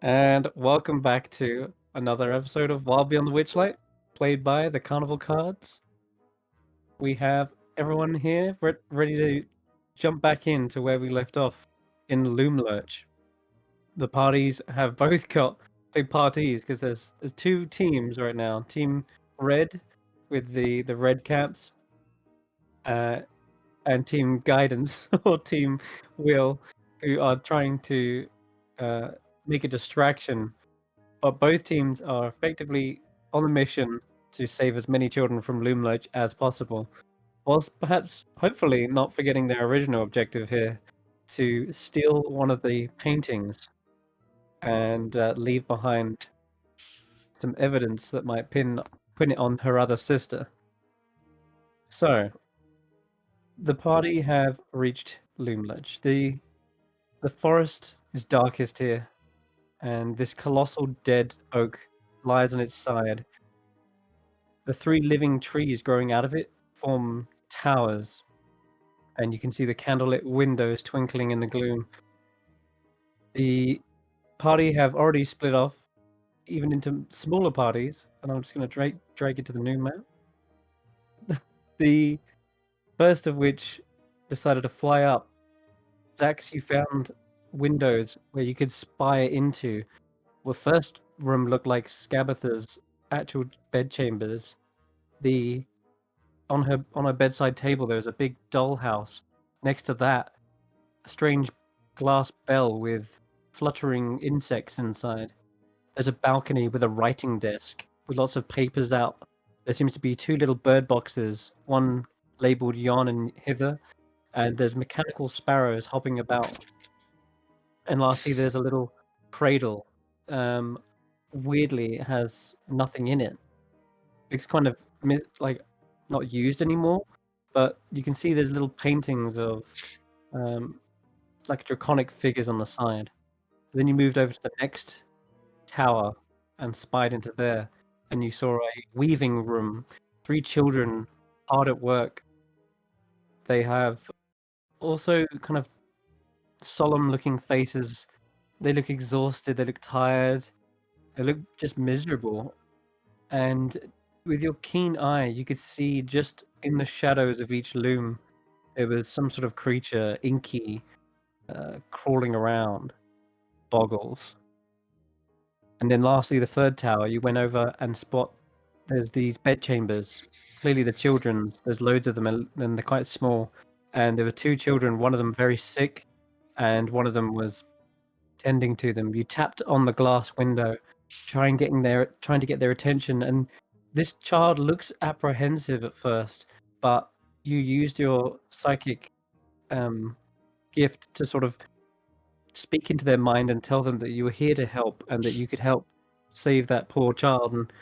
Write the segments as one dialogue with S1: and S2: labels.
S1: And welcome back to another episode of Wild Beyond the Witchlight, played by the Carnival Cards. We have everyone here ready to jump back into where we left off in Loomlurch. The parties have both got big parties because there's two teams right now. Team Red with the red caps, and Team Guidance or Team Will, who are trying to make a distraction. But both teams are effectively on a mission to save as many children from Loomlurch as possible, whilst perhaps, hopefully, not forgetting their original objective here to steal one of the paintings and leave behind some evidence that might pin it on her other sister. So, the party have reached Loomlurch. The forest is darkest here, and this colossal dead oak lies on its side. The three living trees growing out of it form towers, and you can see the candlelit windows twinkling in the gloom. The party have already split off, even into smaller parties, and I'm just going to drag it to the new map. The first of which decided to fly up. Xaxx, you found windows where you could spy into. The first room looked like Scabatha's actual bedchambers. On her bedside table there was a big dollhouse. Next to that, a strange glass bell with fluttering insects inside. There's a balcony with a writing desk with lots of papers out. There seems to be two little bird boxes, one labeled Yon and Hither, and there's mechanical sparrows hopping about. And lastly, there's a little cradle. Weirdly, it has nothing in it. It's kind of like not used anymore, but you can see there's little paintings of like draconic figures on the side. Then you moved over to the next tower and spied into there, and you saw a weaving room. Three children hard at work. They have also kind of solemn looking faces. They look exhausted, they look tired, they look just miserable. And with your keen eye, you could see just in the shadows of each loom, there was some sort of creature, inky, crawling around, boggles. And then lastly, the third tower, you went over and spot there's these bedchambers. Clearly the children's, there's loads of them and they're quite small. And there were two children, one of them very sick, and one of them was tending to them. You tapped on the glass window, trying to get their attention, and this child looks apprehensive at first, but you used your psychic gift to sort of speak into their mind and tell them that you were here to help and that you could help save that poor child.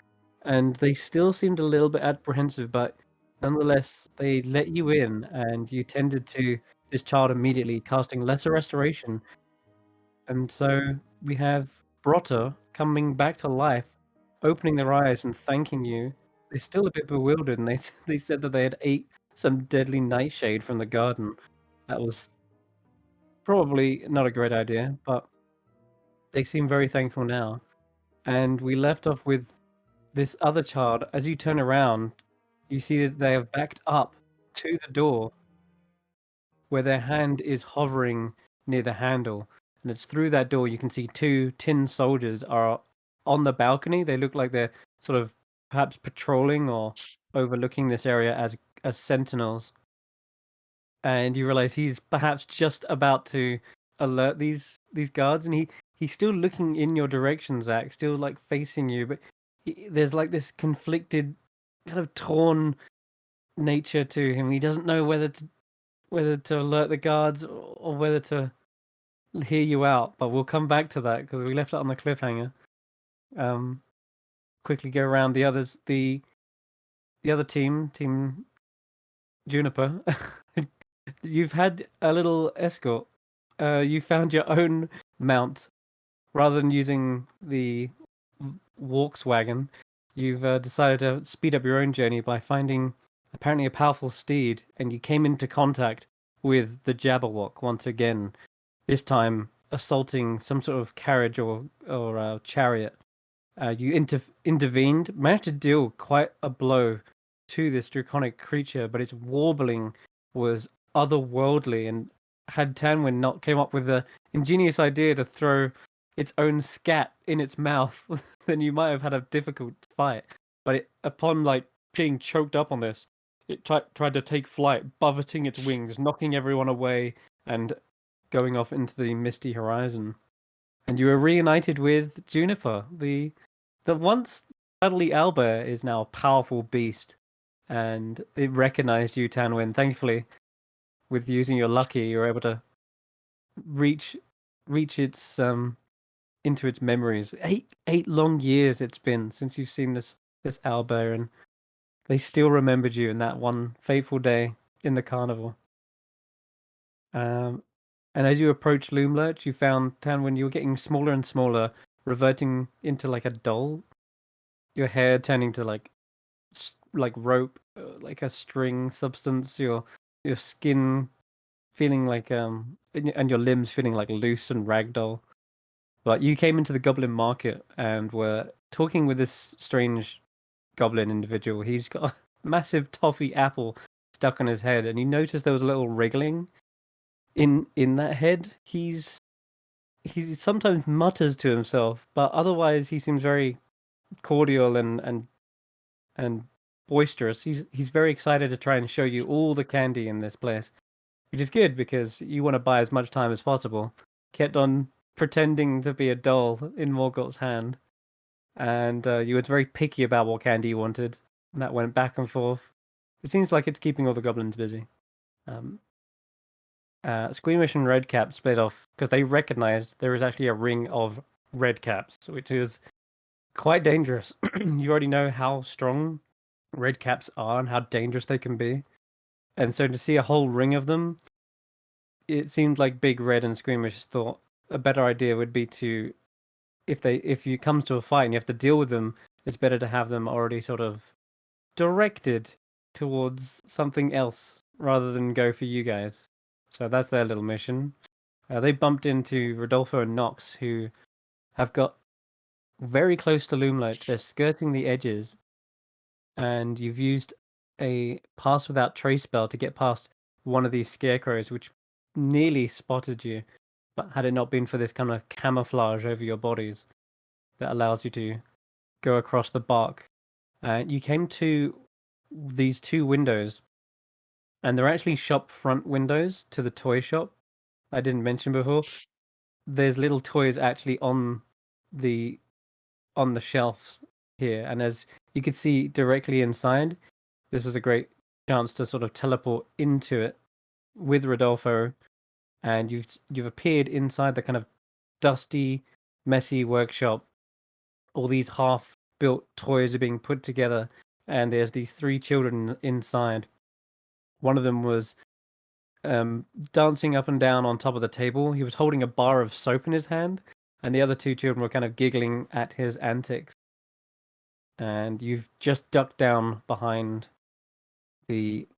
S1: And they still seemed a little bit apprehensive, but nonetheless, they let you in and you tended to this child immediately, casting Lesser Restoration. And so we have Brotta coming back to life, opening their eyes and thanking you. They're still a bit bewildered, and they said that they had ate some deadly nightshade from the garden. That was probably not a great idea, but they seem very thankful now. And we left off with this other child. As you turn around, you see that they have backed up to the door where their hand is hovering near the handle. And it's through that door you can see two tin soldiers are on the balcony. They look like they're sort of perhaps patrolling or overlooking this area as sentinels. And you realize he's perhaps just about to alert these guards, and he's still looking in your direction, Xaxx, still like facing you, but there's like this conflicted, kind of torn nature to him. He doesn't know whether to alert the guards or whether to hear you out, but we'll come back to that because we left it on the cliffhanger. Quickly go around the others. The other team Juniper. You've had a little escort. You found your own mount rather than using the Volkswagen. You've decided to speed up your own journey by finding apparently a powerful steed, and you came into contact with the Jabberwock once again. This time assaulting some sort of carriage or chariot. You intervened, managed to deal quite a blow to this draconic creature, but its warbling was otherworldly. And had Tanwen not came up with the ingenious idea to throw its own scat in its mouth, then you might have had a difficult fight. But upon like being choked up on this, it tried to take flight, buffeting its wings, knocking everyone away, and going off into the misty horizon. And you were reunited with Juniper, the once cuddly owlbear is now a powerful beast, and it recognized you, Tanwen. Thankfully, with using your lucky, you were able to reach its into its memories. Eight long years it's been since you've seen this owlbear, and they still remembered you in that one fateful day in the carnival. And as you approached Loomlurch, you found Tanwen you were getting smaller and smaller, reverting into like a doll. Your hair turning to like rope, like a string substance. Your skin feeling like and your limbs feeling like loose and ragdoll. But you came into the goblin market and were talking with this strange goblin individual. He's got a massive toffee apple stuck on his head, and you noticed there was a little wriggling in that head. He sometimes mutters to himself, but otherwise he seems very cordial and boisterous. He's very excited to try and show you all the candy in this place, which is good because you want to buy as much time as possible. Kept on pretending to be a doll in Morgoth's hand, and you were very picky about what candy you wanted, and that went back and forth. It seems like it's keeping all the goblins busy. Um, Squeamish and Redcap split off because they recognized there is actually a ring of Redcaps, which is quite dangerous. You already know how strong Redcaps are and how dangerous they can be. And so to see a whole ring of them, it seemed like Big Red and Squeamish thought a better idea would be to, if you comes to a fight and you have to deal with them, it's better to have them already sort of directed towards something else rather than go for you guys. So that's their little mission. They bumped into Rodolfo and Nox, who have got very close to Loomlight. They're skirting the edges, and you've used a pass without trace spell to get past one of these scarecrows, which nearly spotted you. But had it not been for this kind of camouflage over your bodies that allows you to go across the bark, you came to these two windows, and they're actually shop front windows to the toy shop I didn't mention before. There's little toys actually the on the shelves here, and as you could see directly inside, this was a great chance to sort of teleport into it with Rodolfo, and you've appeared inside the kind of dusty, messy workshop. All these half-built toys are being put together, and there's these three children inside. One of them was dancing up and down on top of the table. He was holding a bar of soap in his hand, and the other two children were kind of giggling at his antics. And you've just ducked down behind the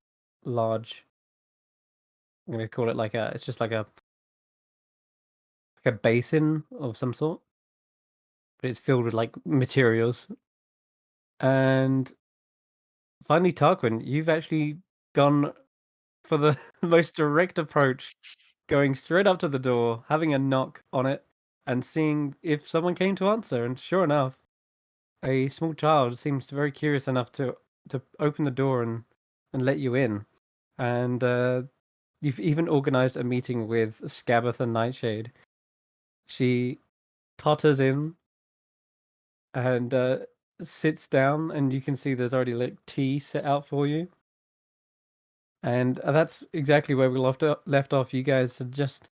S1: large. I'm going to call it it's just like a basin of some sort, but it's filled with like materials. And finally, Tarquin, you've actually gone for the most direct approach, going straight up to the door, having a knock on it, and seeing if someone came to answer. And sure enough, a small child seems very curious enough to open the door and let you in. And you've even organized a meeting with Scabatha Nightshade. She totters in and sits down, and you can see there's already like tea set out for you. And that's exactly where we left off. You guys had just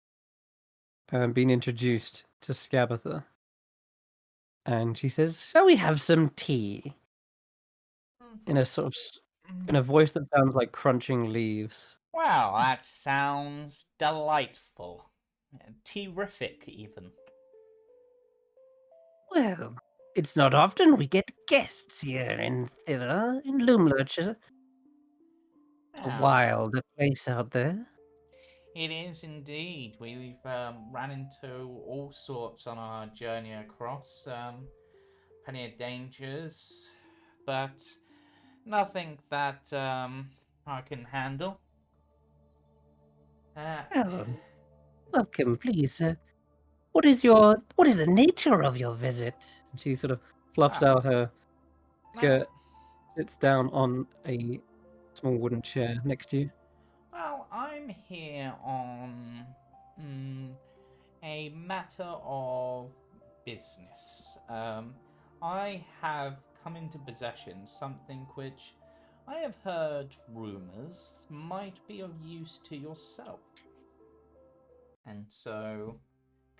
S1: been introduced to Scabatha. And she says, "Shall we have some tea?" In a sort of in a voice that sounds like crunching leaves.
S2: Well, that sounds delightful. Terrific, even.
S1: Well, it's not often we get guests here in Thither, in Loomlurch. It's a
S2: Yeah.
S1: wild place out there.
S2: It is indeed. We've ran into all sorts on our journey across. Plenty of dangers, but nothing that I can handle. Uh,
S3: Oh, welcome, please. What is the nature of your visit?
S1: She sort of fluffs
S2: well,
S1: out her
S2: well,
S1: skirt, sits down on a small wooden chair next to you.
S2: well, I'm here on mm, a matter of business. I have come into possession something which I have heard rumors might be of use to yourself. And so,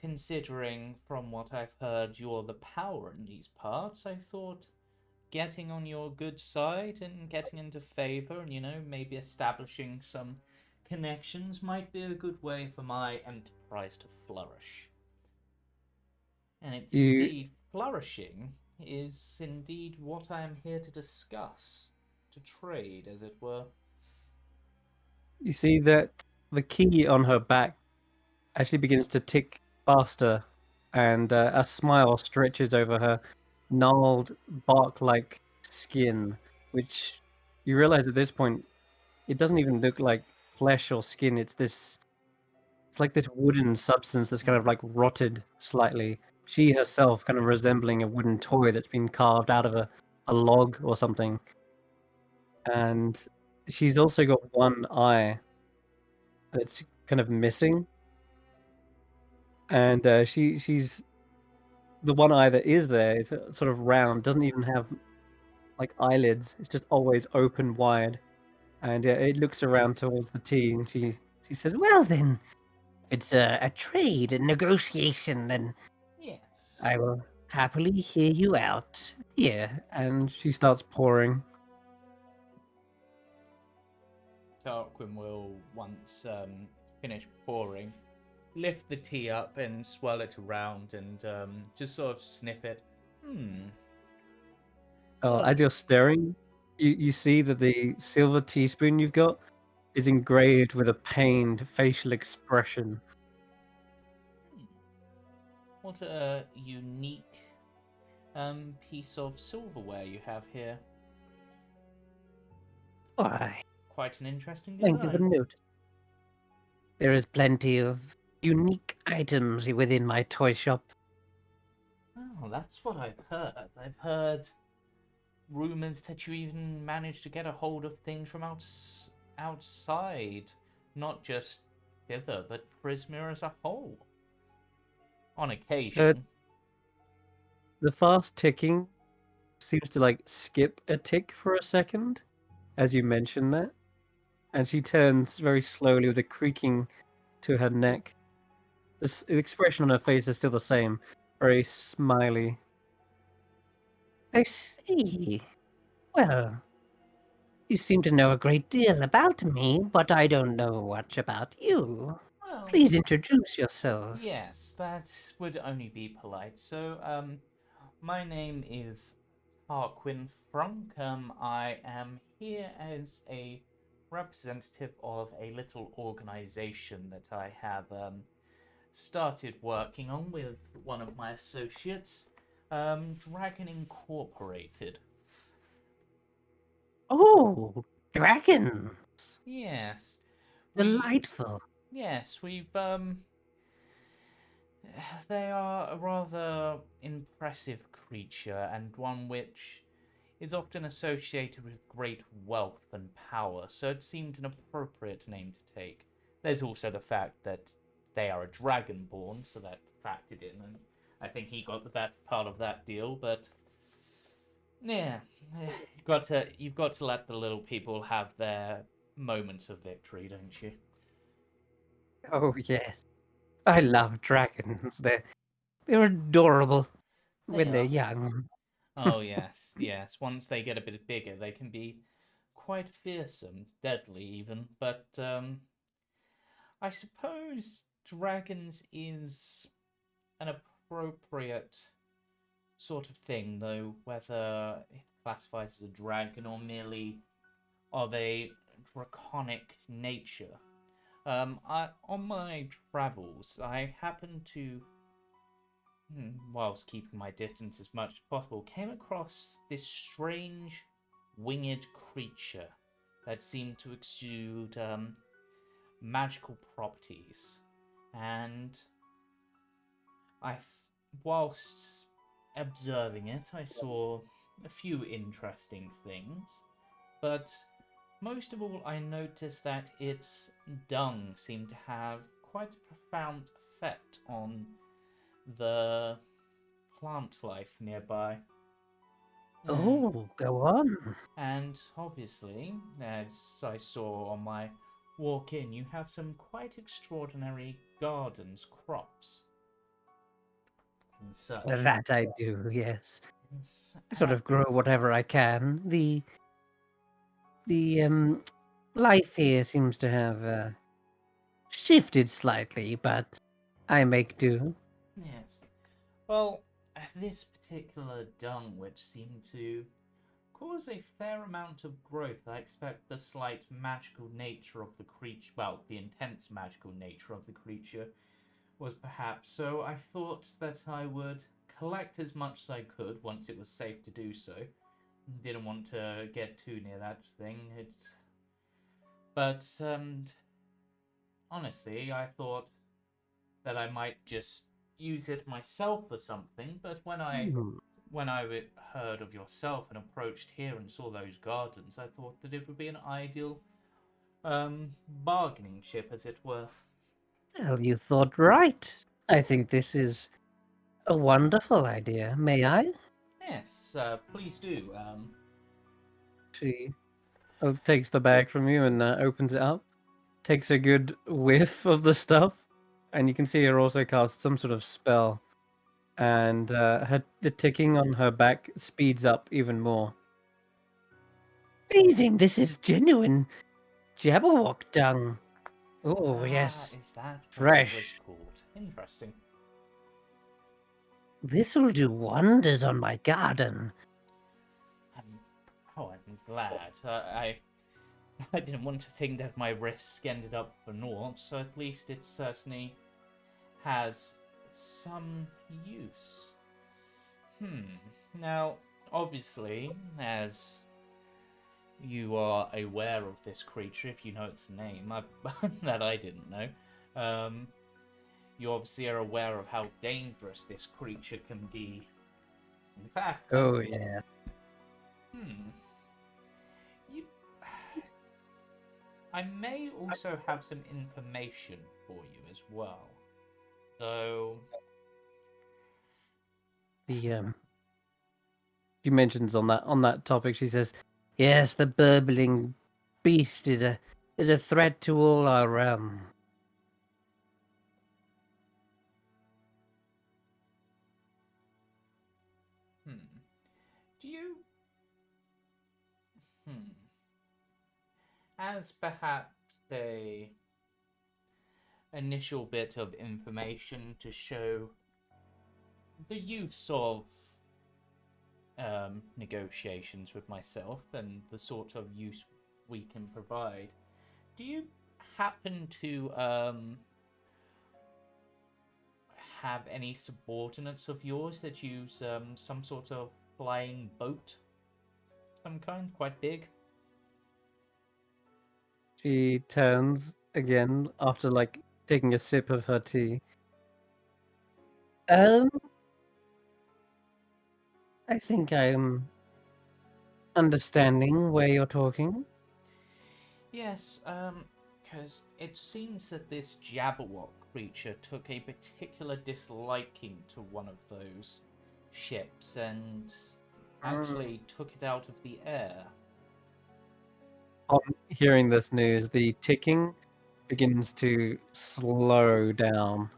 S2: considering from what I've heard you're the power in these parts, I thought getting on your good side and getting into favor and, maybe establishing some connections might be a good way for my enterprise to flourish. And it's
S1: You
S2: indeed flourishing is indeed what I am here to discuss, to trade, as it were.
S1: you see that the key on her back actually begins to tick faster, and a smile stretches over her gnarled, bark-like skin, which you realize at this point it doesn't even look like flesh or skin. It's like this wooden substance that's kind of like rotted slightly. She herself kind of resembling a wooden toy that's been carved out of a log or something. And she's also got one eye that's kind of missing. And she's the one eye that is there is sort of round, doesn't even have like eyelids. It's just always open wide. And it looks around towards the tea, and she says,
S3: Well then, if it's a trade, a negotiation, then
S2: Yes.
S3: I will happily hear you out. Here.
S1: and she starts pouring.
S2: Tarquin will, once finish pouring, lift the tea up and swirl it around and just sort of sniff it.
S1: As you're staring, you see that the silver teaspoon you've got is engraved with a pained facial expression.
S2: Hmm. What a unique piece of silverware you have here.
S3: Why,
S2: Quite an interesting
S3: thank you for
S2: design.
S3: note. There is plenty of unique items within my toy shop.
S2: Oh, that's what I've heard. I've heard rumors that you even managed to get a hold of things from outside, not just hither, but Prisma as a whole. On
S1: Uh,
S2: occasion.
S1: the fast ticking seems to like skip a tick for a second as you mention that, and she turns very slowly with a creaking to her neck. The expression on her face is still the same, very smiley.
S3: I see. Well, you seem to know a great deal about me, but I don't know much about you.
S2: Well,
S3: Please introduce yourself.
S2: yes, that would only be polite. So, my name is Tarquin Frunk. I am here as a representative of a little organization that I have started working on with one of my associates, Dragon Incorporated.
S3: Oh, dragons.
S2: Yes, we
S3: Delightful.
S2: we've they are a rather impressive creature and one which is often associated with great wealth and power, so it seemed an appropriate name to take. There's also the fact that they are a dragonborn, so that factored in, and I think he got the best part of that deal, but yeah, you've got to let the little people have their moments of victory, don't you?
S3: Oh, yes. I love dragons. They're adorable
S2: They
S3: when they're
S2: are.
S3: young.
S2: Oh yes, yes. Once they get a bit bigger, they can be quite fearsome, deadly even. But I suppose dragons is an appropriate sort of thing, though whether it classifies as a dragon or merely of a draconic nature. On my travels, I happened to, whilst keeping my distance as much as possible, came across this strange winged creature that seemed to exude magical properties, and I, whilst observing it, I saw a few interesting things, but most of all, I noticed that its dung seemed to have quite a profound effect on the plant life nearby.
S3: Oh, go on.
S2: And obviously, as I saw on my walk in, you have some quite extraordinary gardens, crops, and such.
S3: That I do, yes.
S2: Yes,
S3: Sort of grow whatever I can. The life here seems to have shifted slightly, but I make do.
S2: yes. Well, this particular dung, which seemed to cause a fair amount of growth, I expect the slight magical nature of the creature, well, the intense magical nature of the creature was perhaps so. I thought that I would collect as much as I could once it was safe to do so. Didn't want to get too near that thing. But honestly, I thought that I might just use it myself or something. But when I heard of yourself and approached here and saw those gardens, I thought that it would be an ideal bargaining chip, as it were.
S3: Well, you thought right. I think this is a wonderful idea. May I?
S2: Yes, please do.
S1: She takes the bag from you and opens it up. Takes a good whiff of the stuff, and you can see her also cast some sort of spell, and the ticking on her back speeds up even more.
S3: Amazing, this is genuine Jabberwock dung. Oh, yes.
S2: Is that what it was
S3: Fresh.
S2: called? Interesting.
S3: This will do wonders on my garden.
S2: I'm glad. I didn't want to think that my risk ended up for naught, so at least it certainly has some use. Now, obviously, as you are aware of this creature, if you know its name, that I didn't know, you obviously are aware of how dangerous this creature can be. In fact,
S3: Oh, yeah.
S2: You... I may also have some information for you as well. So...
S1: She mentions on that topic. She says,
S3: Yes, the burbling beast is a threat to all our realm.
S2: Do you... As perhaps a initial bit of information to show the use of negotiations with myself and the sort of use we can provide, do you happen to have any subordinates of yours that use some sort of flying boat? Some kind, quite big?
S1: she turns again after like taking a sip of her tea.
S3: I think I'm understanding where you're talking.
S2: Yes, because it seems that this Jabberwock creature took a particular disliking to one of those ships and actually took it out of the air.
S1: On hearing this news, the ticking begins to slow down,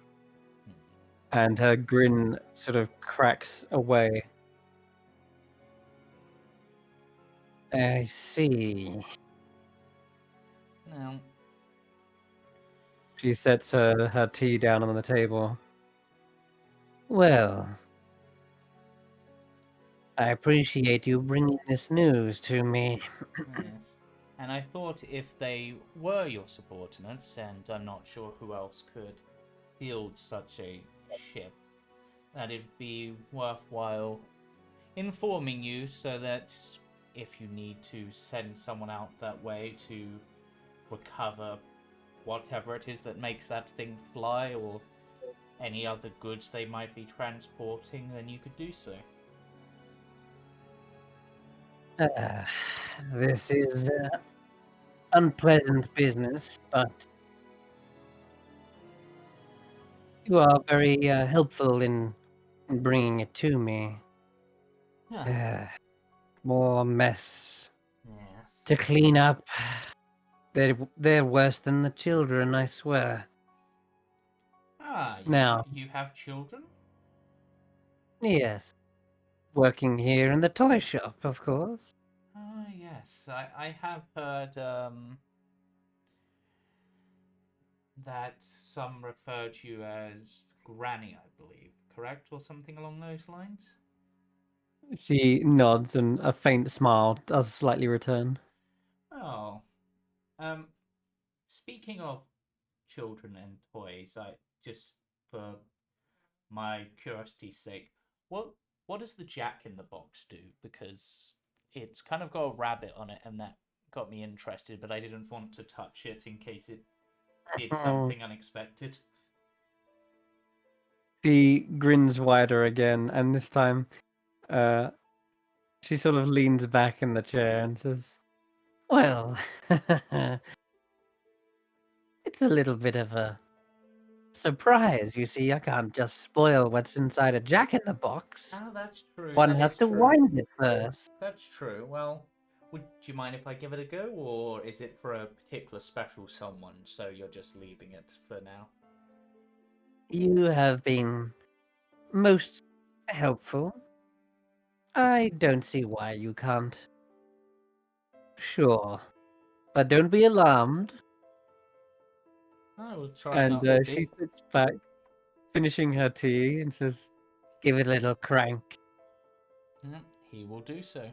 S1: and her grin sort of cracks away.
S3: I see.
S2: Now,
S1: She sets her tea down on the table.
S3: Well, I appreciate you bringing this news to me.
S2: yes. And I thought if they were your subordinates, and I'm not sure who else could field such a ship, that it'd be worthwhile informing you so that if you need to send someone out that way to recover whatever it is that makes that thing fly or any other goods they might be transporting, then you could do so.
S3: This is unpleasant business, but you are very helpful in bringing it to me. More mess
S2: Yes.
S3: to clean up. They're worse than the children, I swear. Now,
S2: you have children?
S3: yes, working here in the toy shop, of course.
S2: Yes. I have heard that some refer to you as Granny, I believe, correct? Or something along those lines?
S1: She nods and a faint smile does slightly return.
S2: Oh. Speaking of children and toys, I just for my curiosity's sake, what does the Jack in the Box do? Because it's kind of got a rabbit on it, and that got me interested, but I didn't want to touch it in case it did something unexpected.
S1: She grins wider again, and this time, she sort of leans back in the chair and says,
S3: Well, it's a little bit of a surprise. You see, I can't just spoil what's inside a Jack in the Box.
S2: Oh, that's true.
S3: One
S2: That
S3: has
S2: is
S3: to
S2: true.
S3: wind it first.
S2: That's true. Well, would you mind if I give it a go, or is it for a particular special someone, so you're just leaving it for now?
S3: You have been most helpful. I don't see why you can't. Sure. But don't be alarmed.
S2: I will try
S1: and
S2: not to
S1: she
S2: be.
S1: sits back, finishing her tea, and says,
S3: Give it a little crank.
S2: He will do so.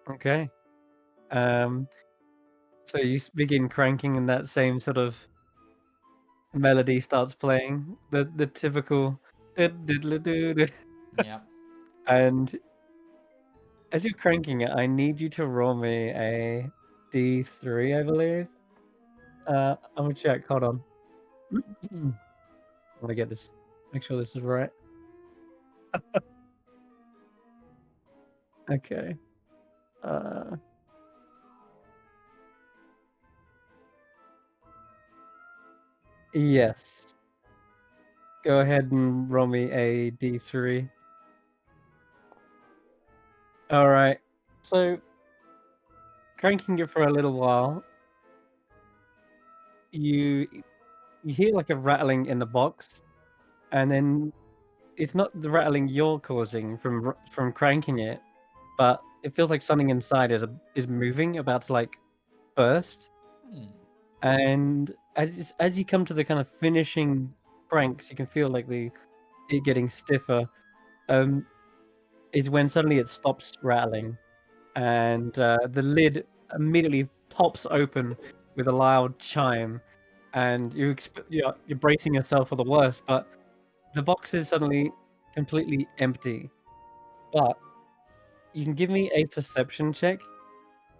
S1: "Okay." So you begin cranking, and that same sort of melody starts playing, the typical diddle-diddle-doo-doo.
S2: Yeah.
S1: And as you're cranking it, I need you to roll me a D3, I believe. I'm gonna check. Hold on. I'm gonna get this. Make sure this is right. Okay. Yes. Go ahead and roll me a D3. All right. So, cranking it for a little while, you hear like a rattling in the box, and then it's not the rattling you're causing from cranking it, but it feels like something inside is moving, about to like burst. And as you come to the kind of finishing cranks, you can feel like it getting stiffer. Is when suddenly it stops rattling, and the lid immediately pops open with a loud chime, and you're bracing yourself for the worst, but the box is suddenly completely empty. But you can give me a perception check,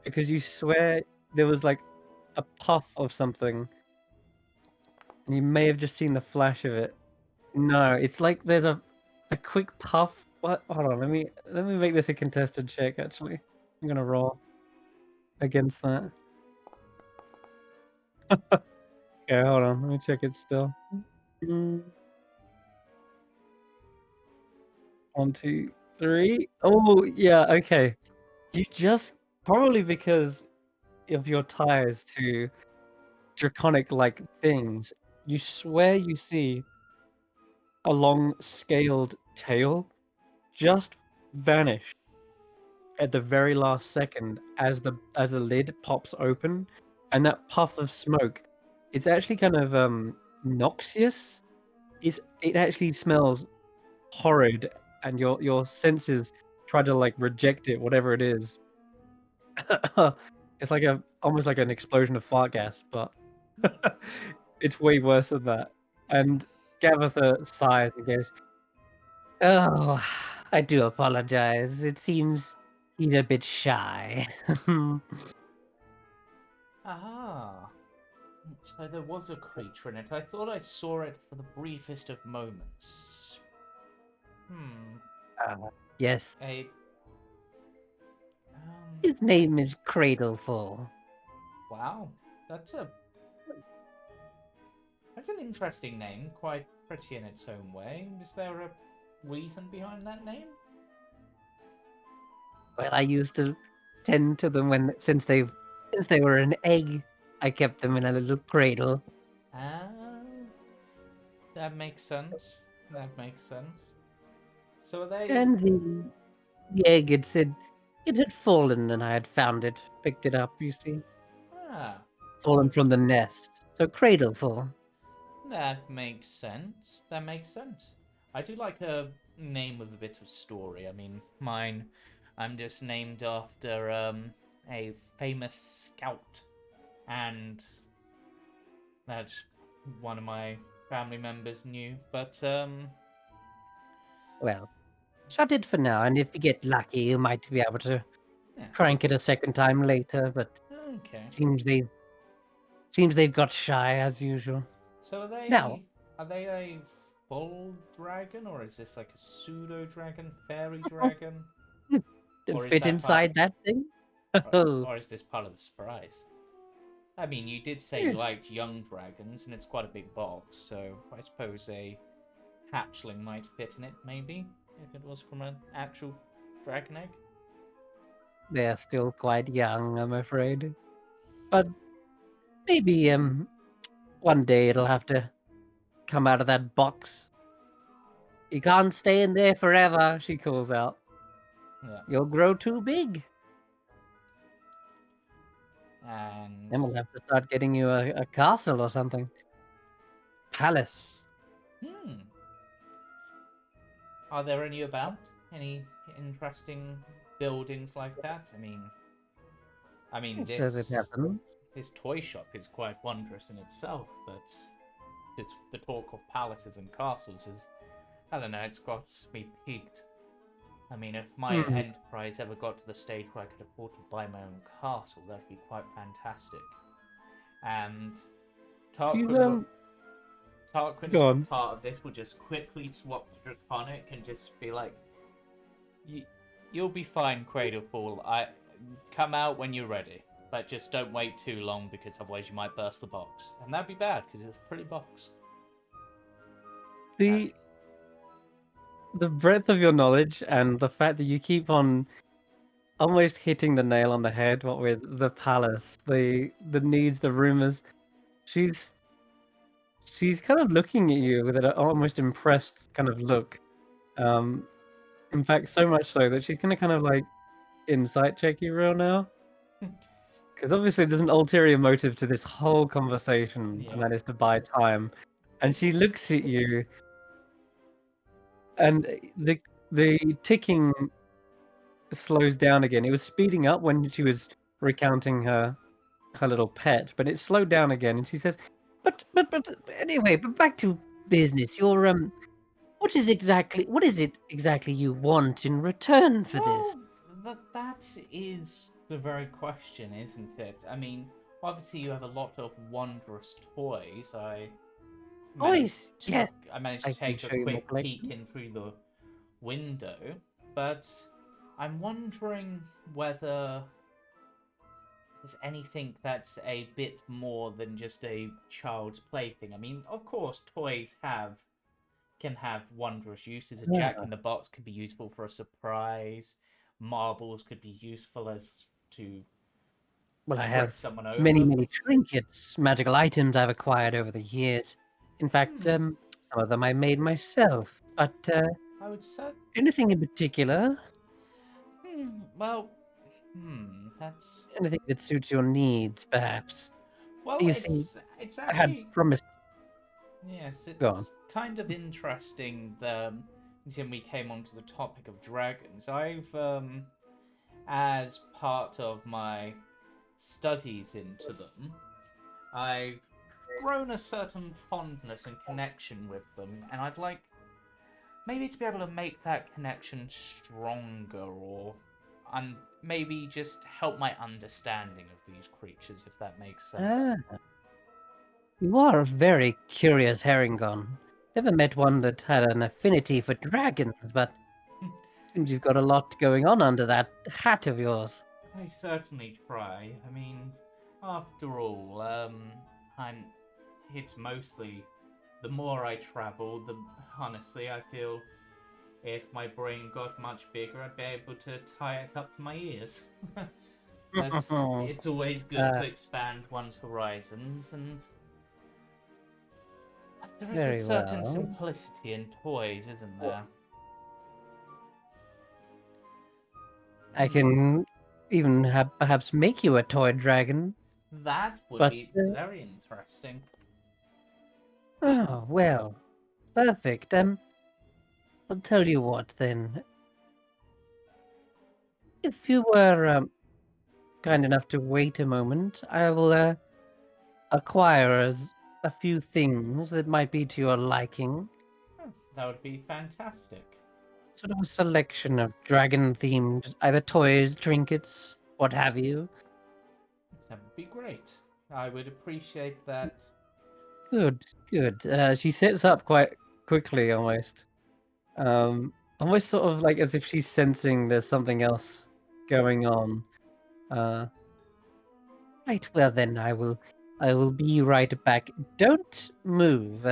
S1: because you swear there was like a puff of something, and you may have just seen the flash of it. No, it's like there's a quick puff. What? Hold on, let me make this a contested check. Actually, I'm gonna roll against that. Okay, hold on. Let me check it still. 1, 2, 3. Oh, yeah. Okay. You just probably because of your ties to draconic-like things, you swear you see a long scaled tail just vanish at the very last second as the lid pops open, and that puff of smoke, it's actually kind of noxious. It actually smells horrid, and your senses try to like reject it, whatever it is. It's like almost like an explosion of fart gas, but it's way worse than that. And Gavatha sighs and goes, "Oh, I do apologize. It seems he's a bit shy."
S2: Ah, so there was a creature in it. I thought I saw it for the briefest of moments.
S3: Yes,
S2: A
S3: his name is Cradleful.
S2: wow, that's a that's an interesting name. Quite pretty in its own way. Is there a reason behind that name?
S3: Well, I used to tend to them since they were an egg. I kept them in a little cradle.
S2: Ah, that makes sense. That makes sense. So are they?
S3: And the egg, it had fallen, and I had found it, picked it up. You see,
S2: Ah,
S3: fallen from the nest. So Cradleful.
S2: that makes sense. That makes sense. I do like a name with a bit of story. I mean, mine, I'm just named after a famous scout, and that one of my family members knew. But
S3: Well, shut it for now, and if you get lucky, you might be able to
S2: yeah,
S3: crank it a second time later. But
S2: okay.
S3: seems they've got shy as usual.
S2: So
S3: Now,
S2: are they a full dragon, or is this like a pseudo dragon, fairy dragon,
S3: to
S2: or is
S3: fit
S2: that part,
S3: inside that thing.
S2: or is this part of the surprise? I mean, you did say you
S3: Yes.
S2: liked young dragons, and it's quite a big box, so I suppose a hatchling might fit in it, maybe, if it was from an actual dragon egg.
S3: They're still quite young, I'm afraid. But maybe one day it'll have to come out of that box. You can't stay in there forever, she calls out.
S2: Yeah.
S3: You'll grow too big.
S2: And
S3: Then we'll have to start getting you a castle or something. Palace.
S2: Are there any about? Any interesting buildings like that? I mean,
S3: Yes, as it happens.
S2: this toy shop is quite wondrous in itself, but the talk of palaces and castles is, I don't know, it's got me piqued. I mean, if my
S3: Hmm.
S2: enterprise ever got to the stage where I could afford to buy my own castle, that'd be quite fantastic. And Tarquin, Tarquin
S1: Go
S2: as
S1: on.
S2: part of this will just quickly swap to Draconic and just be like, you'll be fine, Cradlefall. I come out when you're ready, but just don't wait too long because otherwise you might burst the box, and that'd be bad because it's a pretty box.
S1: The breadth of your knowledge and the fact that you keep on almost hitting the nail on the head, what with the palace, the needs, the rumors. She's kind of looking at you with an almost impressed kind of look. In fact, so much so that she's gonna kind of like insight check you real now. Because obviously there's an ulterior motive to this whole conversation, and that is to buy time. And she looks at you, and the ticking slows down again. It was speeding up when she was recounting her little pet, but it slowed down again. And she says, "But anyway, but back to business. What is it exactly you want in return for this?"
S2: That is the very question, isn't it? I mean, obviously you have a lot of wondrous toys.
S3: Toys, yes.
S2: I managed
S3: I
S2: to
S3: can
S2: take
S3: show
S2: a
S3: you my
S2: quick
S3: collection.
S2: peek in through the window, but I'm wondering whether there's anything that's a bit more than just a child's plaything. I mean, of course, toys can have wondrous uses. A Jack in the Box could be useful for a surprise. Marbles could be useful as to
S3: Well, I
S2: trip
S3: have
S2: someone over.
S3: many trinkets, magical items I've acquired over the years. In fact, some of them I made myself. But
S2: I would say,
S3: anything in particular?
S2: well, that's
S3: Anything that suits your needs, perhaps?
S2: well,
S3: You see,
S2: it's
S3: I had
S2: actually
S3: promised.
S2: yes,
S3: Go on.
S2: it's kind of interesting. When we came onto the topic of dragons, I've as part of my studies into them, I've grown a certain fondness and connection with them, and I'd like maybe to be able to make that connection stronger, or maybe just help my understanding of these creatures, if that makes sense.
S3: Ah, you are a very curious Herringon. Never met one that had an affinity for dragons, but seems you've got a lot going on under that hat of yours.
S2: I certainly try. I mean, after all, it's mostly the more I travel, the honestly I feel if my brain got much bigger, I'd be able to tie it up to my ears. But it's always good to expand one's horizons, and there is a
S3: Very
S2: certain
S3: well.
S2: simplicity in toys, isn't there?
S3: I can even perhaps make you a toy dragon.
S2: That would
S3: But,
S2: be very interesting.
S3: Oh, well, perfect. I'll tell you what then. If you were kind enough to wait a moment, I will acquire a few things that might be to your liking.
S2: That would be fantastic.
S3: Sort of a selection of dragon-themed, either toys, trinkets, what have you.
S2: That would be great. I would appreciate that.
S3: Good, good. She sits up quite quickly, almost. Almost sort of like as if she's sensing there's something else going on. Right, well then I will be right back. Don't move.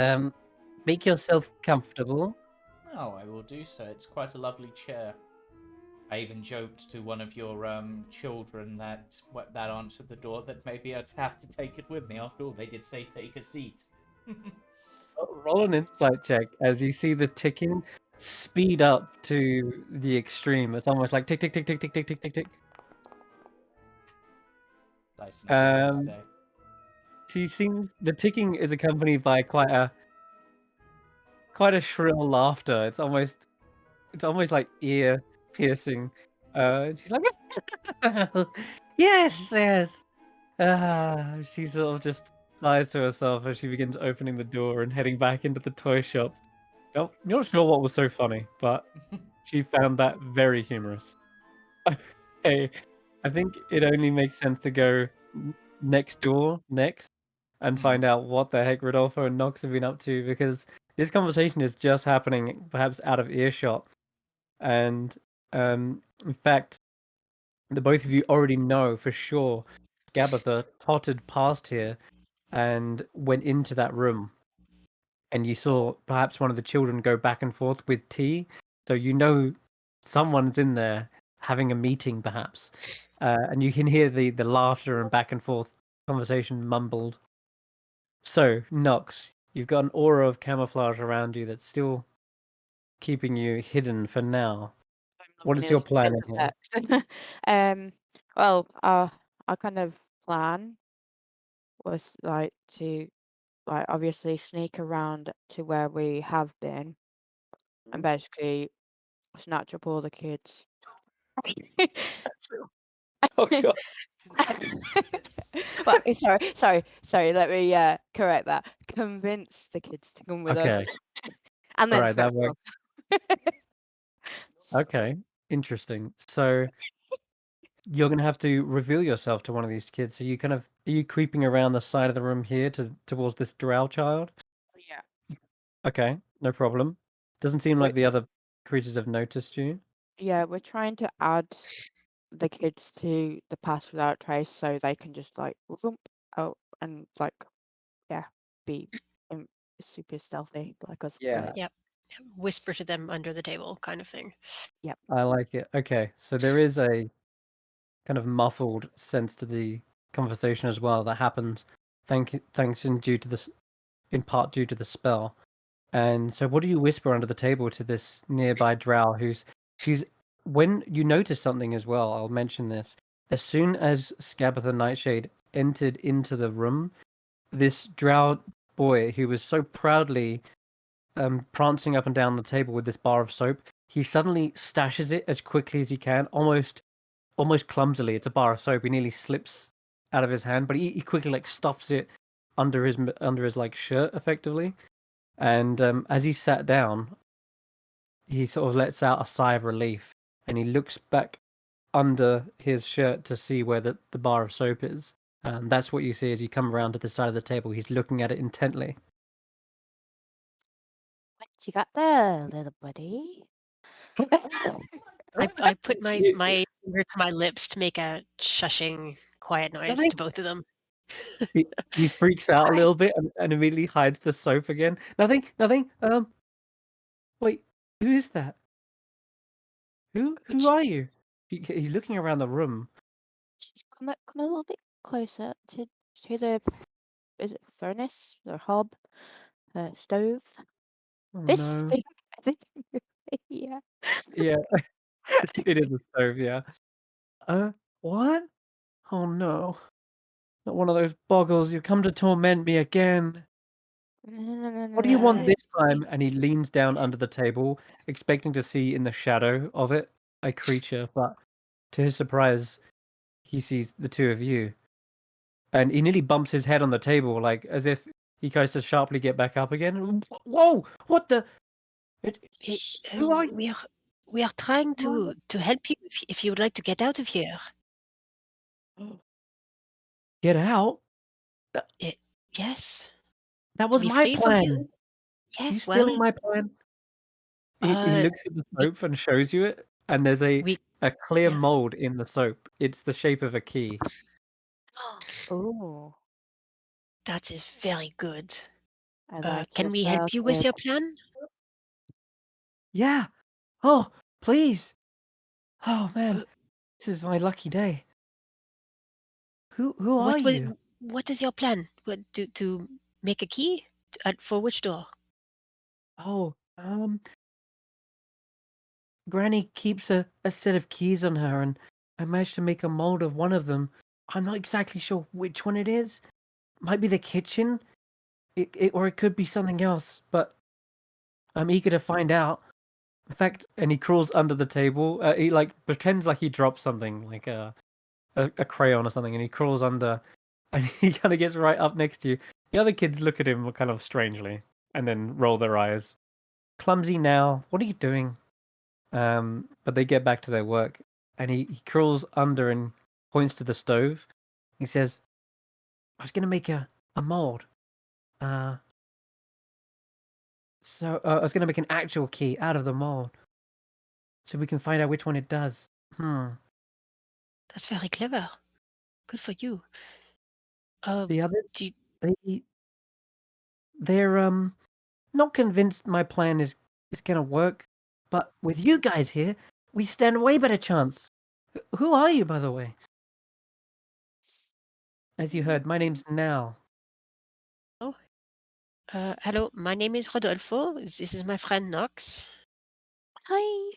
S3: Make yourself comfortable.
S2: Oh, I will do so. It's quite a lovely chair. I even joked to one of your children that answered the door that maybe I'd have to take it with me. After all, they did say take a seat.
S3: Roll an insight check as you see the ticking speed up to the extreme. It's almost like tick tick tick tick tick tick tick tick tick.
S2: Dice and roll today.
S3: She seems the ticking is accompanied by quite a shrill laughter. It's almost like ear piercing. She's like, yes, yes. She sort of just sighs to herself as she begins opening the door and heading back into the toy shop. You're not sure what was so funny, but she found that very humorous. Okay, I think it only makes sense to go next door next and find out what the heck Rodolfo and Nox have been up to, because this conversation is just happening perhaps out of earshot. And in fact, the both of you already know for sure Gabitha tottered past here and went into that room. And you saw perhaps one of the children go back and forth with tea. So you know someone's in there having a meeting, perhaps. And you can hear the laughter and back and forth conversation mumbled. So, Nox, you've got an aura of camouflage around you that's still keeping you hidden for now. What is your plan in here?
S4: Well, our kind of plan was like to obviously sneak around to where we have been and basically snatch up all the kids.
S3: Oh god.
S4: Well, sorry. Let me correct that. Convince the kids to come with us,
S3: Okay.
S4: and then
S3: Alright, that
S4: snatch them
S3: works.
S4: up.
S3: Okay. Interesting. So you're gonna have to reveal yourself to one of these kids. So are you creeping around the side of the room here towards this drow child?
S4: Yeah.
S3: Okay, no problem. Doesn't seem like the other creatures have noticed you.
S4: Yeah, we're trying to add the kids to the Pass Without Trace so they can just like thump out and be super stealthy like us.
S3: Yeah.
S5: Yep. Whisper to them under the table kind of thing.
S4: Yep.
S3: I like it. Okay, so there is a kind of muffled sense to the conversation as well that happens thanks in part due to the spell. And so what do you whisper under the table to this nearby drow who's when you notice something as well, I'll mention this. As soon as Scabatha Nightshade entered into the room, this drow boy who was so proudly prancing up and down the table with this bar of soap, he suddenly stashes it as quickly as he can, almost clumsily. It's a bar of soap. He nearly slips
S1: out of his hand, but he quickly like stuffs it under his like shirt effectively. And as he sat down, he sort of lets out a sigh of relief, and he looks back under his shirt to see where the bar of soap is. And that's what you see as you come around to the side of the table. He's looking at it intently.
S4: What you got there, little buddy?
S5: I put my
S1: You-
S5: my finger to my lips to make a shushing quiet noise
S1: Nothing.
S5: to both of them.
S1: He freaks out a little bit and immediately hides the soap again. Nothing. Wait, who is that? Who are you? He's looking around the room.
S4: Come a little bit closer to the is it furnace or hob, stove?
S1: Oh
S4: This
S1: no.
S4: thing, I think. Yeah.
S1: Yeah, it is a stove, yeah. What? Oh no. Not one of those boggles. You come to torment me again. What do you want this time? And he leans down under the table, expecting to see in the shadow of it a creature, but to his surprise, he sees the two of you. And he nearly bumps his head on the table, like as if he tries to sharply get back up again. Whoa! What the?
S5: Eh,
S1: Who are you?
S5: we are trying
S1: Who
S5: to help you if you would like to get out of here.
S1: are you? Get out?
S5: Yes,
S1: That
S5: to
S1: was
S5: be
S1: my
S5: free from
S1: plan.
S5: here.
S1: You
S5: Yes,
S1: stealing
S5: well,
S1: my plan? He looks at the
S5: we
S1: soap and shows you it, and there's a
S5: we
S1: clear
S5: yeah.
S1: mold in the soap. It's the shape of a key.
S4: Oh,
S5: That is very good.
S4: I like
S5: Can
S4: it
S5: we
S4: so
S5: help you with
S4: good.
S5: your plan?
S1: Yeah. Oh, please. Oh man,
S5: Uh,
S1: this is my lucky day. Who are you?
S5: what is your plan? What to make a key? For which door?
S1: Oh, Granny keeps a set of keys on her, and I managed to make a mold of one of them. I'm not exactly sure which one it is. Might be the kitchen, or it could be something else, but I'm eager to find out. In fact, and he crawls under the table. He like pretends like he dropped something, like a crayon or something, and he crawls under, and he kind of gets right up next to you. The other kids look at him kind of strangely, and then roll their eyes. Clumsy now, what are you doing? But they get back to their work, and he crawls under and points to the stove. He says, "I was gonna make a mold. Uh, I was gonna make an actual key out of the mold, so we can find out which one it does."
S5: That's very clever. Good for you.
S1: The others,
S5: Do you,
S1: they they're not convinced my plan is gonna work, but with you guys here, we stand a way better chance. Who are you, by the way? As you heard, my name's Nal.
S5: hello, my name is Rodolfo. This is my friend Knox.
S4: Hi.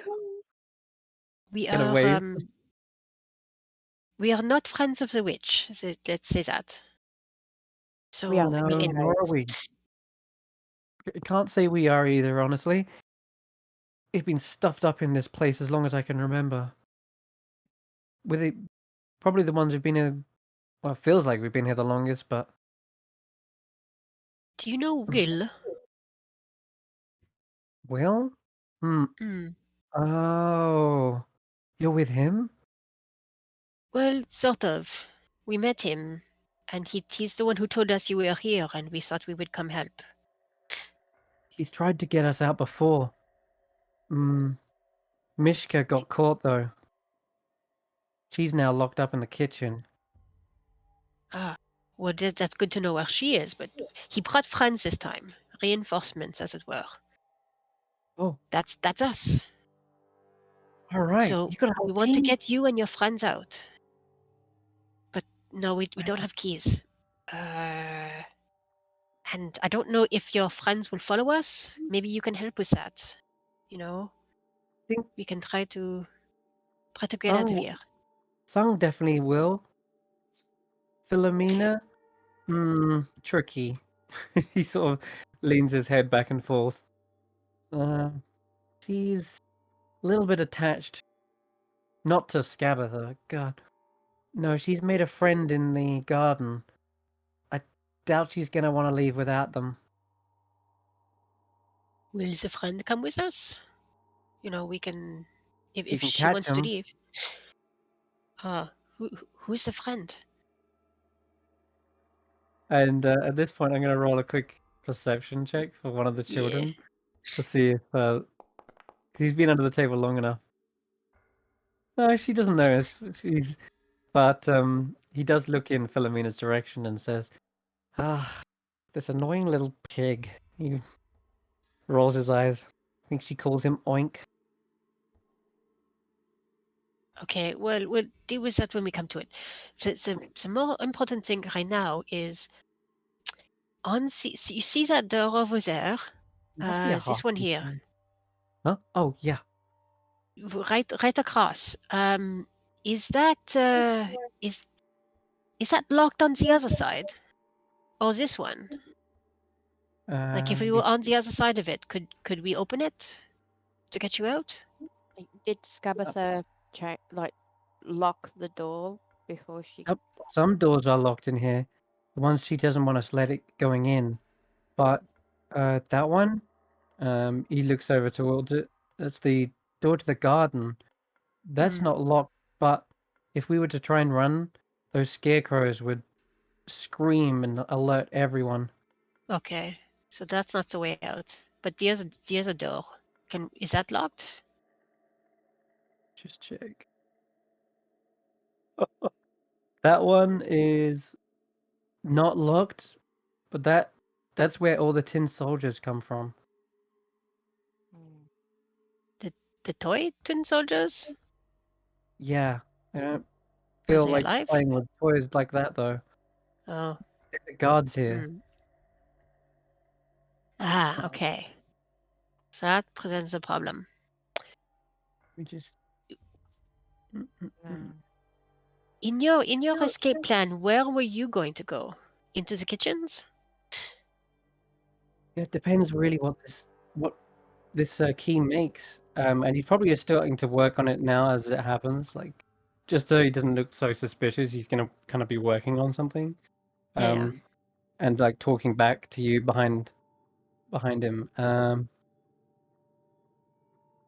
S5: We
S1: Gonna
S5: are
S1: wave.
S5: we are not friends of the witch. Let's say that. So
S4: We are
S1: No,
S5: we can
S1: nor are
S4: heroes.
S1: we. I can't say we are either, honestly. We've been stuffed up in this place as long as I can remember. Probably the ones who've been here. Well, it feels like we've been here the longest, but
S5: Do you know Will?
S1: Will? Hmm.
S5: Hmm.
S1: Oh, you're with him?
S5: Well, sort of. We met him, and he's the one who told us you were here, and we thought we would come help.
S1: He's tried to get us out before. Hmm. Mishka got caught though. She's now locked up in the kitchen.
S5: Ah, well, that's good to know where she is. But he brought friends this time, reinforcements, as it were.
S1: Oh,
S5: That's us.
S1: all right.
S5: So
S1: You got
S5: we
S1: a
S5: want to
S1: key?
S5: get you and your friends out. But no, we don't have keys. And I don't know if your friends will follow us. Maybe you can help with that. You know,
S1: I think
S5: we can try to get out of here.
S1: Sung definitely will. Philomena? Tricky. He sort of leans his head back and forth. She's a little bit attached. Not to Scabatha, God.
S3: No, she's made a friend in the garden. I doubt she's gonna want to leave without them.
S5: Will the friend come with us? You know, we can
S3: If you
S5: if
S3: can
S5: she
S3: catch
S5: wants to
S3: him.
S5: leave. Who's the friend?
S3: And at this point, I'm gonna roll a quick perception check for one of the
S5: Yeah.
S3: children to see if 'cause he's been under the table long enough. No, she doesn't notice. But he does look in Philomena's direction and says, "Ah, this annoying little pig." He rolls his eyes. I think she calls him Oink.
S5: Okay, well, we'll deal with that when we come to it. So the more important thing right now is so you see that door over there?
S3: It must be a
S5: This one
S3: halfling
S5: here,
S3: guy. Huh? Oh yeah.
S5: right across. Is that is that locked on the other side, or this one? Like if we were on the other side of it, could we open it to get you out?
S4: Did Skabatha lock the door before she?
S3: Yep. Some doors are locked in here. The ones she doesn't want us let it going in. But that one, he looks over towards it. That's the door to the garden. That's
S5: Hmm.
S3: not locked, but if we were to try and run, those scarecrows would scream and alert everyone.
S5: Okay, so that's not the way out. But the other door, is that locked?
S3: Just check. That one is not locked, but that's where all the tin soldiers come from.
S4: Hmm.
S5: The toy tin soldiers?
S3: Yeah, I don't
S5: Are
S3: feel
S5: they
S3: like
S5: alive?
S3: playing with toys like that though.
S5: Oh.
S3: The guards here.
S5: Hmm. Ah, okay. So that presents a problem.
S3: We just.
S4: No.
S5: In your escape plan, where were you going to go? Into the kitchens?
S3: It depends really what this key makes. And he probably is starting to work on it now as it happens. Like, just so he doesn't look so suspicious, he's gonna kind of be working on something.
S5: Yeah.
S3: And like talking back to you behind him.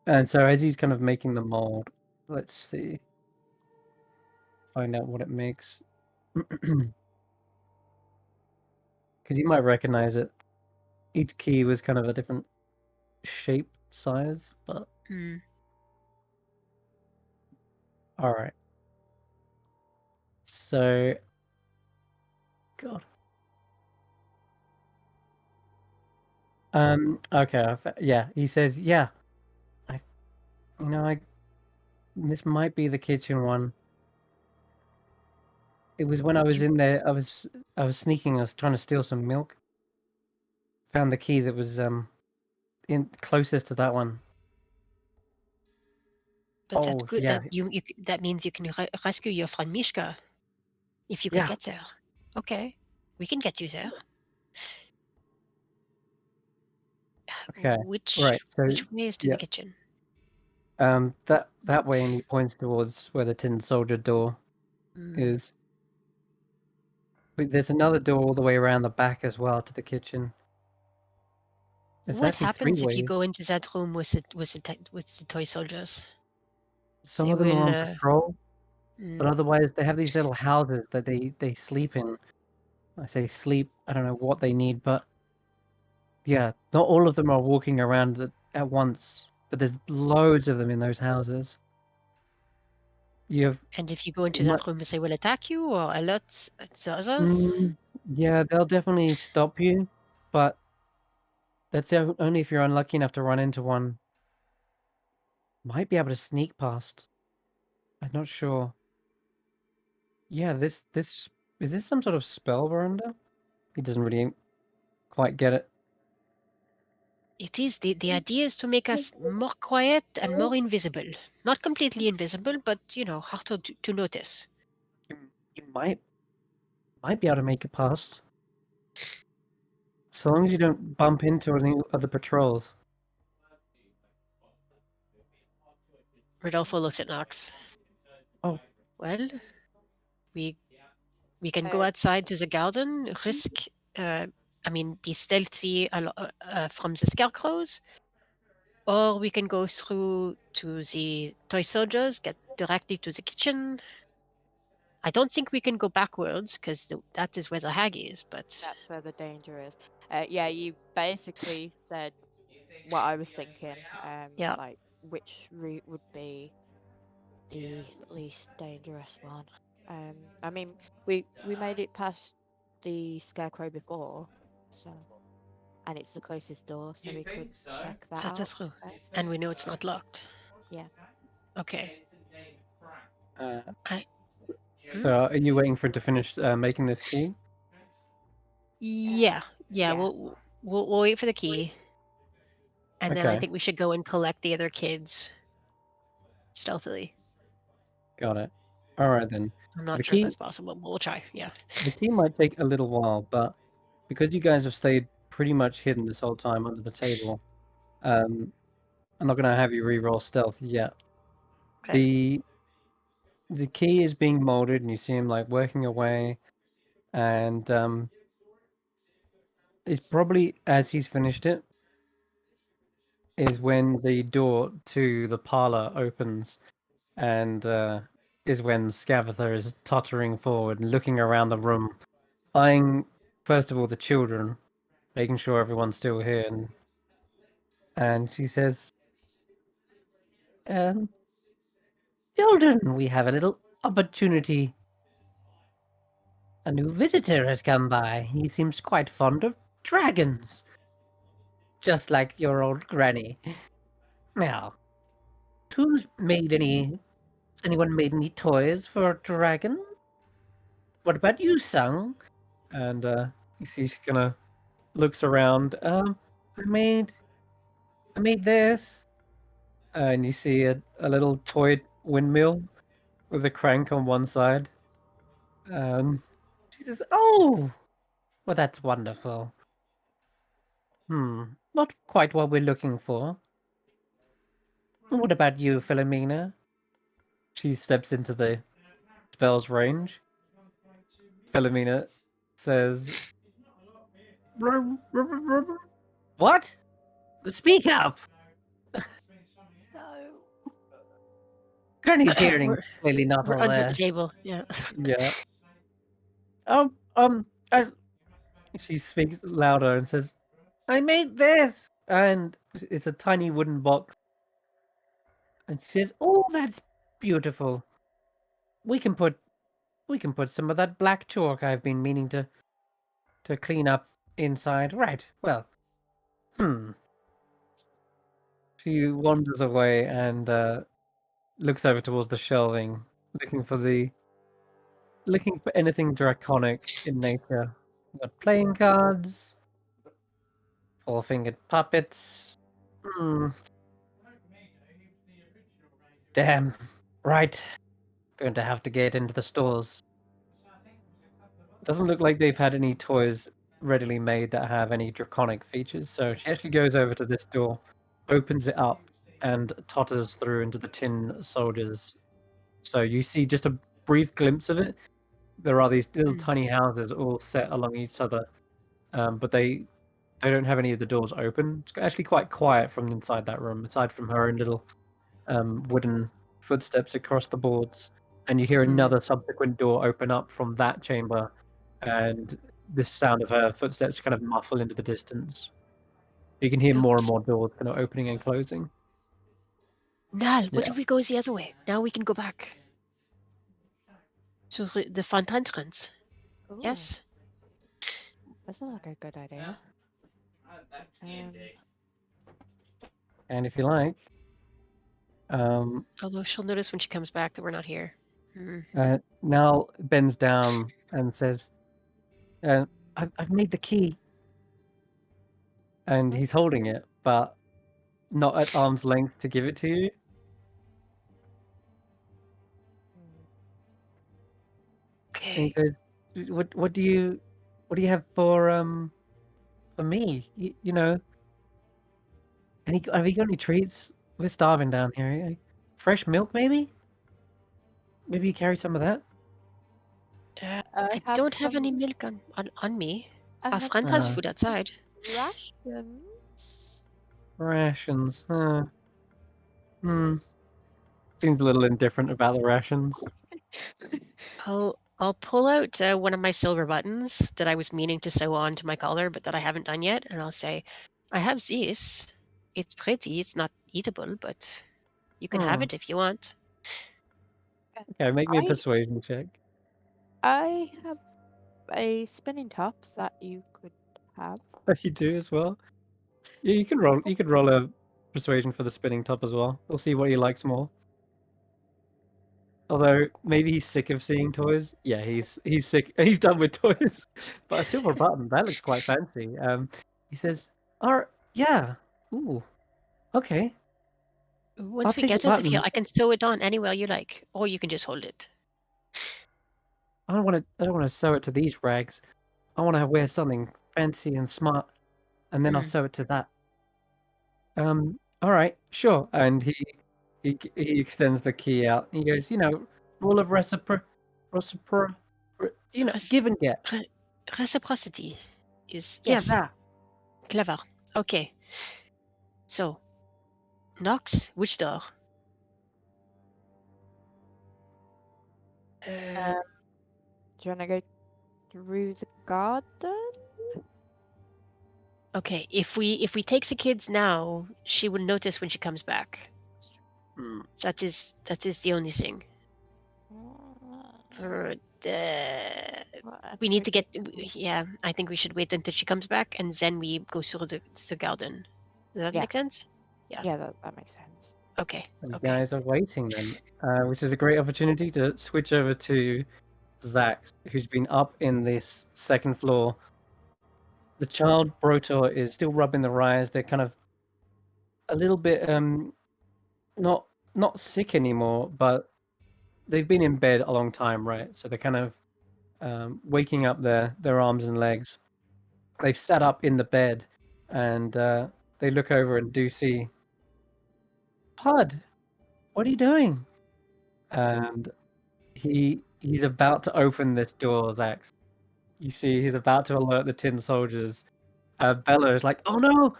S3: And so as he's kind of making the mold, let's see, find out what it makes. Because you might recognize it. Each key was kind of a different shape, size, but
S5: Hmm.
S3: all right. So, God. Okay. Yeah, he says, yeah. I this might be the kitchen one. It was when I was in there. I was sneaking. I was trying to steal some milk. Found the key that was in closest to that one.
S5: But that's
S3: Oh
S5: good.
S3: yeah,
S5: That means you can rescue your friend Mishka if you can
S3: yeah.
S5: get there. Okay, we can get you there.
S3: Okay,
S5: Which
S3: right. So
S5: way is to
S3: yeah,
S5: the kitchen?
S3: that way, and he points towards where the tin soldier door
S5: Hmm.
S3: is. But there's another door all the way around the back as well to the kitchen. It's
S5: What
S3: actually three
S5: happens if you
S3: ways.
S5: go into that room with the toy soldiers?
S3: Some
S5: They
S3: of them are
S5: will.
S3: on patrol, but
S5: Mm,
S3: otherwise they have these little houses that they sleep in. I say sleep. I don't know what they need, but yeah, not all of them are walking around at once. But there's loads of them in those houses. You have
S5: and if you go into
S3: mu-
S5: that room, they will attack you or alert the others.
S3: mm, yeah, they'll definitely stop you, but that's only if you're unlucky enough to run into one. Might be able to sneak past. I'm not sure. Yeah, this is this some sort of spell we're under? He doesn't really quite get it.
S5: It is the idea is to make us more quiet and more invisible. Not completely invisible, but harder to notice.
S3: You might be able to make it past. So long as you don't bump into any other patrols.
S5: Rodolfo looks at Knox.
S3: Oh,
S5: Well, We can go outside to the garden, risk, be stealthy from the scarecrows, or we can go through to the toy soldiers, get directly to the kitchen. I don't think we can go backwards because that is where the hag is. But
S4: That's where the danger is. Yeah, you basically said what I was thinking.
S5: yeah,
S4: Like which route would be the least dangerous one. I mean, we made it past the scarecrow before, so and it's the closest door, so we could check that
S5: that
S4: out
S5: is true,
S4: first.
S5: and we know it's not locked.
S4: Yeah.
S5: Okay.
S1: Uh,
S5: I,
S1: so are you waiting for it to finish making this key?
S5: yeah,
S4: Yeah.
S5: we'll wait for the key, and then I
S1: Okay,
S5: think we should go and collect the other kids stealthily.
S1: got it. All right then.
S5: I'm
S1: The
S5: not sure if
S1: key,
S5: that's possible, but we'll try. Yeah.
S1: the key might take a little while, but because you guys have stayed pretty much hidden this whole time under the table, I'm not gonna have you re-roll stealth yet.
S5: Okay.
S1: The key is being molded, and you see him like working away, and it's probably as he's finished it is when the door to the parlor opens, and is when Scavatha is tottering forward and looking around the room, eyeing first of all the children, making sure everyone's still here, and she says, "Children, we have a little opportunity. A new visitor has come by. He seems quite fond of dragons, just like your old granny. Now, has anyone made any toys for a dragon? What about you, Sung?" And you see she kind of looks around. I made this. And you see a little toy windmill with a crank on one side. She says, "Oh, well, that's wonderful. Not quite what we're looking for. What about you, Philomena?" She steps into the spell's range. Philomena says, "What? Speak up!"
S4: No.
S1: Granny's hearing
S5: we're
S1: clearly not
S5: we're
S1: all
S5: under the
S1: there.
S5: table. Yeah.
S1: Yeah. Um, um, I, she speaks louder and says, "I made this!" And it's a tiny wooden box. And she says, "Oh, that's beautiful. We can put some of that black chalk I've been meaning to clean up inside." Right. Well, She wanders away and looks over towards the shelving, looking for anything draconic in nature. We've got playing cards, four-fingered puppets. Damn. Right. Going to have to get into the stores. Doesn't look like they've had any toys readily made that have any draconic features. So she actually goes over to this door, opens it up, and totters through into the tin soldiers. So you see just a brief glimpse of it. There are these little tiny houses all set along each other, but they don't have any of the doors open. It's actually quite quiet from inside that room, aside from her own little wooden footsteps across the boards. And you hear another subsequent door open up from that chamber, and this sound of her footsteps kind of muffle into the distance. You can hear more and
S5: Looks.
S1: more doors kind of opening and closing.
S5: Nal, what
S1: Yeah.
S5: if we go the other way? Now we can go back to the front entrance.
S4: Ooh,
S5: Yes.
S4: that sounds like a good idea.
S1: And if you like,
S5: Although she'll notice when she comes back that we're not here.
S1: Nal bends down and says, I've made the key. And he's holding it, but not at arm's length to give it to you. And he
S5: Okay.
S1: goes, what do you have for me? You know, have you got any treats? We're starving down here. Fresh milk, maybe? Maybe you carry some of that?
S5: I
S4: have
S5: don't have any
S4: some.
S5: milk on me.
S4: I
S5: Our
S4: have
S5: friend has
S4: some
S5: food outside.
S4: rations.
S1: Rations. Hmm. Seems a little indifferent about the rations.
S5: I'll pull out one of my silver buttons that I was meaning to sew on to my collar, but that I haven't done yet, and I'll say, "I have this. It's pretty. It's not eatable, but you can have
S1: Hmm.
S5: it if you want."
S1: Okay, make me a
S4: I
S1: persuasion check.
S4: I have a spinning top that you could have.
S1: You do as well. Yeah, you can roll. You could roll a persuasion for the spinning top as well. We'll see what he likes more. Although maybe he's sick of seeing toys. Yeah, he's sick. He's done with toys. But a silver button, that looks quite fancy. He says, "Oh, yeah. Ooh, okay. I'll
S5: Once we
S1: take the
S5: get it, if you,
S1: button.
S5: I can sew it on anywhere you like, or you can just hold it.
S1: I don't want to. I don't want to sew it to these rags. I want to wear something fancy and smart, and then I'll sew it to that." All right, sure. And he extends the key out. He goes, rule of reciprocity,
S5: Rec-
S1: give and get.
S5: Reciprocity is
S1: Yeah,
S5: yes,
S1: that.
S5: clever. Okay, so Knox, which door?
S4: Do you want to go through the garden?
S5: Okay, if we take the kids now, she will notice when she comes back.
S1: Hmm.
S5: That is the only thing. For we need to get. Yeah, I think we should wait until she comes back, and then we go through the garden. Does that
S4: Yeah.
S5: make sense?
S4: Yeah, that makes sense.
S5: Okay.
S1: You
S5: Okay.
S1: guys are waiting then, which is a great opportunity to switch over to Xaxx, who's been up in this second floor. The child Brotor is still rubbing their eyes. They're kind of a little bit not sick anymore, but they've been in bed a long time, right? So they're kind of waking up their arms and legs. They've sat up in the bed, and they look over and do see Pud. What are you doing? And he's about to open this door, Xaxx. You see, he's about to alert the tin soldiers. Bella is like, "Oh no,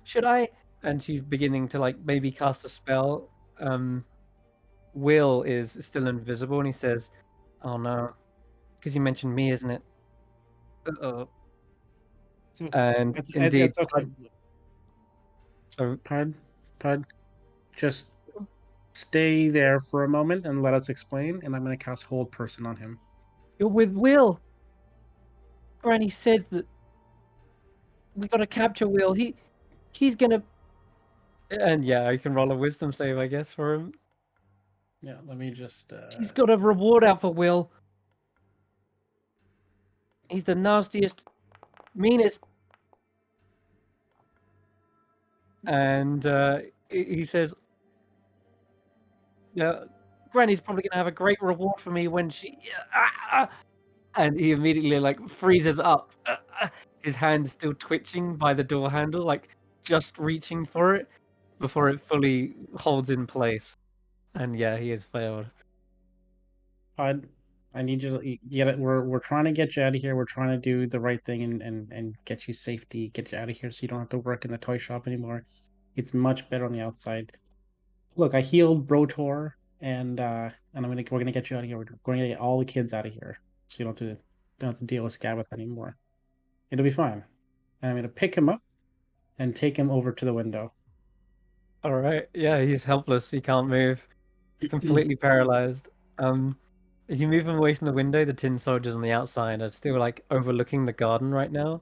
S1: should I?" And she's beginning to like maybe cast a spell. Will is still invisible, and he says, "Oh no, because you mentioned me, isn't it?" Uh-oh.
S6: So
S1: And
S6: it's
S1: indeed,
S6: okay.
S1: so
S6: Pud, just stay there for a moment and let us explain. And I'm going to cast Hold Person on him.
S1: you're with Will. Granny says that we got to capture Will. He's gonna. And yeah, I can roll a wisdom save, I guess, for him.
S6: Yeah, let me just.
S1: He's got a reward out for Will. He's the nastiest, meanest. And he says, "Yeah, Granny's probably gonna have a great reward for me when she." And he immediately like freezes up. His hand still twitching by the door handle, like just reaching for it before it fully holds in place. And yeah, he has failed.
S6: Pud, I need you to get it. We're trying to get you out of here. We're trying to do the right thing and get you safety, get you out of here so you don't have to work in the toy shop anymore. It's much better on the outside. Look, I healed Brotor, and we're gonna get you out of here. We're going to get all the kids out of here, so you don't have to deal with Scabbeth anymore. It'll be fine. And I'm gonna pick him up and take him over to the window.
S1: All right. Yeah, he's helpless. He can't move. Completely paralyzed. As you move him away from the window, the tin soldiers on the outside are still like overlooking the garden right now.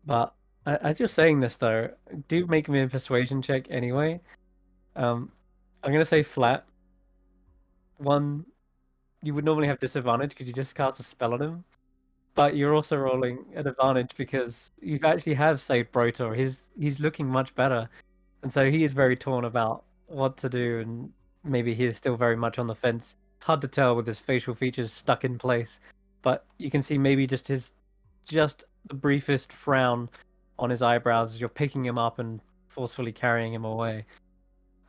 S1: But as you're saying this though, do make me a persuasion check anyway. I'm gonna say flat. One, you would normally have disadvantage because you just cast a spell on him, but you're also rolling an advantage because you actually have saved Brotor. He's looking much better, and so he is very torn about what to do, and maybe he is still very much on the fence. Hard to tell with his facial features stuck in place, but you can see maybe just the briefest frown on his eyebrows as you're picking him up and forcefully carrying him away.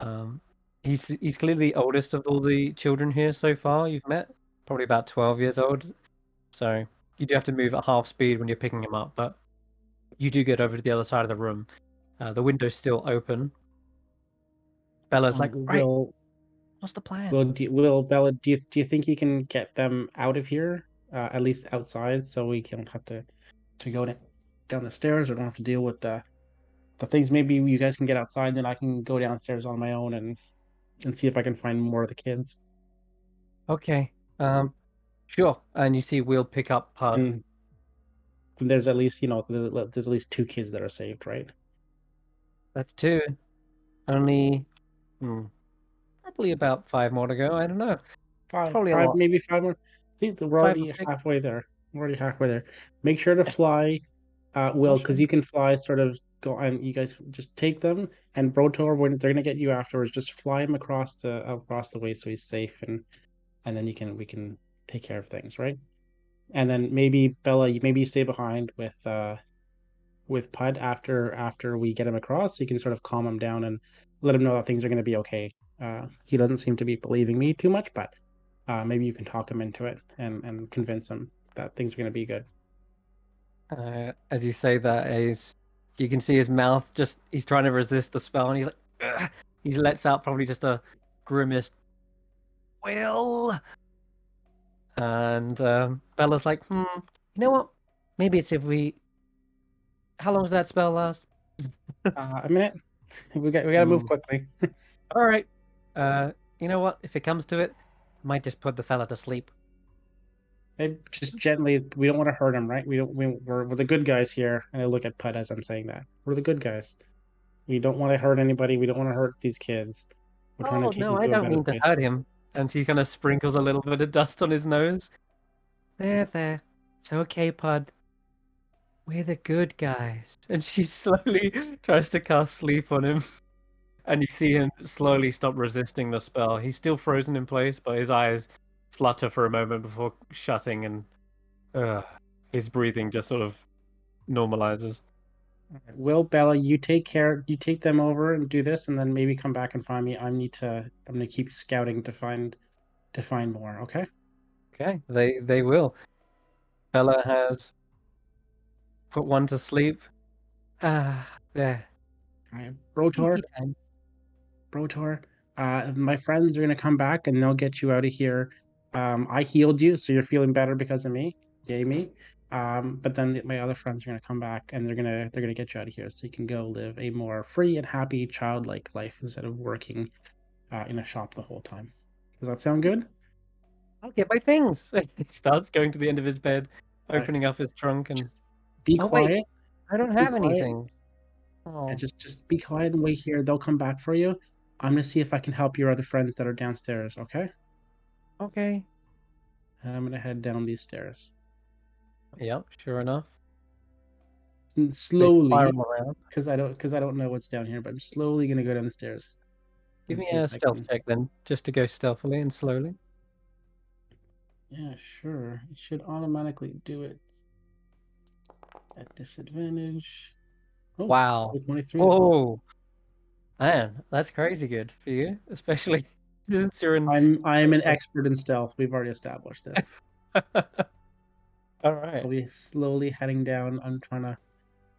S1: Um, he's clearly the oldest of all the children here so far you've met. probably about 12 years old. So you do have to move at half speed when you're picking him up, but you do get over to the other side of the room. The window's still open. Bella's like, right, what's the plan?
S6: Bella, do you think you can get them out of here, at least outside, so we don't have to go down the stairs, or don't have to deal with the things? Maybe you guys can get outside, then I can go downstairs on my own and see if I can find more of the kids.
S1: Okay, sure. And you see Will pick up Pud.
S6: And there's at least, there's at least 2 kids that are saved, right?
S1: That's 2. Only probably about 5 more to go. I don't know. Probably a lot.
S6: Maybe 5 more. I think we're
S1: 5 or
S6: already
S1: 6.
S6: halfway there. We're already halfway there. Make sure to fly, Will, because you can fly. Sort of go, and you guys just take them. And Brotor, when they're gonna get you afterwards, just fly him across the way so he's safe, and then we can take care of things, right? And then maybe Bella, maybe you stay behind with Pud after we get him across, so you can sort of calm him down and let him know that things are going to be okay. He doesn't seem to be believing me too much, but maybe you can talk him into it and convince him that things are going to be good.
S1: As you say that, you can see his mouth he's trying to resist the spell, and he lets out probably just a grimace. Will. And Bella's like, you know what? Maybe it's if we. How long does that spell last?
S6: A minute. We got to move quickly.
S1: All right. You know what? If it comes to it, I might just put the fella to sleep.
S6: And just gently. We don't want to hurt him, right? We're the good guys here. And I look at Pud as I'm saying that. We're the good guys. We don't want to hurt anybody. We don't want to hurt these kids. We're trying to take them
S1: I
S6: to a
S1: don't
S6: better
S1: mean to
S6: place.
S1: hurt him. And she kind of sprinkles a little bit of dust on his nose. There. It's okay, Pud. We're the good guys. And she slowly tries to cast sleep on him. And you see him slowly stop resisting the spell. He's still frozen in place, but his eyes flutter for a moment before shutting, and his breathing just sort of normalizes.
S6: Will, Bella, you take them over and do this, and then maybe come back and find me. I'm gonna keep scouting to find more. Okay.
S1: Okay, they will. Bella has put one to sleep. There.
S6: All right, Brotor. My friends are gonna come back and they'll get you out of here. I healed you, so you're feeling better because of me. Yay me. But then my other friends are gonna come back and they're gonna get you out of here so you can go live a more free and happy childlike life instead of working in a shop the whole time. Does that sound good?
S1: I'll get my things. He starts going to the end of his bed,
S6: All right.
S1: opening up his trunk, and
S6: Be
S1: oh
S6: quiet.
S1: wait, I don't have anything. Oh,
S6: And just be quiet and wait here. They'll come back for you. I'm gonna see if I can help your other friends that are downstairs. Okay.
S1: okay.
S6: And I'm gonna head down these stairs.
S1: Yep, sure enough.
S6: And
S1: They
S6: slowly,
S1: spiral around.
S6: because I don't know what's down here, but I'm slowly gonna go down the stairs.
S1: Give
S6: and
S1: me
S6: see
S1: a
S6: if I
S1: stealth
S6: can-
S1: check then, just to go stealthily and slowly.
S6: Yeah, sure. It should automatically do it at disadvantage. Oh,
S1: Wow.
S6: 23.
S1: Whoa. Man, that's crazy good for you, especially since you're in.
S6: I'm an expert in stealth. We've already established this.
S1: All right.
S6: I'll be slowly heading down. I'm trying to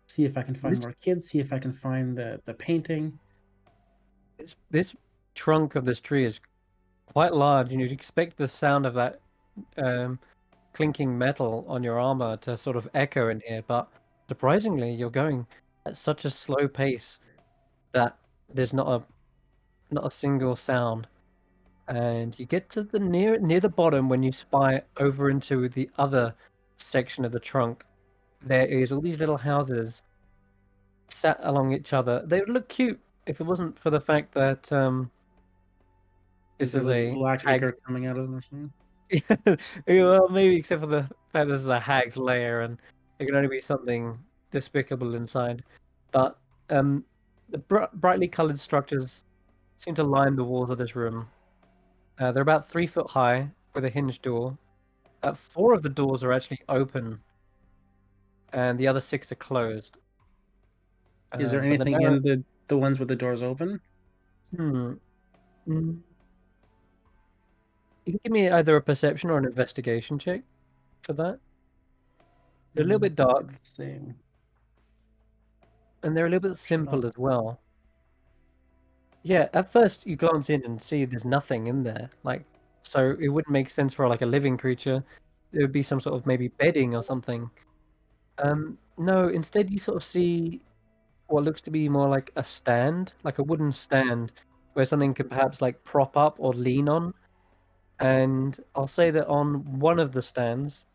S6: see if I can find more kids, see if I can find the painting.
S1: This trunk of this tree is quite large, and you'd expect the sound of that clinking metal on your armor to sort of echo in here, but surprisingly, you're going at such a slow pace that there's not a single sound. And you get to the near the bottom when you spy over into the other section of the trunk. There is all these little houses sat along each other. They would look cute if it wasn't for the fact that this is a
S6: black
S1: hag's.
S6: ichor coming out of them or something.
S1: Well, maybe except for the fact this is a hag's lair and it can only be something despicable inside. But the brightly colored structures seem to line the walls of this room. They're about 3 foot high with a hinged door. 4 of the doors are actually open, and the other 6 are closed.
S6: Is there
S1: But the
S6: anything
S1: narrow-
S6: in the ones with the doors open?
S1: You can give me either a perception or an investigation check for that. They're a little bit dark,
S6: Same.
S1: and they're a little bit simple as well. Yeah, at first you glance in and see there's nothing in there. Like, so it wouldn't make sense for like a living creature. There would be some sort of maybe bedding or something. No, instead you sort of see what looks to be more like a stand, like a wooden stand, where something could perhaps like prop up or lean on. And I'll say that on one of the stands,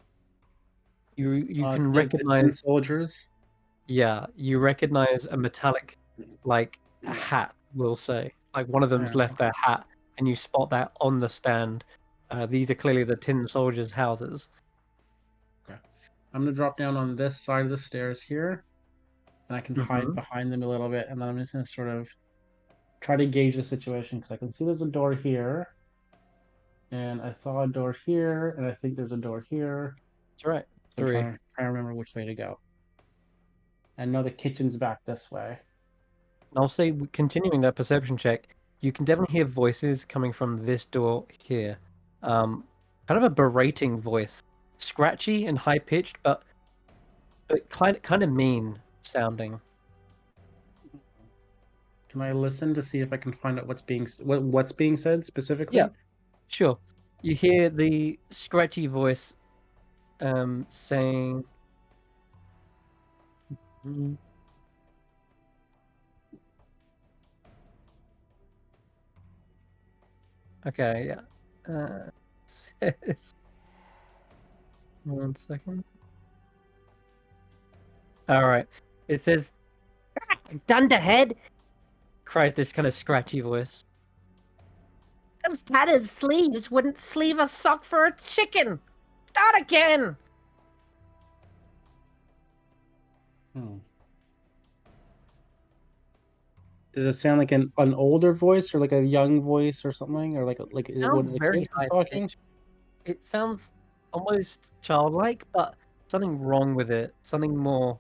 S1: you can
S6: The
S1: recognize.
S6: tin soldiers.
S1: Yeah, you recognize a metallic, like a hat. We'll say, like one of them's
S6: Yeah.
S1: left their hat, and you spot that on the stand. These are clearly the tin soldiers' houses.
S6: Okay. I'm gonna drop down on this side of the stairs here, and I can hide
S1: Mhm.
S6: behind them a little bit, and then I'm just gonna sort of try to gauge the situation because I can see there's a door here, and I saw a door here, and I think there's a door here.
S1: That's right.
S6: So I'm
S1: 3.
S6: trying to remember which way to go. I know the kitchen's back this way.
S1: And I'll say, continuing that perception check, you can definitely hear voices coming from this door here. Kind of a berating voice, scratchy and high pitched, but kind of mean sounding.
S6: Can I listen to see if I can find out what's being said specifically?
S1: Yeah. Sure. You hear the scratchy voice saying, okay, yeah. Says, 1 second. All right. It says, "Dunderhead!" cries this kind of scratchy voice. "Those tattered sleeves wouldn't sleeve a sock for a chicken! Start again!"
S6: Does it sound like an older voice or like a young voice or something, or like one
S1: Sounds
S6: of the
S1: very
S6: kids is
S1: high
S6: talking?
S1: pitched. It sounds almost childlike, but something wrong with it. Something more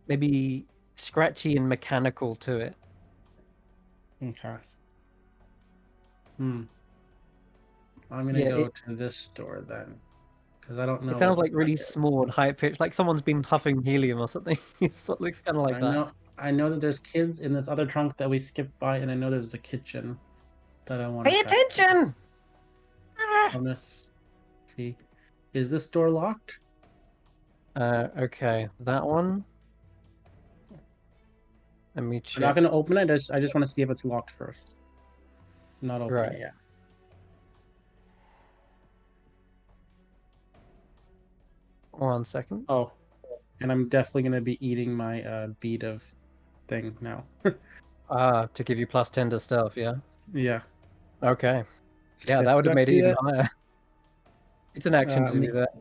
S1: maybe scratchy and mechanical to it.
S6: Okay. I'm gonna go to this door then, because I don't know.
S1: It sounds
S6: what
S1: like really small and high pitched, like someone's been huffing helium or something. It looks kind of like that.
S6: I know that there's kids in this other trunk that we skipped by, and I know there's a kitchen that I want to
S1: Pay attention!
S6: I'm gonna see. Is this door locked?
S1: Okay, that one. Let me
S6: I'm
S1: check.
S6: not gonna open it. I just want to see if it's locked first. Not open
S1: Right.
S6: it yet.
S1: One second.
S6: Oh, and I'm definitely gonna be eating my bead of thing now.
S1: To give you +10 to stealth, yeah?
S6: Yeah.
S1: Okay. Yeah,
S6: I
S1: that would have
S6: forgot
S1: made
S6: to
S1: it
S6: do
S1: even
S6: that.
S1: higher. It's an action to do that.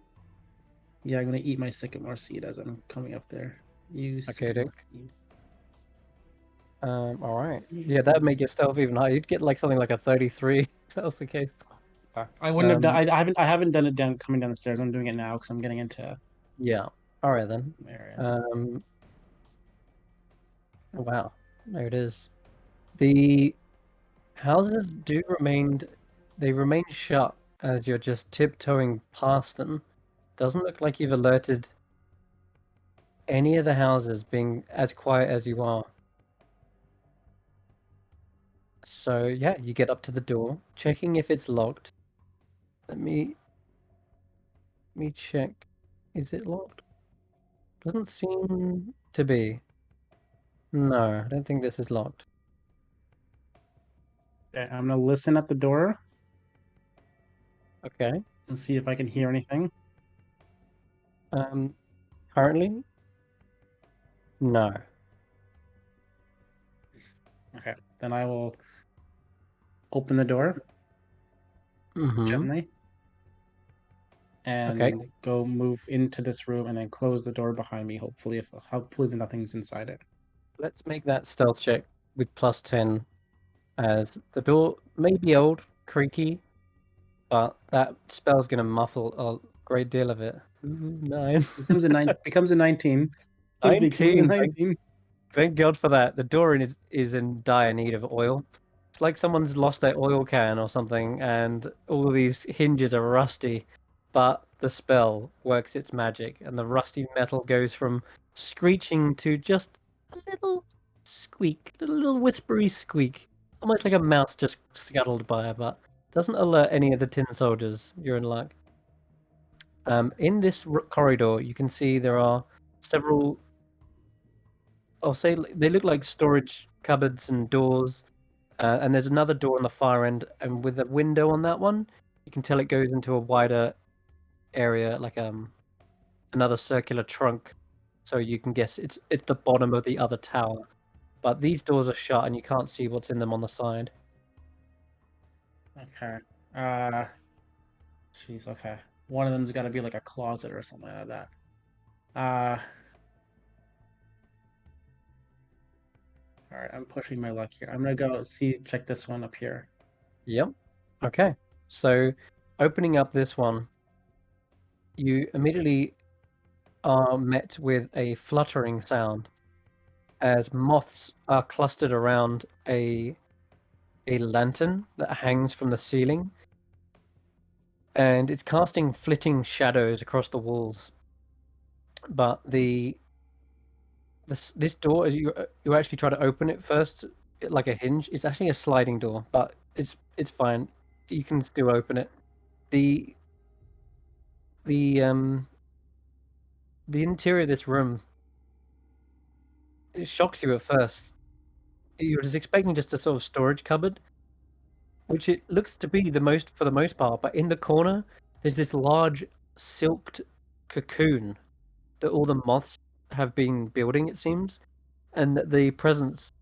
S6: Yeah, I'm gonna eat my sycamore seed as I'm coming up there.
S1: Okay,
S6: Sycamore seed.
S1: all right. Yeah, that'd make your stealth even higher. You'd get like something like a 33 if that was the case.
S6: I wouldn't have done. I haven't done it coming down the stairs. I'm doing it now because I'm getting into.
S1: Yeah. All right then.
S6: Areas.
S1: Wow. There it is. The houses they remain shut as you're just tiptoeing past them. Doesn't look like you've alerted any of the houses being as quiet as you are. So yeah, you get up to the door, checking if it's locked. Let me check. Is it locked? Doesn't seem to be. No, I don't think this is locked.
S6: Okay, I'm gonna listen at the door.
S1: Okay.
S6: And see if I can hear anything.
S1: Currently, no.
S6: Okay, then I will open the door gently, and go move into this room, and then close the door behind me. Hopefully nothing's inside it.
S1: Let's make that stealth check with +10, as the door may be old, creaky, but that spell's gonna muffle a great deal of it. 9.
S6: Becomes a 19. Becomes a 19.
S1: 19. Thank God for that. The door is in dire need of oil. It's like someone's lost their oil can or something, and all these hinges are rusty, but the spell works its magic, and the rusty metal goes from screeching to just a little squeak, a little whispery squeak, almost like a mouse just scuttled by, but doesn't alert any of the tin soldiers. You're in luck. In this corridor, you can see there are several. I'll say they look like storage cupboards and doors. And there's another door on the far end, and with a window on that one, you can tell it goes into a wider area, like another circular trunk. So you can guess it's the bottom of the other tower. But these doors are shut, and you can't see what's in them on the side.
S6: Okay. Jeez. Okay. One of them's got to be like a closet or something like that. All right. I'm pushing my luck here. I'm gonna go check this one up here.
S1: Yep. Okay. So, opening up this one, you immediately are met with a fluttering sound as moths are clustered around a lantern that hangs from the ceiling, and it's casting flitting shadows across the walls. But this door, as you actually try to open it first, like a hinge. It's actually a sliding door, but it's fine. You can still open it. The interior of this room, it shocks you at first. You're just expecting just a sort of storage cupboard, which it looks to be for the most part. But in the corner, there's this large silked cocoon that all the moths have been building, it seems, and the presence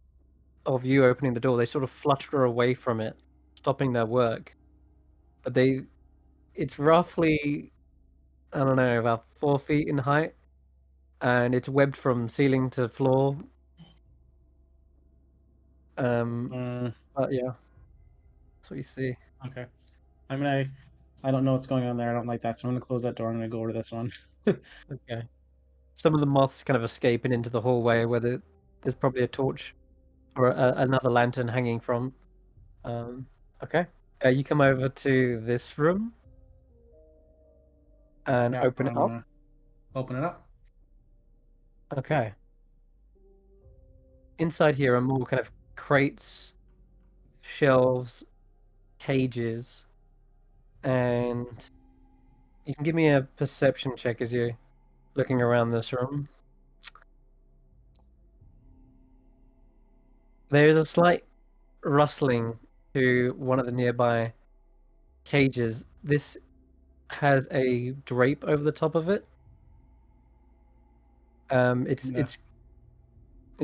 S1: of you opening the door, they sort of flutter away from it, stopping their work. But it's roughly, I don't know, about 4 feet in height, and it's webbed from ceiling to floor. But yeah, that's what you see.
S6: Okay. I don't know what's going on there. I don't like that, so I'm gonna close that door. I'm gonna go over to this one.
S1: Okay. Some of the moths kind of escaping into the hallway where there's probably a torch or another lantern hanging from. Okay. You come over to this room and
S6: Yeah,
S1: open it up.
S6: Open it up.
S1: Okay. Inside here are more kind of crates, shelves, cages, and you can give me a perception check as you're looking around this room. There is a slight rustling to one of the nearby cages. This has a drape over the top of it. It's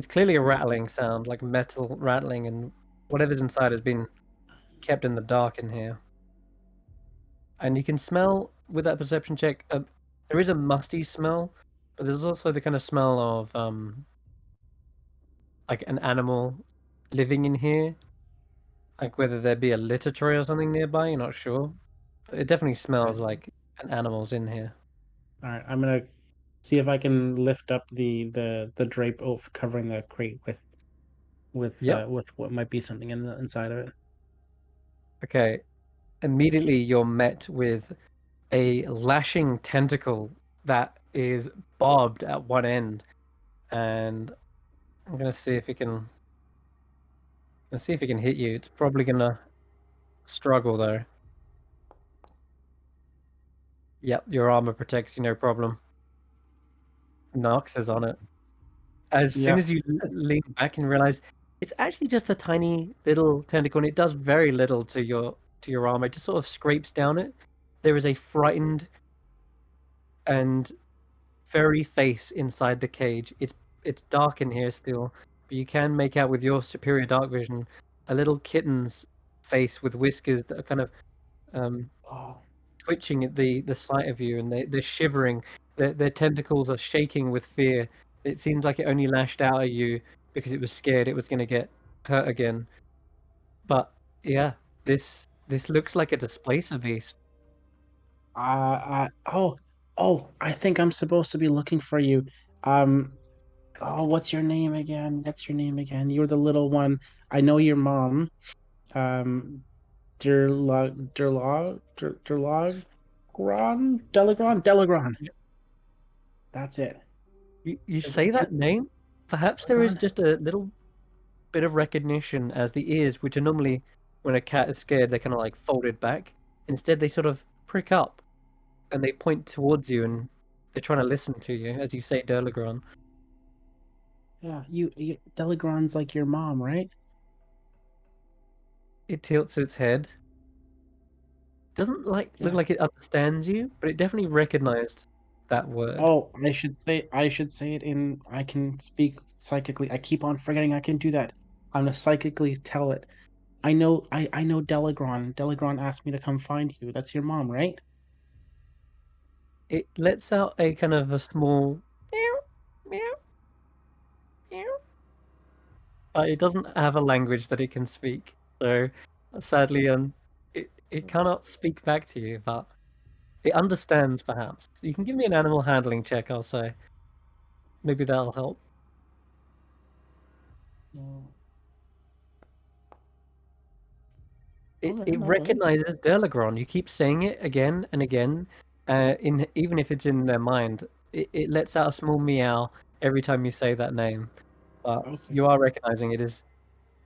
S1: clearly a rattling sound, like metal rattling, and whatever's inside has been kept in the dark in here. And you can smell with that perception check. There is a musty smell, but there's also the kind of smell of like an animal living in here, like whether there be a litter tray or something nearby. You're not sure, but it definitely smells like an animal's in here.
S6: All right, I'm gonna see if I can lift up the drape covering the crate with what might be something inside of it.
S1: Okay. Immediately you're met with a lashing tentacle that is bobbed at one end, and I'm gonna see if it can. Let's see if it can hit you. It's probably gonna struggle though. Yep, your armor protects you, no problem. Nox is on it. As soon as you lean back and realize it's actually just a tiny little tentacle, and it does very little to your armor. It just sort of scrapes down it. There is a frightened and furry face inside the cage. It's dark in here still, but you can make out with your superior dark vision a little kitten's face with whiskers that are kind of twitching at the sight of you, and they're shivering. Their tentacles are shaking with fear. It seems like it only lashed out at you because it was scared it was going to get hurt again. But yeah, this looks like a displacer beast.
S6: I think I'm supposed to be looking for you. What's your name again? What's your name again? You're the little one. I know your mom. Delagron. That's it.
S1: You say that name? Perhaps there is just a little bit of recognition as the ears, which are normally, when a cat is scared, they're kind of like folded back. Instead, they sort of prick up and they point towards you and they're trying to listen to you as you say Delagron.
S6: Yeah, you Delagron's like your mom, right?
S1: It tilts its head. Doesn't look
S6: Yeah.
S1: like it understands you, but it definitely recognized that word.
S6: Oh, I should say it in. I can speak psychically. I keep on forgetting I can do that. I'm gonna psychically tell it. I know Delagron. Delagron asked me to come find you. That's your mom, right?
S1: It lets out a kind of a small meow, meow, meow. But it doesn't have a language that it can speak. So sadly, it cannot speak back to you, but it understands perhaps. You can give me an animal handling check, I'll say. Maybe that'll help. It recognizes Delagron. You keep saying it again and again. Even if it's in their mind, it lets out a small meow every time you say that name. But you are recognizing it is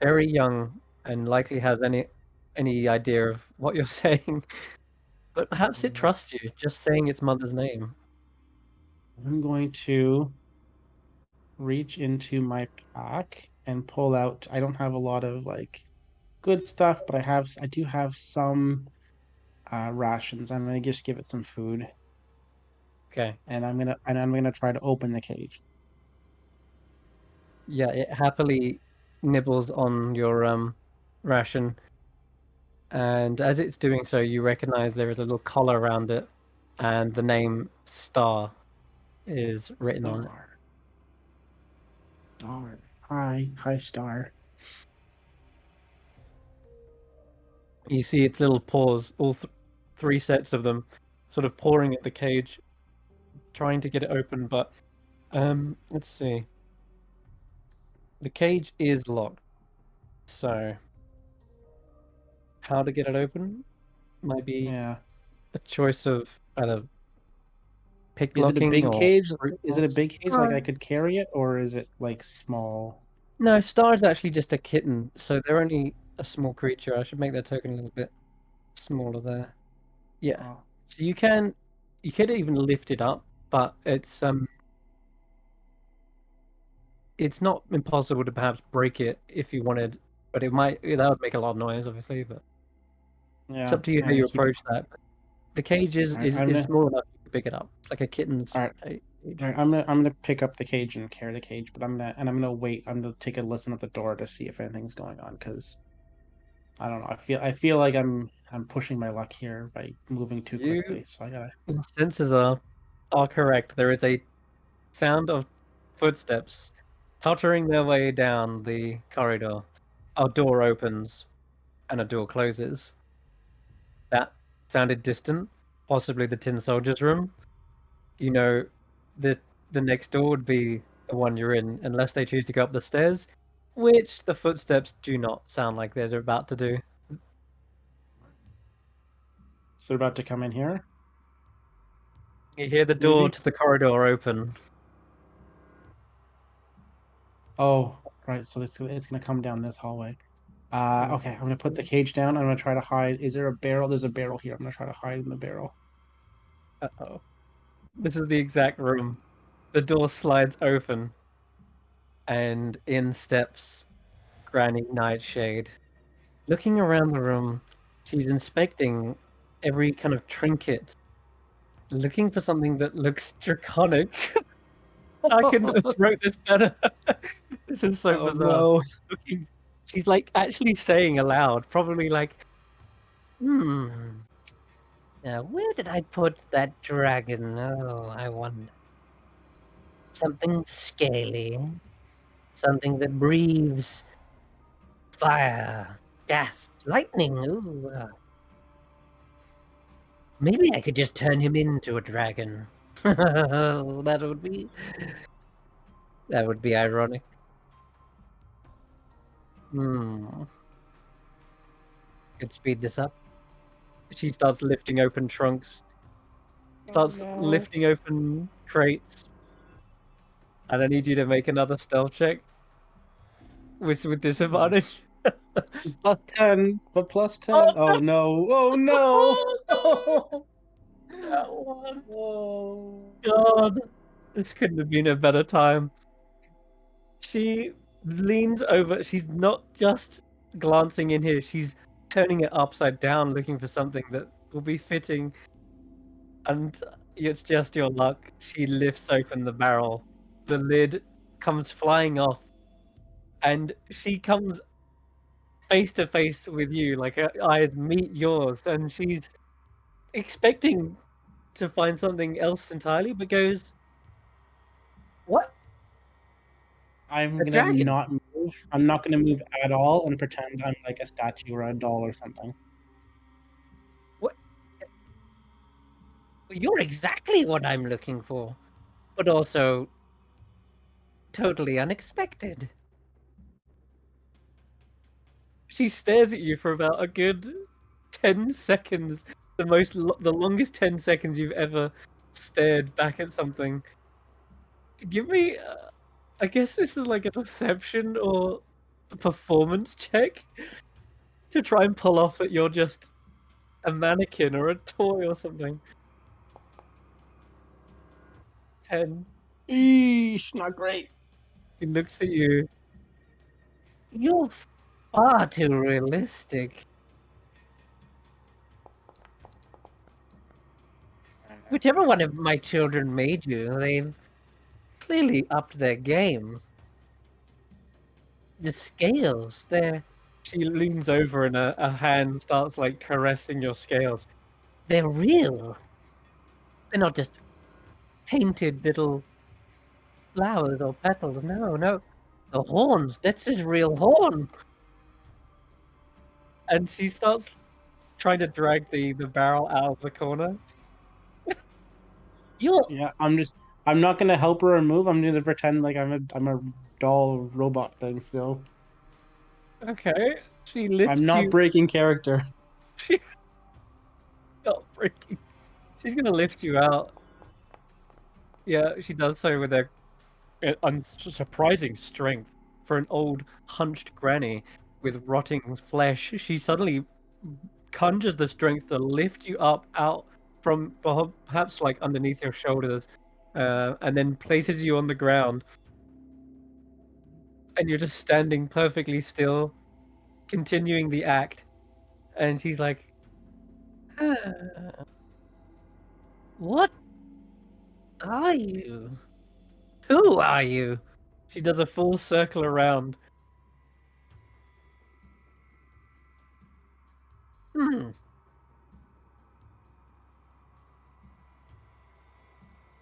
S1: very young and likely has any idea of what you're saying. But perhaps it trusts you, just saying its mother's name.
S6: I'm going to reach into my pack and pull out. I don't have a lot of like good stuff, but I do have some rations. I'm gonna just give it some food.
S1: Okay.
S6: And I'm gonna try to open the cage.
S1: Yeah, it happily nibbles on your ration. And as it's doing so, you recognize there is a little collar around it, and the name Star is written on it.
S6: Star. Hi, Star.
S1: You see its little paws, all three sets of them, sort of pawing at the cage, trying to get it open. But let's see. The cage is locked, so how to get it open might be a choice of either pick
S6: Is it a
S1: locking
S6: big
S1: or
S6: cage?
S1: brute
S6: Is it a
S1: force.
S6: big cage like I could carry it, or is it like small?
S1: No, Star is actually just a kitten, so they're only a small creature. I should make that token a little bit smaller there. Yeah.
S6: Oh.
S1: So you could even lift it up, but it's not impossible to perhaps break it if you wanted, but that would make a lot of noise, obviously. But it's up to you how you approach that. The cage is small enough you can pick it up. It's like a kitten's cage.
S6: I'm gonna pick up the cage and carry the cage, but I'm gonna wait. I'm gonna take a listen at the door to see if anything's going on, because I don't know. I feel like I'm pushing my luck here by moving too quickly. So I gotta.
S1: Your senses are correct. There is a sound of footsteps tottering their way down the corridor. A door opens and a door closes. That sounded distant, possibly the Tin Soldier's room. You know, the next door would be the one you're in, unless they choose to go up the stairs, which the footsteps do not sound like they're about to do.
S6: So they're about to come in here.
S1: You hear the door
S6: Maybe?
S1: to the corridor open.
S6: Oh, right. So it's gonna come down this hallway. Okay. I'm gonna put the cage down. I'm gonna try to hide. Is there a barrel? There's a barrel here. I'm gonna try to hide in the barrel.
S1: Uh-oh. This is the exact room. The door slides open, and in steps Granny Nightshade. Looking around the room, she's inspecting every kind of trinket, looking for something that looks draconic. I couldn't have wrote this better. This is so bizarre.
S6: No.
S1: She's like actually saying aloud, probably like, now where did I put that dragon? Oh, I wonder. Something scaly. Something that breathes fire, gas, lightning. Ooh. Maybe I could just turn him into a dragon. That would be ironic.
S3: Could speed this up.
S1: She starts lifting open trunks, starts
S4: no.
S1: lifting open crates. And I need you to make another stealth check with disadvantage.
S6: +10, but +10. Oh no! Oh no!
S1: That one.
S6: Oh.
S1: God, this couldn't have been a better time. She leans over. She's not just glancing in here. She's turning it upside down, looking for something that will be fitting. And it's just your luck. She lifts open the barrel. The lid comes flying off, and she comes face to face with you, like her eyes meet yours, and she's expecting to find something else entirely, but goes, "What?
S6: I'm
S3: A
S6: gonna
S3: dragon?
S6: not move. I'm not gonna move at all and pretend I'm like a statue or a doll or something.
S3: You're exactly what I'm looking for, but also totally unexpected."
S1: She stares at you for about a good 10 seconds. The longest 10 seconds you've ever stared back at something. Give me, I guess this is like a deception or a performance check to try and pull off that you're just a mannequin or a toy or something. 10.
S6: Eesh, not great.
S1: He looks at you.
S3: You're far too realistic. Whichever one of my children made you, they've clearly upped their game. The scales, they're
S1: She leans over and a hand starts like caressing your scales.
S3: real. They're not just painted little flowers or petals. No. The horns, that's his real horn.
S1: And she starts trying to drag the barrel out of the corner.
S3: You're
S6: Yeah, I'm not gonna help her or move. I'm gonna pretend like I'm a doll robot thing still.
S1: Okay. She lifts
S6: I'm not
S1: you.
S6: breaking character.
S1: She got freaking. She's gonna lift you out. Yeah, she does so with a surprising strength for an old hunched granny with rotting flesh. She suddenly conjures the strength to lift you up out from perhaps like underneath your shoulders, and then places you on the ground. And you're just standing perfectly still, continuing the act. And she's like,
S3: "Ah, what are you? Who are you?"
S1: she does a full circle around.
S3: Hmm.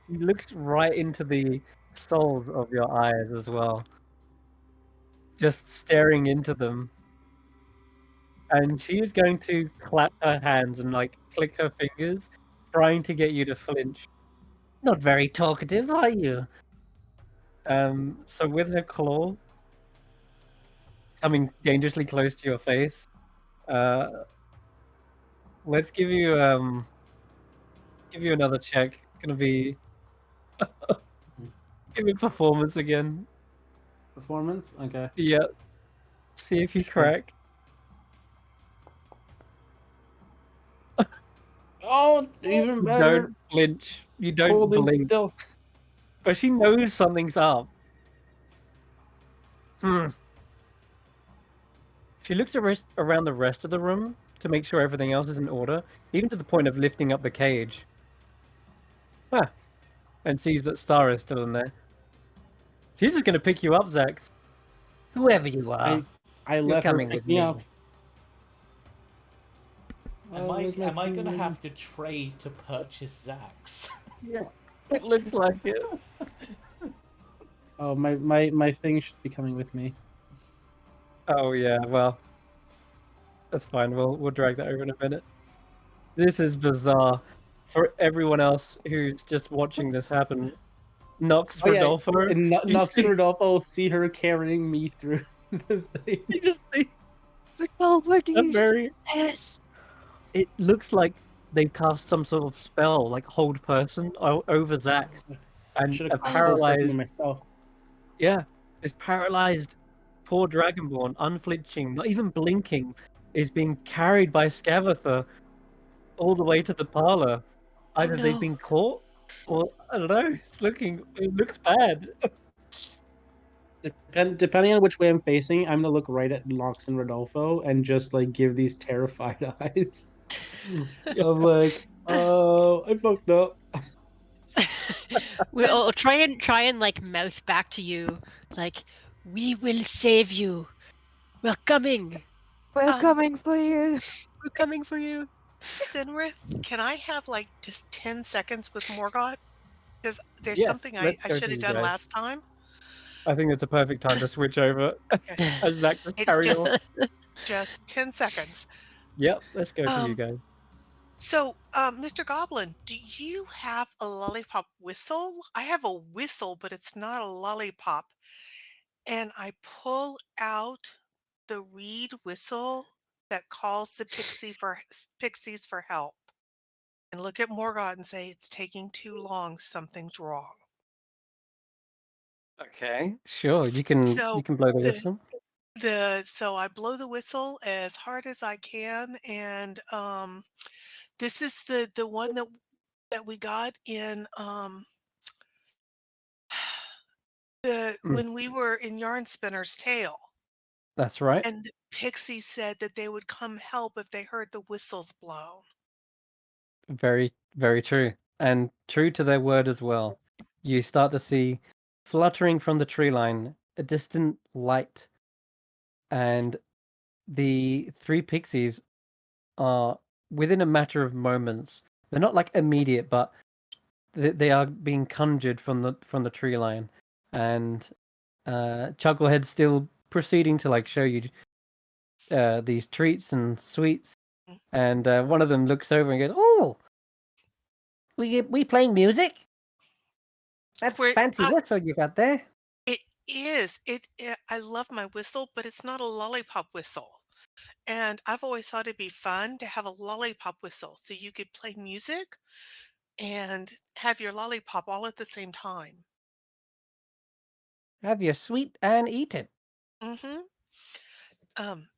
S1: She looks right into the soles of your eyes as well, just staring into them. And she is going to clap her hands and like click her fingers, trying to get you to flinch.
S3: Not very talkative, are you?
S1: So with her claw coming dangerously close to your face, let's give you another check. It's gonna be give me performance again.
S6: Performance? Okay.
S1: Yeah. See if you crack.
S6: Oh, even
S1: You
S6: better.
S1: don't flinch. You don't
S6: Holding
S1: blink.
S6: still.
S1: But she knows something's up. She looks around the rest of the room to make sure everything else is in order, even to the point of lifting up the cage. And sees that Star is still in there. She's just gonna pick you up, Xaxx.
S3: Whoever you are,
S6: I
S3: you're
S6: let her
S3: coming
S6: pick
S3: with
S6: me
S3: me.
S6: up.
S2: Am
S6: Where's my
S2: I gonna
S6: thing?
S2: have to trade to purchase Xaxx?
S1: Yeah, it looks like it.
S6: Oh, my thing should be coming with me.
S1: Oh yeah, well, that's fine. We'll drag that over in a minute. This is bizarre for everyone else who's just watching this happen. Nox
S6: Oh yeah,
S1: Rodolfo,
S6: and
S1: you
S6: Nox
S1: see-
S6: and Rodolfo see her carrying me through the thing.
S1: you just see it's like,
S4: Overuse.
S1: very.
S4: Yes.
S1: It looks like they've cast some sort of spell, like hold person, over Xaxx,
S6: I
S1: and
S6: should
S1: a
S6: have called hold person
S1: paralyzed.
S6: myself.
S1: Yeah, this paralyzed poor Dragonborn, unflinching, not even blinking, is being carried by Scavatha all the way to the parlor. Either they've
S5: no.
S1: been caught, or I don't know. It looks bad.
S6: Depending on which way I'm facing, I'm gonna look right at Lox and Rodolfo and just like give these terrified eyes. I'm like, oh, I fucked up.
S5: We'll all try and like mouth back to you, like, we will save you. We're coming.
S4: We're
S7: Um,
S4: coming for you.
S5: We're coming for you.
S7: Sinrith, can I have like just 10 seconds with Morgoth? Because there's
S1: Yes,
S7: something
S1: let's
S7: I
S1: go
S7: should
S1: to
S7: have
S1: you
S7: done
S1: guys.
S7: last time.
S1: I think it's a perfect time to switch over
S7: Okay.
S1: as Xaxx is
S7: It
S1: carried on.
S7: just 10 seconds.
S1: Yep, let's go to you
S7: Um,
S1: guys.
S7: so, Mr. Goblin, do you have a lollipop whistle? I have a whistle, but it's not a lollipop. And I pull out the reed whistle that calls the pixies for help. And look at Morgoth and say, it's taking too long. Something's wrong.
S1: Okay, sure. You can
S7: So
S1: blow the
S7: the
S1: whistle.
S7: so I blow the whistle as hard as I can, and this is the one that we got in the
S1: Mm,
S7: when we were in Yarn Spinner's Tale,
S1: that's right.
S7: and the Pixie said that they would come help if they heard the whistles blown.
S1: Very, very true. And true to their word as well. You start to see fluttering from the tree line a distant light, and the three pixies are within a matter of moments. They're not like immediate, but they are being conjured from the tree line. And Chucklehead's still proceeding to like show you these treats and sweets.
S7: Mm.
S1: And one of them looks over and goes, "Oh, we playing music? That's
S7: Where
S1: fancy whistle you got there."
S7: it is, I love my whistle, but it's not a lollipop whistle. And I've always thought it'd be fun to have a lollipop whistle so you could play music and have your lollipop all at the same time.
S1: Have your sweet and eat it.
S7: Mm-hmm. Um,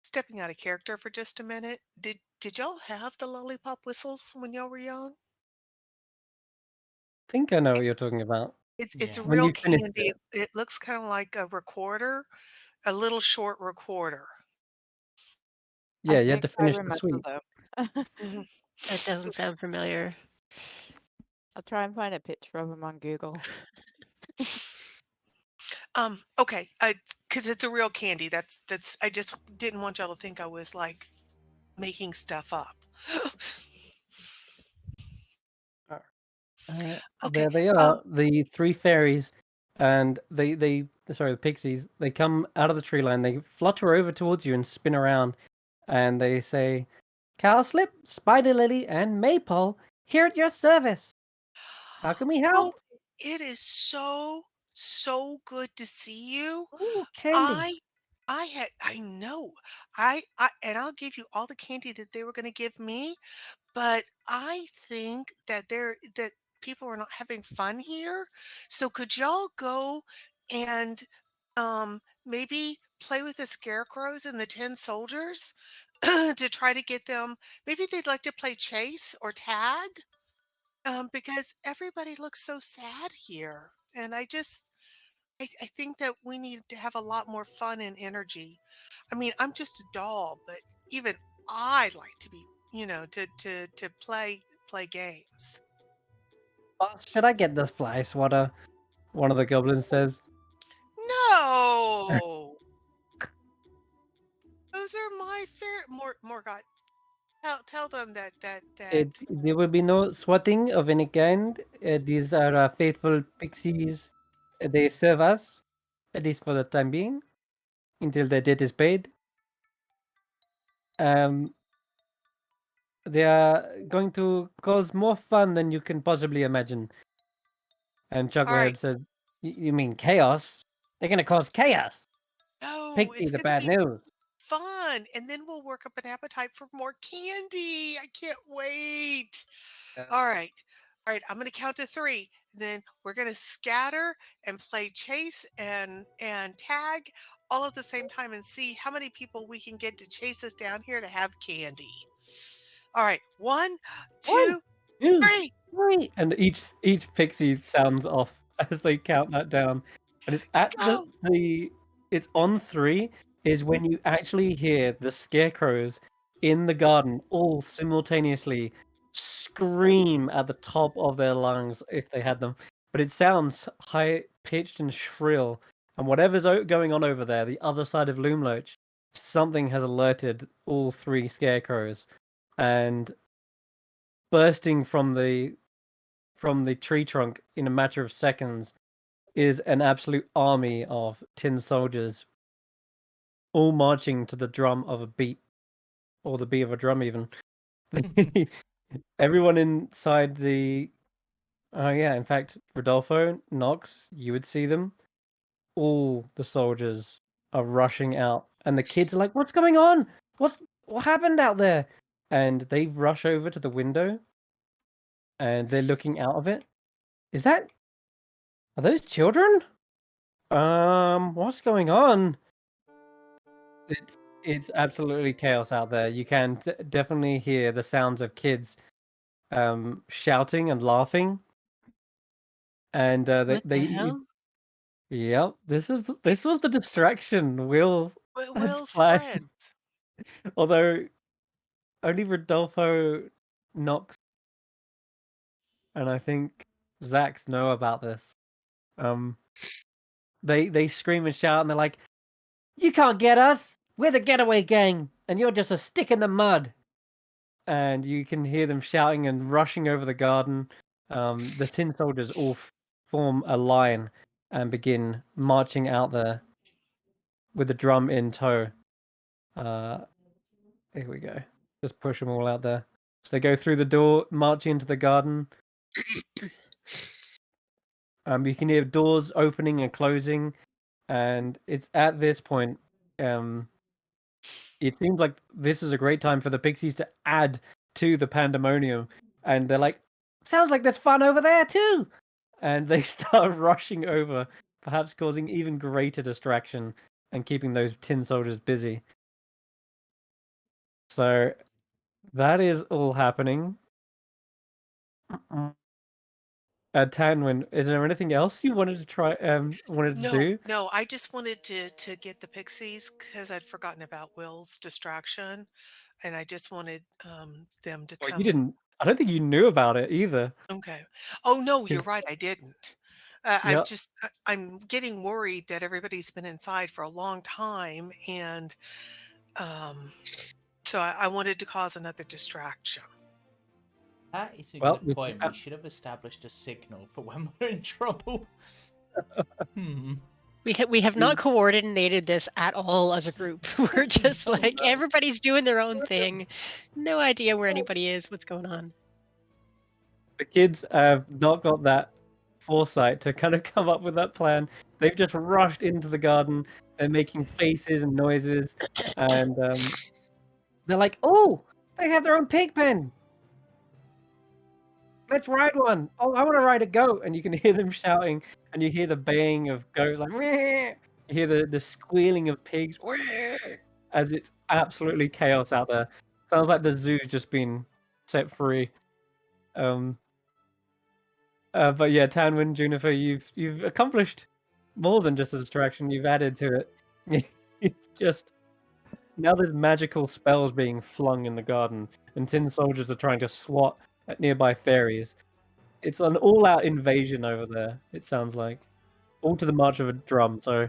S7: Stepping out of character for just a minute, did y'all have the lollipop whistles when y'all were young?
S1: Think I know what you're talking about.
S7: It's a
S2: Yeah.
S1: When
S7: real
S1: you finish
S7: candy.
S1: it.
S7: It looks kind of like a recorder, a little short recorder.
S1: Yeah,
S4: I
S1: you had to
S4: think I
S1: finish the
S4: remember
S1: sweet.
S4: them.
S7: Mhm.
S5: That doesn't sound familiar.
S4: I'll try and find a picture of them on Google.
S7: Okay, because it's a real candy. That's. I just didn't want y'all to think I was like making stuff up. Okay.
S1: There they are, the three fairies, and sorry, the pixies. They come out of the tree line. They flutter over towards you and spin around, and they say, "Cowslip, Spider Lily, and Maypole here at your service. How can we
S7: Oh,
S1: help?"
S7: it is so good to see you.
S1: Ooh, candy.
S7: I I know. And I'll give you all the candy that they were going to give me, but I think that people are not having fun here. So could y'all go and maybe play with the scarecrows and the tin soldiers to try to get them, maybe they'd like to play chase or tag? Because everybody looks so sad here. And I think that we need to have a lot more fun and energy. I mean, I'm just a doll, but even I like to be, to play games.
S1: Should I get this fly swatter? One of the goblins says.
S7: No, those are my fair. Morgott, tell them that.
S1: There will be no swatting of any kind. These are faithful pixies. They serve us, at least for the time being, until their debt is paid. Um, they are going to cause more fun than you can possibly imagine. And
S7: All right.
S1: Chucklehead said, You mean chaos? They're going to cause chaos.
S7: No,
S1: Pixie
S7: it's
S1: the
S7: going to
S1: bad
S7: be
S1: news.
S7: fun. fun. And then we'll work up an appetite for more candy. I can't wait. All right. All right. I'm going to count to 3. Then we're going to scatter and play chase and tag all at the same time and see how many people we can get to chase us down here to have candy. All right. 1, 2, 3.
S1: 3. And each pixie sounds off as they count that down. And it's at
S7: Go.
S1: it's on 3 is when you actually hear the scarecrows in the garden all simultaneously scream at the top of their lungs if they had them. But it sounds high pitched and shrill. And whatever's going on over there, the other side of Loomloach, something has alerted all 3 scarecrows. And bursting from the tree trunk in a matter of seconds is an absolute army of tin soldiers, all marching to the drum of a beat, or the beat of a drum even. Everyone inside the... Oh yeah, in fact, Rodolfo, Nox, you would see them. All the soldiers are rushing out, and the kids are like, "What's going on? What happened out there?" And they rush over to the window, and they're looking out of it. Are those children? What's going on? It's absolutely chaos out there. You can definitely hear the sounds of kids shouting and laughing. And
S5: What the hell?
S1: Yep, this was
S7: It's
S1: the distraction Will had
S7: Will's
S1: splashed.
S7: friends.
S1: Although only Rodolfo, Nox, and I think Xaxx know about this. They scream and shout, and they're like, "You can't get us! We're the getaway gang, and you're just a stick in the mud!" And you can hear them shouting and rushing over the garden. The tin soldiers all form a line and begin marching out there with the drum in tow. Here we go. Just push them all out there. So they go through the door, march into the garden. You can hear doors opening and closing, and it's at this point. It seems like this is a great time for the pixies to add to the pandemonium, and they're like, "Sounds like there's fun over there too," and they start rushing over, perhaps causing even greater distraction and keeping those tin soldiers busy. So that is all happening. Tanwen, is there anything else you wanted to try? Wanted to do?
S7: No, I just wanted to get the pixies because I'd forgotten about Will's distraction, and I just wanted them to
S1: Well, you
S7: come and
S1: didn't. I don't think you knew about it either.
S7: okay. Oh no, you're
S1: 'Cause-
S7: right, I didn't.
S1: yeah,
S7: I'm getting worried that everybody's been inside for a long time, and um, so I wanted to cause another distraction.
S2: That is a
S1: well,
S2: good point. We should have established a signal for when we're in trouble.
S5: We have not coordinated this at all as a group. We're just like everybody's doing their own thing. No idea where anybody is, what's going on.
S1: the kids have not got that foresight to kind of come up with that plan. They've just rushed into the garden. They're making faces and noises, and they're like, "Oh, they have their own pig pen. Let's ride one. Oh, I want to ride a goat." And you can hear them shouting, and you hear the baying of goats, like, "Meh." You hear the squealing of pigs, "Meh," as it's absolutely chaos out there. Sounds like the zoo's just been set free. But yeah, Tanwen, Juniper, you've accomplished more than just a distraction. You've added to it. You've just now there's magical spells being flung in the garden, and tin soldiers are trying to swat at nearby fairies. It's an all-out invasion over there. It sounds like all to the march of a drum. So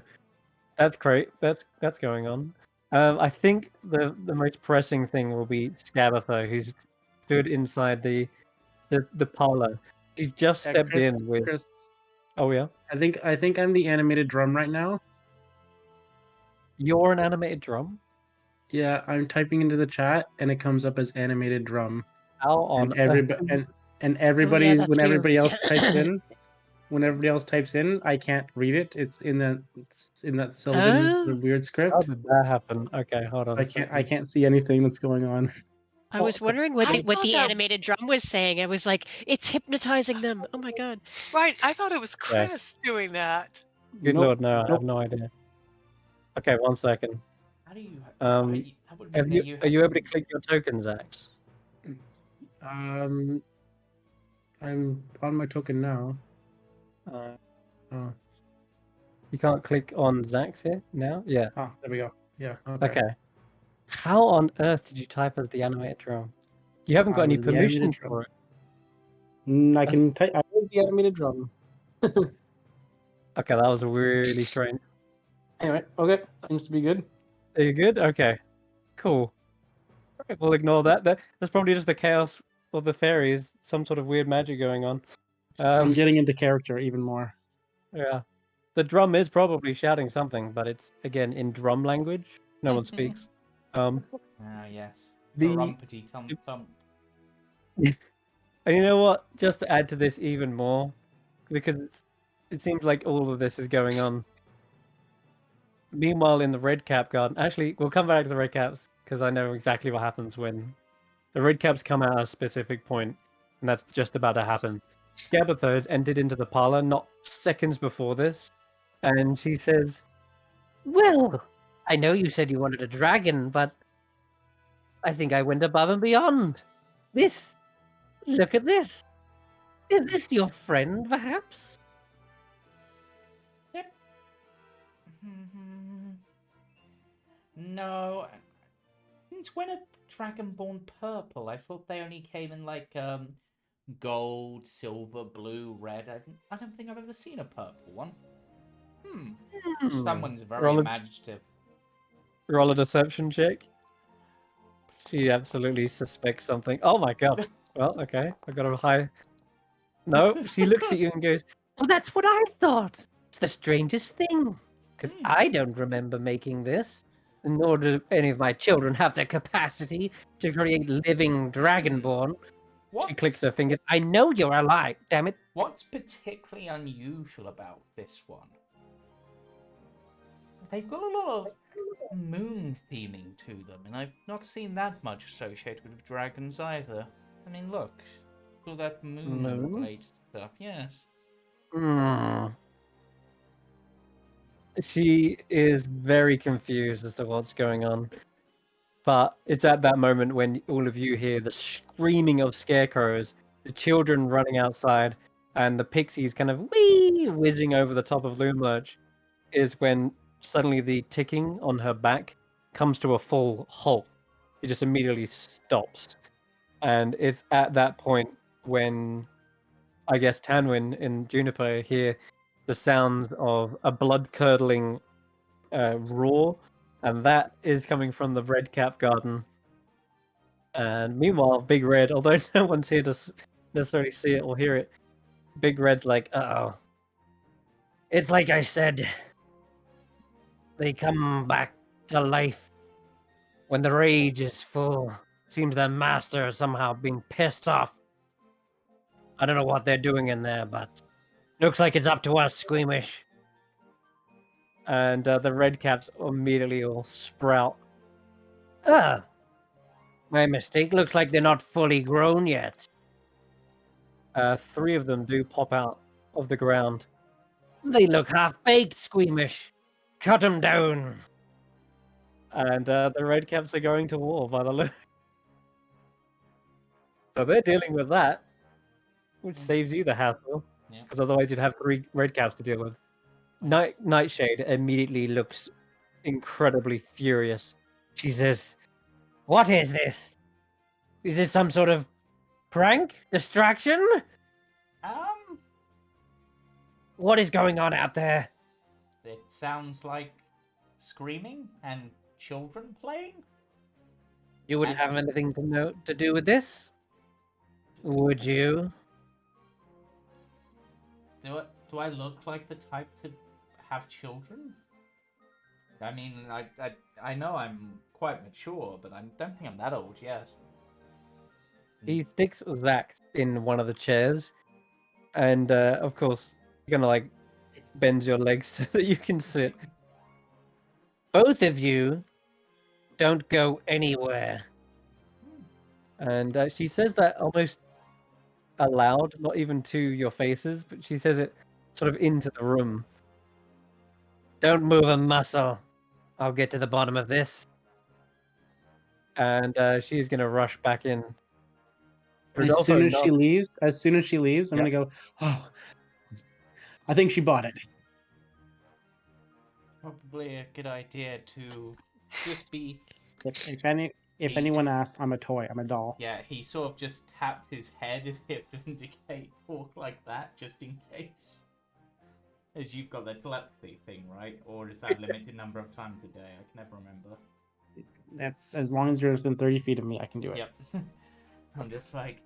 S1: that's great. That's going on. I think the most pressing thing will be Scabatha, who's stood inside the parlor. She's just
S6: Yeah,
S1: stepped in with.
S6: Chris,
S1: Oh yeah,
S6: I think I'm the animated drum right now.
S1: you're an animated drum.
S6: Yeah, I'm typing into the chat and it comes up as animated drum.
S1: How on
S6: And everybody
S5: Oh yeah, that
S6: when
S5: too.
S6: everybody else types in, when everybody else types in, I can't read it. It's in that Sylvan
S5: Oh,
S6: weird
S1: How
S6: script.
S1: did that happen? Okay, hold on a
S6: I
S1: second.
S6: can't see anything that's going on.
S5: I was wondering
S7: I
S5: what
S7: thought
S5: the
S7: that
S5: animated drum was saying. I was like, it's hypnotizing them. Oh my god.
S7: right. I thought it was
S1: Okay.
S7: Chris doing that.
S1: Good
S6: Nope,
S1: lord, no, I have
S6: nope.
S1: no idea. Okay, 1 second.
S2: How do you? That would
S1: Have
S2: mean
S1: you
S2: that you
S1: are you able to
S2: have-
S1: click your tokens, Xaxx?
S6: I'm on my token now.
S1: Uh,
S6: Oh,
S1: you can't click on Xaxx here now? Yeah.
S6: there we go. Yeah. Okay.
S1: Okay. How on earth did you type as the animated drum? You haven't got any
S6: was the animated
S1: permissions
S6: drum.
S1: for it.
S6: I can type. I was the animated drum.
S1: Okay, that was really strange.
S6: Anyway, okay, seems to be good.
S1: Are you good? Okay. Cool. Alright, we'll ignore that. That's probably just the chaos of the fairies, some sort of weird magic going on.
S6: I'm getting into character even more.
S1: Yeah. The drum is probably shouting something, but it's again in drum language. No one speaks.
S2: Ah, yes.
S1: The-
S2: Rumpety tump tump.
S1: And you know what? Just to add to this even more, because it seems like all of this is going on. Meanwhile, in the red cap garden, actually, we'll come back to the red caps because I know exactly what happens when the red caps come at a specific point, and that's just about to happen. Scabathodes entered into the parlor not seconds before this, and she says, "Well, I know you said you wanted a dragon, but I think I went above and beyond. Look at this. Is this your friend, perhaps?"
S2: Yep. No. Since when are Dragonborn purple? I thought they only came in like gold, silver, blue, red. I don't think I've ever seen a purple one. Someone's very
S1: Roll a-
S2: imaginative.
S1: Roll a deception check. She absolutely suspects something. Oh my god. Well, okay. I got a high. No, she looks at you and goes, "Well, that's what I thought. It's the strangest thing. Because I don't remember making this. Nor do any of my children have the capacity to create living dragonborn." She clicks her fingers. "I know you're alive, damn it."
S2: What's particularly unusual about this one? They've got a lot of moon theming to them, and I've not seen that much associated with dragons either. I mean, look, all that moon-related stuff. Yes.
S1: She is very confused as to what's going on. But it's at that moment when all of you hear the screaming of scarecrows, the children running outside, and the pixies kind of whizzing over the top of Loomlurch, is when suddenly the ticking on her back comes to a full halt. It just immediately stops. And it's at that point when I guess Tanwen and Juniper hear the sounds of a blood-curdling roar, and that is coming from the Red Cap Garden. And meanwhile, Big Red, although no one's here to necessarily see it or hear it, Big Red's like, "Uh-oh. It's like I said. They come back to life when the rage is full. Seems their master is somehow being pissed off. I don't know what they're doing in there, but looks like it's up to us, Squeamish." And the red caps immediately all sprout. My mistake. Looks like they're not fully grown yet. 3 of them do pop out of the ground. They look half-baked, Squeamish. Cut them down. And the red caps are going to war by the look. So they're dealing with that, which saves you the hassle, because otherwise you'd have 3 red caps to deal with. Nightshade immediately looks incredibly furious. She says, "What is this? Is this some sort of prank? Distraction? What is going on out there?"
S2: It sounds like screaming and children playing.
S1: You wouldn't have anything to do with this, would you?
S2: Do I look like the type to have children? I mean, I know I'm quite mature, but I don't think I'm that old yet.
S1: He sticks Xaxx in one of the chairs, and of course, You're gonna like bend your legs so that you can sit.
S3: Both of you don't go anywhere.
S1: And she says that almost aloud, not even to your faces, but she says it sort of into the room.
S3: Don't move a muscle. I'll get to the bottom of this.
S1: And she's gonna rush back in.
S6: As soon as she
S1: nods.
S6: leaves, I'm
S1: Yeah.
S6: gonna go, oh, I think she bought it.
S2: Probably a good idea to just be.
S6: If anyone asks, I'm a toy. I'm a doll.
S2: Yeah, he sort of just tapped his head as if to indicate talk like that, just in case. As you've got the telepathy thing, right? Or is that a limited number of times a day? I can never remember.
S6: That's as long as you're within 30 feet of me, I can do it.
S2: Yep. I'm just like,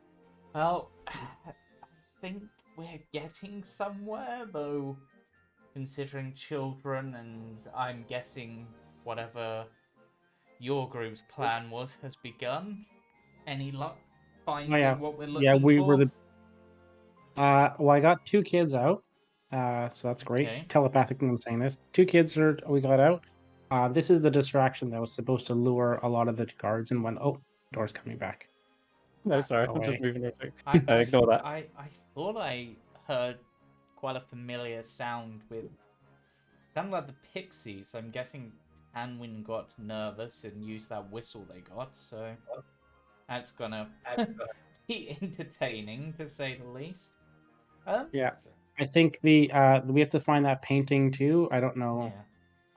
S2: well, I think we're getting somewhere, though, considering children, and I'm guessing whatever your group's plan was has begun. Any luck finding what we're looking
S6: Yeah, we
S2: for?
S6: were the. Well, I got 2 kids out, so that's great.
S2: Okay.
S6: Telepathically, I'm saying this. 2 kids we got out. This is the distraction that was supposed to lure a lot of the guards, and door's coming back.
S1: No, sorry,
S6: Go
S1: I'm just
S6: away.
S1: moving real quick.
S2: I
S1: Ignore that.
S2: I thought I heard quite a familiar sound with. Sounded like the Pixies, so I'm guessing Tanwen got nervous and used that whistle they got, so that's gonna be entertaining to say the least.
S6: Yeah, I think we have to find that painting too. I don't know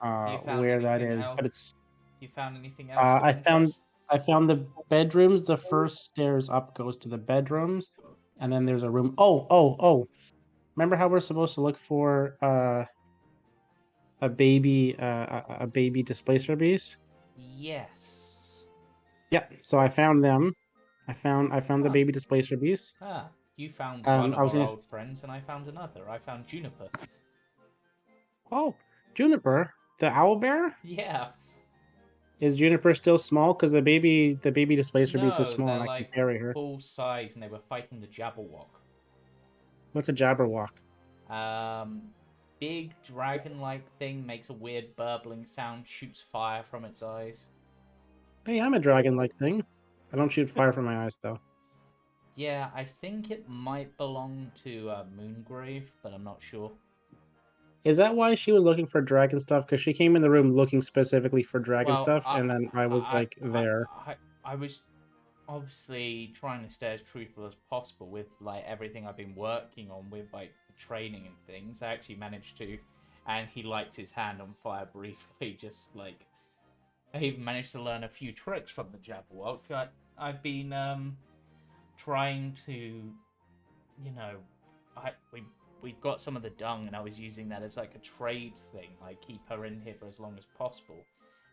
S2: You found
S6: where that
S2: anything
S6: is,
S2: else?
S6: but it's.
S2: You found anything else?
S6: I found the bedrooms. The first stairs up goes to the bedrooms, and then there's a room. Oh! Remember how we're supposed to look for a baby displacer beast?
S2: Yes.
S6: Yeah. So I found them. I found the
S2: Ah.
S6: baby displacer beast.
S2: You found
S6: I
S2: one of
S6: was
S2: our
S6: gonna
S2: old friends, and I found another. I found Juniper.
S6: Oh, Juniper, the owl bear.
S2: Yeah.
S6: Is Juniper still small? Because the baby displacer beast is
S2: No,
S6: small,
S2: they're
S6: and I can
S2: like
S6: carry her.
S2: full size, and they were fighting the Jabberwock.
S6: What's a Jabberwock?
S2: Big dragon-like thing, makes a weird burbling sound, shoots fire from its eyes.
S6: Hey, I'm a dragon-like thing. I don't shoot fire from my eyes, though.
S2: Yeah, I think it might belong to Moongrave, but I'm not sure.
S6: Is that why she was looking for dragon stuff? Because she came in the room looking specifically for dragon stuff, and then I was like, there.
S2: I was obviously trying to stay as truthful as possible with like everything I've been working on with like the training and things. I actually managed to, and he lights his hand on fire briefly, just like I even managed to learn a few tricks from the Jabberwock. I've been trying to, you know, we've got some of the dung, and I was using that as like a trade thing, like keep her in here for as long as possible.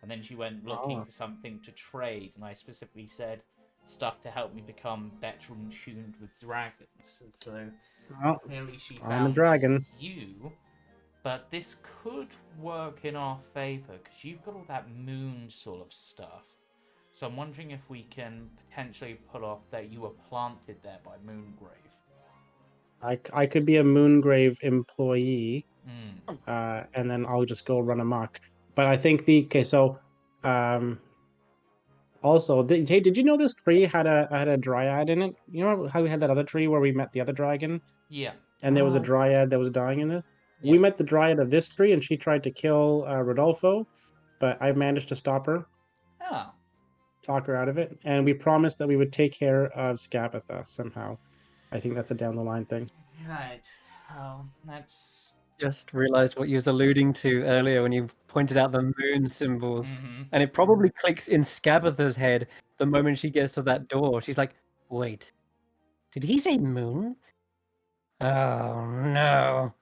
S2: And then she went looking for something to trade, and I specifically said stuff to help me become better in tuned with dragons. So clearly she found
S6: I'm a dragon.
S2: you, but this could work in our favor because you've got all that moon sort of stuff. So I'm wondering if we can potentially pull off that you were planted there by Moongrave.
S6: I could be a Moongrave employee,
S2: Mm.
S6: and then I'll just go run amok. But I think also, hey, did you know this tree had a dryad in it? You know how we had that other tree where we met the other dragon?
S2: Yeah.
S6: And there was a dryad that was dying in it?
S2: Yeah.
S6: We met the dryad of this tree, and she tried to kill Rodolfo, but I managed to stop her.
S2: Oh.
S6: Talk her out of it, and we promised that we would take care of Scabatha somehow. I think that's a down the line thing.
S2: Right. Oh, that's...
S1: Just realized what you was alluding to earlier when you pointed out the moon symbols.
S2: Mm-hmm.
S1: And it probably clicks in Scabatha's head the moment she gets to that door. She's like,
S3: wait, did he say moon? Oh, no.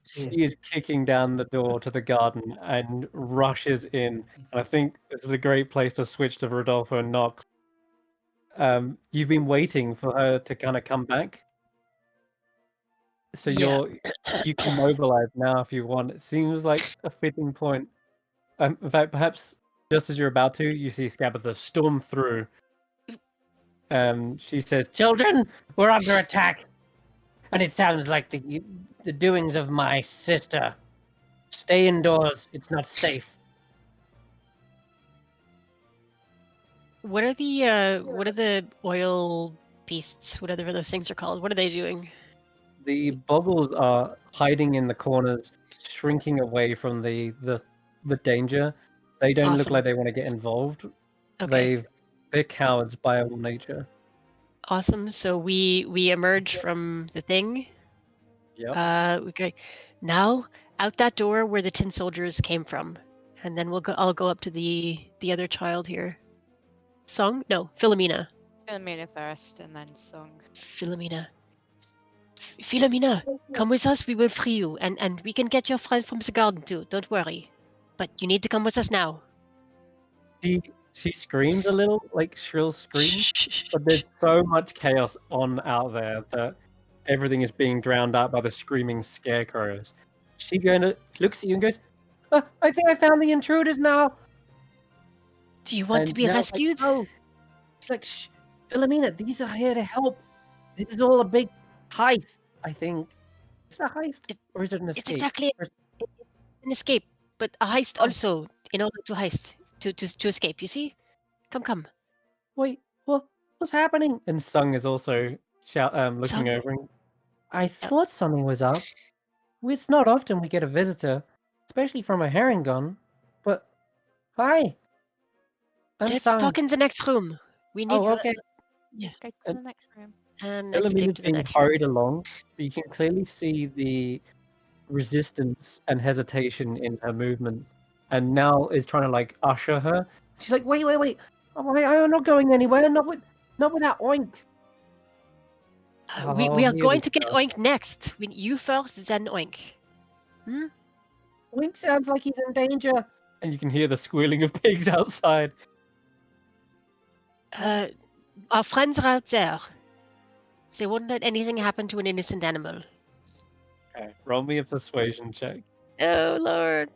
S1: She is kicking down the door to the garden and rushes in. And I think this is a great place to switch to Rodolfo and Nox. You've been waiting for her to kind of come back. So you can mobilize now if you want. It seems like a fitting point. In fact, perhaps just as you're about to, you see Scabatha storm through. She says,
S3: Children, we're under attack. And it sounds like the doings of my sister. Stay indoors. It's not safe.
S5: What are the oil beasts? Whatever those things are called. What are they doing?
S1: The boggles are hiding in the corners, shrinking away from the danger. They don't look
S5: Awesome.
S1: like they want to get involved.
S5: Okay.
S1: They're cowards by all nature.
S5: Awesome. So we emerge from the thing.
S1: Yep.
S5: Okay. Now out that door where the tin soldiers came from, and then I'll go up to the other child here. Song? No, Philomena.
S4: Philomena first, and then Song.
S5: Philomena. Philomena, come with us. We will free you, and we can get your friend from the garden too. Don't worry. But you need to come with us now.
S1: She screams a little, like shrill screams,
S5: Shh.
S1: but there's so much chaos on out there that everything is being drowned out by the screaming scarecrows. She looks at you and goes, I think I found the intruders now.
S5: Do you want to
S1: And
S5: be
S1: now it's like,
S5: rescued?
S1: "No." She's like, shh, Philomena, these are here to help. This is all a big heist, I think. Is it a heist? Or is it an
S5: It's
S1: escape?
S5: exactly an escape, but a heist
S1: Oh.
S5: also. In order to heist, to escape. You see? Come.
S1: Wait, what's happening? And Sung is also looking
S5: Sung?
S1: over. And, I thought something was up. It's not often we get a visitor, especially from a herringon. But hi, I'm
S5: Let's
S1: Sung.
S5: talk in the next room. We need.
S1: Oh, okay.
S5: Yeah.
S4: Let's go to
S1: And-
S4: the next room.
S5: And
S1: Philomena's
S5: escape to the
S1: being
S5: next room.
S1: hurried along, but you can clearly see the resistance and hesitation in her movements. And now is trying to like usher her. She's like, wait. I'm not going anywhere. Not with that oink.
S5: We
S1: Oh,
S5: are
S1: here
S5: going
S1: we
S5: to get
S1: go.
S5: Oink next. You first, then Oink.
S1: Oink sounds like he's in danger. And you can hear the squealing of pigs outside.
S5: Our friends are out there. They won't let anything happen to an innocent animal.
S1: Okay, roll me a persuasion check.
S5: Oh Lord.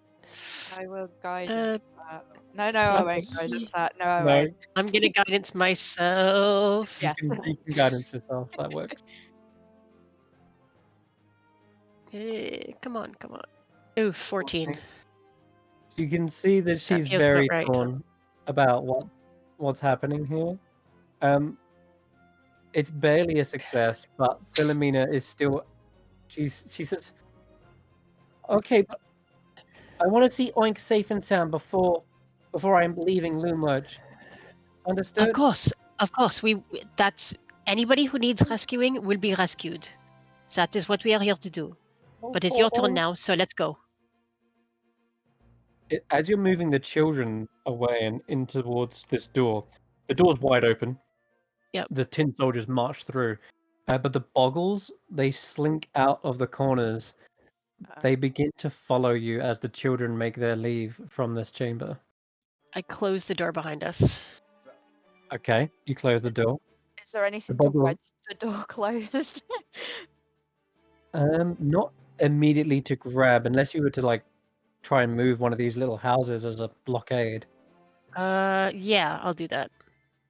S4: I will guidance that. No, I won't guidance that. No, I
S1: No,
S4: won't.
S5: I'm gonna guidance myself.
S4: Yes.
S1: you can guidance yourself. That works.
S5: Come on. Ooh, 14.
S1: You can see that she's
S5: feels
S1: very
S5: about right.
S1: torn about what's happening here. It's barely a success, but Philomena is still. She says, "Okay, but I want to see Oink safe and sound before I'm leaving Loomlurch. Understood?"
S5: Of course. That's anybody who needs rescuing will be rescued. That is what we are here to do. But it's your turn now, so let's go.
S1: As you're moving the children away and in towards this door, the door's wide open.
S5: Yep.
S1: The tin soldiers march through, but the boggles, they slink out of the corners. They begin to follow you as the children make their leave from this chamber.
S5: I close the door behind us.
S1: Okay, you close the door.
S4: Is there anything
S1: The
S4: to
S1: boggle-
S4: wedge the door closed?
S1: Not immediately to grab, unless you were to like try and move one of these little houses as a blockade.
S5: Yeah, I'll do that.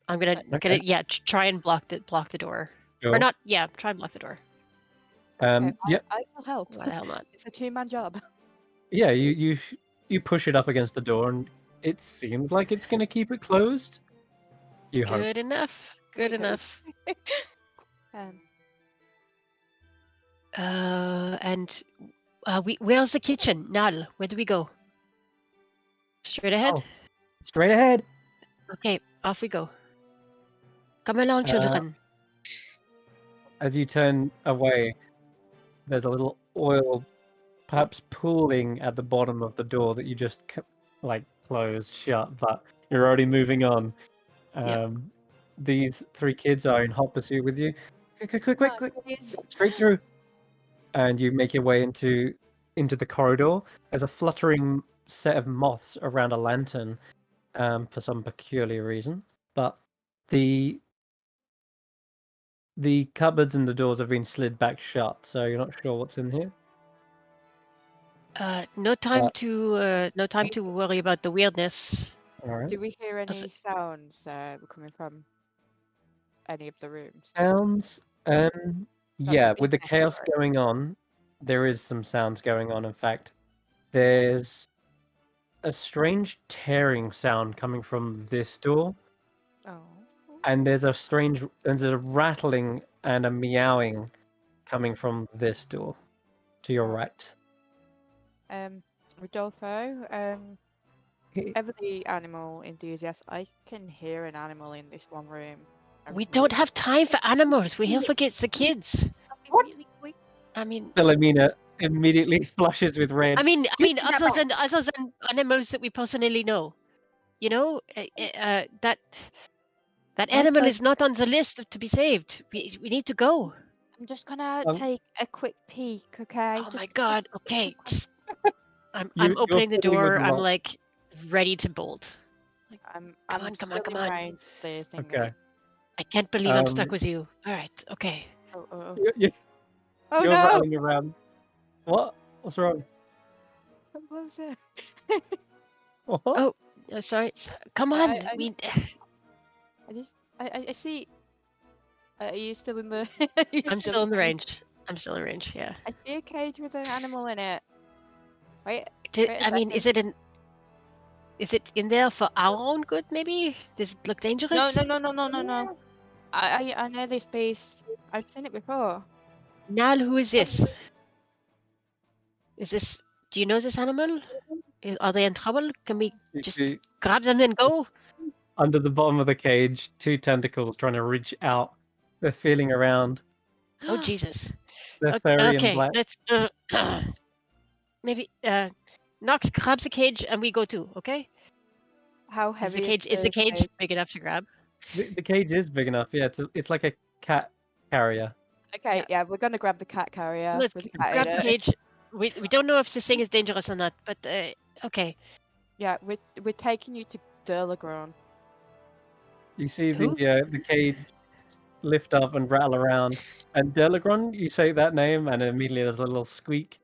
S5: I'm gonna
S1: Okay.
S5: try and block the door.
S1: Sure.
S5: Or not, yeah, try and block the door.
S4: Okay,
S1: Yep.
S4: I will help.
S5: Why the hell not?
S4: It's a two-man job.
S1: Yeah, you push it up against the door, and it seems like it's gonna keep it closed. You hope.
S5: Good enough. Good enough. And where's the kitchen? Nal, where do we go? Straight ahead?
S1: Oh. Straight ahead.
S5: Okay, off we go. Come along, children.
S1: As you turn away, there's a little oil perhaps pooling at the bottom of the door that you just closed shut, but you're already moving on.
S5: Yep.
S1: These three kids are in hot pursuit with you. Quick.
S4: Please.
S1: Straight through. And you make your way into the corridor. There's a fluttering set of moths around a lantern for some peculiar reason. But the cupboards and the doors have been slid back shut, so you're not sure what's in here.
S5: No time to worry about the weirdness.
S1: All right.
S4: Do we hear any sounds coming from any of the rooms?
S1: Sounds.
S4: Not to
S1: Yeah,
S4: be
S1: with the
S4: fair,
S1: chaos
S4: right?
S1: going on, there is some sounds going on. In fact, there's a strange tearing sound coming from this door,
S4: Oh.
S1: and there's a rattling and a meowing coming from this door to your
S4: Oh.
S1: right.
S4: Rodolfo,
S1: He-
S4: ever the animal enthusiast, I can hear an animal in this one room. A
S5: We don't
S4: really-
S5: have time for animals. We're here for the kids.
S4: I'll be
S1: What?
S4: really quick.
S5: I mean,
S1: Philomena immediately flushes with red.
S5: other than animals that we personally know, you know, that animal is not on the list to be saved. We need to go.
S4: I'm just gonna
S1: Um,
S4: take a quick peek, okay?
S5: Oh my god.
S4: Just a
S5: Okay,
S4: quick one.
S5: I'm
S1: you're
S5: opening the
S1: fiddling with
S5: door.
S1: the
S5: I'm
S1: lock.
S5: like ready to bolt.
S4: I'm
S5: Come
S4: still
S5: on, come
S4: in
S5: on.
S4: range of the thingy.
S1: Okay.
S5: I can't believe I'm stuck with you. All right, okay.
S4: Oh,
S1: You're
S4: oh
S1: you're
S4: no!
S1: rattling around. What? What's wrong?
S4: What was it?
S1: What?
S5: Oh, sorry. Come on.
S4: I see. Are you still in the?
S5: I'm still in the range. I'm still in range. Yeah.
S4: I see a cage with an animal in it. Wait.
S5: I mean, is it in there for our own good? Maybe. Does it look dangerous?
S4: No. I know this beast. I've seen it before.
S5: Nal, who is this? Do you know this animal? Are they in trouble? Can we
S1: You
S5: just
S1: see,
S5: grab them and go?
S1: under the bottom of the cage, two tentacles trying to reach out. They're feeling around.
S5: Oh Jesus.
S1: They're furry and
S5: Okay,
S1: black.
S5: let's maybe Nox grabs the cage and we go too. Okay.
S4: How
S5: Is
S4: heavy
S5: the cage big enough to grab?
S1: The cage is big enough. Yeah, it's like a cat carrier.
S4: Okay, yeah, we're gonna grab the cat carrier
S5: Let's
S4: with the cat
S5: grab
S4: in
S5: the
S4: it.
S5: cage. We don't know if this thing is dangerous or not, but okay.
S4: Yeah, we're taking you to Durlagron.
S1: You see
S5: Who?
S1: the cage lift up and rattle around, and Delagron. You say that name, and immediately there's a little squeak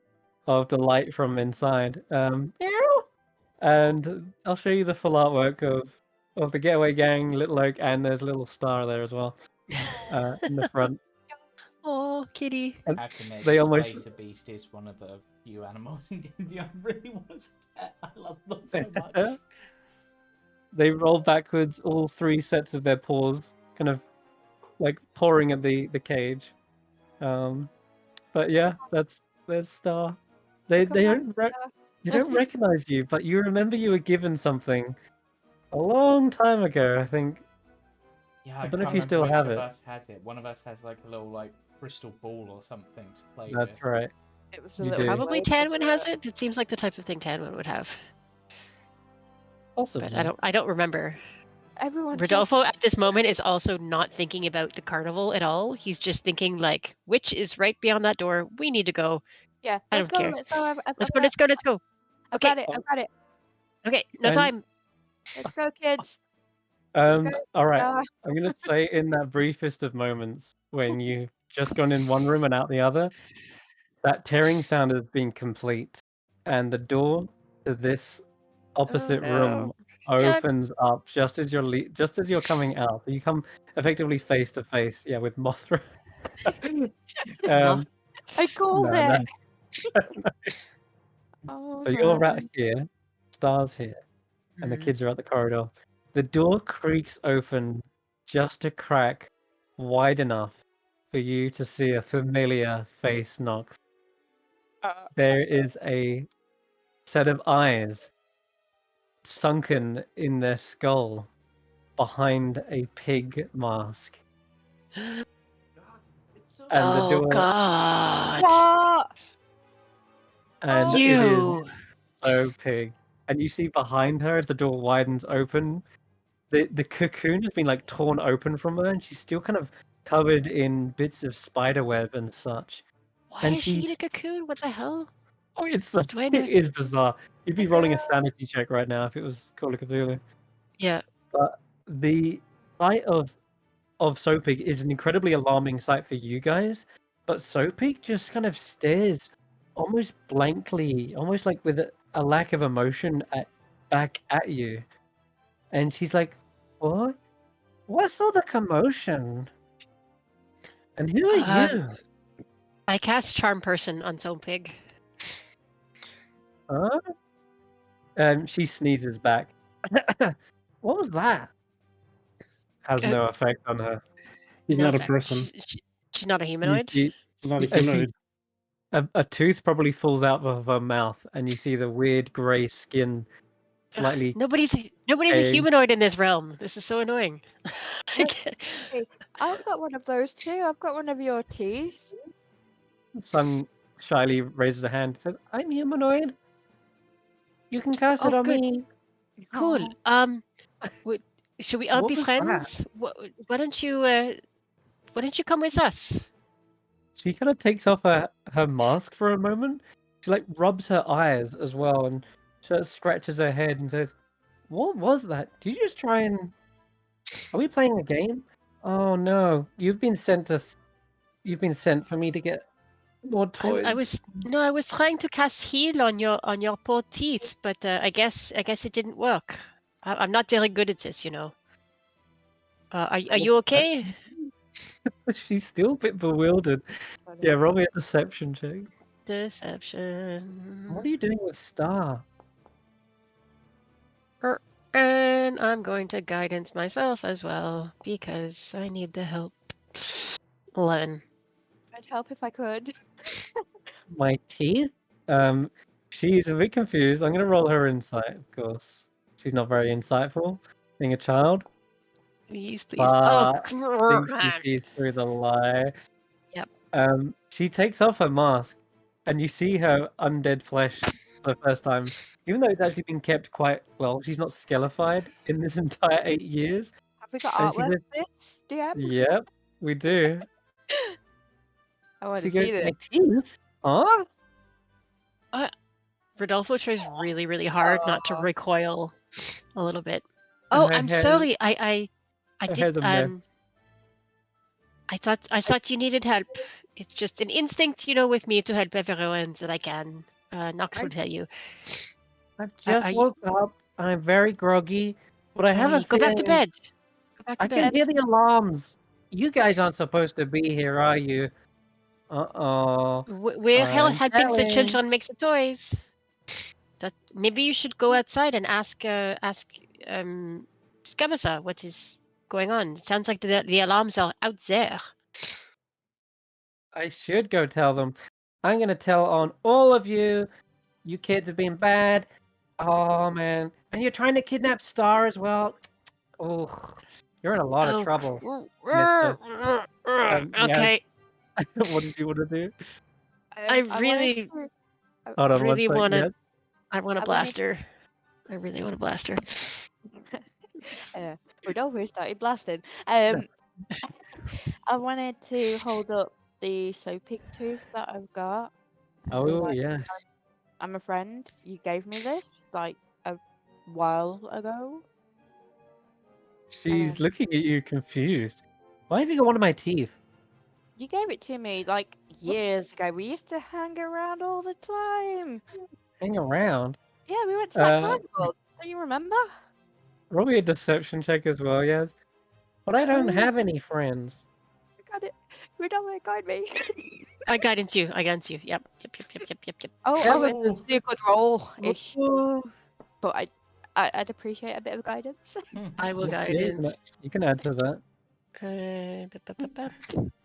S1: of delight from inside. Meow. And I'll show you the full artwork of the Getaway Gang, Little Oak, and there's a little star there as well in the front.
S5: Oh, kitty.
S1: And
S2: I have to admit,
S1: they
S2: the
S1: almost
S2: Spacer Beast is one of the few animals in India I really want as a pet. I love them so much.
S1: they roll backwards, all three sets of their paws, kind of like pawing at the cage. But yeah, that's Star. They
S4: Come
S1: don't
S4: on,
S1: they don't recognize you, but you remember you were given something a long time ago. I think.
S2: Yeah,
S1: I
S2: I
S1: don't know if
S2: can't
S1: you
S2: remember
S1: still
S2: which
S1: have
S2: of
S1: it.
S2: us has it. One of us has like a little like crystal ball or something to play
S1: That's
S2: with.
S1: right.
S4: It was a
S1: You
S4: little
S1: do.
S5: Probably
S4: blade,
S5: Tanwen
S4: wasn't
S5: has it. It seems like the type of thing Tanwen would have.
S1: Possibly.
S5: But I don't remember.
S4: Everyone
S5: Rodolfo at this moment is also not thinking about the carnival at all. He's just thinking like, which is right beyond that door. We need to go.
S4: Yeah,
S5: I
S4: let's
S5: don't
S4: go.
S5: care.
S4: Let's go.
S5: Let's go. Let's go. Let's go.
S4: I
S5: Okay.
S4: got it. I got it.
S5: Okay. No
S1: And
S5: time.
S4: Let's go, kids. Let's go.
S1: all right.
S4: Star.
S1: I'm gonna say in that briefest of moments when you've just gone in one room and out the other, that tearing sound has been complete, and the door to this opposite room
S5: Yeah.
S1: opens up just as you're coming out. So you come effectively face to face, yeah, with Mothra.
S5: No.
S4: I called
S1: no,
S4: it.
S1: no.
S4: Oh
S1: So
S4: no.
S1: you're right here, Star's here, and the
S5: Mhm.
S1: kids are at the corridor. The door creaks open just a crack wide enough for you to see a familiar face, Nox. There is a set of eyes sunken in their skull behind a pig mask. And the
S5: Oh
S1: door,
S5: God.
S4: What?
S1: and
S4: Oh.
S1: it is
S5: You.
S1: so pig. And you see behind her, as the door widens open, the cocoon has been like torn open from her, and she's still kind of covered in bits of spider web and such.
S5: Why
S1: And
S5: is she in a
S1: she's
S5: cocoon? What the hell?
S1: oh, it's
S5: Do I
S1: it
S5: know?
S1: is bizarre. You'd be rolling a sanity check right now if it was Call of Cthulhu.
S5: Yeah.
S1: But the sight of Soapig is an incredibly alarming sight for you guys. But Soapig just kind of stares almost blankly, almost like with a lack of emotion back at you. And she's like, "What? What's all the commotion? And who are you?"
S5: I cast Charm Person on Zone Pig.
S1: Huh? She sneezes back. What was that? Has
S5: Uh,
S1: no effect on her.
S6: He's
S5: no
S6: not a
S5: effect.
S6: person.
S5: She's not a
S1: You
S5: humanoid.
S1: see,
S6: He's not a
S1: I see
S6: humanoid.
S1: a tooth probably falls out of her mouth, and you see the weird grey skin slightly.
S5: Nobody's a
S1: Hey.
S5: humanoid in this realm. This is so annoying.
S4: What? Hey, I've got one of those too. I've got one of your teeth.
S1: Sun shyly raises a hand and says, "I'm humanoid. You can cast it
S5: Oh,
S1: on
S5: good.
S1: me."
S5: Cool.
S4: Oh,
S5: Should we all
S1: What
S5: be
S1: was
S5: friends? Why don't you come with us?
S1: She kind of takes off her mask for a moment. She like rubs her eyes as well, and she scratches her head and says, "What was that? Did you just try and? Are we playing a game? Oh no, you've been sent for me to get more toys."
S5: I was trying to cast heal on your poor teeth, but I guess it didn't work. I'm not very good at this, you know. Are you okay?
S1: She's still a bit bewildered. Yeah, roll me a deception check.
S5: Deception.
S1: What are you doing with Star?
S5: And I'm going to guidance myself as well because I need the help. 11.
S4: I'd help if I could.
S1: My teeth? She's a bit confused. I'm gonna roll her insight, of course. She's not very insightful, being a child.
S5: Please.
S1: But
S5: Oh,
S1: thinks she sees through the lie.
S5: Yep.
S1: She takes off her mask, and you see her undead flesh for the first time. Even though it's actually been kept quite well, she's not skelefied in this entire 8 years.
S4: Have we got
S1: And she
S4: artwork
S1: says,
S4: for this, DM?
S1: "Yep, we do."
S4: I want
S1: She
S4: to see
S1: goes,
S4: this.
S1: "My teeth? Huh?"
S5: Rodolfo tries really, really hard not to
S4: Oh.
S5: recoil a little bit. Oh,
S1: Her
S5: I'm
S1: hair-
S5: sorry. I
S1: her
S5: did.
S1: hair's a mess.
S5: I thought you needed help. It's just an instinct, with me to help everyone that I can. Nox will tell you.
S1: I just woke up. I'm very groggy, but I have a
S5: Go back to
S1: feeling
S5: bed. Go back to
S1: I
S5: bed.
S1: can hear the alarms. You guys aren't supposed to be here, are you? Uh-oh.
S5: We're
S1: I'm
S5: helping the
S1: telling.
S5: children make the toys. That maybe you should go outside and ask Scabasa what is going on. It sounds like the alarms are out there.
S1: I should go tell them. I'm gonna tell on all of you. You kids have been bad. Oh man. And you're trying to kidnap Star as well. Oh, you're in a lot of trouble, mister. Yeah.
S5: Okay.
S1: What did you want to do?
S5: I
S4: wanted
S5: really,
S4: to-
S1: Hold on one
S5: really
S1: sec.
S5: want to.
S1: Yes.
S5: I want to
S4: I
S5: blast her. I really want to blast her.
S4: Rodolfo started blasting. I wanted to hold up the soapig tooth that I've got. and be
S1: Oh
S4: like,
S1: yes.
S4: I'm a friend. You gave me this like a while ago.
S1: She's looking at you confused. Why have you got one of my teeth?
S4: You gave it to me like years ago. We used to hang around all the time.
S1: Hang around.
S4: Yeah, we went to that
S1: Uh,
S4: carnival. Don't you remember?
S1: Roll me a deception check as well, yes. But I don't have any friends.
S4: I got it. Rodolfo, guide me.
S5: I guidance you. Yep.
S4: Oh,
S1: That
S4: it's
S1: was
S4: actually a good roll-ish.
S1: Oh,
S4: But I'd appreciate a bit of guidance.
S5: I will
S1: yes, yeah,
S5: guidance.
S1: you can add to that.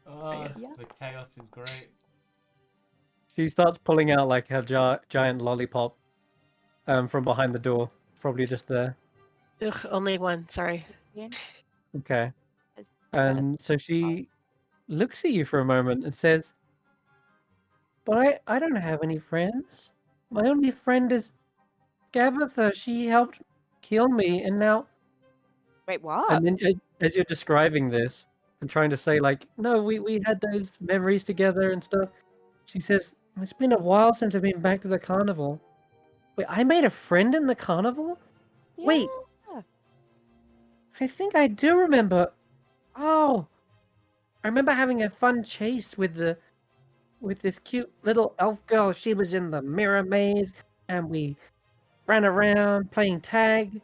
S2: Oh,
S4: Yeah.
S2: the chaos is great.
S1: She starts pulling out like her giant lollipop from behind the door. Probably just there.
S5: Ugh, only one. Sorry.
S1: Okay.
S4: Is-
S1: And so she looks at you for a moment and says, "But I don't have any friends. My only friend is Gabatha. She helped kill me, and now..."
S4: Wait, what?
S1: And then as you're describing this and trying to say like, "No, we had those memories together and stuff," she says, "It's been a while since I've been back to the carnival." Wait, I made a friend in the carnival? Wait.
S4: Yeah.
S1: I think I do remember. Oh, I remember having a fun chase with this cute little elf girl. She was in the mirror maze, and we ran around playing tag.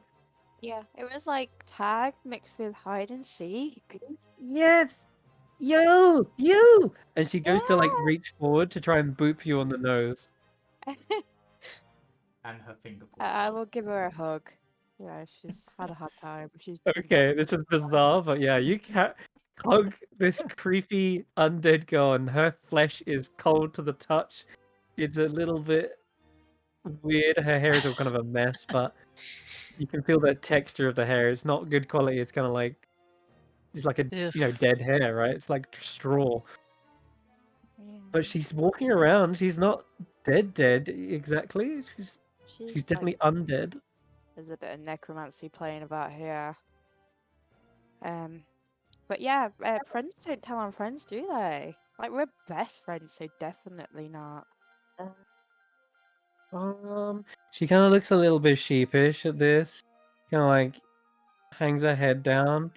S4: Yeah, it was like tag mixed with hide and seek.
S1: Yes, you! And she goes to like
S4: Yeah.
S1: reach forward to try and boop you on the nose.
S2: And her finger pulls
S4: I
S2: out.
S4: will give her a hug. Yeah, she's had a hard time. She's been
S1: Okay, this is bizarre, but yeah, you can't hug this creepy undead girl, and her flesh is cold to the touch. It's a little bit weird. Her hair is all kind of a mess, but you can feel the texture of the hair. It's not good quality. It's kind of like it's like a
S5: Ugh.
S1: dead hair, right? It's like straw.
S4: Yeah.
S1: But she's walking around. She's not dead exactly. She's
S4: She's
S1: definitely
S4: like,
S1: undead.
S4: there's a bit of necromancy playing about here. But yeah, friends don't tell on friends, do they? Like we're best friends, so definitely not.
S1: She kind of looks a little bit sheepish at this. Kind of like hangs her head down.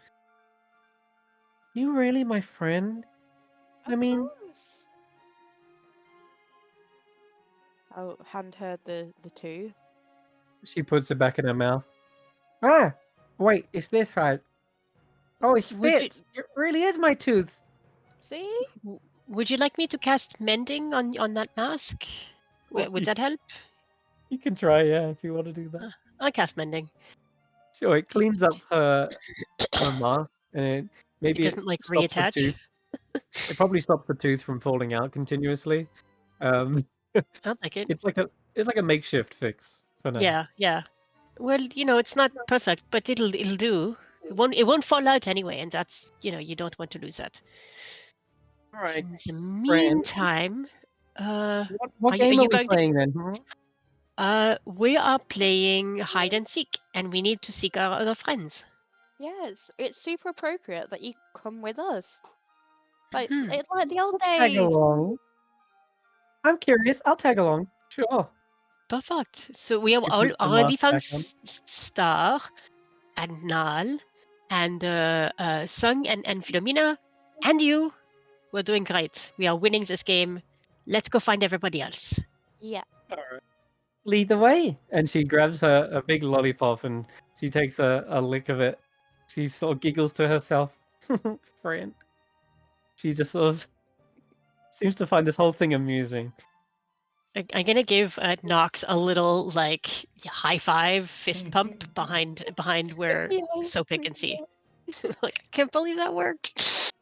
S1: You really my friend? I
S4: Of
S1: mean,
S4: course. I'll hand her the tooth.
S1: she puts it back in her mouth. Ah, wait, is this right? Oh, it
S5: Would you
S1: fits. It really is my tooth.
S4: See?
S5: would you like me to cast mending on that mask?
S1: Well,
S5: Would that help?
S1: you can try, yeah, if you want to do that.
S5: I'll cast mending.
S1: Sure, it cleans up her mask, and maybe it
S5: doesn't like
S1: stops the
S5: reattach.
S1: tooth. It probably stops the tooth from falling out continuously.
S5: I'll take it.
S1: It's like a makeshift fix for now.
S5: Yeah, yeah. Well, it's not perfect, but it'll do. It won't fall out anyway, and that's you don't want to lose that.
S1: All right.
S5: In the meantime,
S1: What
S5: are
S1: game are
S5: you
S1: we
S5: going
S1: playing then?
S5: we are playing hide and seek, and we need to seek our other friends.
S4: Yeah, it's super appropriate that you come with us. Like
S5: Mhm.
S4: it's like the old
S1: I'll tag
S4: days.
S1: along. I'm curious. I'll tag along. Sure.
S5: Perfect. So we have
S1: She puts the
S5: already
S1: mask
S5: found
S1: back on.
S5: Star and Nal and Sung and Philomena and you. We're doing great. We are winning this game. Let's go find everybody else.
S4: Yeah.
S1: All right. Lead the way. And she grabs a big lollipop and she takes a lick of it. She sort of giggles to herself. Friend. She just sort of seems to find this whole thing amusing.
S5: I'm gonna give Nox a little like high five, fist pump behind where
S4: Yeah.
S5: Soapy can see. Like, I can't believe that worked.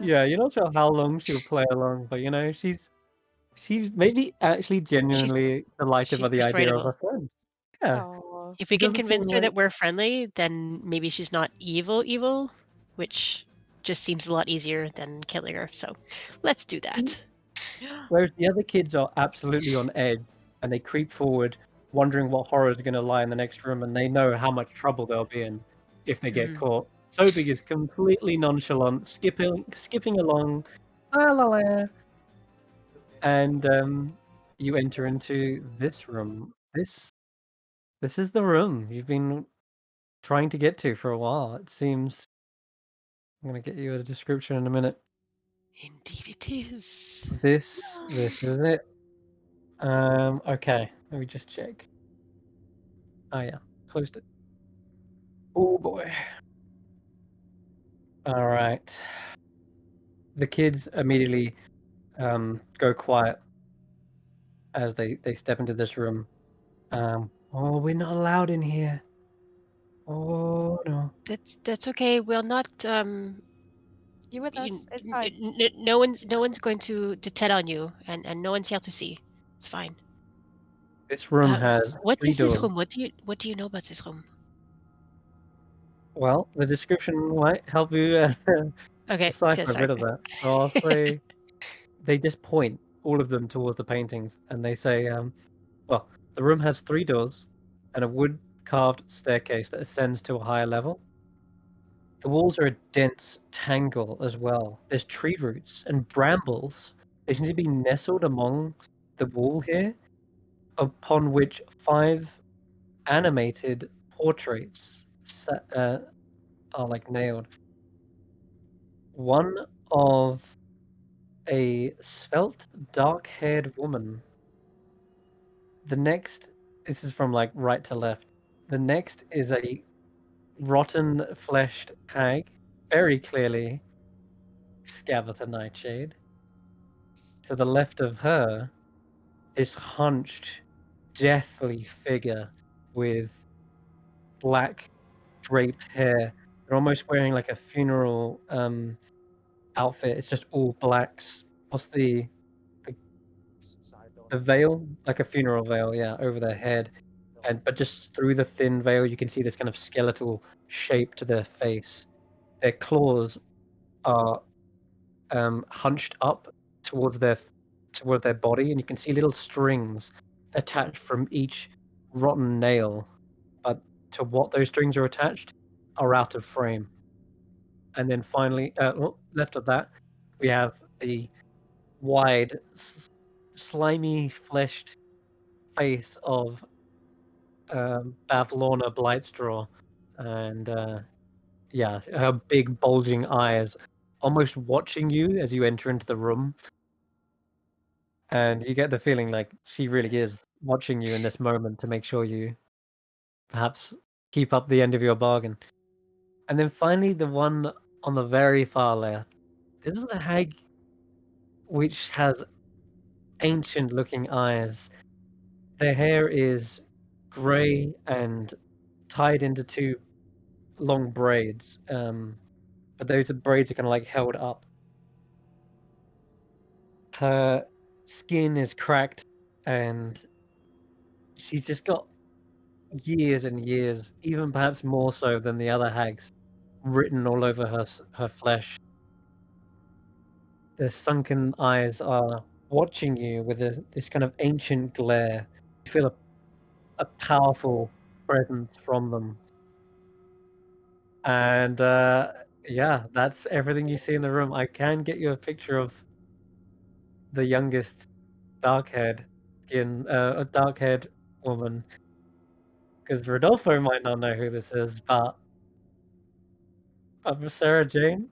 S1: Yeah, you're not sure how long she'll play along, but she's maybe actually genuinely delighted
S5: She's
S1: by the idea of
S5: persuadable.
S1: a friend. Yeah,
S4: Oh.
S5: If
S1: she
S5: we can
S1: doesn't seem
S5: convince her
S1: like
S5: that we're friendly, then maybe she's not evil, which just seems a lot easier than killing her. So let's do that.
S1: whereas the other kids are absolutely on edge and they creep forward, wondering what horrors are going to lie in the next room, and they know how much trouble they'll be in if they get
S5: Mhm.
S1: caught. Sobig is completely nonchalant, skipping along, la la la, and you enter into this room. This is the room you've been trying to get to for a while. It seems. I'm gonna get you a description in a minute.
S5: Indeed, it is.
S1: This is it. Okay. Let me just check. Oh yeah, closed it. Oh boy. All right. The kids immediately go quiet as they step into this room. Oh, we're not allowed in here. Oh no.
S5: That's okay. We're not.
S4: You with us? It's fine.
S5: No one's going to tell on you, and no one's here to see. It's fine.
S1: This room has
S5: What
S1: 3
S5: is this
S1: doors.
S5: room? What do you know about this room?
S1: Well, the description might help you
S5: Okay,
S1: decipher a
S5: sorry.
S1: bit of that. So I'll say they just point all of them towards the paintings, and they say, well, the room has 3 doors and a wood-carved staircase that ascends to a higher level. The walls are a dense tangle as well. There's tree roots and brambles. They seem to be nestled among the wall here, upon which 5 animated portraits are like nailed. One of a svelte, dark-haired woman. The next, this is from like right to left. The next is a rotten-fleshed hag, very clearly. Scabatha Nightshade. To the left of her, this hunched, deathly figure with black draped hair. They're almost wearing like a funeral outfit. It's just all blacks. What's the veil? Like a funeral veil, yeah, over their head. But just through the thin veil, you can see this kind of skeletal shape to their face. Their claws are hunched up towards their body, and you can see little strings attached from each rotten nail. But to what those strings are attached are out of frame. And then finally, left of that, we have the wide, slimy, fleshed face of Bavlorna Blightstraw, and yeah, her big bulging eyes, almost watching you as you enter into the room. And you get the feeling like she really is watching you in this moment to make sure you perhaps keep up the end of your bargain. And then finally, the one on the very far left. This is a hag which has ancient-looking eyes. Their hair is grey and tied into two long braids, but those braids are kind of like held up. Her skin is cracked, and she's just got years and years, even perhaps more so than the other hags, written all over her flesh. The sunken eyes are watching you with this kind of ancient glare. You feel a powerful presence from them. And yeah, that's everything you see in the room. I can get you a picture of the youngest dark-haired a dark-haired woman, because Rodolfo might not know who this is, but for Sarah Jane,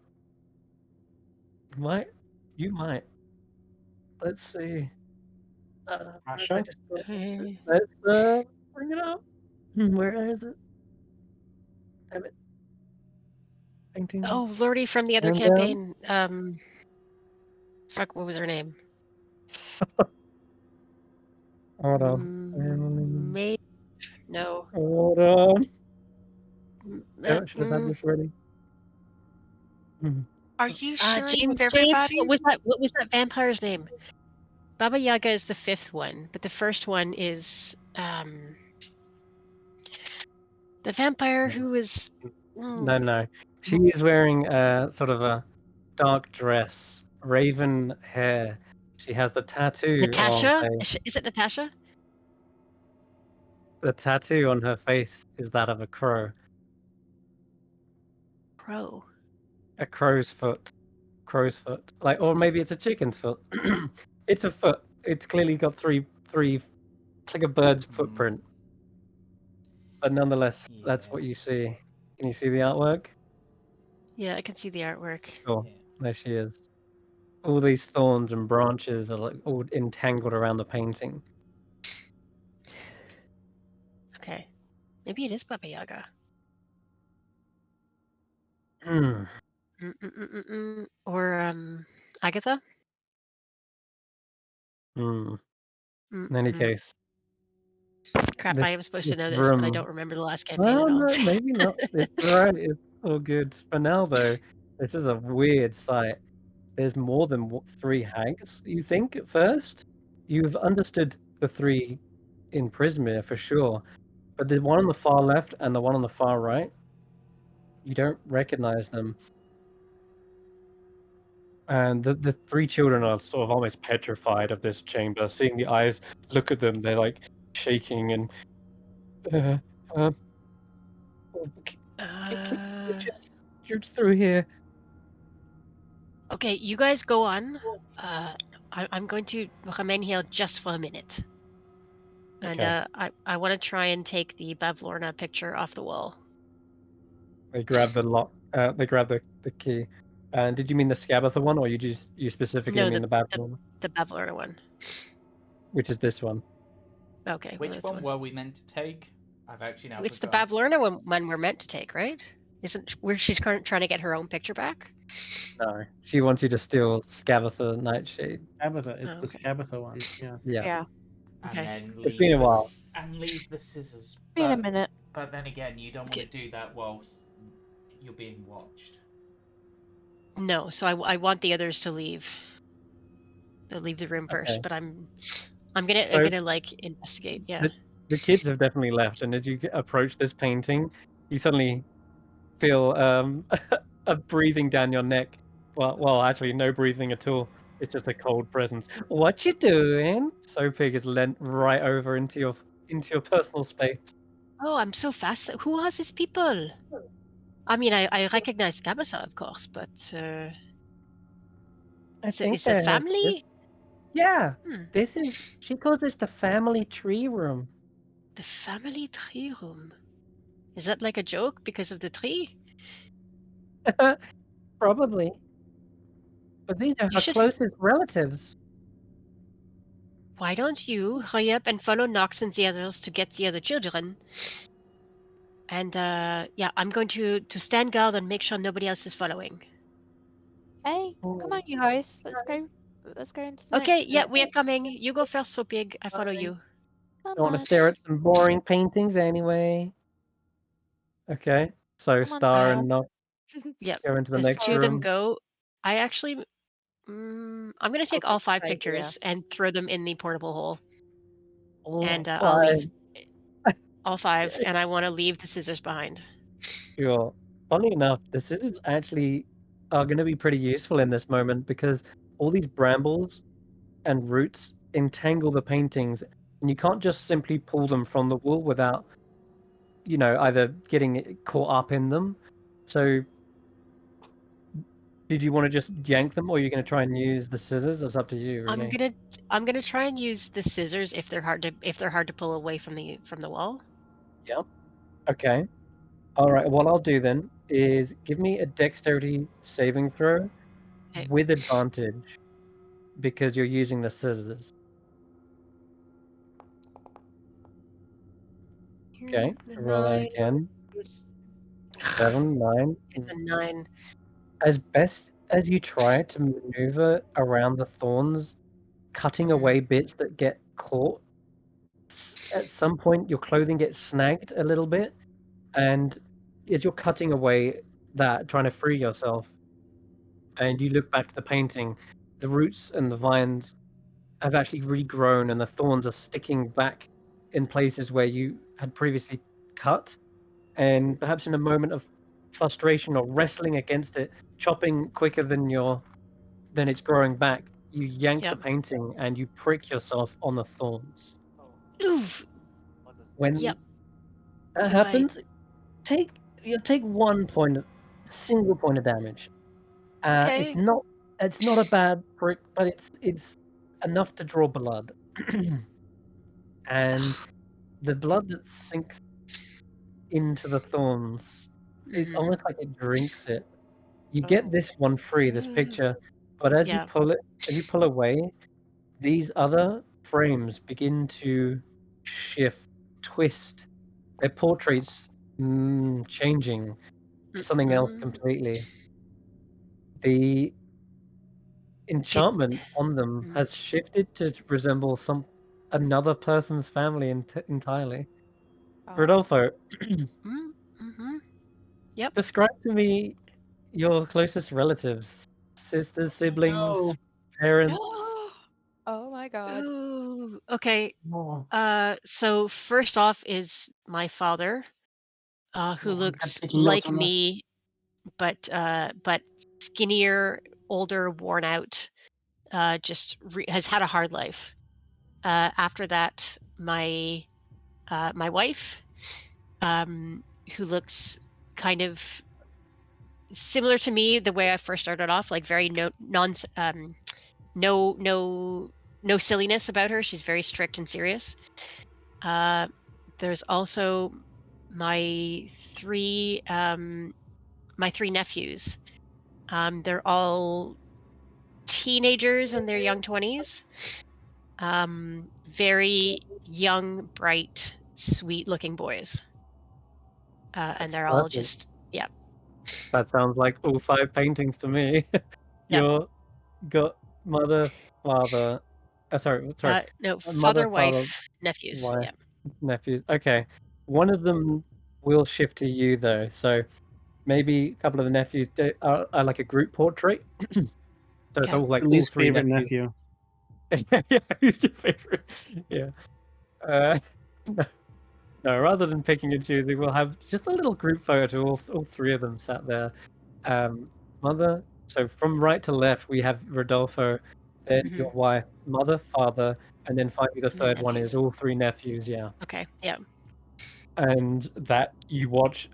S1: you might. Let's see.
S6: Asha?
S1: Let's bring it up. Where is it? Damn it. Paintings.
S5: Oh, Lordy from the other
S1: And,
S5: campaign. Fuck, what was her name?
S1: Hold on.
S5: Maybe. No.
S1: Hold on.
S5: Mm,
S1: Should have had this ready.
S7: Are you sharing with
S5: James.
S7: everybody?
S5: What was that vampire's name? Baba Yaga is the 5th one, but the first one is the vampire who was.
S1: No. She is wearing sort of a dark dress, raven hair. She has the tattoo
S5: Natasha?
S1: of
S5: Is it Natasha?
S1: the tattoo on her face is that of a crow.
S5: Crow.
S1: A crow's foot. Like, or maybe it's a chicken's foot. It's a foot. It's clearly got three. It's like a bird's footprint. But nonetheless, that's what you see. Can you see the artwork?
S5: Yeah, I can see the artwork.
S1: Cool. There she is. All these thorns and branches are like all entangled around the painting.
S5: Okay. Maybe it is Baba Yaga. Or Agatha?
S1: In any case.
S5: Crap, I am supposed to know this, but I don't remember the last campaign
S1: Well,
S5: at all.
S1: no, maybe not. It's alright. It's all good. For now, though, this is a weird sight. There's more than 3 hags, you think, at first? You've understood the 3 in Prismere for sure, but the one on the far left and the one on the far right, you don't recognize them. And the 3 children are sort of almost petrified of this chamber. Seeing the eyes look at them, they're like shaking and You're through here.
S5: Okay, you guys go on. I'm going to remain here just for a minute. And
S1: Okay.
S5: I want to try and take the Bavlorna picture off the wall.
S1: They grab the lock. They grab the key. And did you mean the Scabatha one, or you specifically mean the Bavlorna?
S5: The Bavlorna one.
S1: Which is this one?
S5: Okay.
S2: Which one were we meant to take? I've actually now.
S5: It's the Bavlorna one we're meant to take, right? Isn't where she's trying to get her own picture back?
S1: No, she wants you to steal Scabatha Nightshade.
S6: Scabatha, it's
S5: Oh,
S6: the
S5: okay.
S6: Scabatha one. Yeah.
S1: Yeah.
S4: Yeah.
S2: And
S5: Okay.
S2: then
S1: It's been a while.
S2: leave the scissors.
S4: Been a minute.
S2: But then again, you don't want
S5: Okay.
S2: to do that whilst you're being watched.
S5: No, so I want the others to leave. They'll leave the room first,
S1: Okay.
S5: but I'm gonna
S1: So
S5: like investigate. Yeah.
S1: the kids have definitely left, and as you approach this painting, you suddenly feel a breathing down your neck. Well, actually, no breathing at all. It's just a cold presence. What you doing? Sopig is leant right over into your personal space.
S5: Oh, I'm so fast. Who are these people? I mean, I recognize Gabasa, of course, but
S3: I
S5: is
S3: think
S5: it
S3: they're
S5: family?
S3: Yeah,
S5: Hmm.
S3: she calls this the family tree room.
S5: The family tree room. Is that like a joke because of the tree?
S3: Probably. But these are
S5: You
S3: her
S5: should.
S3: closest relatives.
S5: Why don't you hurry up and follow Knox and the others to get the other children? And yeah, I'm going to stand guard and make sure nobody else is following.
S4: Hey, come on, you guys. Let's go. Let's go into the
S5: Okay,
S4: next
S5: yeah,
S4: bit.
S5: we are coming. You go first, so big. I follow you.
S4: Come
S3: Don't want to
S4: on.
S3: stare at some boring paintings anyway.
S1: Okay. So
S4: Come on,
S1: Star
S4: Sara.
S1: and Nox
S5: Yep.
S1: go into the
S5: As the
S1: next
S5: two of them
S1: room.
S5: go, I actually, I'm gonna take all 5 pictures and throw them in the portable hole,
S1: All
S5: and I'll
S1: 5.
S5: leave all 5, and I want to leave the scissors behind.
S1: Sure. Funny enough, the scissors actually are going to be pretty useful in this moment because all these brambles and roots entangle the paintings, and you can't just simply pull them from the wool without, either getting caught up in them. So, did you want to just yank them, or are you going to try and use the scissors? It's up to you, really.
S5: I'm gonna try and use the scissors if they're hard to pull away from the wall.
S1: Yep. Okay. All right. What I'll do then is give me a dexterity saving throw
S5: Okay.
S1: with advantage because you're using the scissors. Okay. Roll that
S5: 9.
S1: again. 7, 9.
S5: It's a 9.
S1: As best as you try to maneuver around the thorns, cutting away bits that get caught, at some point your clothing gets snagged a little bit, and as you're cutting away that, trying to free yourself, and you look back to the painting, the roots and the vines have actually regrown, and the thorns are sticking back in places where you had previously cut. And perhaps in a moment of frustration or wrestling against it, chopping quicker than it's growing back, you yank the
S5: Yep.
S1: painting and you prick yourself on the thorns.
S5: Oof.
S1: When
S5: Yep.
S1: that
S5: Do I?
S1: happens, you'll take 1 single point of damage. It's
S5: Okay.
S1: not a bad prick, but it's enough to draw blood. And the blood that sinks into the thorns, it's
S5: Mhm.
S1: almost like it drinks it. You
S4: Oh.
S1: get this one free, this picture, but as you
S5: Yeah.
S1: pull away, these other frames begin to shift, twist. Their portraits changing to something else
S5: Mm-mm.
S1: completely. The
S5: Did
S1: enchantment on them
S5: mm.
S1: has shifted to resemble another person's family entirely.
S4: Oh.
S1: Rodolfo,
S5: Mm-hmm. Yep.
S1: describe to me your closest relatives, sisters, siblings,
S6: No.
S1: parents.
S4: Oh my god.
S5: Oh, okay.
S6: No.
S5: So first off is my father, who
S6: No, I'm
S5: looks
S6: taking notes
S5: like
S6: on this.
S5: me, but skinnier, older, worn out. Just has had a hard life. After that, my wife, who looks kind of similar to me the way I first started off, like very no no silliness about her. She's very strict and serious. Uh, there's also my three um, my 3 nephews. They're all teenagers in their young 20s. Very young, bright, sweet looking boys. And
S1: That's
S5: they're all
S1: perfect.
S5: just, yeah.
S1: That sounds like all 5 paintings to me.
S5: Yep.
S1: You're got mother, father. Sorry.
S5: No,
S1: Mother,
S5: father,
S1: father,
S5: wife, nephews.
S1: wife,
S5: Yep.
S1: nephews. Okay, one of them will shift to you though. So maybe a couple of the nephews are like a group portrait. So it's
S5: Okay.
S1: all like
S6: Your
S1: all
S6: least
S1: 3
S6: favorite
S1: nephews.
S6: nephew.
S1: Yeah, who's your favorite? Yeah. No, no, rather than picking and choosing, we'll have just a little group photo. All 3 of them sat there. Mother. So from right to left, we have Rodolfo, then
S5: Hmm.
S1: your wife, mother, father, and then finally the
S5: And then
S1: third one is
S5: nephews.
S1: all 3 nephews. Yeah,
S5: Okay. Yeah.
S1: and that you watch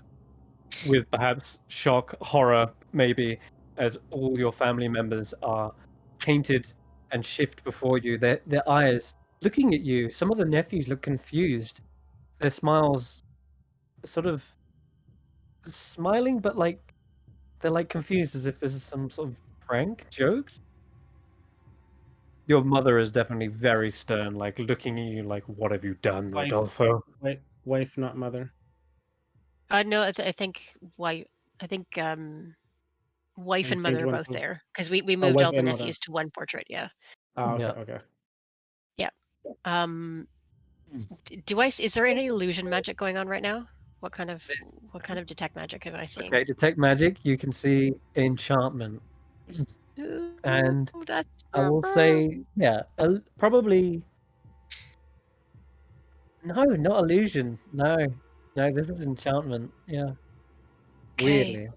S1: with perhaps shock, horror, maybe, as all your family members are painted and shift before you. Their eyes looking at you. Some of the nephews look confused. Their smiles sort of smiling, but like they're like confused as if this is some sort of prank joke. Your mother is definitely very stern, like looking at you like, "What have you done,
S6: Wife,
S1: Rodolfo?"
S6: wife, not mother.
S5: No, I think wife. I think wife
S6: And
S5: and
S6: change
S5: mother are
S6: one
S5: both
S6: to
S5: there because we
S6: oh,
S5: moved
S6: wife
S5: all the
S6: and mother.
S5: nephews to one portrait. Yeah.
S6: Oh, okay,
S1: Yeah.
S6: okay.
S5: Yeah. Um.
S1: Mm.
S5: Is there any illusion magic going on right now? What kind of detect magic am I seeing?
S1: Okay, detect magic. You can see enchantment, and
S5: Ooh, that's
S1: I will say, yeah, probably no, not illusion. No, no, this is enchantment. Yeah,
S5: okay.
S1: weirdly.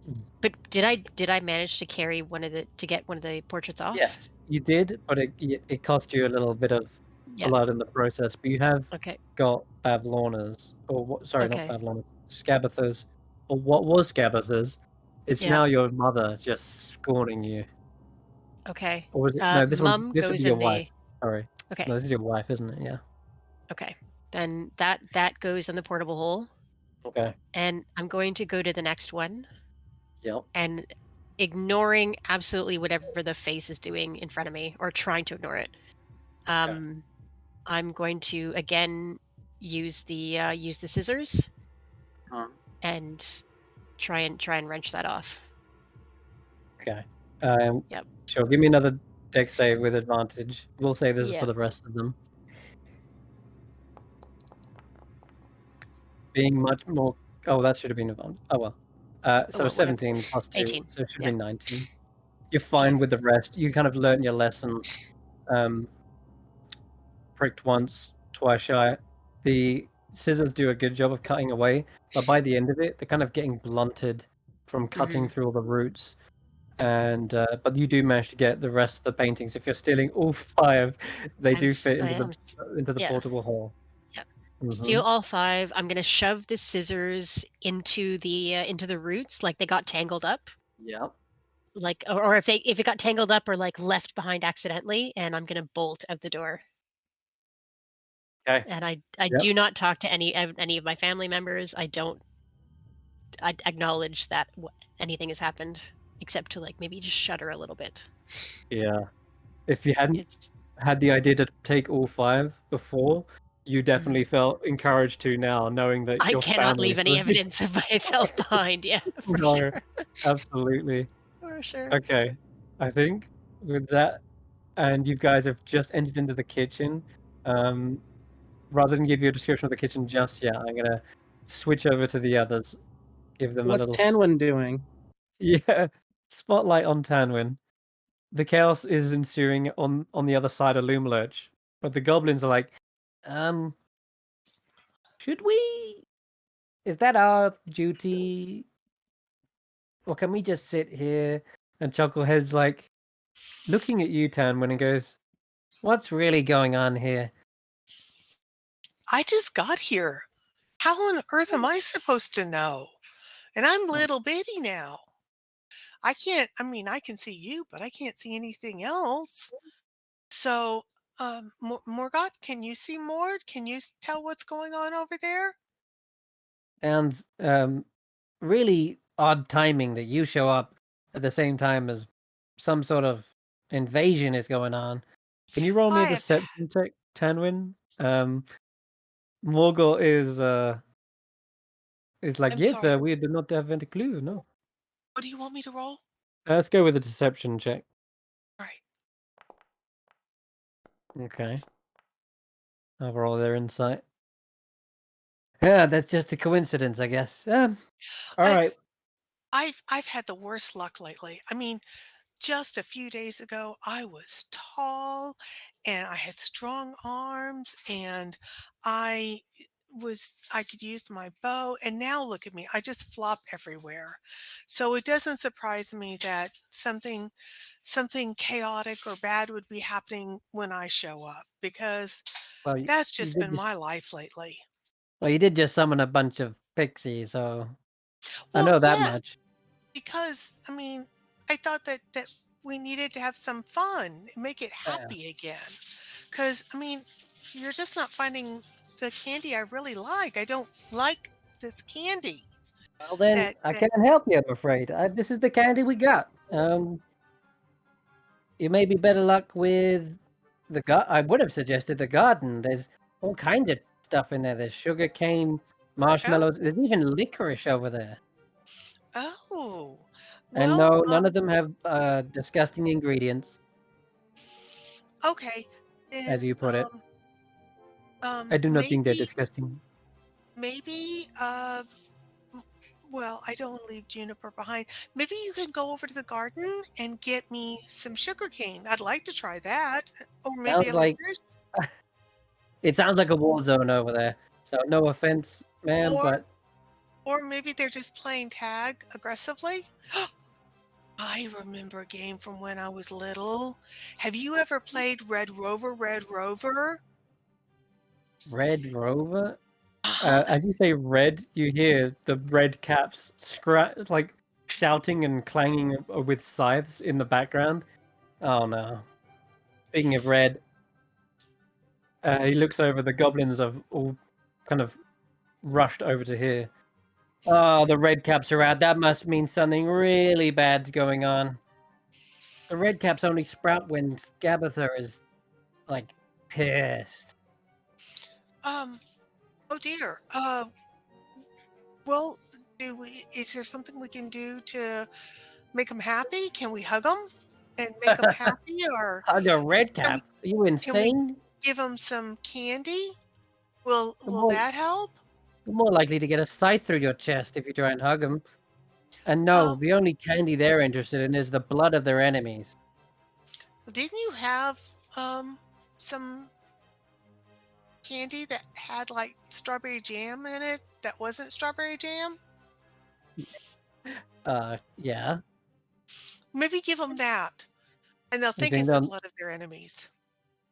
S1: Mm.
S5: But did I manage to carry to get one of the portraits off?
S1: Yes, you did, but it cost you a little bit of
S5: Yeah.
S1: blood in the process. But you have
S5: Okay.
S1: got Bavlornas, or what? Sorry, not
S5: Okay.
S1: Bavlornas, Scabathas, or what was Scabathas. It's
S5: Yeah.
S1: now your mother just scorning you.
S5: Okay.
S1: Or was it? No,
S5: Mum
S1: this would be
S5: goes
S1: your
S5: in
S1: wife.
S5: the.
S1: Sorry,
S5: Okay.
S1: no, this is your wife, isn't it? Yeah.
S5: Okay. Then that goes in the portable hole,
S1: Okay.
S5: and I'm going to go to the next one
S1: Yep.
S5: and ignoring absolutely whatever the face is doing in front of me or trying to ignore it.
S1: Okay.
S5: I'm going to again use the scissors and try and wrench that off.
S1: Okay.
S5: Yep.
S1: Sure. Give me another deck save with advantage. We'll say this is for
S5: Yeah.
S1: the rest of them. Being much more. Oh, that should have been advantage. Oh well.
S5: Oh
S1: So
S5: well, whatever.
S1: 17 plus 2,
S5: 18.
S1: so it should have
S5: Yeah.
S1: been 19. You're fine
S5: Okay.
S1: with the rest. You kind of learned your lesson. Um, pricked once, twice shy. The scissors do a good job of cutting away, but by the end of it, they're kind of getting blunted from cutting
S5: Hmm.
S1: through all the roots. And but you do manage to get the rest of the paintings. If you're stealing all 5, they do fit
S5: I
S1: into
S5: am.
S1: the
S5: Yeah.
S1: portable hole.
S5: Yeah.
S1: Hmm.
S5: Steal all 5. I'm gonna shove the scissors into the roots, like they got tangled up,
S1: Yeah.
S5: like or if it got tangled up or like left behind accidentally, and I'm gonna bolt out the door.
S1: Okay.
S5: And I
S1: Yep.
S5: do not talk to any of my family members. I acknowledge that anything has happened, except to like maybe just shudder a little bit.
S1: Yeah. If you hadn't
S5: It's
S1: had the idea to take all 5 before, you
S5: Mhm.
S1: definitely felt encouraged to now, knowing that
S5: I
S1: your
S5: cannot
S1: family
S5: leave any evidence of myself behind. Yeah, for
S1: No,
S5: sure,
S1: absolutely.
S5: for sure.
S1: Okay. I think with that, and you guys have just entered into the kitchen. Um, rather than give you a description of the kitchen just yet, I'm gonna switch over to the others. Give them a
S6: What's
S1: little
S6: Tanwen doing?
S1: yeah, spotlight on Tanwin. The chaos is ensuing on the other side of Loom Lurch, but the goblins are like, um, should we? Is that our duty, or can we just sit here? And Chucklehead's like looking at you, Tanwin, and goes, "What's really going on here?"
S7: I just got here. How on earth am I supposed to know? And I'm little bitty now. I mean, I can see you, but I can't see anything else. So, Morgot, can you see Mord? Can you tell what's going on over there?
S1: Sounds really odd timing that you show up at the same time as some sort of invasion is going on. Can you roll me a
S7: I have
S1: deception check, Tanwin? Morgul is It's like,
S7: I'm
S1: yes,
S7: sorry.
S1: we do not have any clue. No.
S7: What do you want me to roll?
S1: Let's go with a deception check.
S7: Right.
S1: Okay. Overall, their insight. Yeah, that's just a coincidence, I guess. All
S7: I
S1: right.
S7: I've had the worst luck lately. I mean, just a few days ago, I was tall and I had strong arms and I I could use my bow, and now look at me. I just flop everywhere. So it doesn't surprise me that something chaotic or bad would be happening when I show up because
S1: Well,
S7: that's
S1: you
S7: just
S1: did
S7: been
S1: just
S7: my life lately.
S1: you did just summon a bunch of pixies, so I
S7: Well,
S1: know that
S7: yes,
S1: much.
S7: because I mean, I thought that we needed to have some fun, make it
S1: Yeah.
S7: happy again. Because I mean, you're just not finding the candy I really like. I don't like this candy.
S1: Well, then I
S7: That
S1: can't help you, I'm afraid. This is the candy we got. You may be better luck with the I would have suggested the garden. There's all kinds of stuff in there. There's sugar cane,
S7: oh
S1: marshmallows. There's even licorice over there.
S7: oh
S1: And
S7: well
S1: no, none of them have disgusting ingredients,
S7: okay then
S1: as you put it.
S7: um
S1: I do not think they're
S7: maybe
S1: disgusting.
S7: maybe well, I don't wanna leave Juniper behind. Maybe you can go over to the garden and get me some sugar cane. I'd like to try that, or maybe
S1: Sounds
S7: a
S1: like
S7: licorice,
S1: it sounds like a war zone over there. So no offense, ma'am,
S7: or
S1: but
S7: or maybe they're just playing tag aggressively. I remember a game from when I was little. Have you ever played Red Rover, Red Rover?
S1: Red Rover.
S7: Uh-huh.
S1: As you say red, you hear the red caps like shouting and clanging with scythes in the background. Oh no. Speaking of red, he looks over. The goblins have all kind of rushed over to here. Oh, the red caps are out. That must mean something really bad's going on. The red caps only sprout when Gabatha is, like, pissed.
S7: Um, oh dear. Well, is there something we can do to make them happy? Can we hug them and make them happy, or
S1: Hug a red
S7: can we
S1: cap? Are you
S7: can we
S1: insane?
S7: give them some candy?
S1: You're
S7: Will
S1: more,
S7: that help?
S1: you're more likely to get a scythe through your chest if you try and hug them. And no,
S7: Um,
S1: the only candy they're interested in is the blood of their enemies.
S7: didn't you have some candy that had like strawberry jam in it that wasn't strawberry jam?
S1: Yeah.
S7: Maybe give them that, and they'll
S1: You
S7: think
S1: think
S7: it's the
S1: they'll
S7: blood of their enemies.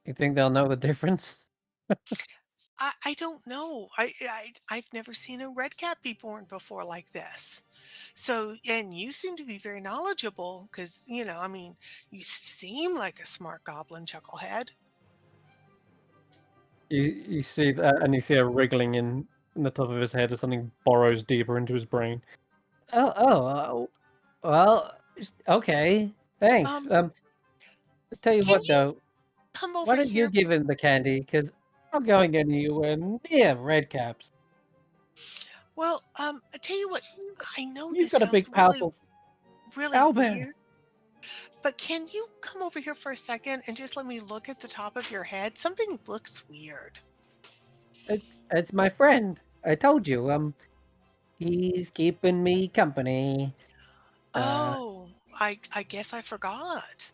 S1: you think they'll know the difference?
S7: I don't know. I've never seen a red cat be born before like this. So, and you seem to be very knowledgeable because, I mean, you seem like a smart goblin chucklehead.
S1: You see that, and you see a wriggling in the top of his head as something burrows deeper into his brain. Well, okay, thanks.
S7: Um,
S1: I'll tell you
S7: can
S1: what
S7: you
S1: though,
S7: come
S1: why
S7: over
S1: don't you
S7: here?
S1: give him the candy? Because I'm going anywhere near red caps.
S7: Well, I tell you what, I know
S1: You've
S7: this
S1: got a
S7: sounds
S1: big, powerful
S7: really
S1: owlbear.
S7: weird, but can you come over here for a second and just let me look at the top of your head? Something looks weird.
S1: It's my friend. I told you. He's keeping me company.
S7: Oh, I guess I forgot.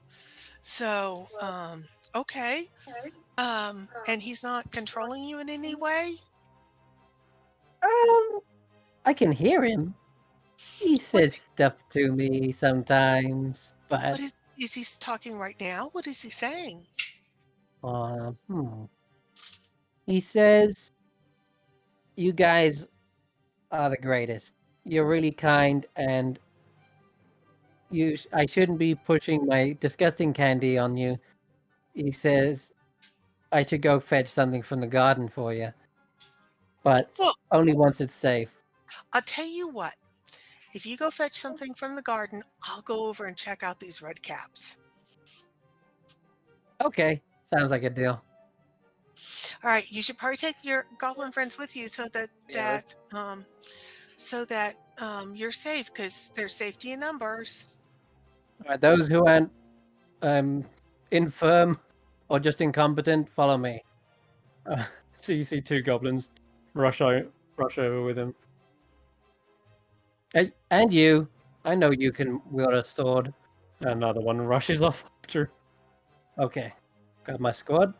S7: So, okay. And he's not controlling you in any way?
S1: Um, I can hear him. He says
S7: What's
S1: stuff to me sometimes,
S7: what
S1: but
S7: is he talking right now? What is he saying?
S1: uh, hmm. He says you guys are the greatest. You're really kind, and I shouldn't be pushing my disgusting candy on you. He says I should go fetch something from the garden for you, but
S7: Well,
S1: only once it's safe.
S7: I'll tell you what. If you go fetch something from the garden, I'll go over and check out these red caps.
S1: Okay, sounds like a deal.
S7: All right, you should probably take your goblin friends with you
S1: Yeah,
S7: so that you're safe, because there's safety in numbers.
S1: All right, those who aren't infirm or just incompetent, follow me. So you see two goblins rush over with him. Hey, and you, I know you can wield a sword. Another one rushes off after. Okay, got my squad.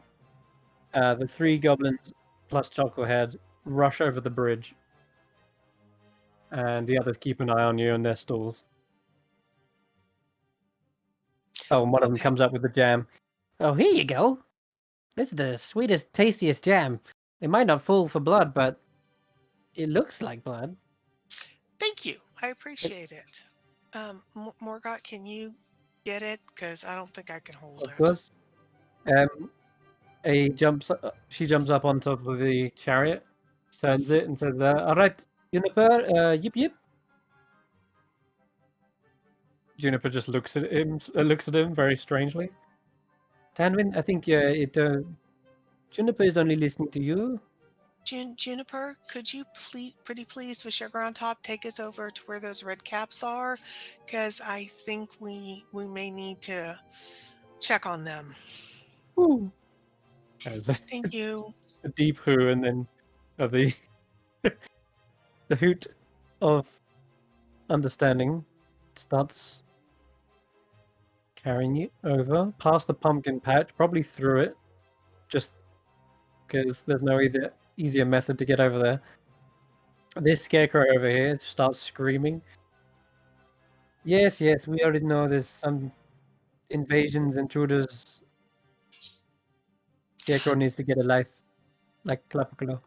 S1: The three goblins plus Chucklehead rush over the bridge, and the others keep an eye on you in their stalls. Oh, and one of them
S7: Okay.
S1: comes up with the jam.
S3: Oh, here you go. This is the sweetest, tastiest jam. It might not fall for blood, but it looks like blood.
S7: Thank you. I appreciate it. Morgott, can you get it? Because I don't think I can hold
S1: Of
S7: it.
S1: course. She jumps up on top of the chariot, turns it, and says, "All right, Juniper, yip yip." Juniper just looks at him very strangely. Tanwen, I think Juniper is only listening to you.
S7: Juniper, could you pretty please, with sugar on top, take us over to where those red caps are? Because I think we may need to check on them.
S1: Ooh. There's
S7: Thank you.
S1: a deep hoo, and then the the hoot of understanding starts carrying you over past the pumpkin patch, probably through it, just because there's no easier method to get over there. This scarecrow over here starts screaming. Yes, we already know there's some invasions, intruders. Scarecrow needs to get a life, like Clapperclaw.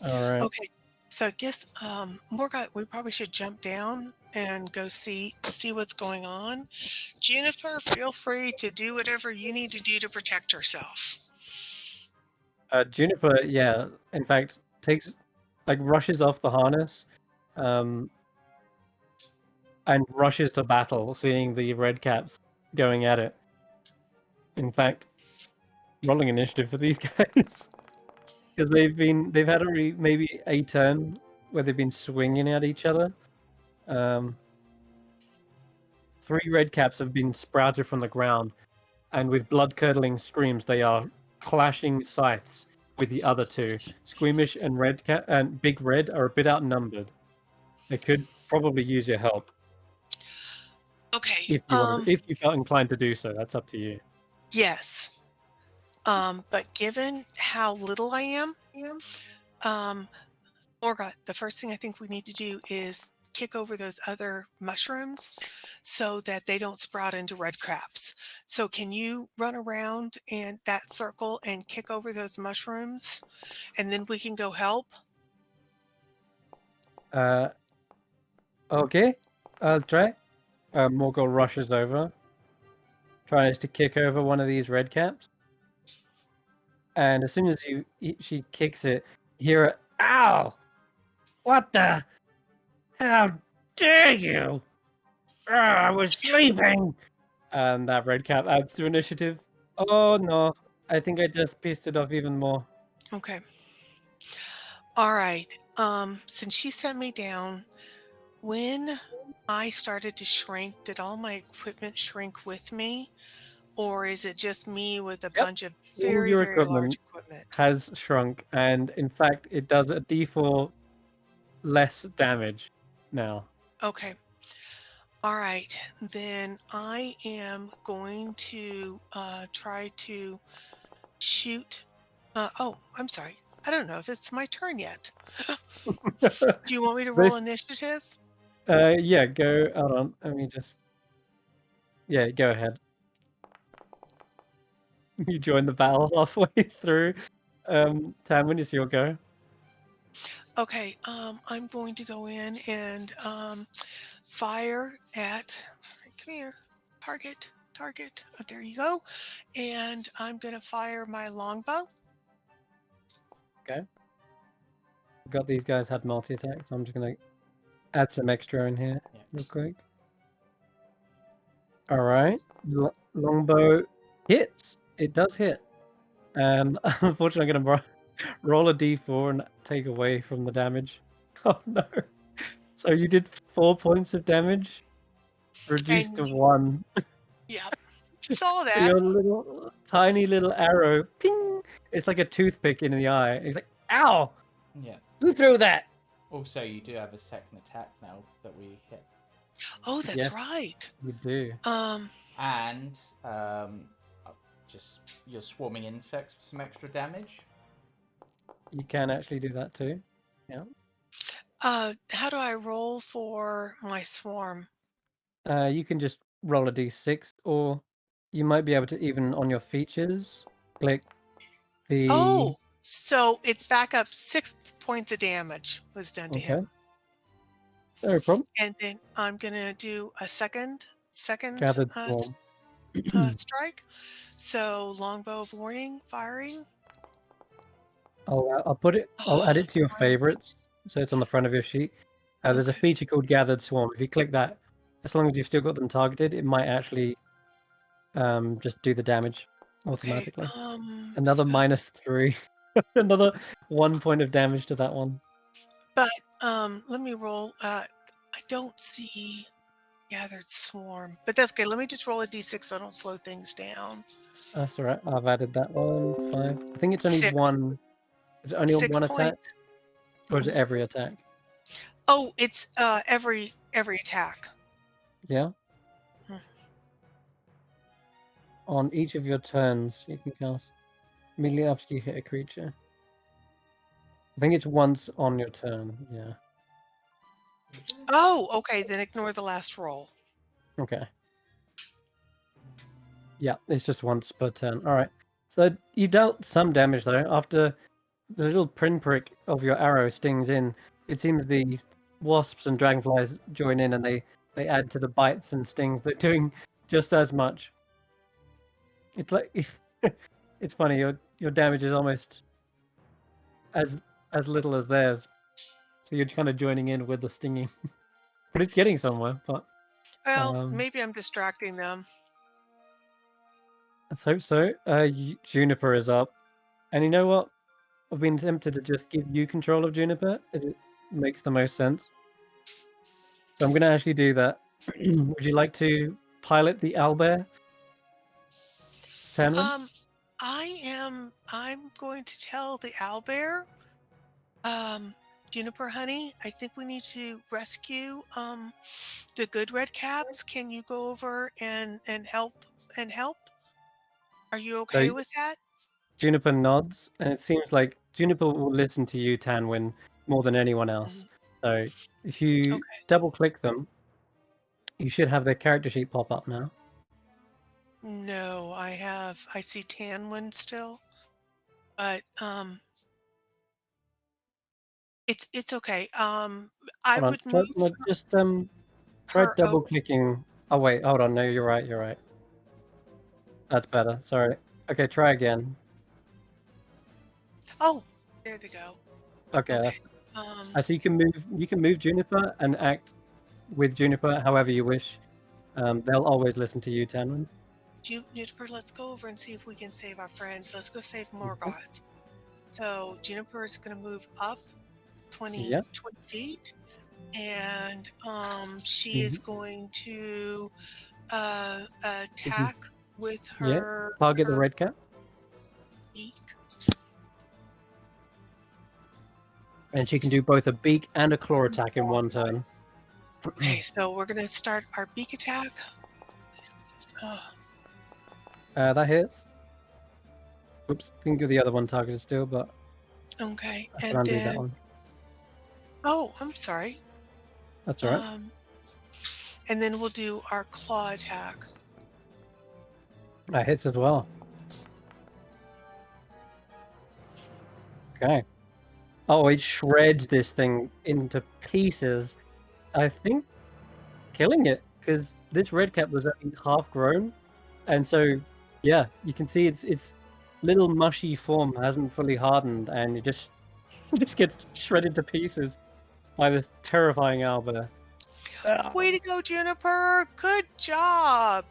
S1: All right.
S7: Okay, so I guess Morgott, we probably should jump down and go see what's going on. Juniper, feel free to do whatever you need to do to protect herself.
S1: Juniper, yeah, in fact, rushes off the harness, and rushes to battle, seeing the red caps going at it. In fact, rolling initiative for these guys because they've had maybe a turn where they've been swinging at each other. 3 red caps have been sprouted from the ground, and with blood-curdling screams, they are clashing scythes with the other 2. Squeamish and Big Red are a bit outnumbered. They could probably use your help.
S7: Okay.
S1: If you felt inclined to do so, that's up to you.
S7: Yes. But given how little I am, Morgott, the first thing I think we need to do is kick over those other mushrooms so that they don't sprout into red caps. So can you run around in that circle and kick over those mushrooms, and then we can go help?
S1: Okay, I'll try. Morgul rushes over, tries to kick over one of these red caps, and as soon as she kicks it, you hear it. Ow! What the? How dare you! I was sleeping. And that red cap adds to initiative. Oh no! I think I just pissed it off even more.
S7: Okay. All right. Since she sent me down, when I started to shrink, did all my equipment shrink with me? Or is it just me with a bunch of very,
S1: your
S7: very large equipment?
S1: Has shrunk, and in fact, it does a D4 less damage now.
S7: Okay. All right. Then I am going to try to shoot. Oh, I'm sorry. I don't know if it's my turn yet. Do you want me to roll initiative?
S1: Yeah, go. Hold on. Let me just. Yeah, go ahead. You join the battle halfway through. Tanwen, it's your go.
S7: Okay. I'm going to go in and fire at. Come here. Target. Oh, there you go. And I'm going to fire my longbow.
S1: Okay. Got these guys had multi-attack, so I'm just gonna add some extra in here real quick. All right, longbow hits. It does hit, and unfortunately, I'm gonna roll a d4 and take away from the damage. Oh no. So you did 4 points of damage, reduced to
S7: And
S1: 1.
S7: yep, saw
S1: So
S7: that.
S1: your little tiny little arrow, ping! It's like a toothpick in the eye. It's like, ow!
S2: Yeah.
S1: Who threw that?
S2: Also, you do have a second attack now that we hit.
S7: Oh, that's
S1: Yes.
S7: right.
S1: You do.
S2: And just you're swarming insects for some extra damage.
S1: You can actually do that too. Yeah.
S7: How do I roll for my swarm?
S1: You can just roll a d6, or you might be able to even on your features click the.
S7: Oh, so it's back up 6 points of damage was done to
S1: Okay.
S7: him.
S1: No problem.
S7: And then I'm gonna do a second
S1: Gathered swarm.
S7: strike. So longbow of warning, firing.
S1: I'll put it. I'll add it to your favorites, so it's on the front of your sheet. There's a
S7: Okay.
S1: feature called Gathered Swarm. If you click that, as long as you've still got them targeted, it might actually just do the damage automatically. Another -3. Another 1 point of damage to that one.
S7: But let me roll. I don't see gathered swarm, but that's good. Let me just roll a d6 so I don't slow things down.
S1: That's all right. I've added that one. 5. I think it's only
S7: 6.
S1: one. Is it only on
S7: 6
S1: one attack,
S7: points.
S1: or is it every attack?
S7: Oh, it's every attack.
S1: Yeah.
S7: Hmm.
S1: On each of your turns, you can cast immediately after you hit a creature. I think it's once on your turn. Yeah.
S7: Oh, okay. Then ignore the last roll.
S1: Okay. Yeah, it's just once per turn. All right. So you dealt some damage though. After the little pinprick of your arrow stings in, it seems the wasps and dragonflies join in, and they add to the bites and stings. They're doing just as much. It's like it's funny. Your damage is almost as little as theirs. So you're kind of joining in with the stinging, but it's getting somewhere. But
S7: Well, maybe I'm distracting them.
S1: let's hope so. Juniper is up, and you know what? I've been tempted to just give you control of Juniper, as it makes the most sense. So I'm going to actually do that. Would you like to pilot the owlbear, Tanwen?
S7: I'm going to tell the owlbear, Juniper honey, I think we need to rescue the good red caps. Can you go over and help Are you okay with that?
S1: Juniper nods, and it seems like Juniper will listen to you, Tanwen, more than anyone else. So if you double click them, you should have their character sheet pop up now.
S7: No, I see Tanwen still, but it's okay. I
S1: Hold on,
S7: would move
S1: just try
S7: her
S1: double
S7: over.
S1: clicking. Oh wait, hold on. No, you're right. You're right. That's better. Sorry. Okay, try again.
S7: Oh, there they go.
S1: Okay.
S7: Okay.
S1: So you can move Juniper and act with Juniper however you wish. They'll always listen to you, Tanwen.
S7: Juniper, let's go over and see if we can save our friends. Let's go save Morgoth. So Juniper is going to move up 20 feet, and she is going to attack with her
S1: target the red cap.
S7: Beak.
S1: And she can do both a beak and a claw attack in one turn.
S7: Okay, so we're going to start our beak attack.
S1: That hits. Oops, think of the other one targeted still, but
S7: okay,
S1: I can undo that one.
S7: Oh, I'm sorry.
S1: That's all right.
S7: And then we'll do our claw attack.
S1: That hits as well. Okay. Oh, it shreds this thing into pieces. I think killing it, because this red cap was only half grown, and so yeah, you can see its little mushy form hasn't fully hardened, and it just gets shredded to pieces by this terrifying owlbear.
S7: Way to go, Juniper! Good job.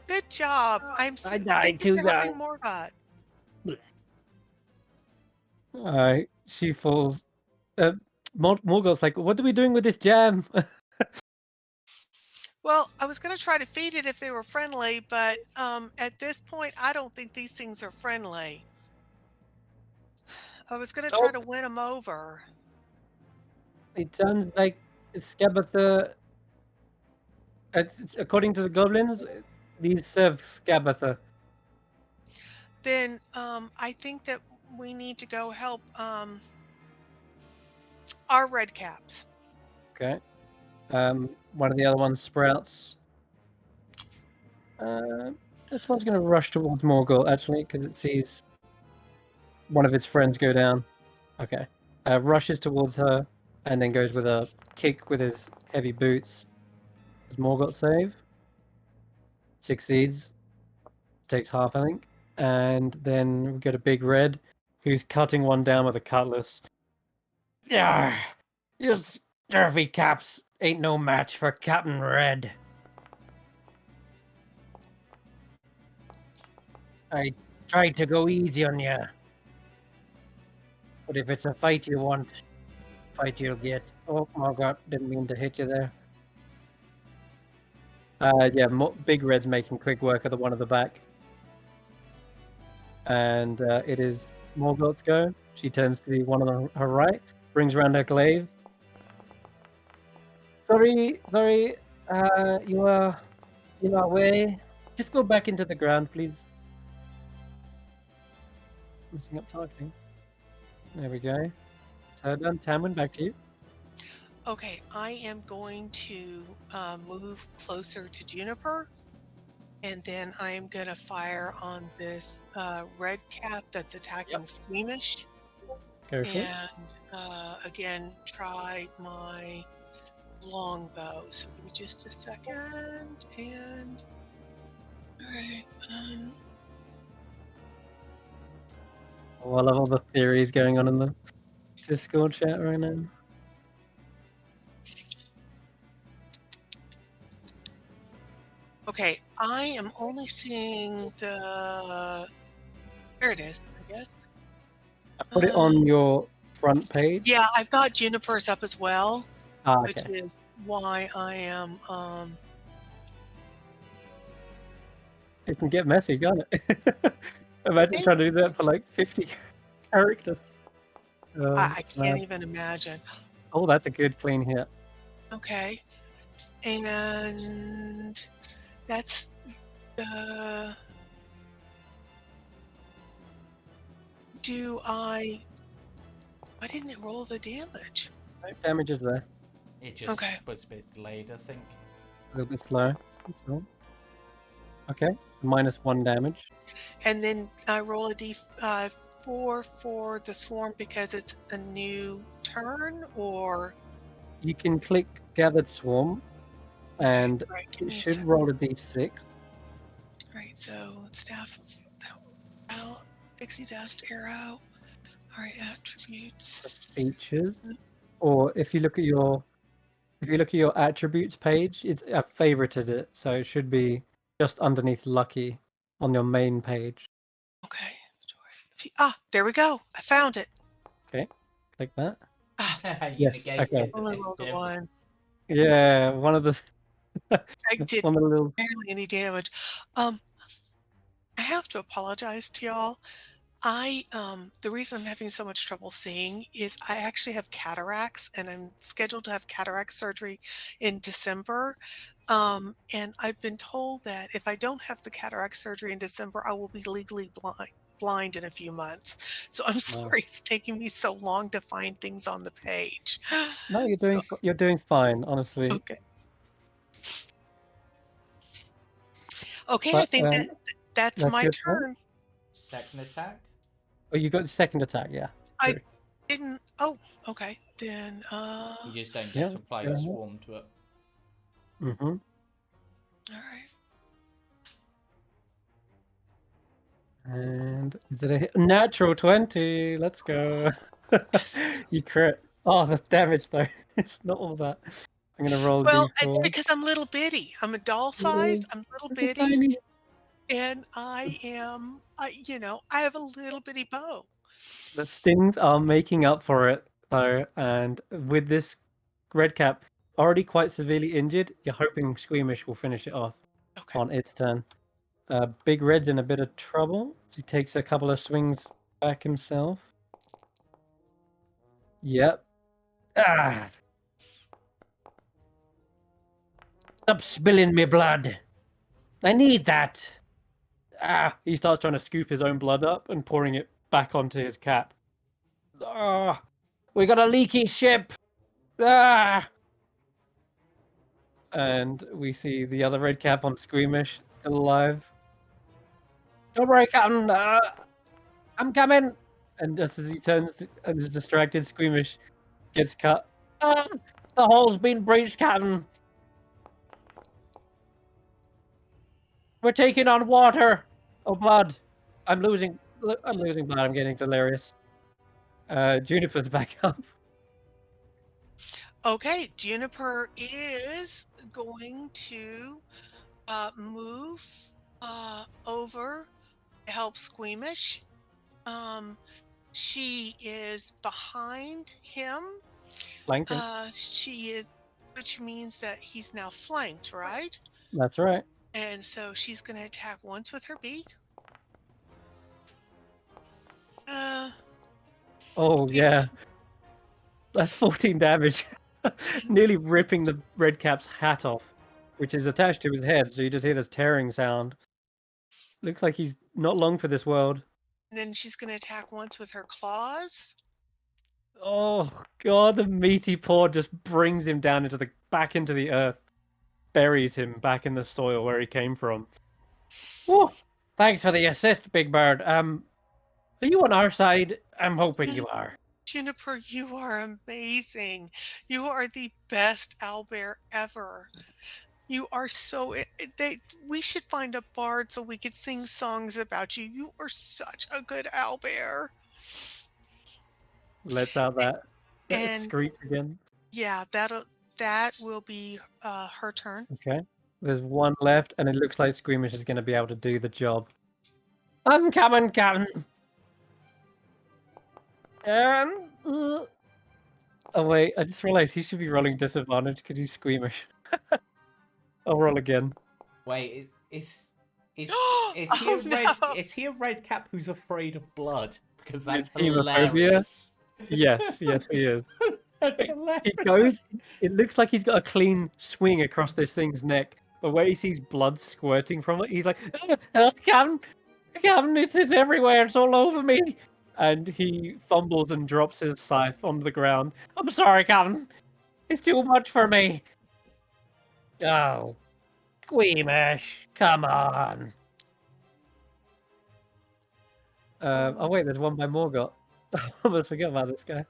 S7: Good job.
S1: I died too young.
S7: Morgoth.
S1: She falls. Morgoth's like, what are we doing with this jam?
S7: Well, I was gonna try to feed it if they were friendly, but at this point, I don't think these things are friendly. I was gonna try to
S1: Nope.
S7: win them over.
S1: It sounds like Scabatha. According to the goblins, these serve Scabatha.
S7: Then I think that we need to go help our red caps.
S1: Okay. One of the other ones sprouts. This one's going to rush towards Morgul, actually, because it sees one of its friends go down. Okay. Rushes towards her, and then goes with a kick with his heavy boots. Does Morgoth save? Succeeds. Takes half, I think. And then we get a big red, who's cutting one down with a cutlass. Yeah, you scurvy caps ain't no match for Captain Red. I tried to go easy on you. But if it's a fight you want, fight you'll get. Oh my god, didn't mean to hit you there. Yeah, Big Red's making quick work of the one at the back. And it is Morgoth's go. She turns to the one on her right, brings around her glaive. Sorry, you are in our way. Just go back into the ground, please. Messing up typing. There we go. So done. Tanwen, back to you.
S7: Okay, I am going to move closer to Juniper, and then I am going to fire on this red cap that's attacking Squeamish.
S1: Go for it.
S7: And again, try my longbow. So give me just a second. And all right.
S1: Oh, I love all the theories going on in the Discord chat right now.
S7: Okay, I am only seeing the. There it is, I guess.
S1: I put it on your front page.
S7: Yeah, I've got Juniper's up as well, which
S1: Okay.
S7: is why I am.
S1: It can get messy, can't it? Imagine trying to do that for like 50 characters.
S7: I can't even imagine.
S1: Oh, that's a good clean hit.
S7: Okay, and that's the. Why didn't it roll the damage?
S1: No damage is there.
S2: It just
S7: Okay.
S2: was a bit delayed, I think.
S1: A little bit slow. That's all. Okay, so -1 damage.
S7: And then I roll a d4 for the swarm because it's a new turn, or
S1: You can click Gathered Swarm, and
S7: right, give
S1: it
S7: me a
S1: should
S7: sec.
S1: roll a d6.
S7: Right, so staff, pixie dust, arrow. All right, attributes.
S1: Features, or if you look at your attributes page, I favorited it, so it should be just underneath lucky on your main page.
S7: Okay. There we go. I found it.
S1: Okay, click that.
S2: You
S1: Yes,
S2: negated
S1: okay.
S2: the
S7: Only
S2: big
S7: rolled a
S2: damage.
S7: 1.
S1: Yeah, one of the
S7: I did
S1: one of the little.
S7: barely any damage. I have to apologize to y'all. The reason I'm having so much trouble seeing is I actually have cataracts, and I'm scheduled to have cataract surgery in December. And I've been told that if I don't have the cataract surgery in December, I will be legally blind in a few months. So I'm sorry it's taking me so long to find things on the page.
S1: No,
S7: So,
S1: you're doing fine, honestly.
S7: okay. Okay, I
S1: But,
S7: think that's my
S1: your turn?
S7: turn.
S2: Second attack?
S1: Oh, you got the second attack, yeah.
S7: I
S1: True.
S7: didn't. Oh, okay. Then,
S2: You just don't
S1: Yeah,
S2: get to apply
S1: go
S2: a
S1: ahead.
S2: swarm to it.
S1: Mm-hmm.
S7: all right.
S1: And is it a natural 20? Let's go. You crit. Oh, the damage though. It's not all that. I'm gonna roll
S7: Well, it's
S1: d4.
S7: because I'm little bitty. I'm a doll sized. I'm little bitty,
S1: Tiny.
S7: and I have a little bitty bow.
S1: The stings are making up for it. So, and with this red cap already quite severely injured, you're hoping Squeamish will finish it off
S7: Okay.
S1: on its turn. Big Red's in a bit of trouble. He takes a couple of swings back himself. Yep. Ah! Stop spilling me blood. I need that. Ah! He starts trying to scoop his own blood up and pouring it back onto his cap. Ah! We got a leaky ship. Ah! And we see the other red cap on Squeamish still alive. Don't worry, Captain. I'm coming. And just as he turns and is distracted, Squeamish gets cut. Ah! The hole's been breached, Captain. We're taking on water. Oh, blood. I'm losing blood. I'm getting delirious. Juniper's back up.
S7: Okay, Juniper is going to move over to help Squeamish. She is behind him.
S1: Flanking.
S7: She is, which means that he's now flanked, right?
S1: That's right.
S7: And so she's going to attack once with her beak.
S1: Oh, yeah. That's 14 damage. Nearly ripping the red cap's hat off, which is attached to his head, so you just hear this tearing sound. Looks like he's not long for this world.
S7: And then she's going to attack once with her claws.
S1: Oh, God, the meaty paw just brings him down back into the earth, buries him back in the soil where he came from. Whoa. Thanks for the assist, Big Bird. Are you on our side? I'm hoping you are.
S7: Juniper, you are amazing. You are the best owlbear ever. You are so. We should find a bard so we could sing songs about you. You are such a good owlbear.
S1: Let's out that
S7: And
S1: screech again.
S7: yeah, that will be her turn.
S1: Okay. There's one left, and it looks like Squeamish is going to be able to do the job. I'm coming, Captain. And oh wait, I just realized he should be rolling disadvantage because he's Squeamish. I'll roll again.
S2: Wait, is he
S7: Oh,
S2: a red?
S7: no.
S2: Is he a red cap who's afraid of blood? Because that's
S1: Hemophobia?
S2: hilarious.
S1: Yes, he is.
S2: That's hilarious.
S1: He goes. It looks like he's got a clean swing across this thing's neck, but where he sees blood squirting from it, he's like, Captain, it's everywhere. It's all over me. And he fumbles and drops his scythe onto the ground. I'm sorry, Captain. It's too much for me. Oh, Squeamish, come on. Oh wait, there's one by Morgott. I almost forgot about this guy.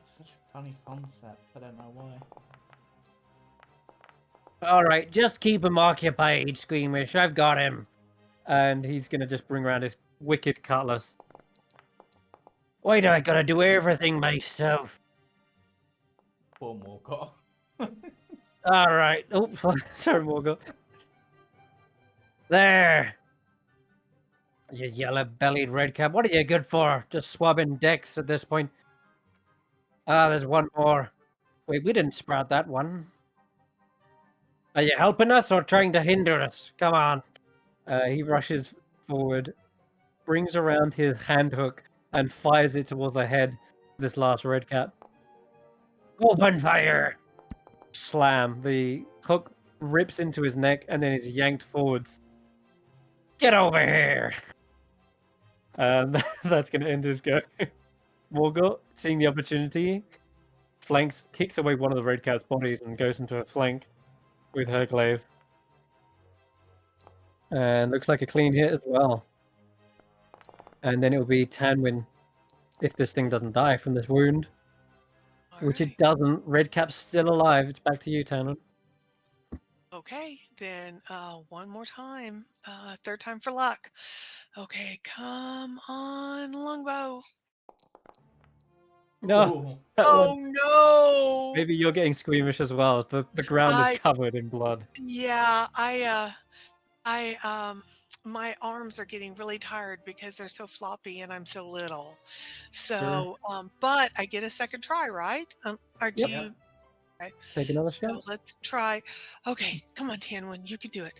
S2: It's such a funny concept. I don't know why.
S3: All right, just keep him occupied, Squeamish. I've got him.
S1: And he's gonna just bring around his wicked cutlass.
S3: Why do I gotta do everything myself?
S2: Poor Morgott.
S3: All right.
S1: Oh, sorry, Morgott.
S3: There. You yellow-bellied redcap. What are you good for? Just swabbing decks at this point. Ah, there's one more. Wait, we didn't sprout that one. Are you helping us or trying to hinder us? Come on.
S1: He rushes forward, brings around his hand hook, and fires it towards the head of this last red cap.
S3: Open fire.
S1: Slam. The hook rips into his neck and then is yanked forwards.
S3: Get over here.
S1: And that's going to end his go. Morgott, seeing the opportunity, kicks away one of the red cap's bodies and goes into a flank with her glaive. And looks like a clean hit as well. And then it will be Tanwen if this thing doesn't die from this wound. Which it doesn't. Red cap's still alive. It's back to you, Tanwen.
S7: Okay, then one more time. Third time for luck. Okay, come on, longbow.
S1: No.
S2: Ooh.
S1: That
S7: Oh
S1: one.
S7: no!
S1: Maybe you're getting squeamish as well. The ground is covered in blood.
S7: Yeah, my arms are getting really tired because they're so floppy and I'm so little.
S1: Sure.
S7: So, but I get a second try, right? Or do
S1: Yep.
S2: Yeah.
S7: you? Okay.
S1: Take another
S7: So
S1: shot.
S7: let's try. Okay, come on, Tanwen, you can do it.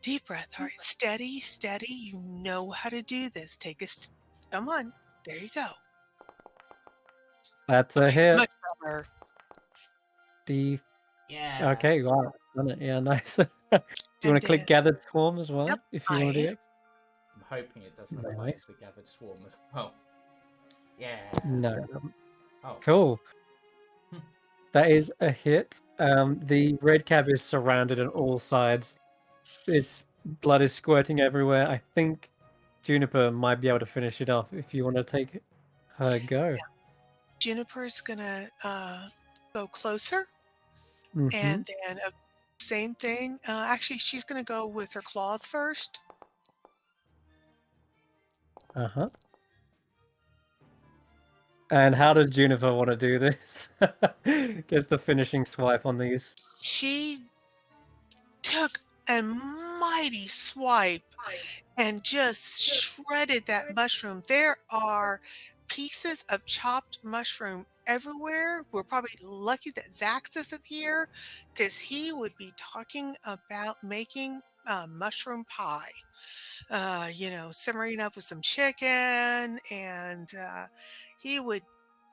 S7: Deep breath. All right, steady, steady. You know how to do this. Take a. Come on. There you go.
S1: That's a
S7: Okay,
S1: hit.
S7: much better.
S1: D.
S2: Yeah.
S1: Okay, wow, done it. Yeah, nice. Do you
S7: And
S1: want to click
S7: then,
S1: Gathered Swarm as well?
S7: yep,
S1: If you
S7: I
S1: want to do
S7: am.
S1: it.
S2: I'm hoping it doesn't apply
S1: Nice.
S2: to the gathered swarm as well. Yeah.
S1: No. it doesn't.
S2: Oh.
S1: Cool. That is a hit. The red cab is surrounded on all sides. Its blood is squirting everywhere. I think Juniper might be able to finish it off if you want to take her go.
S7: Juniper's gonna go closer,
S1: Mm-hmm.
S7: and then same thing. Actually, she's gonna go with her claws first.
S1: Uh-huh. And how does Juniper want to do this? Get the finishing swipe on these.
S7: She took a mighty swipe and just shredded that mushroom. There are pieces of chopped mushroom everywhere. We're probably lucky that Xaxx isn't here because he would be talking about making mushroom pie. Simmering up with some chicken, and he would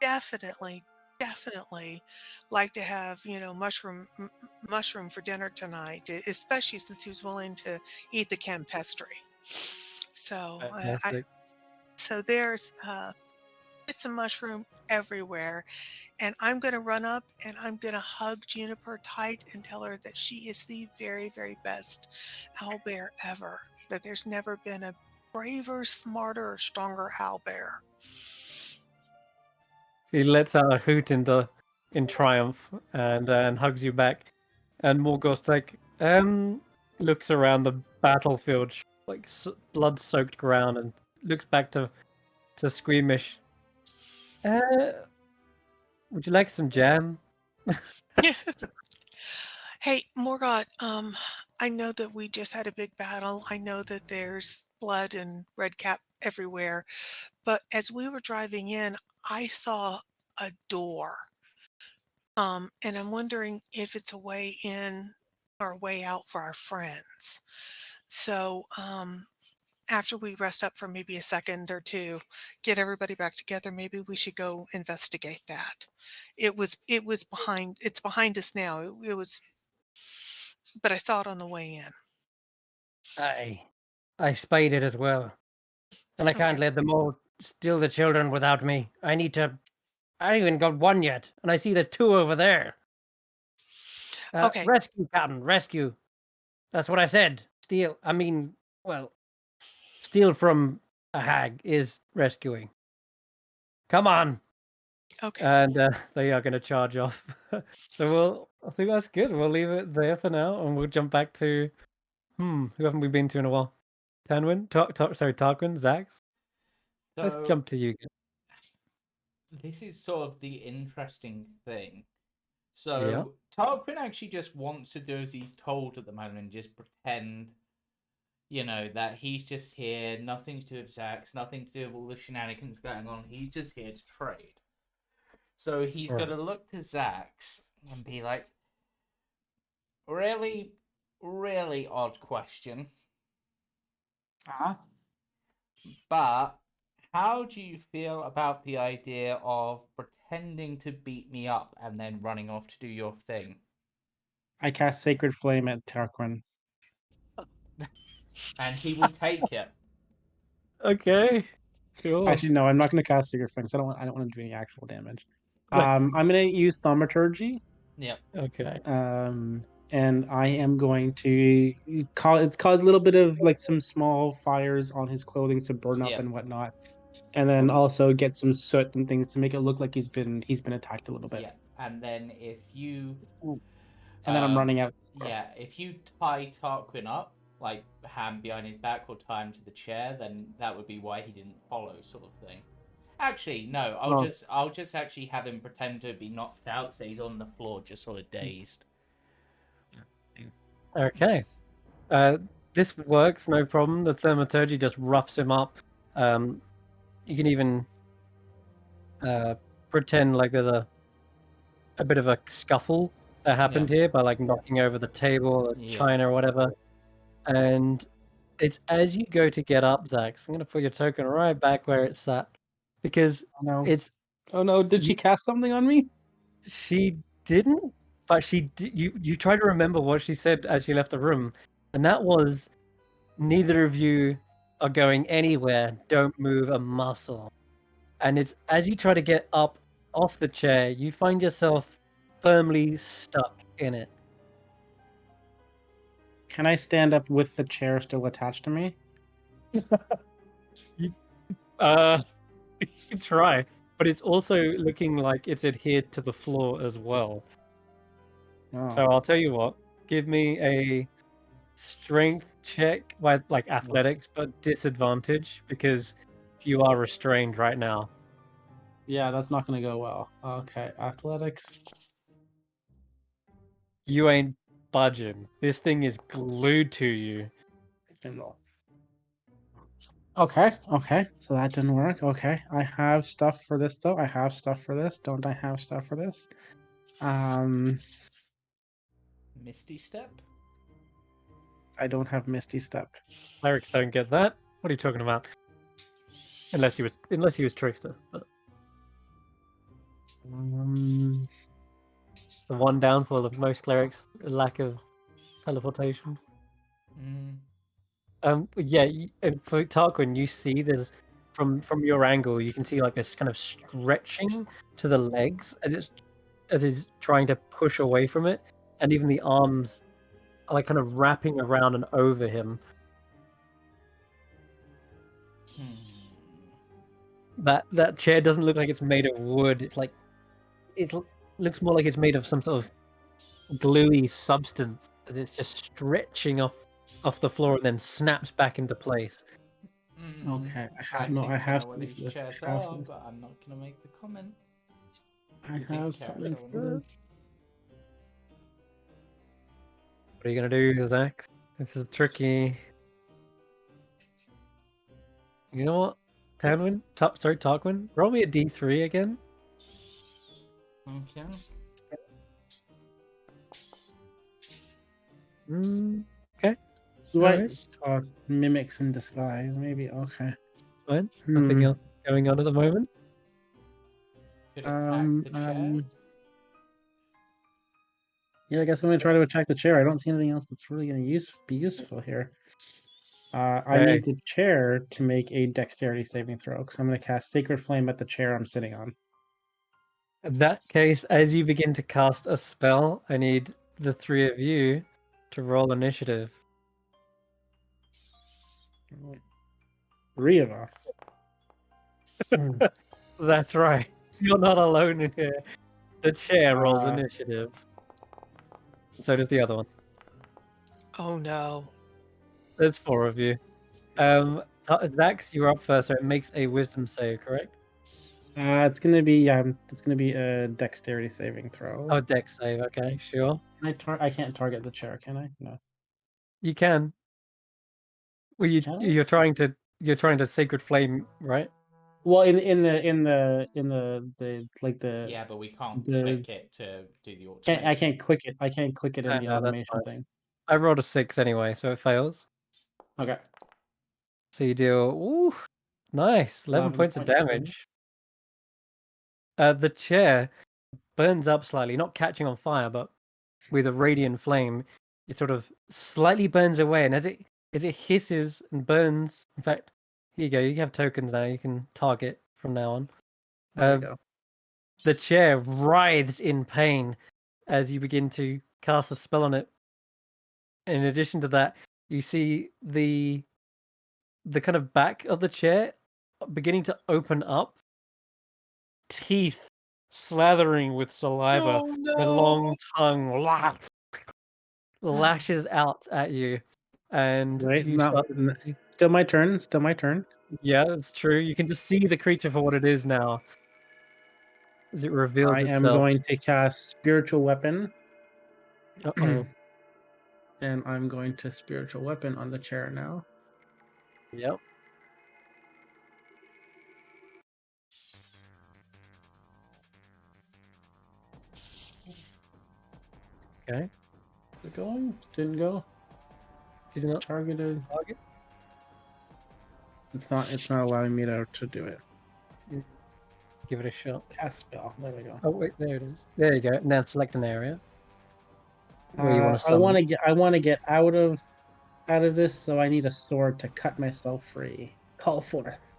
S7: definitely like to have mushroom for dinner tonight, especially since he was willing to eat the campestry. So,
S1: Fantastic.
S7: there's bits of mushroom everywhere, and I'm gonna run up and I'm gonna hug Juniper tight and tell her that she is the very, very best owlbear ever. That there's never been a braver, smarter, or stronger owlbear.
S1: He lets out a hoot in triumph and hugs you back. And Morgoth's like, looks around the battlefield, like blood-soaked ground, and looks back to Squeamish. Would you like some jam?
S7: Hey, Morgoth, I know that we just had a big battle. I know that there's blood and red cap everywhere. But as we were driving in, I saw a door. And I'm wondering if it's a way in or a way out for our friends. So, after we rest up for maybe a second or two, get everybody back together, maybe we should go investigate that. It was behind it's behind us now. It was but I saw it on the way in.
S3: I spied it as well. And I
S7: Okay.
S3: can't let them all steal the children without me. I haven't even got one yet. And I see there's two over there.
S7: Okay.
S3: Rescue, Captain, rescue. That's what I said. Steal from a hag is rescuing. Come on.
S7: Okay.
S1: And they are going to charge off. So I think that's good. We'll leave it there for now, and we'll jump back to who haven't we been to in a while? Tanwen, Tarquin, Xaxx. Let's
S2: So
S1: jump to you again.
S2: this is sort of the interesting thing.
S1: Yeah.
S2: So Tarquin actually just wants to do as he's told at the moment and just pretend, that he's just here, nothing to do with Xaxx, nothing to do with all the shenanigans going on. He's just here to trade. So he's
S1: Right.
S2: got to look to Xaxx and be like, really, really odd question. But how do you feel about the idea of pretending to beat me up and then running off to do your thing?
S6: I cast Sacred Flame at Tarquin.
S2: And he will take it.
S1: Okay. Sure.
S6: Actually, no, I'm not going to cast Sacred Flame because I don't want to do any actual damage.
S1: Right.
S6: I'm going to use Thaumaturgy.
S2: Yep.
S1: Okay.
S6: And I am going to cause a little bit of like some small fires on his clothing to burn up
S2: Yep.
S6: and whatnot, and then also get some soot and things to make it look like he's been attacked a little bit.
S2: Yeah. And then if you
S6: And then I'm running out.
S2: Yeah, if you tie Tarquin up, like hand behind his back or tie him to the chair, then that would be why he didn't follow, sort of thing. Actually, no, I'll just actually have him pretend to be knocked out, so he's on the floor, just sort of dazed.
S1: Okay. this works, no problem. The thaumaturgy just roughs him up. You can even pretend like there's a bit of a scuffle that happened here by like knocking over the table or china or whatever. And it's as you go to get up, Xaxx, I'm gonna put your token right back where it's at. Because it's
S6: Oh no, did she cast something on me?
S1: she didn't, but you try to remember what she said as she left the room, and that was neither of you are going anywhere, don't move a muscle. And it's as you try to get up off the chair, you find yourself firmly stuck in it.
S6: Can I stand up with the chair still attached to me?
S1: You can try, but it's also looking like it's adhered to the floor as well.
S6: Oh.
S1: So I'll tell you what, give me a strength check by like athletics, but disadvantage because you are restrained right now.
S6: Yeah, that's not going to go well. Okay, athletics.
S1: You ain't budging. This thing is glued to you.
S6: Okay, so that didn't work. Okay, I have stuff for this though. I have stuff for this. Don't I have stuff for this?
S2: Misty Step?
S6: I don't have Misty Step.
S1: Clerics don't get that. What are you talking about? Unless he was trickster. But the one downfall of most clerics, lack of teleportation. Yeah, and for Tarquin, you see there's from your angle, you can see like this kind of stretching to the legs as he's trying to push away from it, and even the arms are like kind of wrapping around and over him. That chair doesn't look like it's made of wood. It's like it looks more like it's made of some sort of gluey substance, and it's just stretching off the floor and then snaps back into place.
S6: Okay,
S2: I know what these chairs are, but I'm not gonna make the comment.
S6: I have something for this.
S1: What are you gonna do, Xaxx? This is tricky. You know what? Tanwen? Tarquin? Roll me a D3 again.
S2: Okay.
S1: Okay.
S6: Mimics in disguise, maybe. Okay.
S1: Fine. Nothing else going on at the moment.
S2: Could attack the chair?
S6: Yeah, I guess I'm gonna try to attack the chair. I don't see anything else that's really gonna be useful here. I need the chair to make a dexterity saving throw, because I'm gonna cast Sacred Flame at the chair I'm sitting on.
S1: In that case, as you begin to cast a spell, I need the three of you to roll initiative.
S6: 3 of us.
S1: That's right. You're not alone in here. The chair rolls initiative. So does the other one.
S7: Oh no.
S1: There's 4 of you. Xaxx, you're up first, so it makes a wisdom save, correct?
S6: It's gonna be a dexterity saving throw.
S1: Oh, dex save. Okay, sure.
S6: I can't target the chair, can I? No.
S1: You can. Well, you're trying to Sacred Flame, right?
S6: Well, in the
S2: Yeah, but we can't click it to do the automation.
S6: I can't click it. I can't click it in the automation thing.
S1: I rolled a 6 anyway, so it fails.
S6: Okay.
S1: So you deal nice 11 points of damage. The chair burns up slightly, not catching on fire, but with a radiant flame, it sort of slightly burns away, and as it hisses and burns. In fact, here you go. You have tokens now. You can target from now on.
S6: There you go.
S1: The chair writhes in pain as you begin to cast a spell on it. In addition to that, you see the kind of back of the chair beginning to open up, teeth slathering with saliva, the long tongue lashes out at you, and
S6: still my turn. Still my turn.
S1: Yeah, it's true. You can just see the creature for what it is now, as it reveals itself.
S6: I am going to cast Spiritual Weapon.
S1: Uh-oh.
S6: And I'm going to spiritual weapon on the chair now.
S1: Yep. Okay.
S6: Is it going? Didn't go.
S1: Did you not
S6: Targeted.
S1: target?
S6: It's not allowing me to do it.
S1: Give it a shot.
S6: Cast spell. There we go.
S1: Oh wait, there it is. There you go. Now select an area where you want to
S6: I
S1: summon.
S6: want to get out of this, so I need a sword to cut myself free. Call forth.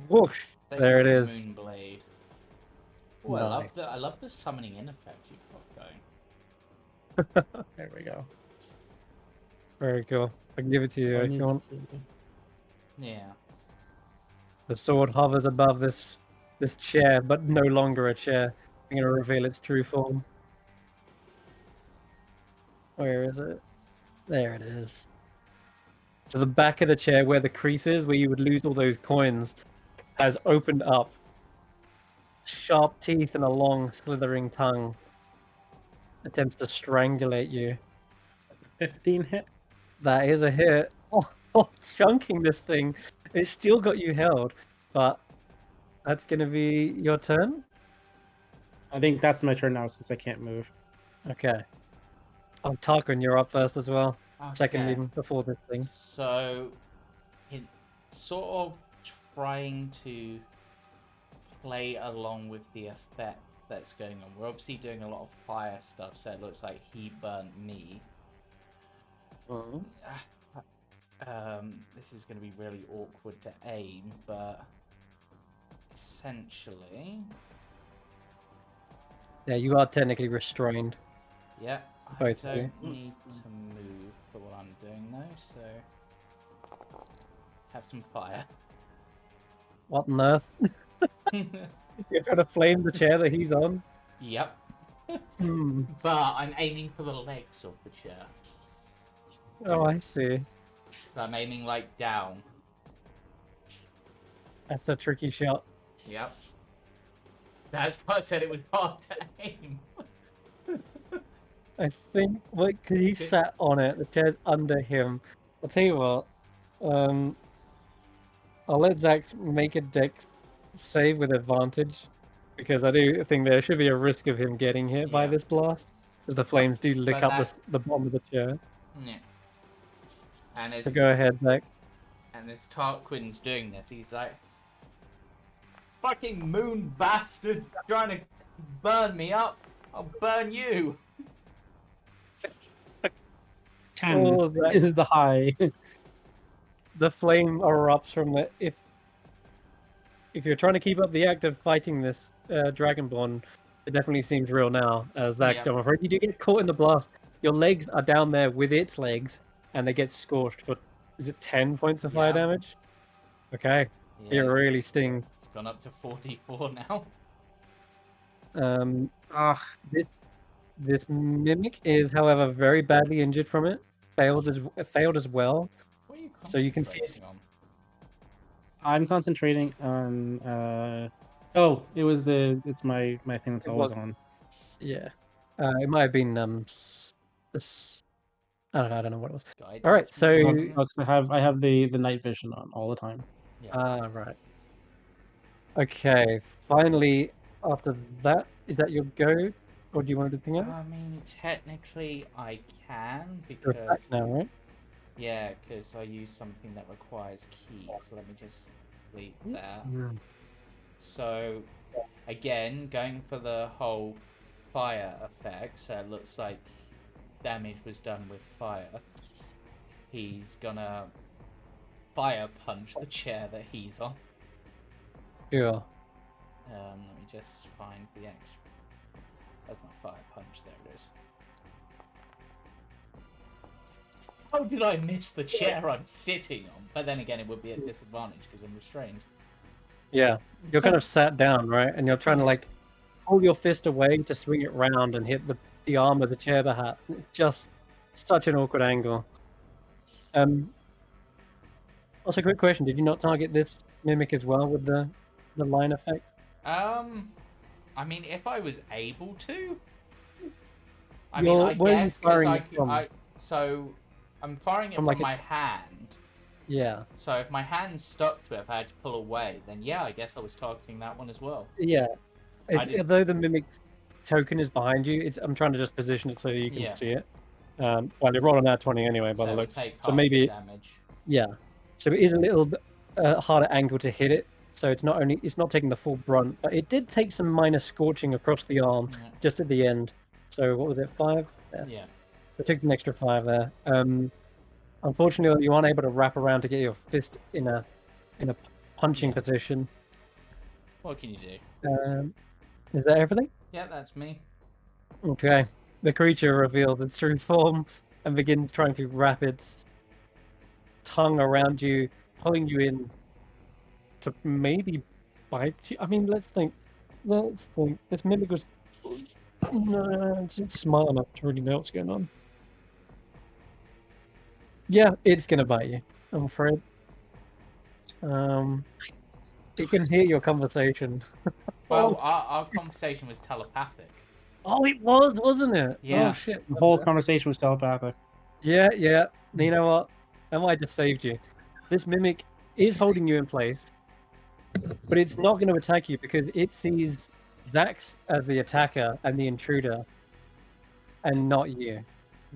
S1: Whoosh! There it is.
S2: Moonblade. Oh,
S1: Nice.
S2: I love the summoning in effect you've got going.
S6: There we go.
S1: Very cool. I can give it to you if you want.
S2: Yeah.
S1: The sword hovers above this chair, but no longer a chair. I'm gonna reveal its true form. Where is it? There it is. So the back of the chair where the crease is, where you would lose all those coins, has opened up. Sharp teeth and a long slithering tongue. Attempts to strangulate you.
S6: 15 hit.
S1: That is a hit. Oh, chunking this thing. It's still got you held, but that's gonna be your turn.
S6: I think that's my turn now since I can't move.
S1: Okay. Oh, Tarquin, you're up first as well. Second
S2: Okay.
S1: meeting before this thing.
S2: So, in sort of trying to play along with the effect that's going on. We're obviously doing a lot of fire stuff, so it looks like he burnt me. This is going to be really awkward to aim, but essentially,
S1: Yeah, you are technically restrained.
S2: yeah,
S1: Both
S2: I
S1: of you.
S2: don't need to move for what I'm doing though, so have some fire.
S1: What on earth? You're trying to flame the chair that he's on?
S2: Yep.
S1: Hmm.
S2: But I'm aiming for the legs of the chair.
S1: Oh, I see.
S2: So I'm aiming like down.
S1: That's a tricky shot.
S2: Yep. That's why I said it was hard to aim.
S1: I think, like, 'cause he sat on it, the chair's under him. I'll tell you what, I'll let Xaxx make a dex save with advantage, because I do think there should be a risk of him getting hit by
S2: Yeah.
S1: this blast, because the flames do lick
S2: But
S1: up the bottom of the chair.
S2: Yeah. And
S1: So
S2: as
S1: go ahead, Xaxx.
S2: Tarquin's doing this, he's like, "Fucking moon bastard, trying to burn me up. I'll burn you."
S6: 10
S1: Oh, that-
S6: is the high.
S1: The flame erupts from the if you're trying to keep up the act of fighting this dragonborn, it definitely seems real now. Xaxx,
S2: Yep.
S1: I'm afraid you do get caught in the blast. Your legs are down there with its legs, and they get scorched for, is it 10 points of fire
S2: Yeah.
S1: damage? Okay, it
S2: Yeah,
S1: really stings.
S2: it's gone up to 44 now.
S1: This mimic is, however, very badly injured from it. Failed as well.
S2: What are you
S1: So you can see it's-
S2: concentrating on?
S6: I'm concentrating on. It's my thing that's
S1: It
S6: always
S1: was-
S6: on.
S1: Yeah, it might have been this. I don't know what it was.
S2: Guidance
S1: All right, so
S6: I have the night vision on all the time.
S2: Yeah.
S1: right. Okay, finally, after that, is that your go, or do you want to do anything else?
S2: I mean, technically I can,
S1: Your attack
S2: because
S1: now, right?
S2: yeah, because I use something that requires keys. So let me just delete that. So again, going for the whole fire effect, so it looks like damage was done with fire. He's gonna fire punch the chair that he's on.
S1: Sure.
S2: Let me just find the action. That's my fire punch. There it is. How did I miss the chair I'm sitting on? But then again, it would be at disadvantage because I'm restrained.
S1: Yeah, you're kind of sat down, right? And you're trying to like pull your fist away to swing it round and hit the arm of the chair, perhaps. It's just such an awkward angle. Also, quick question: did you not target this mimic as well with the line effect?
S2: I mean, if I was able to, I mean, I
S1: where are you
S2: guess because
S1: firing it from?
S2: so I'm firing it
S1: From,
S2: from
S1: like, a
S2: my
S1: t-
S2: hand.
S1: Yeah,
S2: So if my hand's stuck to it, if I had to pull away, then yeah, I guess I was targeting that one as well.
S1: yeah.
S2: didn't-
S1: Although the mimic's token is behind you, I'm trying to just position it so that you can
S2: Yeah.
S1: see it. Well, you're rolling out 20 anyway, by
S2: So
S1: the
S2: it would
S1: looks.
S2: take
S1: So
S2: half
S1: maybe,
S2: the damage.
S1: yeah. So it is a little bit harder angle to hit it. So it's not taking the full brunt, but it did take some minor scorching across the arm
S2: Yeah.
S1: just at the end. So what was it, 5?
S2: Yeah.
S1: It took an extra 5 there. Unfortunately, you aren't able to wrap around to get your fist in a punching
S2: Yeah.
S1: position.
S2: What can you do?
S1: Is that everything?
S2: Yeah, that's me.
S1: Okay. The creature reveals its true form and begins trying to wrap its tongue around you, pulling you in to maybe bite you. I mean, let's think. This mimic was it's smart enough to really know what's going on. Yeah, it's gonna bite you, I'm afraid. It can hear your conversation.
S2: Well, our conversation was telepathic.
S1: Oh, it was, wasn't it?
S2: Yeah.
S1: Oh shit.
S6: The whole conversation was telepathic.
S1: Yeah. You know what? That might just saved you. This mimic is holding you in place, but it's not going to attack you because it sees Xaxx as the attacker and the intruder, and not you.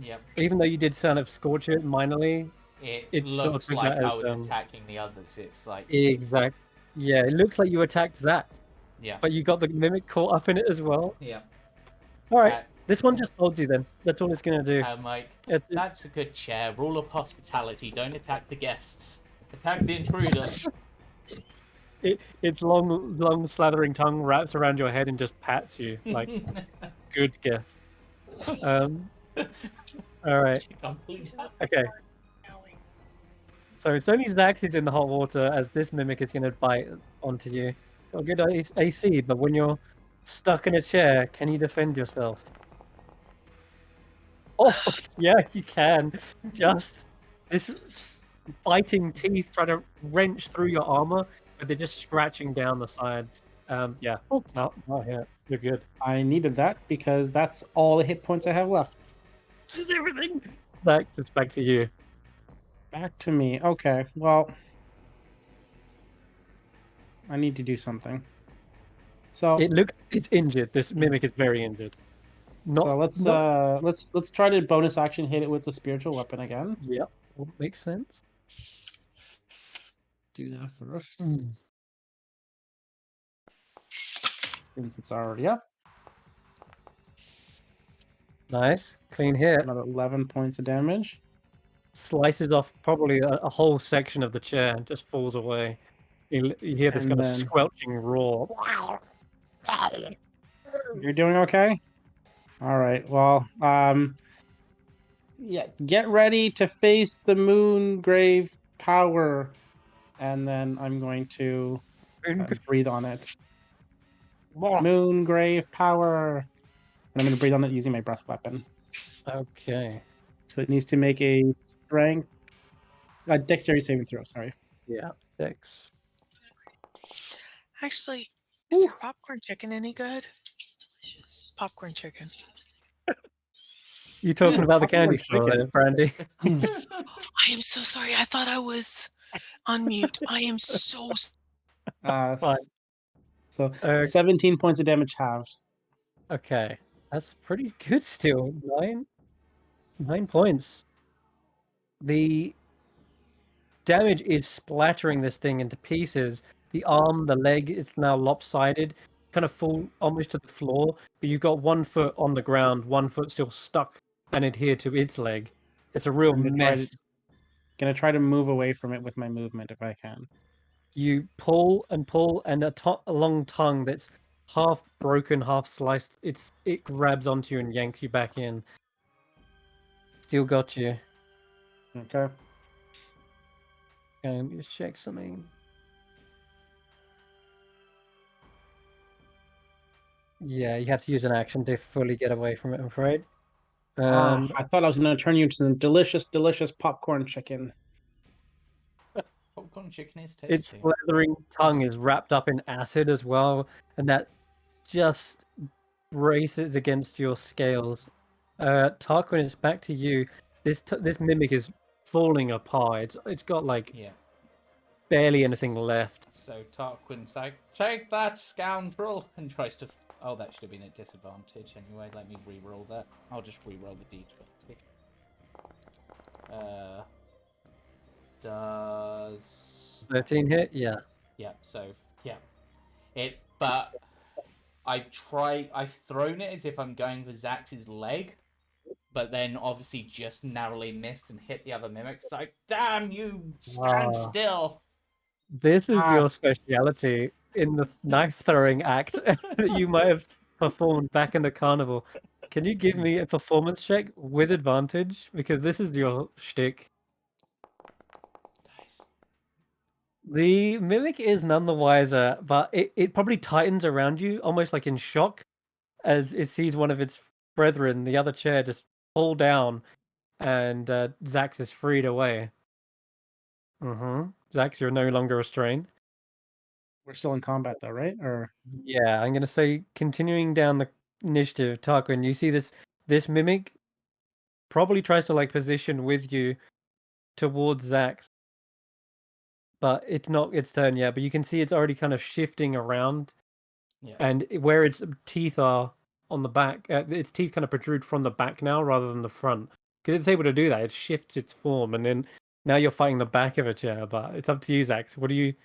S2: Yep.
S1: Even though you did kind of scorch it minorly,
S2: It
S1: sort of
S2: looks
S1: took
S2: like
S1: that
S2: I
S1: as,
S2: was attacking the others. It's like
S1: exact. Yeah, it looks like you attacked Xaxx,
S2: yeah.
S1: but you got the mimic caught up in it as well.
S2: Yeah.
S1: All right, this one just holds you then. That's all it's going to do.
S2: I'm like,
S1: It's-
S2: that's a good chair. Rule of hospitality. Don't attack the guests. Attack the intruders.
S1: Its long slathering tongue wraps around your head and just pats you. Like, good guess. All right. Okay. So it's only Xaxx is in the hot water as this mimic is going to bite onto you. Got good AC, but when you're stuck in a chair, can you defend yourself? Oh, yeah, you can. Just this biting teeth try to wrench through your armor, but they're just scratching down the side. Yeah, not here. You're good.
S6: I needed that because that's all the hit points I have left.
S1: Just everything. Xaxx, it's back to you.
S6: Back to me. Okay, well, I need to do something. So
S1: It's injured. This mimic is very injured.
S6: Let's try to bonus action hit it with the spiritual weapon again.
S1: Yep, makes sense.
S6: Do that first. Since it's already up.
S1: Nice, clean hit.
S6: Another 11 points of damage.
S1: Slices off probably a whole section of the chair and just falls away. You hear this
S6: And
S1: kind of
S6: then-
S1: squelching roar.
S6: You're doing okay? All right. Well, yeah, get ready to face the moon grave power, and then I'm going to breathe on it. Moon grave power, and I'm going to breathe on it using my breath weapon.
S1: Okay.
S6: So it needs to make a strength, dexterity saving throw. Sorry.
S1: Yeah, Dex.
S7: Actually, is there popcorn chicken any good? Popcorn chicken.
S1: You talking about the candy store
S6: chicken.
S1: there, Brandee?
S7: I am so sorry. I thought I was on mute. I am so
S1: Fine.
S6: So 17 points of damage halved.
S1: Okay, that's pretty good still. 9 points. The damage is splattering this thing into pieces. The arm, the leg is now lopsided, kind of fall almost to the floor, but you've got 1 foot on the ground, 1 foot still stuck and adhered to its leg. It's a real mess.
S6: Gonna try to move away from it with my movement if I can.
S1: You pull, and a long tongue that's half broken, half sliced. It grabs onto you and yanks you back in. Still got you.
S6: Okay.
S1: Okay, let me just check something. Yeah, you have to use an action to fully get away from it, I'm afraid.
S6: I thought I was going to turn you into some delicious, delicious popcorn chicken.
S2: Popcorn chicken is tasty.
S1: Its slithering tongue is wrapped up in acid as well, and that just braces against your scales. Tarquin, it's back to you. This mimic is falling apart. It's got like
S2: Yeah.
S1: barely anything left.
S2: So Tarquin's like, take that, scoundrel, and tries to. Oh, that should have been a disadvantage anyway. Let me re-roll that. I'll just re-roll the d20. Does
S1: 13 hit? Yeah.
S2: yeah. So yeah, But I've thrown it as if I'm going for Xaxx's leg, but then obviously just narrowly missed and hit the other mimic. It's like, damn you! Stand
S1: Ah.
S2: still.
S1: This is
S6: Ah.
S1: your speciality in the knife throwing act that you might have performed back in the carnival. Can you give me a performance check with advantage? Because this is your shtick.
S2: Nice.
S1: The mimic is none the wiser, but it probably tightens around you, almost like in shock, as it sees one of its brethren, the other chair, just fall down, and Xaxx is freed away. Xaxx, you're no longer restrained.
S6: We're still in combat though, right? Or
S1: Yeah, I'm gonna say continuing down the initiative, Tarquin, you see this mimic probably tries to like position with you towards Xaxx, but it's not its turn yet. But you can see it's already kind of shifting around,
S2: Yeah.
S1: and where its teeth are on the back, its teeth kind of protrude from the back now rather than the front. Because it's able to do that, it shifts its form, and then now you're fighting the back of a chair. But it's up to you, Xaxx. What do you?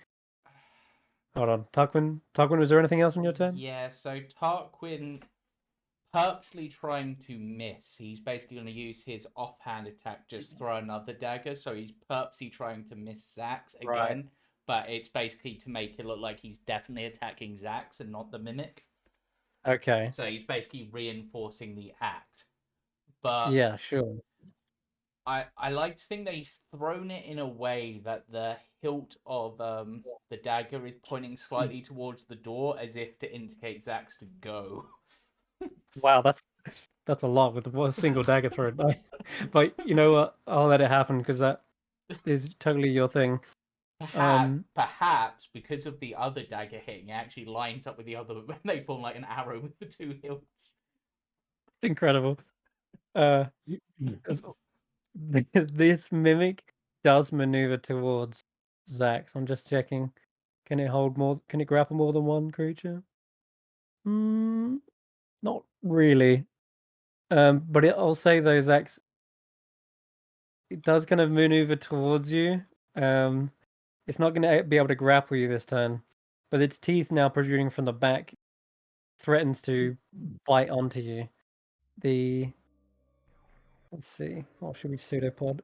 S1: Hold on, Tarquin. Tarquin, was there anything else on your turn?
S2: Yeah, so Tarquin purposely trying to miss. He's basically going to use his offhand attack, just throw another dagger. So he's purposely trying to miss Xaxx again,
S1: Right.
S2: but it's basically to make it look like he's definitely attacking Xaxx and not the mimic.
S1: Okay.
S2: So he's basically reinforcing the act. But
S1: Yeah, sure.
S2: I like to think that he's thrown it in a way that the hilt of the dagger is pointing slightly towards the door, as if to indicate Xaxx to go.
S1: Wow, that's a lot with a single dagger throw. But you know what? I'll let it happen because that is totally your thing.
S2: Perhaps because of the other dagger hitting, it actually lines up with the other when they form like an arrow with the two hilts.
S1: It's incredible. This mimic does maneuver towards Xaxx. I'm just checking. Can it hold more? Can it grapple more than one creature? Not really. But I'll say though, Xaxx, it does kind of maneuver towards you. It's not going to be able to grapple you this turn, but its teeth now protruding from the back threatens to bite onto you. Let's see, what should we pseudopod?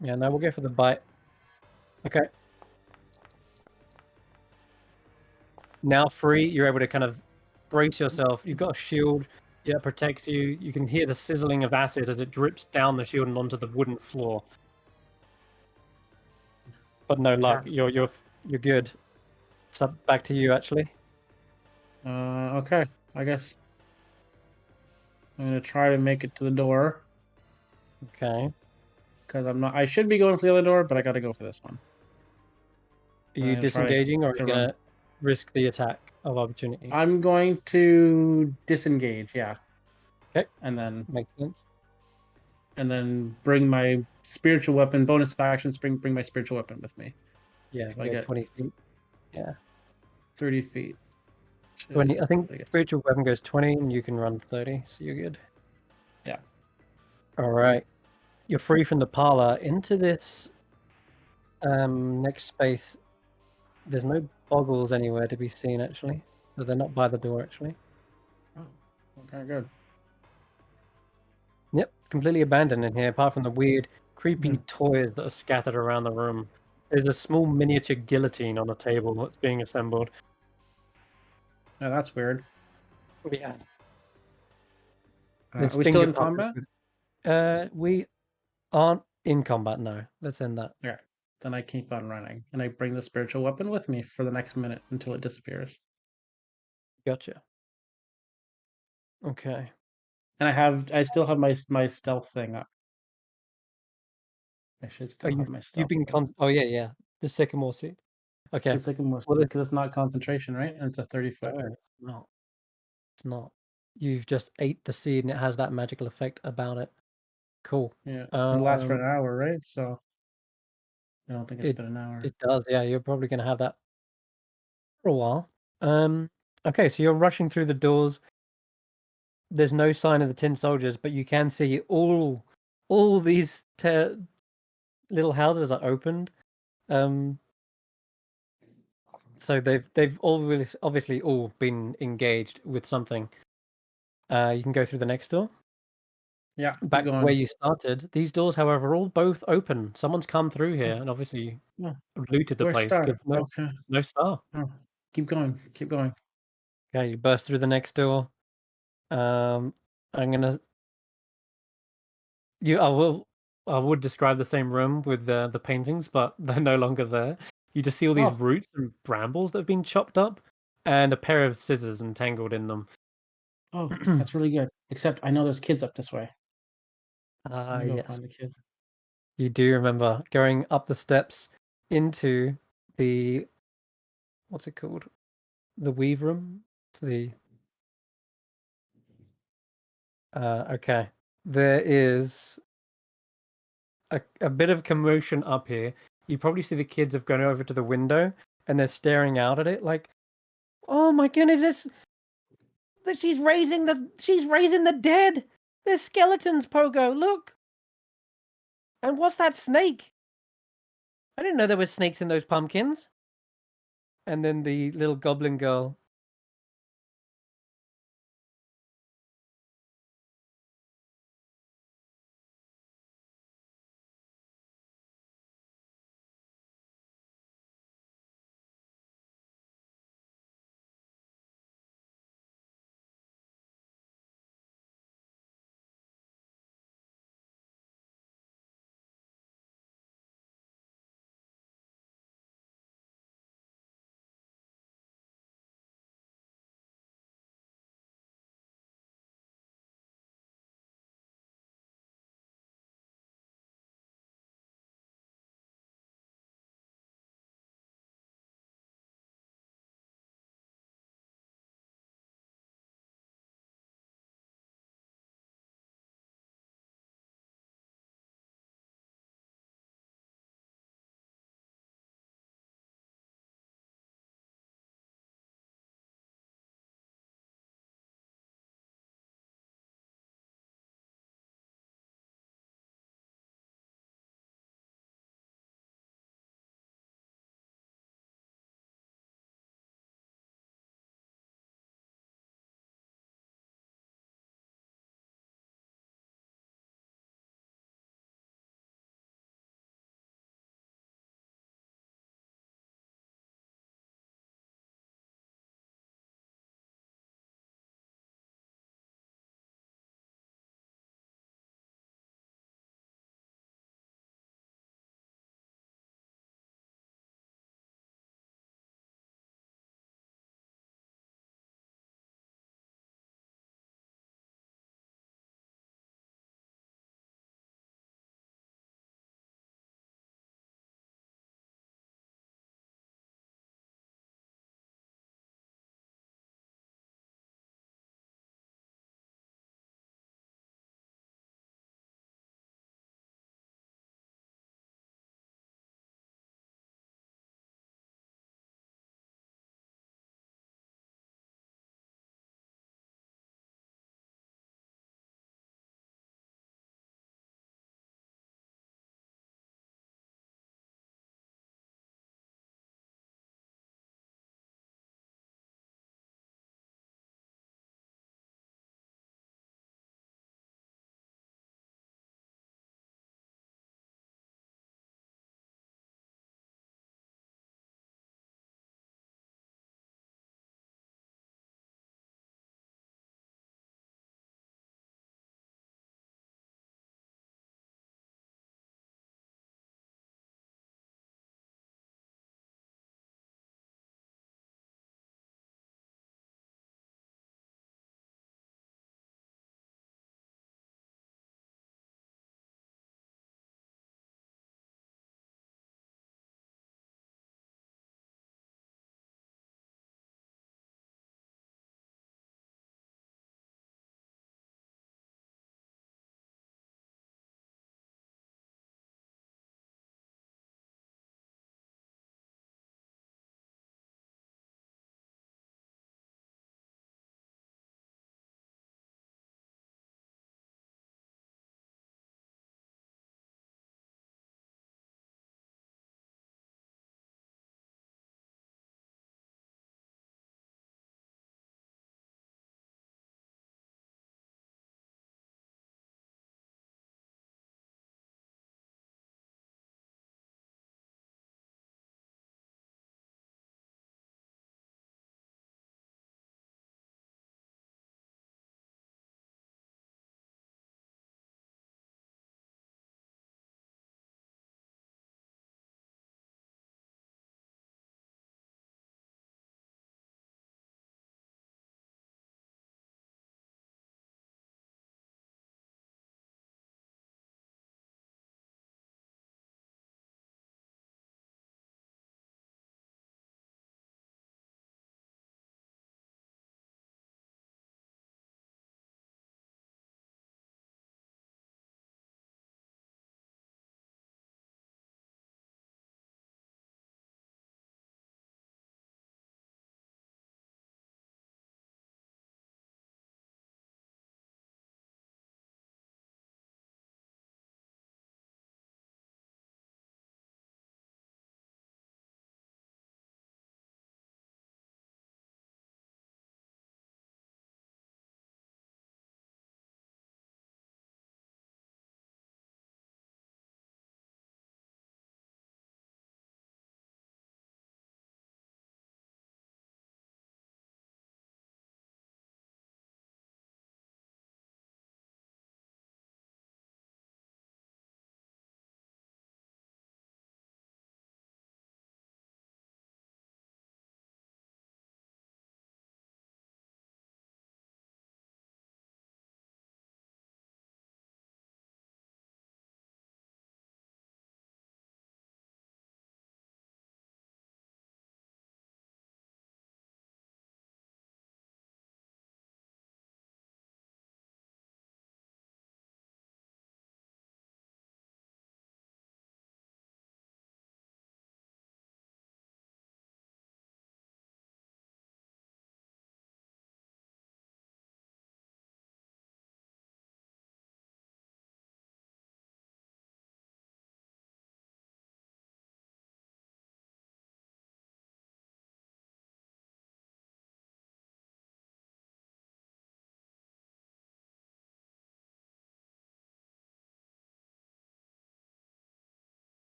S1: Yeah, no, we'll go for the bite. Okay. Now free, you're able to kind of brace yourself. You've got a shield that protects you. You can hear the sizzling of acid as it drips down the shield and onto the wooden floor. But no luck. You're good. So back to you, actually.
S6: Okay. I guess I'm gonna try to make it to the door
S1: Okay.
S6: because I'm not. I should be going for the other door, but I got to go for this one.
S1: Are
S6: I'm
S1: you
S6: gonna try
S1: disengaging, or are
S6: to
S1: you gonna risk the attack of opportunity?
S6: I'm going to disengage. Yeah.
S1: Okay.
S6: And then
S1: Makes sense.
S6: bring my spiritual weapon. Bonus actions. Bring my spiritual weapon with me.
S1: Yeah,
S6: So
S1: you
S6: I
S1: get
S6: get
S1: 20 feet. Yeah.
S6: 30 feet.
S1: 20. I think
S6: I guess.
S1: spiritual weapon goes 20, and you can run 30, so you're good.
S6: Yeah.
S1: All right. You're free from the parlor into this next space. There's no boggles anywhere to be seen, actually. So they're not by the door, actually.
S6: Oh, okay, good.
S1: Yep, completely abandoned in here, apart from the weird, creepy toys that are scattered around the room. There's a small miniature guillotine on a table that's being assembled.
S6: Oh, that's weird.
S1: Yeah.
S6: Are we still in combat?
S1: We aren't in combat, no. Let's end that.
S6: Yeah. Then I keep on running, and I bring the spiritual weapon with me for the next minute until it disappears.
S1: Gotcha. Okay.
S6: And I still have my stealth thing up. I should still have my stealth.
S1: Oh yeah, the sycamore suit. Okay.
S6: The sycamore
S1: Well,
S6: because it's not concentration, right? And it's a 30-foot.
S1: no, it's not. It's not. You've just ate the seed, and it has that magical effect about it. Cool.
S6: Yeah, and it lasts for
S1: Um,
S6: an hour, right? So I don't think it's
S1: it
S6: been an hour.
S1: it does. Yeah, you're probably gonna have that for a while. Um, okay, so you're rushing through the doors. There's no sign of the tin soldiers, but you can see all these little houses are opened. Um, so they've all really, obviously all been engaged with something. You can go through the next door.
S6: Yeah, keep
S1: Back to where
S6: going.
S1: you started. These doors, however, are all both open. Someone's come through here and obviously
S6: Yeah.
S1: looted the
S6: Where's
S1: place
S6: Star?
S1: because
S6: Okay.
S1: no star.
S6: Oh, keep going. Keep going.
S1: Okay, you burst through the next door. I'm gonna you I would describe the same room with the paintings, but they're no longer there. You just see all these
S6: Oh,
S1: roots and brambles that have been chopped up, and a pair of scissors entangled in them.
S6: oh, that's really good. Except I know there's kids up this way. I'm
S1: Ah,
S6: gonna go
S1: yes.
S6: find the kids.
S1: You do remember going up the steps into the what's it called? The weave room? The okay. There is a bit of commotion up here. You probably see the kids have gone over to the window and they're staring out at it like, "Oh my goodness, this that she's raising the dead. There's skeletons, Pogo. Look. And what's that snake? I didn't know there were snakes in those pumpkins." And then the little goblin girl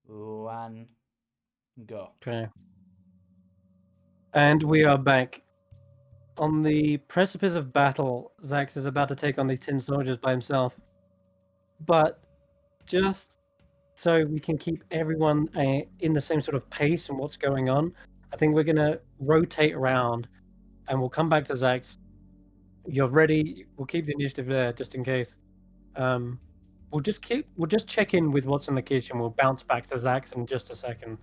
S2: 1, go.
S1: Okay. And we are back. On the precipice of battle, Xaxx is about to take on these tin soldiers by himself. But just so we can keep everyone in the same sort of pace and what's going on, I think we're going to rotate around and we'll come back to Xaxx. You're ready. We'll keep the initiative there just in case. We'll just check in with what's in the kitchen. We'll bounce back to Xaxx in just a second.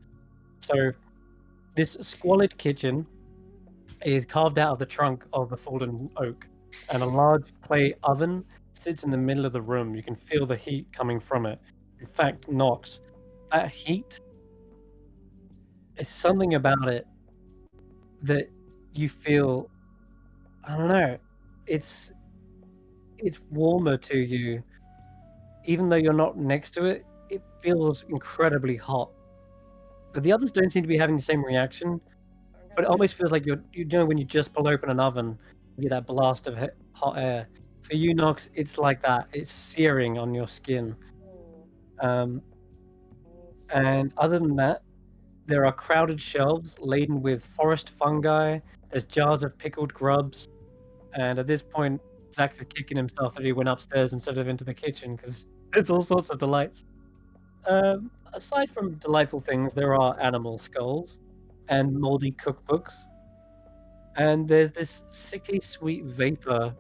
S1: So this squalid kitchen is carved out of the trunk of a fallen oak, and a large clay oven sits in the middle of the room. You can feel the heat coming from it. In fact, Nox, that heat is something about it that you feel, I don't know, it's warmer to you. Even though you're not next to it, it feels incredibly hot. But the others don't seem to be having the same reaction. But it almost feels like you know when you just pull open an oven, you get that blast of hot air. For you, Nox, it's like that. It's searing on your skin. And other than that, there are crowded shelves laden with forest fungi. There's jars of pickled grubs. And at this point, Xaxx is kicking himself that he went upstairs instead of into the kitchen because it's all sorts of delights. Aside from delightful things, there are animal skulls and moldy cookbooks. And there's this sickly sweet vapor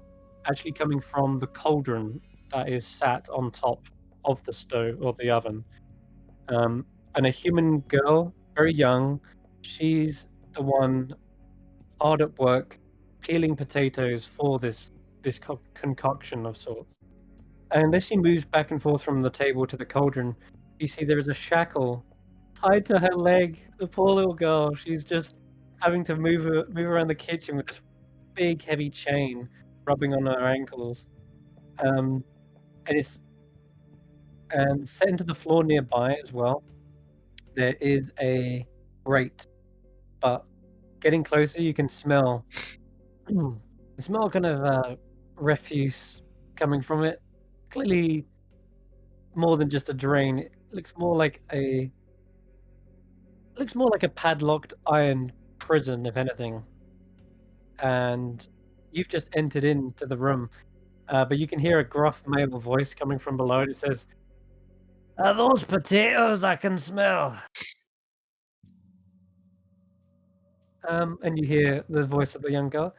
S1: actually coming from the cauldron that is sat on top of the stove or the oven. And a human girl, very young, she's the one hard at work peeling potatoes for this concoction of sorts. And as she moves back and forth from the table to the cauldron, you see there is a shackle tied to her leg. The poor little girl. She's just having to move around the kitchen with this big, heavy chain rubbing on her ankles. And set into the floor nearby as well. There is a grate, but getting closer, you can smell. You smell kind of refuse coming from it. Clearly, more than just a drain. It looks more like a padlocked iron prison, if anything. And you've just entered into the room, but you can hear a gruff male voice coming from below. It says, "Are those potatoes I can smell?" And you hear the voice of the young girl.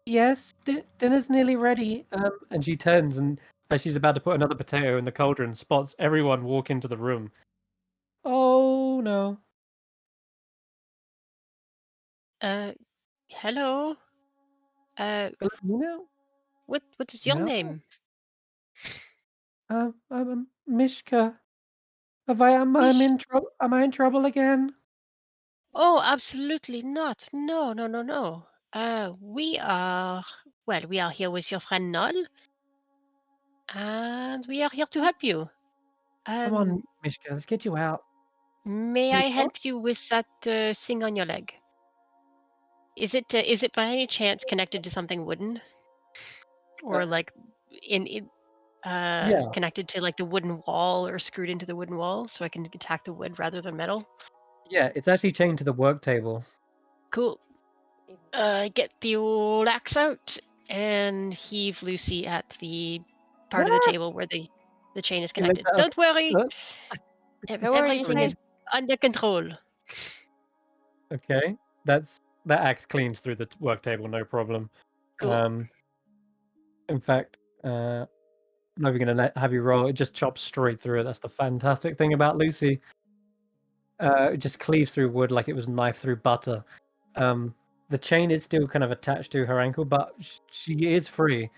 S1: Yes, dinner's nearly ready. And she turns, and as she's about to put another potato in the cauldron, spots everyone walk into the room. Oh no!
S5: Hello.
S1: Filipino?
S5: What is your
S1: No.
S5: name?
S1: I'm Mishka. Am I in trouble? Am I in trouble again?
S5: Oh, absolutely not. No, no, no, no. We are here with your friend Noll, and we are here to help you.
S1: Come on, Mishka, let's get you out.
S5: May
S1: Wait,
S5: I
S1: what?
S5: help you with that thing on your leg? Is it by any chance connected to something wooden, or like
S1: Yeah,
S5: connected to like the wooden wall, or screwed into the wooden wall, so I can attack the wood rather than metal?
S1: yeah, it's actually chained to the work table.
S5: Cool. Get the old axe out and heave Lucy at the part of the table where the chain is
S1: You make
S5: connected.
S1: that
S5: Don't worry,
S4: Don't worry,
S5: everything is under control.
S1: okay. That axe cleans through the work table, no problem.
S5: Cool.
S1: In fact, I'm not even gonna have you roll. It just chops straight through it. That's the fantastic thing about Lucy. It just cleaves through wood like it was knifed through butter. The chain is still kind of attached to her ankle, but she is free.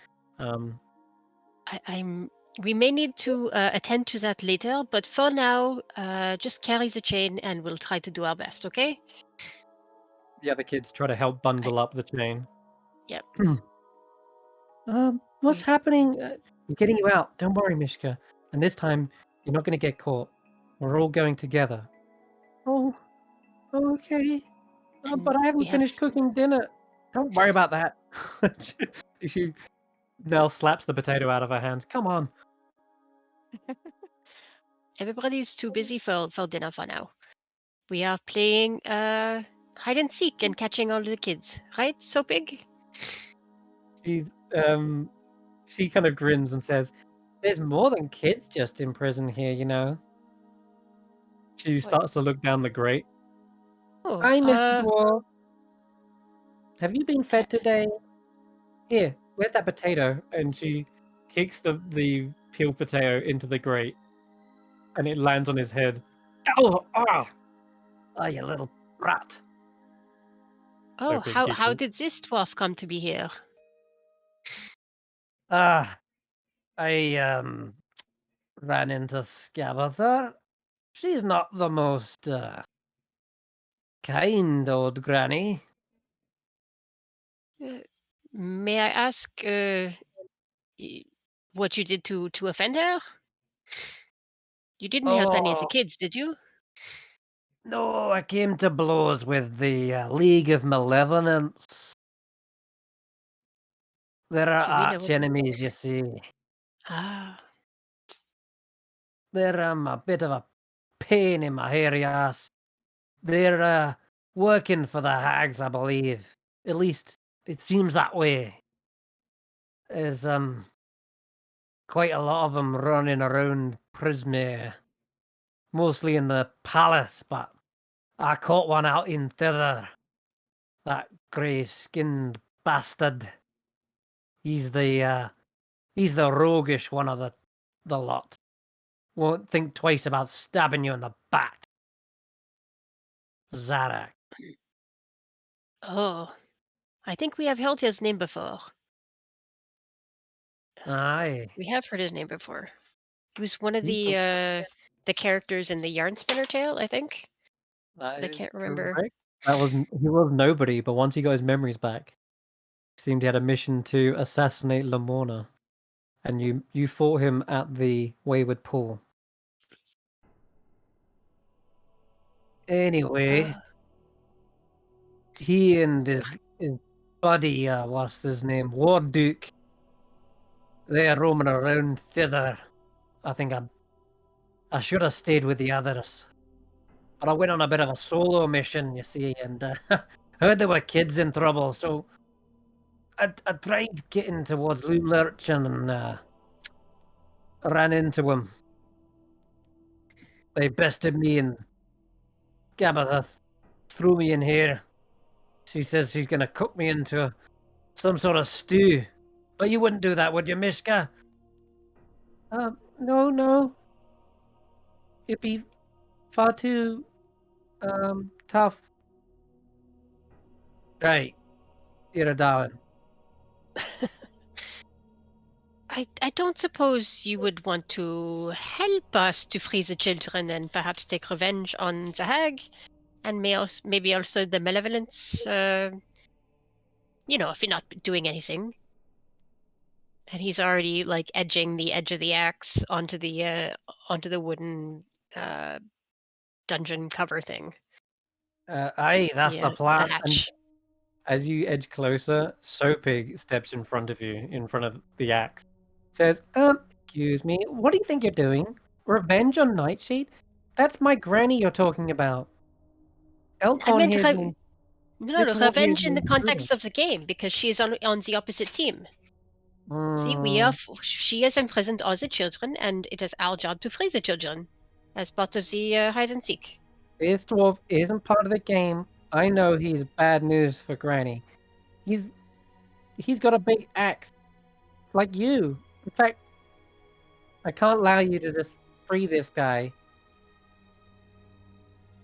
S5: We may need to attend to that later, but for now, just carry the chain and we'll try to do our best, okay?
S1: The other kids try to help bundle up the chain.
S5: Yep.
S1: What's happening? We're getting you out. Don't worry, Mishka. And this time, you're not going to get caught. We're all going together. Oh, okay. But I haven't finished cooking dinner. Don't worry about that. She now slaps the potato out of her hands. Come on.
S5: Everybody's too busy for dinner for now. We are playing hide and seek and catching all the kids, right? So big.
S1: She kind of grins and says, "There's more than kids just in prison here, you know." She starts to look down the grate.
S5: Oh,
S1: Hi, Mr. Dwarf. Have you been fed today? Here, where's that potato? And she kicks the peeled potato into the grate, and it lands on his head. Oh, you little brat.
S5: Oh,
S1: Big
S5: how
S1: giggles.
S5: did this dwarf come to be here?
S3: I ran into Scabather. She's not the most kind old granny.
S5: May I ask what you did to offend her? You didn't hurt any of the kids, did you?
S3: No, I came to blows with the League of Malevolence. There are
S5: Do we know
S3: arch
S5: what?
S3: enemies, you see.
S5: Ah,
S3: They're a bit of a pain in my hairy ass. They're working for the hags, I believe. At least it seems that way. There's quite a lot of them running around Prismere, mostly in the palace, but I caught one out in Thither. That grey-skinned bastard. He's the roguish one of the lot. Won't think twice about stabbing you in the back. Xaxx.
S5: oh, I think we have heard his name before.
S3: Aye.
S5: We have heard his name before. He was one of
S1: He's
S5: the characters in the Yarn Spinner Tale, I think.
S1: That
S5: But I
S1: is
S5: can't remember.
S1: correct. He was nobody, but once he got his memories back, it seemed he had a mission to assassinate Lamorna, and you fought him at the Wayward Pool.
S3: Anyway, he and his buddy, what's his name, Ward Duke, they're roaming around Thither. I think I should have stayed with the others. But I went on a bit of a solo mission, you see, and heard there were kids in trouble, so I tried getting towards Loomlurch and ran into him. They bested me and Gabatha threw me in here. She says she's going to cook me into some sort of stew. But you wouldn't do that, would you, Mishka? No. It'd be far too tough. Right. You're a darling.
S5: I don't suppose you would want to help us to free the children and perhaps take revenge on the hag, and maybe also the malevolence. You know, if you're not doing anything. And he's already like edging the edge of the axe onto the wooden dungeon cover thing.
S3: Aye, that's the plan.
S5: The
S1: And
S5: hatch.
S1: as you edge closer, Soapig steps in front of you, in front of the axe. Says, excuse me, what do you think you're doing? Revenge on Nightshade? That's my granny you're talking about.
S5: I
S1: Elkhorn
S5: meant
S1: here's an
S5: no,
S1: Dwarf here's
S5: revenge
S1: an
S5: in the
S1: intruder.
S5: context of the game because she's on the opposite team. See,
S1: Mm,
S5: she has imprisoned all the children, and it is our job to free the children as part of the hide and seek.
S1: this dwarf isn't part of the game. I know he's bad news for Granny. He's got a big axe, like you. In fact, I can't allow you to just free this guy.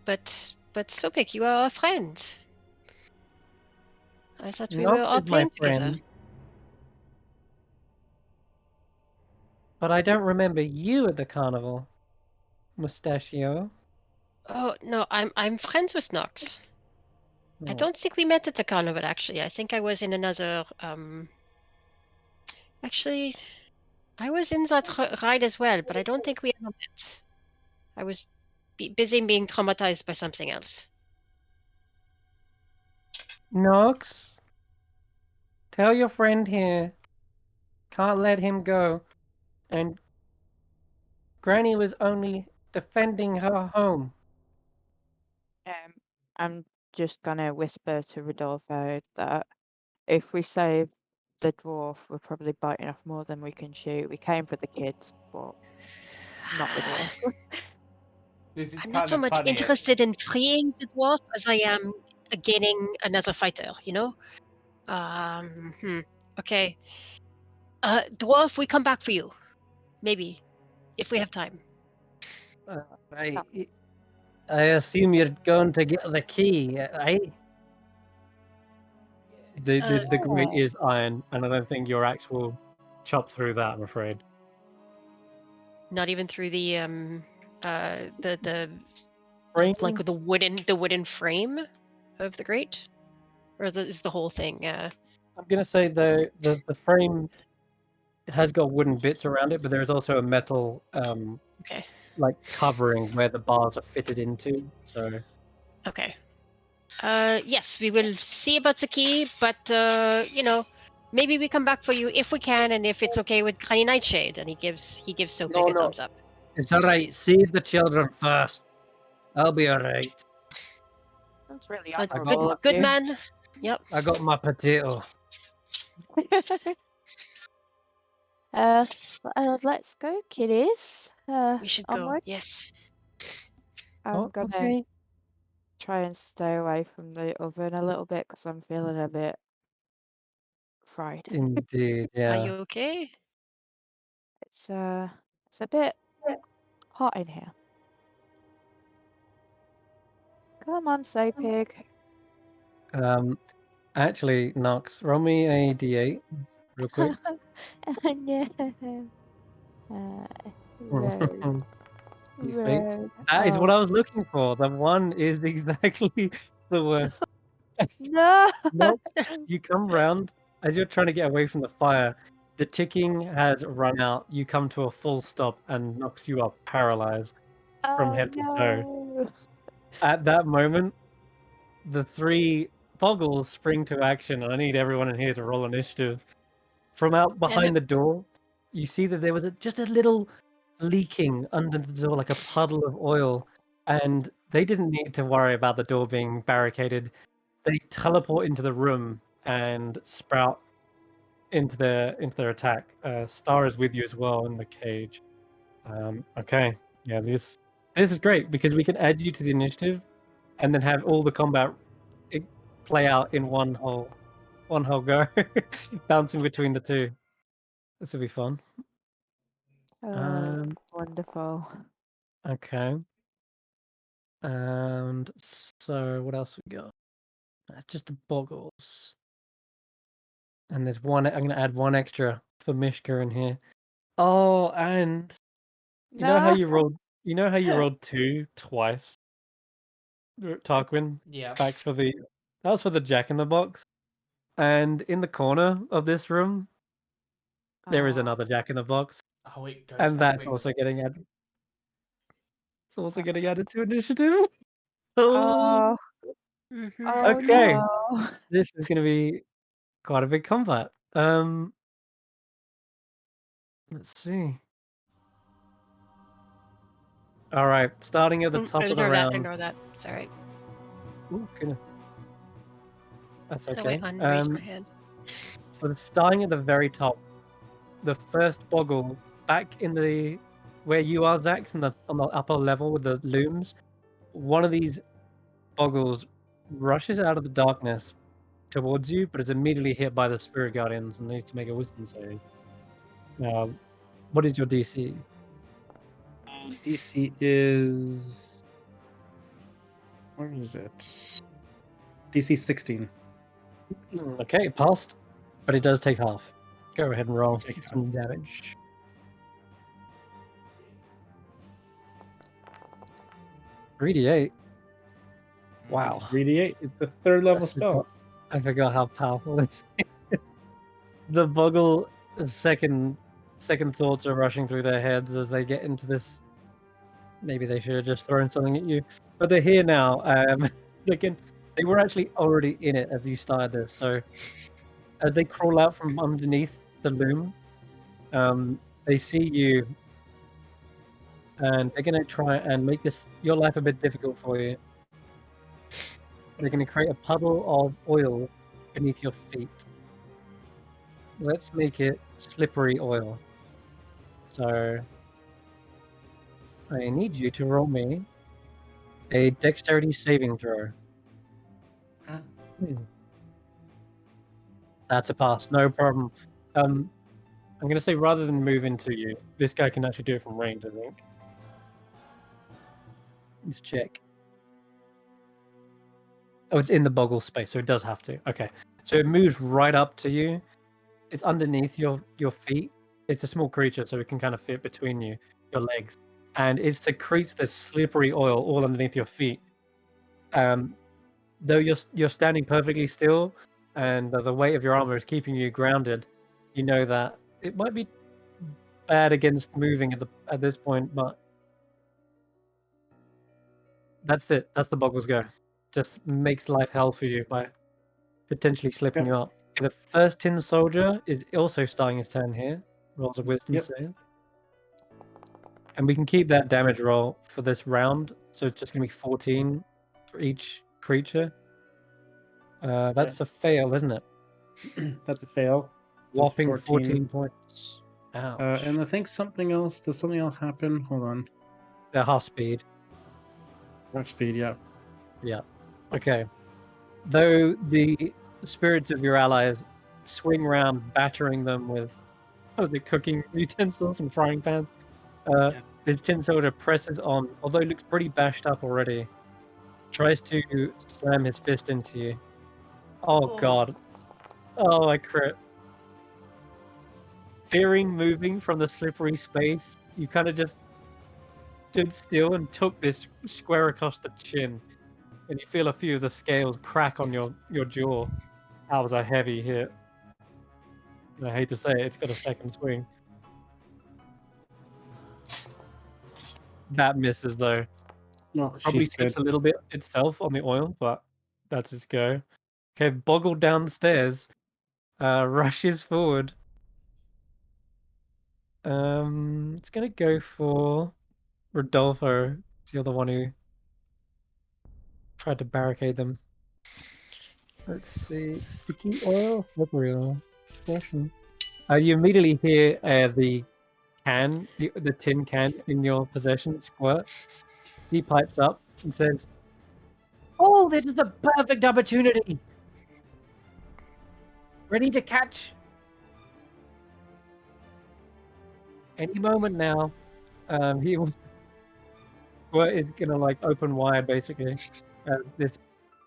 S5: But Sopik, you are a friend. I thought we were
S1: Nox
S5: all
S1: is my
S5: playing together.
S1: friend, but I don't remember you at the carnival, Mustachio.
S5: Oh no, I'm friends with Nox. I
S1: Oh.
S5: don't think we met at the carnival actually. I think I was in another actually I was in that ride as well, but I don't think we ever met. I was busy being traumatized by something else.
S1: Nox, tell your friend here. Can't let him go. And Granny was only
S3: defending her home.
S4: I'm just gonna whisper to Rodolfo that if we save the dwarf, we're probably biting off more than we can chew. We came for the kids, but not the dwarf.
S2: This is
S5: I'm not
S2: kind
S5: so
S2: of
S5: much
S2: funny.
S5: interested in freeing the dwarf as I am gaining another fighter, you know? Okay. Dwarf, we come back for you. Maybe. If we have time.
S3: I assume you're going to get the key, right?
S1: The grate
S4: Yeah.
S1: is iron, and I don't think your axe will chop through that. I'm afraid.
S5: Not even through the
S1: Frame?
S5: like the wooden frame of the grate? Or is the whole thing
S1: I'm gonna say the frame has got wooden bits around it, but there is also a metal
S5: okay.
S1: like covering where the bars are fitted into. So
S5: Okay. Yes, we will see about the key, but you know, maybe we come back for you if we can, and if it's okay with Granny Nightshade. And he gives Soapig a
S3: No.
S5: thumbs up.
S3: It's all right. Save the children first. I'll be all right.
S4: That's really
S5: Good,
S4: honorable of
S5: good
S4: you.
S5: man. Yep.
S3: I got my potato.
S4: Let's go, kiddies.
S5: We should go.
S4: Onward.
S5: Yes.
S4: I'm gonna
S3: Okay.
S4: try and stay away from the oven a little bit because I'm feeling a bit fried.
S1: indeed,
S5: Are you
S1: yeah.
S5: okay?
S4: It's a bit hot in here. Come on, Soapig.
S1: Actually, Nox, roll me a d8 real quick.
S4: No. Road.
S1: You faked.
S4: Road.
S1: That is what
S4: Oh,
S1: I was looking for. The one is exactly the worst.
S4: no.
S1: Nope. You come round as you're trying to get away from the fire. The ticking has run out. You come to a full stop and knocks you up paralyzed from
S4: Oh,
S1: head to toe.
S4: no.
S1: At that moment, the three boggles spring to action, and I need everyone in here to roll initiative. From out
S5: Damn
S1: behind
S5: it.
S1: the door, you see that there was just a little leaking under the door, like a puddle of oil, and they didn't need to worry about the door being barricaded. They teleport into the room and sprout into their attack. Star is with you as well in the cage. Okay, yeah, this is great because we can add you to the initiative, and then have all the combat play out in one whole go, bouncing between the two. This will be fun.
S4: Oh, wonderful.
S1: Okay. And so what else we got? That's just the boggles. And there's one. I'm gonna add one extra for Mishka in here. Oh, and you know how
S4: No.
S1: you rolled. You know how you rolled two twice, Tarquin,
S2: Yeah.
S1: back for the. That was for the Jack in the Box. And in the corner of this room, there is
S4: Oh,
S1: another Jack in the Box,
S2: Oh, it goes
S1: and
S2: back
S1: that's
S2: with.
S1: also getting added. It's also
S4: uh,
S1: getting added to initiative. Oh,
S4: oh,
S5: Mm-hmm.
S4: oh
S1: okay.
S4: no.
S1: This is gonna be quite a big combat. Let's see. All right, starting at the top of the
S5: Ignore that.
S1: round.
S5: Ignore that. It's all right.
S1: Oh goodness, that's
S5: How do I
S1: okay.
S5: unraise my hand?
S1: So starting at the very top, the first boggle back in the where you are, Xaxx, on the upper level with the looms. One of these boggles rushes out of the darkness towards you, but is immediately hit by the spirit guardians and needs to make a wisdom save. What is your DC?
S6: DC is. Where is it? DC 16.
S1: Okay, it passed, but it does take half. Go ahead and roll
S6: Take half.
S1: some damage. 3d8. Wow.
S6: It's 3d8. It's the third level spell.
S1: I forgot how powerful it is. The boggle second thoughts are rushing through their heads as they get into this. Maybe they should have just thrown something at you, but they're here now. They were actually already in it as you started this. So as they crawl out from underneath the loom, they see you and they're going to try and make your life a bit difficult for you. They're going to create a puddle of oil beneath your feet. Let's make it slippery oil. So I need you to roll me a dexterity saving throw. That's a pass, no problem. I'm going to say rather than move into you, this guy can actually do it from range, I think. Let's check. Oh, it's in the boggle space, so it does have to. Okay. So it moves right up to you. It's underneath your feet. It's a small creature, so it can kind of fit between your legs. And it secretes this slippery oil all underneath your feet. Though you're standing perfectly still, and the weight of your armor is keeping you grounded, you know that it might be bad against moving at this point, but that's it. That's the boggles go. Just makes life hell for you by potentially slipping you up. Okay, the first tin soldier is also starting his turn here. Rolls a wisdom save. And we can keep that damage roll for this round, so it's just going to be 14 for each creature. That's a fail, isn't it?
S6: That's a fail. So
S1: Whopping 14 points. Ouch.
S6: And I think something else. Does something else happen? Hold on.
S1: They're half speed.
S6: Half speed, yeah.
S1: Yeah. Okay. Though the spirits of your allies swing around, battering them with, cooking utensils and frying pans, this tin soldier presses on, although he looks pretty bashed up already, tries to slam his fist into you. Oh, God. Oh, I crit. Fearing moving from the slippery space, you kind of just stood still and took this square across the chin. And you feel a few of the scales crack on your jaw. That was a heavy hit. And I hate to say it, it's got a second swing. That misses, though.
S6: No,
S1: Probably
S6: she's
S1: tips
S6: good.
S1: a little bit itself on the oil, but that's its go. Okay, Boggle downstairs. Rushes forward. It's gonna go for Rodolfo. It's the other one who tried to barricade them. Let's see. Sticky oil? Slippery oil. Caution. You immediately hear the can, the tin can in your possession squirt. He pipes up and says, "Oh, this is the perfect opportunity. Ready to catch any moment now." He squirt is gonna open wide basically, as this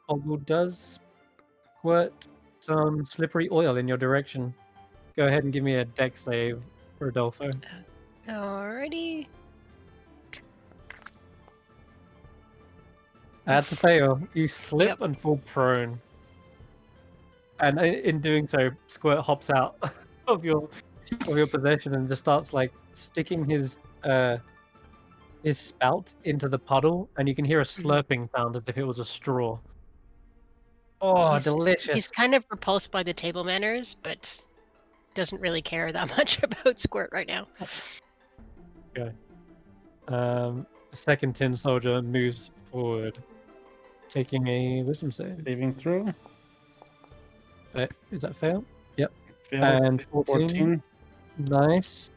S1: boggle does squirt some slippery oil in your direction. Go ahead and give me a dex save, Rodolfo.
S5: Alrighty.
S1: That's a fail. You slip and fall prone. And in doing so, Squirt hops out of your possession and just starts sticking his spout into the puddle, and you can hear a slurping sound as if it was a straw. Oh, delicious.
S5: He's kind of repulsed by the table manners, but doesn't really care that much about Squirt right now.
S1: Okay. The second tin soldier moves forward, taking a wisdom save.
S6: Saving throw.
S1: Is that fail? Yep.
S6: Fails.
S1: And 14. Nice.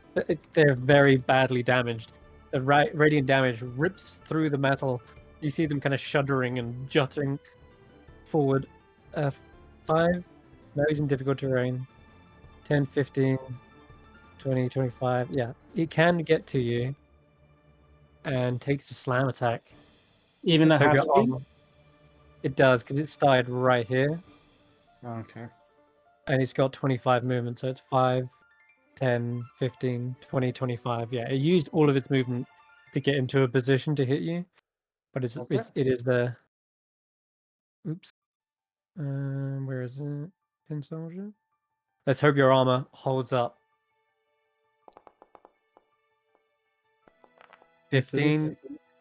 S1: They're very badly damaged. The radiant damage rips through the metal. You see them kind of shuddering and jutting forward. 5. Now he's in difficult terrain. 10, 15, 20, 25. Yeah. It can get to you and takes a slam attack.
S6: Even a half speed?
S1: It does, because it started right here.
S6: Okay.
S1: And it's got 25 movement, so it's 5, 10, 15, 20, 25. Yeah, it used all of its movement to get into a position to hit you, but it is the. Oops. Where is it? Tin soldier. Let's hope your armor holds up. 15.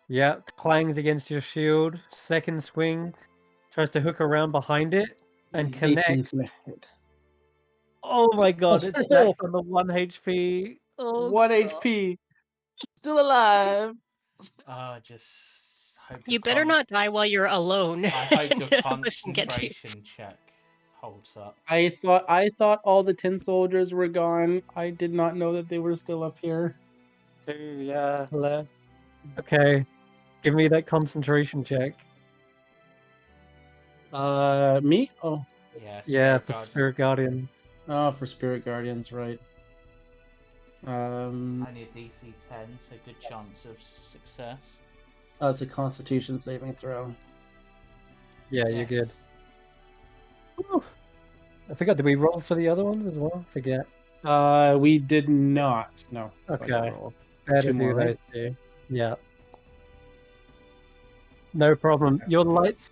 S1: Yeah, clangs against your shield. Second swing, tries to hook around behind it and connects. Oh my god, it's Xaxx on the 1 HP. Oh,
S2: 1 HP. Still alive. Just hope
S5: You better not die while you're alone.
S2: I hope your
S5: None of us can get you.
S2: concentration check holds up.
S6: I thought all the tin soldiers were gone. I did not know that they were still up here.
S1: 2, yeah, left. Okay, give me that concentration check.
S6: Me? Oh,
S2: Yeah,
S1: Yeah,
S2: Spirit
S1: for
S2: Guardian.
S1: Spirit Guardians.
S6: for Spirit Guardians, right?
S2: Only a DC 10, so good chance of success.
S6: Oh, it's a Constitution saving throw.
S1: Yeah, you're good.
S2: Yes.
S1: Whew. I forgot, did we roll for the other ones as well? Forget.
S6: We did not. No.
S1: Okay.
S6: Roll.
S1: Better
S6: 2
S1: do
S6: more,
S1: those
S6: right?
S1: 2. Yeah. No problem. Your lights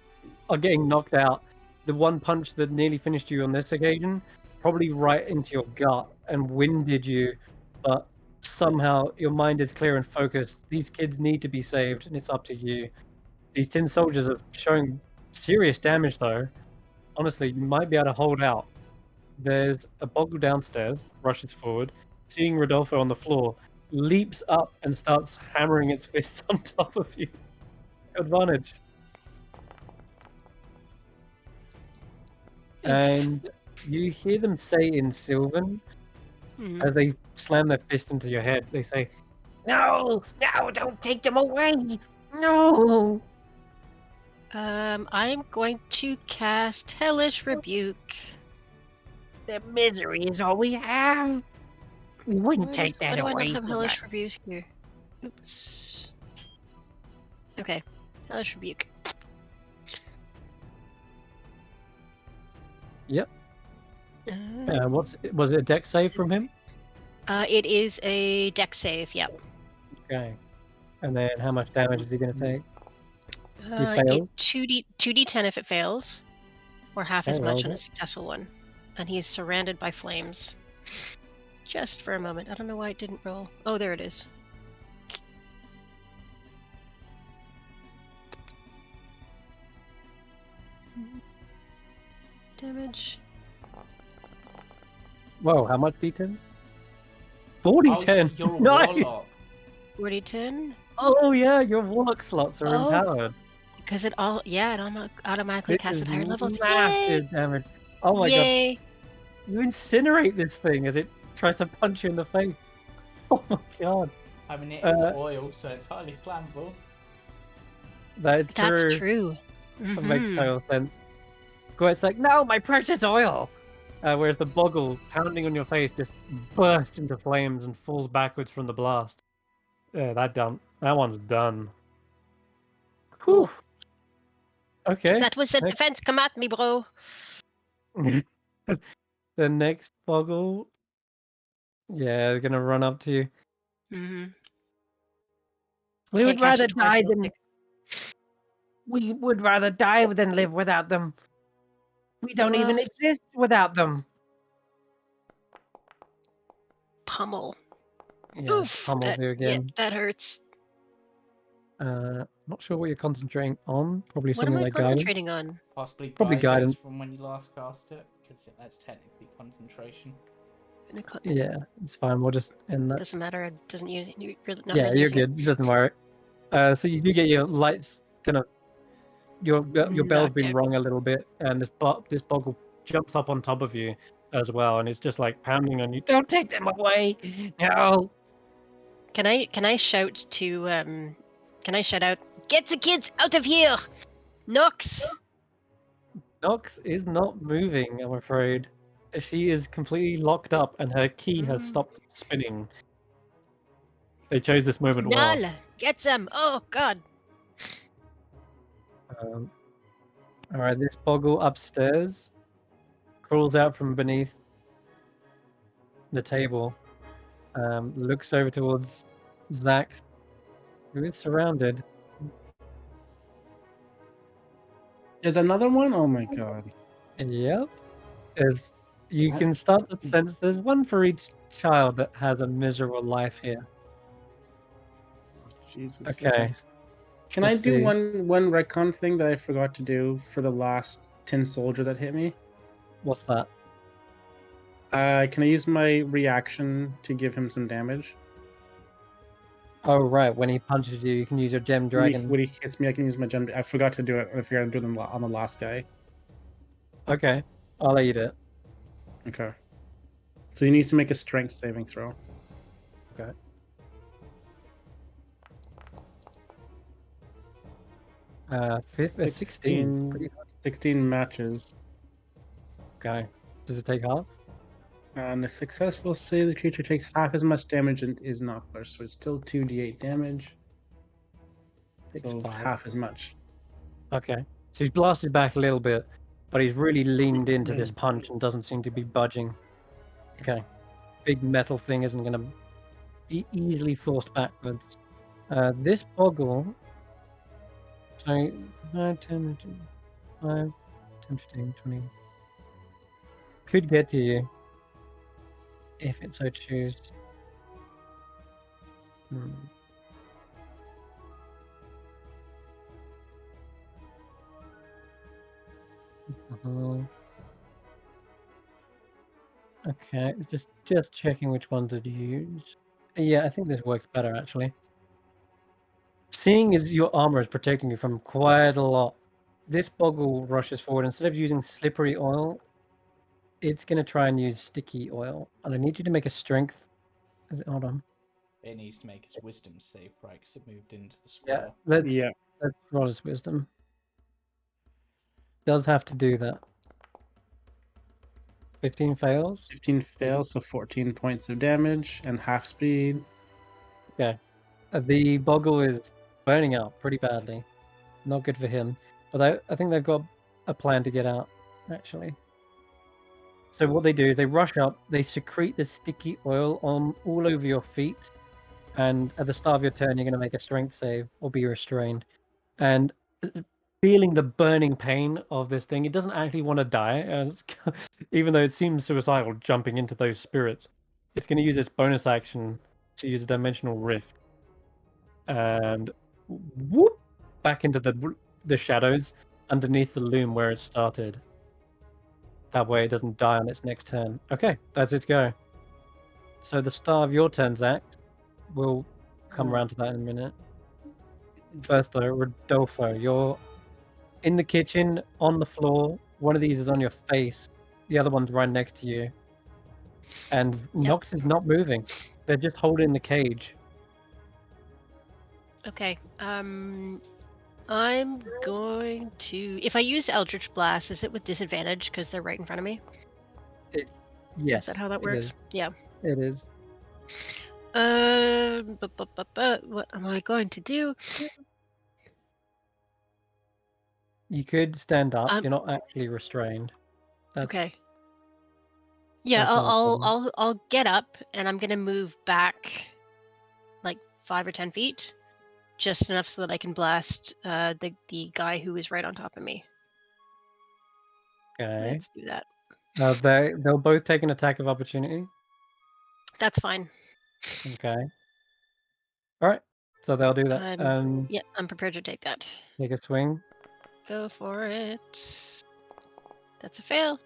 S1: are getting knocked out. The one punch that nearly finished you on this occasion, probably right into your gut and winded you, but somehow your mind is clear and focused. These kids need to be saved, and it's up to you. These tin soldiers are showing serious damage, though. Honestly, you might be able to hold out. There's a boggle downstairs, rushes forward, seeing Rodolfo on the floor, leaps up and starts hammering its fists on top of you. Advantage. And you hear them say in Sylvan,
S5: Mhm.
S1: as they slam their fist into your head, they say, "No, no, don't take them away! No!"
S5: I'm going to cast Hellish Rebuke.
S3: The misery is all we have. We wouldn't take
S5: Why
S3: that
S5: do I not
S3: away
S5: have
S3: from
S5: Hellish
S3: us.
S5: Rebuke here? Oops. Okay, Hellish Rebuke.
S1: Yep.
S5: Uh,
S1: Was it a deck save from him?
S5: it is a deck save, yep.
S1: Okay. And then how much damage is he going to take?
S5: It
S1: fails?
S5: 2d10 if it fails, or half as
S1: Okay,
S5: much
S1: roll
S5: on a
S1: it.
S5: successful one. And he is surrounded by flames. Just for a moment. I don't know why it didn't roll. Oh, there it is. Damage.
S1: Whoa, how much D10? 40-10.
S2: Oh, you're a
S1: Nice!
S2: warlock.
S5: 40-10?
S1: Oh yeah, your warlock slots are
S5: Oh,
S1: empowered.
S5: Because it automatically
S1: This
S5: casts
S1: is
S5: at higher levels.
S1: massive damage. Oh my god.
S5: Yay!
S1: You incinerate this thing as it tries to punch you in the face. Oh my god.
S2: I mean, it is
S1: Uh,
S2: oil, so it's highly flammable.
S1: That is
S5: That's
S1: true.
S5: true.
S1: That makes
S5: Mhm.
S1: total sense. Squirt's like, no, my precious oil! Whereas the boggle pounding on your face just bursts into flames and falls backwards from the blast. Yeah, that one's done.
S5: Cool.
S1: Whew. Okay.
S5: That was a
S1: next-
S5: defense. Come at me, bro.
S1: The next boggle. Yeah, they're gonna run up to you.
S5: Mm-hmm.
S3: We would rather die than live without them. We don't even
S5: Well,
S3: exist without them.
S5: pummel.
S1: Yeah,
S5: Oof,
S1: pummel
S5: that,
S1: you
S5: yeah,
S1: again.
S5: that hurts.
S1: Not sure what you're concentrating on. Probably
S5: What am
S1: something
S5: I
S1: like guidance.
S5: concentrating on?
S2: Possibly
S1: Probably
S2: guidance
S1: guidance.
S2: from when you last cast it, because that's technically concentration.
S1: Yeah, it's fine. We'll just end that.
S5: Doesn't matter. It doesn't use it. You're really not
S1: Yeah,
S5: really
S1: you're
S5: using
S1: good. It doesn't worry. So you do get your lights kind of your bell's
S5: Knocked
S1: been
S5: out.
S1: rung a little bit, and this boggle jumps up on top of you as well, and it's just like pounding on you. Don't take them away! No.
S5: Can I shout to Can I shout out? Get the kids out of here, Nox!
S1: Nox is not moving, I'm afraid. She is completely locked up, and her key has
S5: Mm.
S1: stopped spinning. They chose this moment well.
S5: Null, get them! Oh God!
S1: All right, this boggle upstairs crawls out from beneath the table, looks over towards Xaxx, who is surrounded.
S6: There's another one? Oh my god.
S1: Yep. You can start to sense there's one for each child that has a miserable life here.
S6: Jesus.
S1: Okay.
S6: Can I
S1: Let's
S6: do
S1: see.
S6: one retcon thing that I forgot to do for the last tin soldier that hit me?
S1: What's that?
S6: Can I use my reaction to give him some damage?
S1: Oh right, when he punches you, you can use your gem dragon.
S6: When he hits me, I can use my gem. I forgot to do it. I forgot to do it on the last guy.
S1: Okay, I'll let you do it.
S6: Okay. So he needs to make a strength saving throw.
S1: Okay. Fifth, 16.
S6: 16,
S1: Pretty hard.
S6: 16 matches.
S1: Okay. Does it take half?
S6: On a successful save, the creature takes half as much damage and is not pushed. So it's still 2d8 damage.
S1: Takes
S6: So
S1: 5.
S6: half as much.
S1: Okay. So he's blasted back a little bit, but he's really leaned into this punch and doesn't seem to be budging. Okay. Big metal thing isn't going to be easily forced backwards. This boggle. So 9, 10, 5, 10, 15, 20. Could get to you if it so choose. Okay, it's just checking which one to use. Yeah, I think this works better actually. Seeing as your armor is protecting you from quite a lot, this boggle rushes forward. Instead of using slippery oil, it's going to try and use sticky oil. And I need you to make a strength. Hold on.
S2: It needs to make its wisdom save, right? Because it moved into the
S1: Yeah,
S2: square.
S1: let's roll his wisdom. Does have to do that. 15 fails.
S6: 15 fails, so 14 points of damage and half speed.
S1: Okay. The boggle is burning out pretty badly. Not good for him. But I think they've got a plan to get out, actually. So what they do is they rush up, they secrete the sticky oil on all over your feet, and at the start of your turn, you're going to make a strength save or be restrained. And feeling the burning pain of this thing, it doesn't actually want to die, even though it seems suicidal jumping into those spirits. It's going to use its bonus action to use a dimensional rift. And whoop, back into the shadows underneath the loom where it started. That way it doesn't die on its next turn. Okay, that's its go. So the start of your turn, Xaxx. We'll come around to that in a minute. First though, Rodolfo, you're in the kitchen, on the floor. One of these is on your face. The other one's right next to you. And Nox is not moving. They're just holding the cage.
S5: Okay. I'm going to. If I use Eldritch Blast, is it with disadvantage because they're right in front of me?
S1: Yes.
S5: Is that how that works? Yeah.
S1: It is.
S5: What am I going to do?
S1: You could stand up. You're not actually restrained.
S5: Okay. Yeah,
S1: that's not a problem.
S5: I'll get up and I'm gonna move back like 5 or 10 feet, just enough so that I can blast the guy who is right on top of me.
S1: Okay.
S5: Let's do that.
S1: They'll both take an attack of opportunity.
S5: That's fine.
S1: Okay. All right. So they'll do that.
S5: Yeah, I'm prepared to take that.
S1: Take a swing.
S5: Go for it. That's a fail.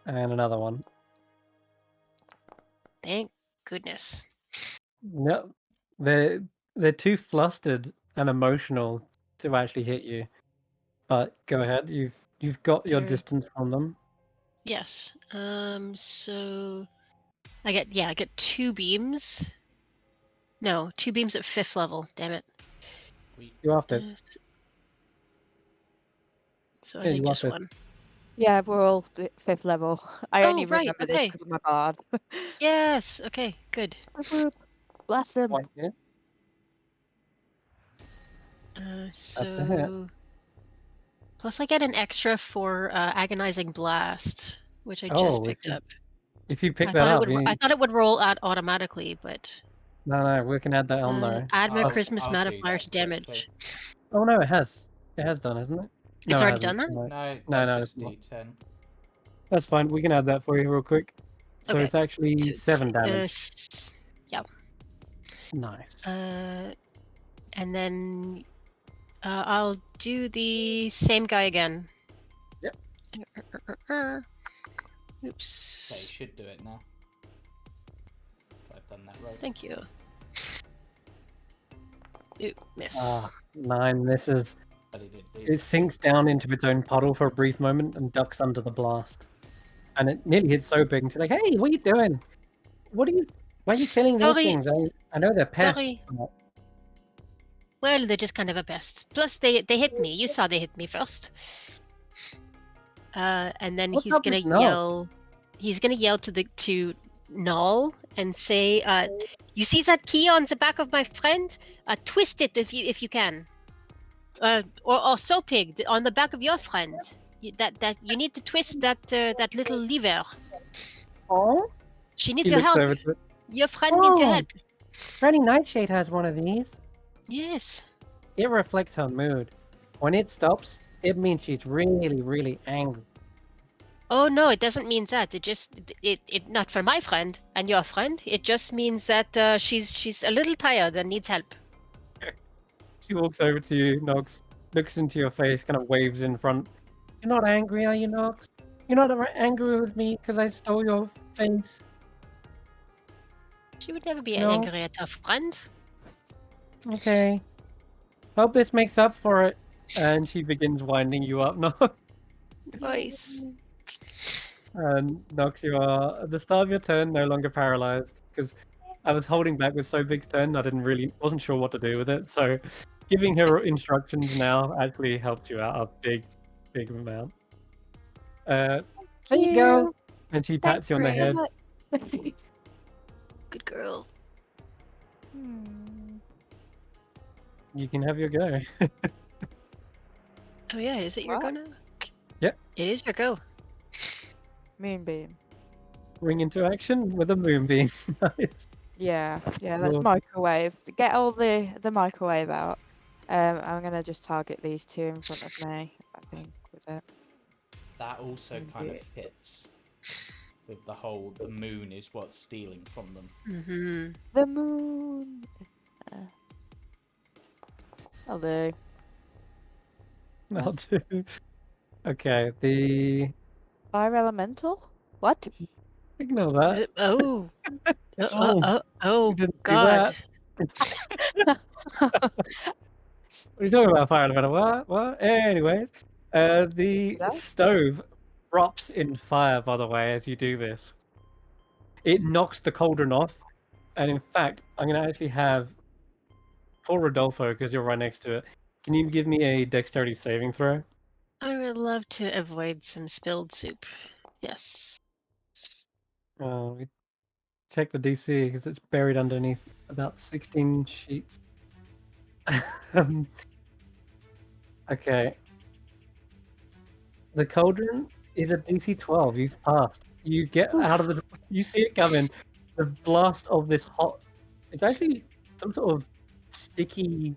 S1: And another one.
S5: Thank goodness.
S1: No, they're too flustered and emotional to actually hit you. But go ahead. You've got your distance from them.
S5: Yes. So I get 2 beams. No, 2 beams at 5th level. Damn it.
S1: You are 5th.
S5: So I think just
S1: 5th.
S5: one.
S4: Yeah, we're all 5th level. I only remember this because of my bard.
S5: Yes. Okay. Good.
S4: Bless him.
S5: So plus I get an extra for agonizing blast, which I just picked up.
S1: If you pick that up,
S5: I thought it would roll out automatically, but
S1: no, we can add that on though.
S5: Add my Christmas modifier to damage.
S1: Oh no, it has. It has done, hasn't it?
S5: It's already done that?
S2: No, it's D10.
S1: That's fine. We can add that for you real quick. So it's actually 7 damage.
S5: Yeah.
S1: Nice.
S5: And then I'll do the same guy again.
S1: Yep.
S2: Oops. Okay, you should do it now. I've done that right.
S5: Thank you. Ooh, miss.
S1: Ah, 9 misses.
S2: But it did
S1: It sinks down into its own puddle for a brief moment and ducks under the blast. And it nearly hits so big, and she's like, "Hey, what are you doing? Why are you killing those
S5: Sorry,
S1: things? I know they're pests."
S5: sorry.
S1: but-
S5: Well, they're just kind of a pest. Plus, they hit me. You saw they hit me first. And then
S1: What's
S5: he's
S1: up
S5: gonna
S1: with Null?
S5: yell. He's gonna yell to Null and say, "You see that key on the back of my friend? Twist it if you can. Or so pig on the back of your friend. That you need to twist that little lever.
S1: Oh,
S5: She needs
S1: he
S5: your
S1: looks
S5: help.
S1: over to it.
S5: Your friend needs your
S1: Oh.
S5: help."
S1: Granny Nightshade has one of these.
S5: Yes.
S1: It reflects her mood. When it stops, it means she's really, really angry.
S5: Oh no, it doesn't mean that. It not for my friend and your friend. It just means that she's a little tired and needs help.
S1: She walks over to you, Nox, looks into your face, kind of waves in front. "You're not angry, are you, Nox? You're not angry with me because I stole your face?"
S5: She would never be
S1: No.
S5: angry at her friend.
S1: Okay. Hope this makes up for it. And she begins winding you up, Nox.
S5: Nice.
S1: And Nox, you are at the start of your turn, no longer paralyzed. Because I was holding back with Sobig's turn, wasn't sure what to do with it. So giving her instructions now actually helped you out a big amount. There you go. And she pats you on the head.
S5: Good girl.
S1: You can have your go.
S5: Oh yeah, is it your go
S4: What?
S5: now?
S1: Yep.
S5: It is your go.
S4: Moonbeam.
S1: Ring into action with a moonbeam. Nice.
S4: Yeah, let's
S1: Cool.
S4: microwave. Get all the microwave out. I'm gonna just target these two in front of me, I think, with it.
S2: That also kind of
S4: Yeah.
S2: fits with the moon is what's stealing from them.
S5: Mm-hmm.
S4: The moon. I'll do.
S1: I'll do. Okay, the
S4: Fire elemental? What?
S1: ignore that.
S5: Oh.
S6: Oh.
S5: Oh
S1: You didn't see
S5: God.
S1: that. What are you talking about, fire elemental? What? Anyways, the
S4: That?
S1: stove drops in fire, by the way, as you do this. It knocks the cauldron off, and in fact, I'm going to actually have poor Rodolfo, because you're right next to it. Can you give me a dexterity saving throw?
S5: I would love to avoid some spilled soup. Yes.
S1: We check the DC, because it's buried underneath about 16 sheets. Okay. The cauldron is a DC 12. You've passed. You get out of the. You see it coming. The blast of this hot. It's actually some sort of sticky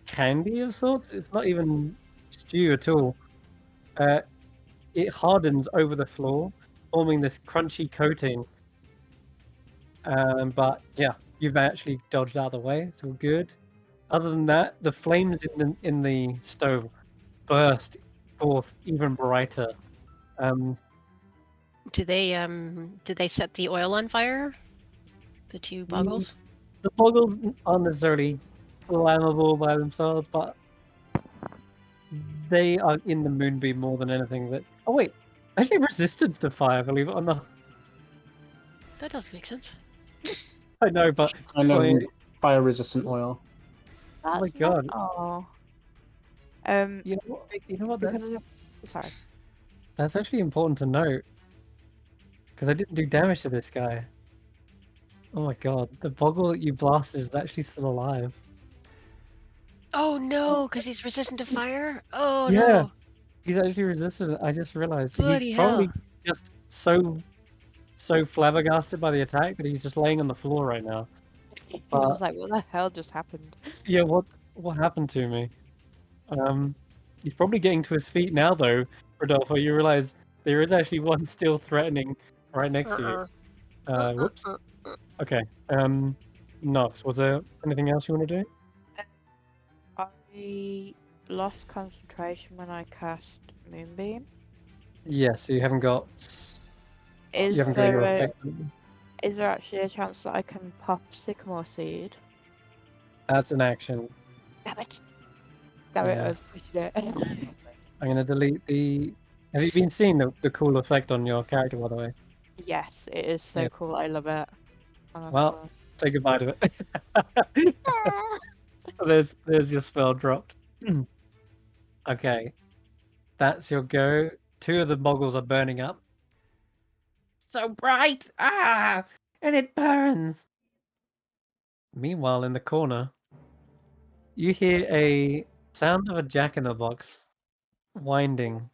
S1: candy of sorts. It's not even stew at all. It hardens over the floor, forming this crunchy coating. But yeah, you've actually dodged out of the way. It's all good. Other than that, the flames in the stove burst forth even brighter.
S5: Did they set the oil on fire? The two boggles?
S1: The boggles aren't necessarily flammable by themselves, but they are in the moonbeam more than anything. Oh wait, actually resistant to fire, believe it or not.
S5: That doesn't make sense.
S1: I know, but
S6: I know
S1: Wait.
S6: fire resistant oil.
S1: Oh my
S4: That's not-
S1: God.
S4: Oh.
S1: you know what?
S4: Because sorry.
S1: That's actually important to note because I didn't do damage to this guy. Oh my God, the boggle that you blasted is actually still alive.
S5: Oh no, because he's resistant to fire? Oh
S1: Yeah.
S5: no.
S1: He's actually resistant. I just realized
S5: Bloody
S1: he's probably
S5: hell.
S1: just so flabbergasted by the attack that he's just laying on the floor right now.
S4: He's just like, what the hell just happened?
S1: Yeah, what happened to me? He's probably getting to his feet now, though, Rodolfo. You realize there is actually one still threatening right next to you. Whoops. Okay. Nox, was there anything else you want to do?
S4: I lost concentration when I cast Moonbeam.
S1: Yes, so you haven't got. You
S4: Is
S1: haven't got your
S4: there
S1: effect.
S4: is there actually a chance that I can pop Sycamore Seed?
S1: That's an action.
S4: Damn it. Damn it, I
S1: Yeah.
S4: was pushing it.
S1: I'm gonna delete the. Have you been seeing the cool effect on your character, by the way?
S4: Yes, it is so
S1: Yeah.
S4: cool. I love it.
S1: Well, say goodbye to it. there's your spell dropped. Okay, that's your go. 2 of the boggles are burning up. So bright! Ah! And it burns! Meanwhile, in the corner, you hear a sound of a jack-in-the-box winding.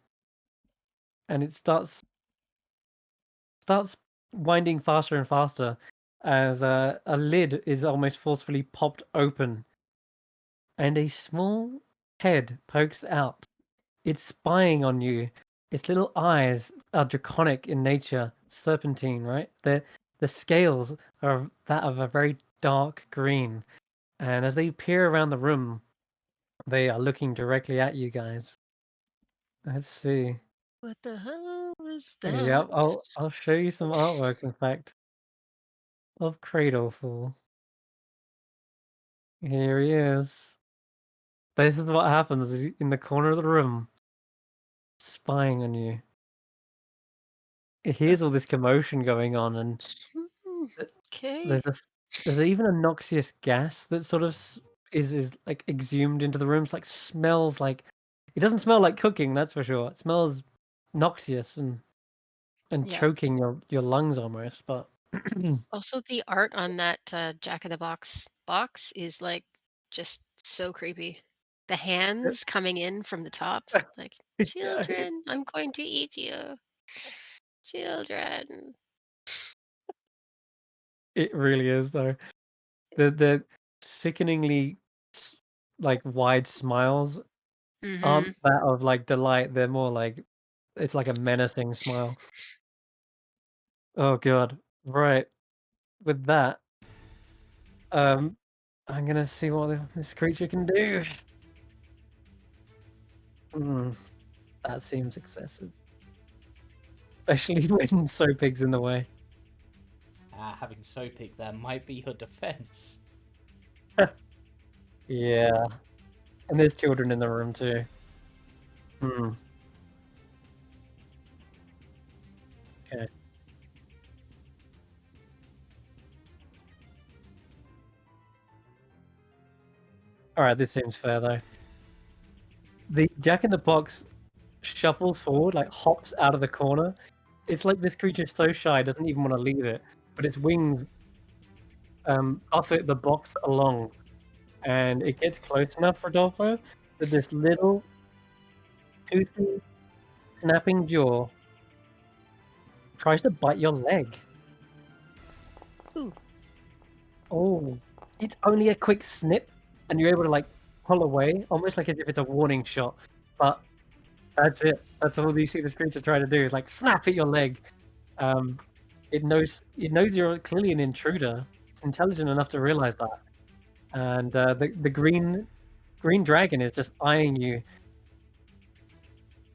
S1: And it starts winding faster and faster as a lid is almost forcefully popped open. And a small head pokes out. It's spying on you. Its little eyes are draconic in nature, serpentine, right? The scales are that of a very dark green, and as they peer around the room, they are looking directly at you guys. Let's see.
S5: What the hell is that?
S1: Yep, I'll show you some artwork, in fact, of Cradleful. Here he is. This is what happens in the corner of the room, spying on you. It hears all this commotion going on, and
S5: Okay.
S1: there's even a noxious gas that sort of is like exhumed into the room. It's like smells like it doesn't smell like cooking, that's for sure. It smells noxious and
S5: Yeah.
S1: choking your lungs almost. But
S5: Also, the art on that Jack in the Box is like just so creepy. The hands coming in from the top, like,
S1: yeah,
S5: children, I'm going to eat you. Children.
S1: it really is though. The sickeningly like wide smiles
S5: Mm-hmm.
S1: aren't that of like delight. They're more like it's like a menacing smile. Oh god. Right. With that, I'm gonna see what this creature can do. That seems excessive. Especially when Soapig's in the way.
S2: Having Soapig there might be her defense.
S1: Yeah. And there's children in the room too. Okay. Alright, this seems fair though. The Jack-in-the-Box shuffles forward, like hops out of the corner. It's like this creature's so shy, it doesn't even want to leave it. But its wings buffet the box along. And it gets close enough, Rodolfo, that this little toothy, snapping jaw tries to bite your leg.
S5: Ooh.
S1: Oh, it's only a quick snip, and you're able to like pull away, almost like as if it's a warning shot. But that's it. That's all you see this creature try to do is like snap at your leg. It knows you're clearly an intruder. It's intelligent enough to realize that, and the green dragon is just eyeing you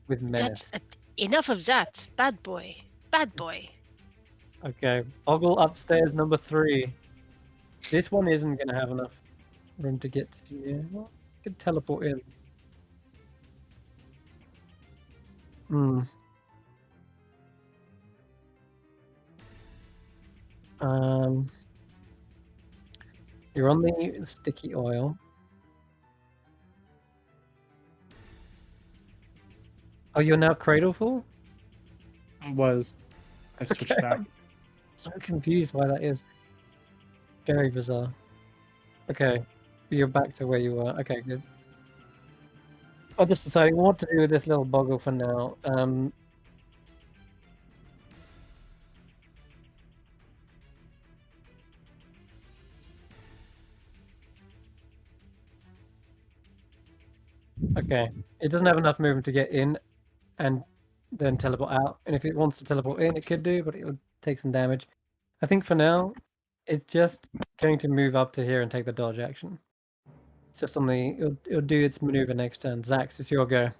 S1: with menace.
S5: Enough of that. Bad boy. Bad boy.
S1: Okay, Boggle upstairs number 3. This one isn't going to have enough room to get to you. Well, you could teleport in. You're on the sticky oil. Oh, you're now Cradleful?
S6: I switched back.
S1: I'm so confused why that is. Very bizarre. Okay, you're back to where you were. Okay, good. I'm just deciding what to do with this little boggle for now. Okay, it doesn't have enough movement to get in and then teleport out. And if it wants to teleport in, it could do, but it would take some damage. I think for now, it's just going to move up to here and take the dodge action. It's just on the... It'll do its maneuver next turn. Xaxx, it's your go.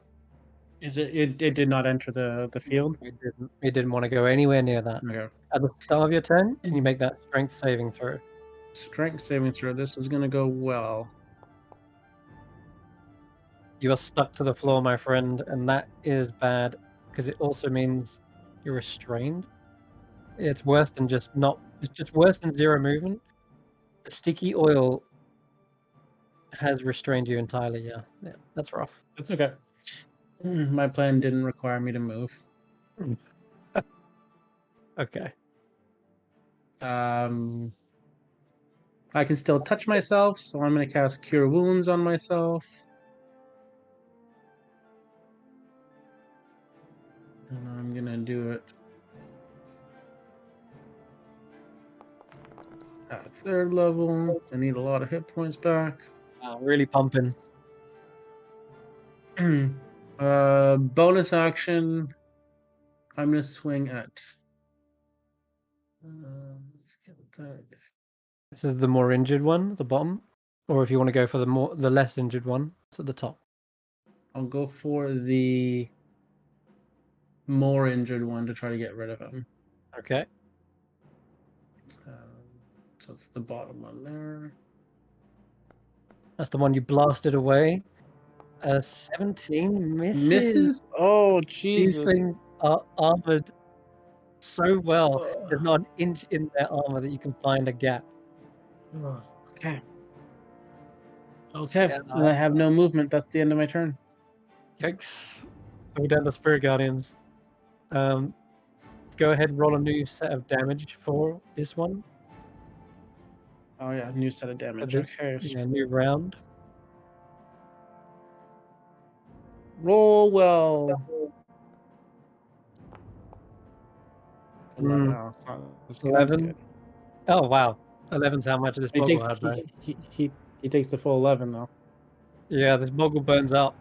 S6: Is it did not enter the field?
S1: It didn't want to go anywhere near that.
S6: Okay.
S1: At the start of your turn, can you make that strength saving throw?
S6: Strength saving throw. This is gonna go well.
S1: You are stuck to the floor, my friend, and that is bad because it also means you're restrained. It's worse than just not. It's just worse than 0 movement. The sticky oil has restrained you entirely. Yeah, that's rough.
S6: That's okay. My plan didn't require me to move.
S1: Okay.
S6: I can still touch myself, so I'm going to cast Cure Wounds on myself. And I'm going to do it at 3rd level. I need a lot of hit points back.
S1: Really pumping.
S6: Bonus action. I'm going to swing at... let's get that.
S1: This is the more injured one at the bottom, or if you want to go for the less injured one, it's at the top.
S6: I'll go for the more injured one to try to get rid of him.
S1: Okay.
S6: So it's the bottom one there.
S1: That's the one you blasted away. 17 misses.
S6: Misses? Oh,
S1: These
S6: Jesus.
S1: things are armored so well. There's not an inch in their armor that you can find a gap.
S6: Okay. Okay.
S1: Yeah.
S6: And I have no movement. That's the end of my turn.
S1: Yikes. So we're down to Spirit Guardians. Go ahead and roll a new set of damage for this one.
S6: Oh, yeah. New set of damage.
S1: The-
S6: Okay.
S1: Yeah, new round.
S6: Roll well. 11.
S1: Mm.
S6: Oh, it's not as good as
S1: 11.
S6: good.
S1: Oh, wow. 11's how much this
S6: He
S1: boggle
S6: takes,
S1: had, though.
S6: he takes the full 11, though.
S1: Yeah, this boggle burns up.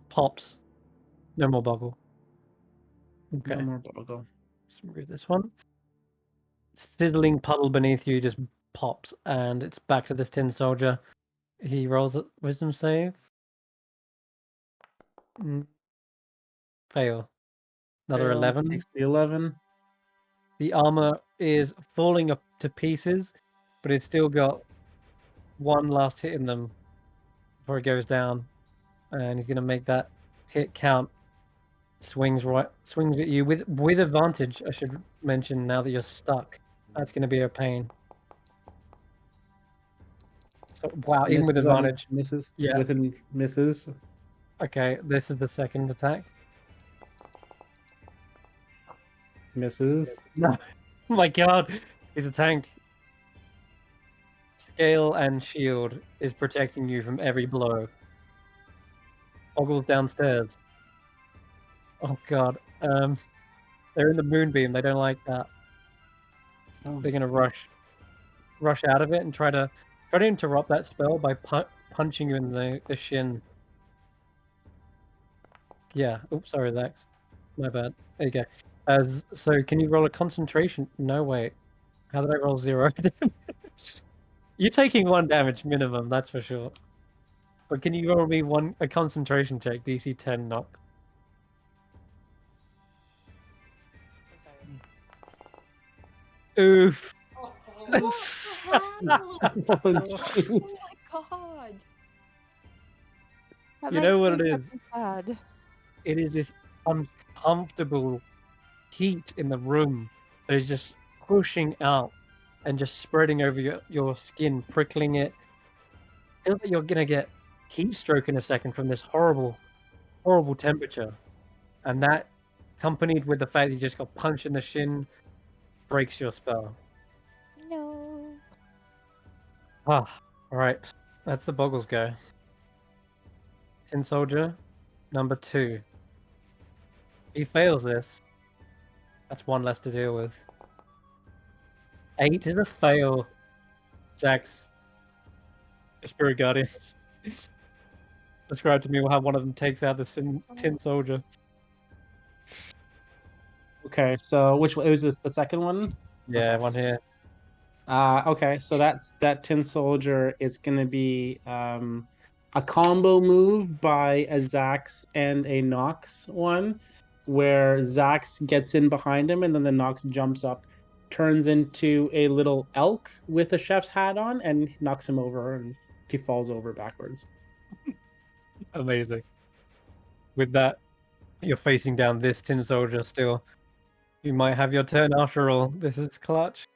S1: Pops. No more boggle. Okay.
S6: No more boggle.
S1: Let's remove this one. Sizzling puddle beneath you just pops, and it's back to this tin soldier. He rolls a wisdom save. Fail. Another
S6: Fail.
S1: 11.
S6: Takes the 11.
S1: The armor is falling up to pieces, but it's still got one last hit in them before it goes down, and he's gonna make that hit count. Swings at you with advantage. I should mention now that you're stuck. That's gonna be a pain. So wow, even with advantage.
S6: Misses.
S1: Yeah.
S6: Within misses.
S1: Okay, this is the second attack.
S6: Misses.
S1: No. Oh my god, he's a tank. Scale and shield is protecting you from every blow. Boggle's downstairs. Oh god. They're in the moonbeam. They don't like that.
S6: Oh.
S1: They're gonna rush out of it and try to interrupt that spell by punching you in the shin. Yeah. Oops, sorry, Xaxx. My bad. There you go. So can you roll a concentration? No, wait. How did I roll 0 damage? You're taking 1 damage minimum, that's for sure. But can you roll me a concentration check, DC 10 knock? Oof.
S4: Oh my god. That
S1: You know
S4: makes
S1: what
S4: me
S1: it is?
S4: fucking sad.
S1: It is this uncomfortable heat in the room that is just pushing out and just spreading over your skin, prickling it. Feel that you're gonna get heat stroke in a second from this horrible temperature. And that, accompanied with the fact that you just got punched in the shin, breaks your spell.
S4: No.
S1: Alright. That's the Boggles go. Tin Soldier, number 2. He fails this. That's 1 less to deal with. 8 is a fail. Xaxx. Spirit Guardians. Describe to me how one of them takes out the Tin Soldier.
S6: Okay, so which one? It was the second one?
S1: Yeah, one here.
S6: Okay, so that tin soldier is gonna be a combo move by a Xaxx and a Nox one, where Xaxx gets in behind him and then the Nox jumps up turns into a little elk with a chef's hat on and knocks him over, and he falls over backwards.
S1: Amazing. With that, you're facing down this tin soldier still. You might have your turn after all. This is clutch.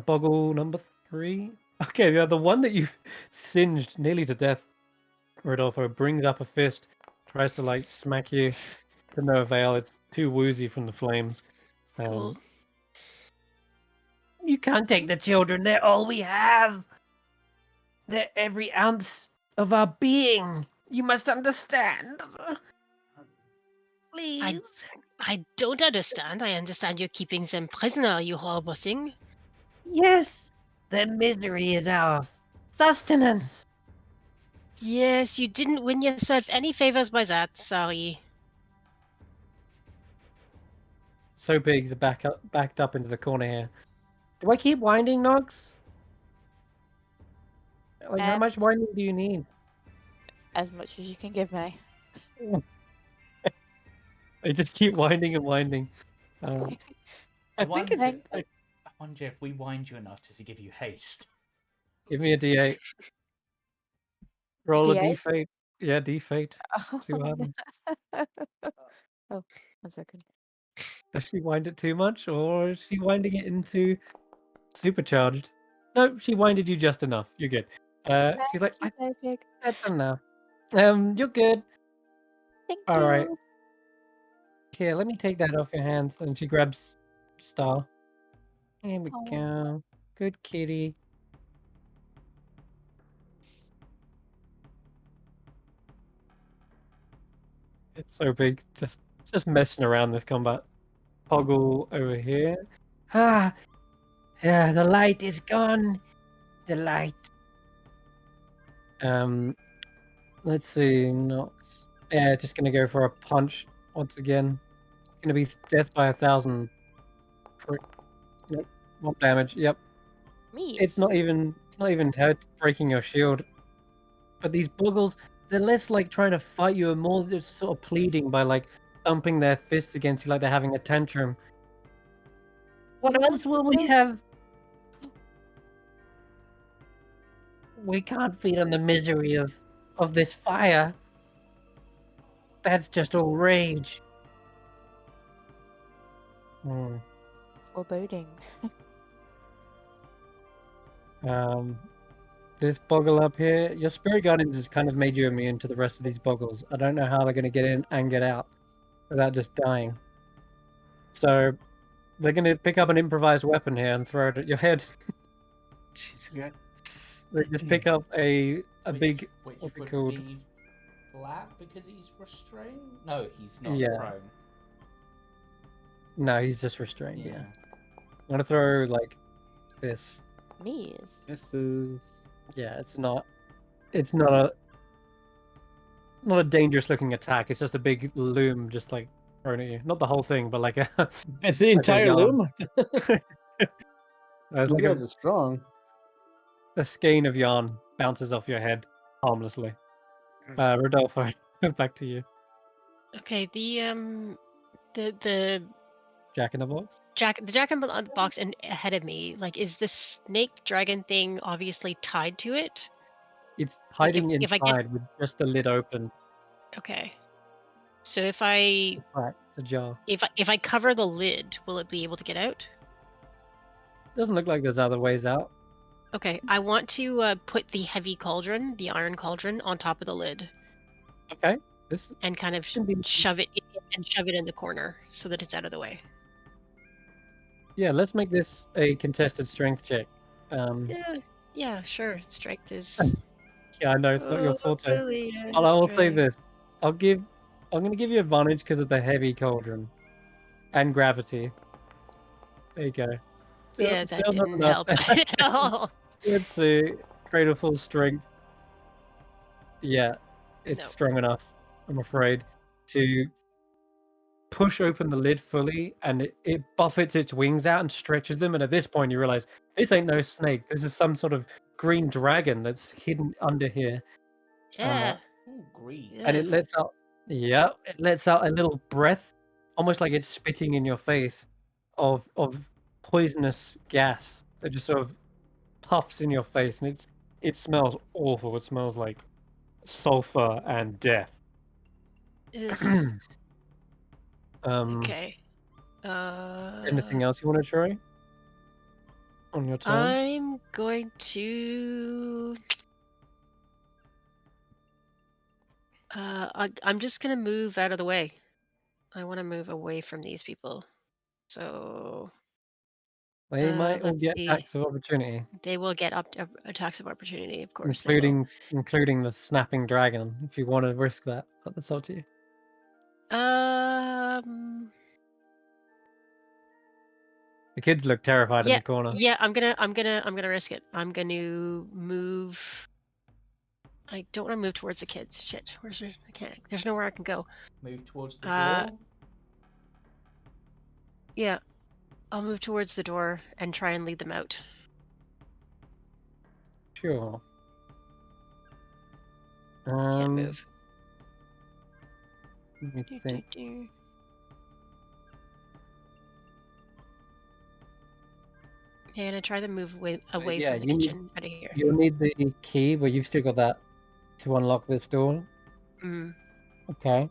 S1: Boggle number 3. Okay, yeah, the one that you singed nearly to death, Rodolfo, brings up a fist, tries to like smack you. To no avail. It's too woozy from the flames.
S5: Cool.
S3: You can't take the children. They're all we have. They're every ounce of our being. You must understand. Please.
S5: I don't understand. I understand you're keeping them prisoner, you horrible thing.
S3: Yes. Their misery is our sustenance.
S5: Yes, you didn't win yourself any favors by that. Sorry.
S1: So big's backed up into the corner here. Do I keep winding, Nox? Like, how much winding do you need?
S4: As much as you can give me.
S1: I just keep winding and winding. I think it's.
S2: I wonder if we wind you enough, does he give you haste?
S1: Give me a D8. Roll a
S4: D8?
S1: D8. Yeah, D8. See what happens.
S4: Oh, 1 second.
S1: Does she wind it too much, or is she winding it into supercharged? No, she winded you just enough. You're good. She's like, that's enough. You're good.
S4: Thank
S1: All
S4: you.
S1: right. Here, let me take that off your hands. And she grabs Star. Here we go. Good kitty. It's so big. Just messing around this combat. Toggle over here.
S3: Ah, yeah, the light is gone. The light.
S1: Let's see. Not. Yeah, just gonna go for a punch once again. Gonna be death by 1,000. Yep. 1 damage. Yep. It's not even hurt breaking your shield. But these boggles, they're less like trying to fight you and more just sort of pleading by like thumping their fists against you like they're having a tantrum.
S3: What else will we have? We can't feed on the misery of this fire. That's just all rage.
S4: Foreboding.
S1: This boggle up here, your spirit guardians has kind of made you immune to the rest of these boggles. I don't know how they're going to get in and get out without just dying. So they're going to pick up an improvised weapon here and throw it at your head.
S6: Jeez,
S1: They just pick up a big,
S2: Which
S1: what's it
S2: would
S1: called?
S2: be flat because he's restrained? No, he's not
S1: Yeah.
S2: prone.
S1: No, he's just restrained. Yeah. I'm gonna throw like this.
S4: Me's.
S6: This is.
S1: Yeah, it's not a dangerous looking attack. It's just a big loom, just like thrown at you. Not the whole thing, but like a.
S6: It's the entire
S1: yarn.
S6: loom.
S1: It's
S6: You
S1: like
S6: guys are strong.
S1: a skein of yarn bounces off your head harmlessly. Rodolfo, back to you.
S5: Okay, the
S1: Jack in the box.
S5: the jack in the box and ahead of me, like, is the snake dragon thing obviously tied to it?
S1: It's
S5: Like,
S1: hiding
S5: if I get-
S1: inside with just the lid open.
S5: Okay. So if I
S1: Right, it's a jar.
S5: if I cover the lid, will it be able to get out?
S1: Doesn't look like there's other ways out.
S5: Okay, I want to put the heavy cauldron, the iron cauldron, on top of the lid
S1: Okay. This
S5: and kind of
S1: can be.
S5: shove it in the corner so that it's out of the way.
S1: Yeah, let's make this a contested strength check.
S5: Yeah, sure. Strength is.
S1: Yeah, I know it's not your forte.
S5: Brilliant
S1: I will say
S5: strength.
S1: this: I'm gonna give you advantage because of the heavy cauldron and gravity. There you go.
S5: Yeah, that
S1: Still not
S5: didn't
S1: enough.
S5: help at all.
S1: Let's see. Cradle full strength. Yeah, it's
S5: No.
S1: strong enough, I'm afraid, to push open the lid fully, and it buffets its wings out and stretches them. And at this point, you realize this ain't no snake. This is some sort of green dragon that's hidden under here.
S5: Yeah.
S2: Ooh, green.
S1: And it
S5: Ugh.
S1: lets out, it lets out a little breath, almost like it's spitting in your face, of poisonous gas that just sort of puffs in your face, and it smells awful. It smells like sulfur and death.
S5: Ugh,
S1: Um,
S5: okay.
S1: anything else you want to try on your turn?
S5: I'm going to. I'm just gonna move out of the way. I want to move away from these people. So
S1: They might all
S5: let's
S1: get
S5: see.
S1: attacks of opportunity,
S5: They will get attacks of opportunity. Of course they will.
S1: including the snapping dragon. If you want to risk that, but that's up to you. The kids look terrified in
S5: Yeah,
S1: the corner.
S5: yeah. I'm gonna risk it. I'm gonna move. I don't want to move towards the kids. Shit. Where's the mechanic? There's nowhere I can go.
S2: Move towards the
S5: Uh,
S2: door.
S5: Yeah, I'll move towards the door and try and lead them out.
S1: Sure.
S5: Can't move.
S1: Let me think.
S5: And I try to move away
S1: Yeah,
S5: from the kitchen out of here.
S1: You'll need the key, but you've still got that to unlock this door.
S5: Mm.
S1: Okay.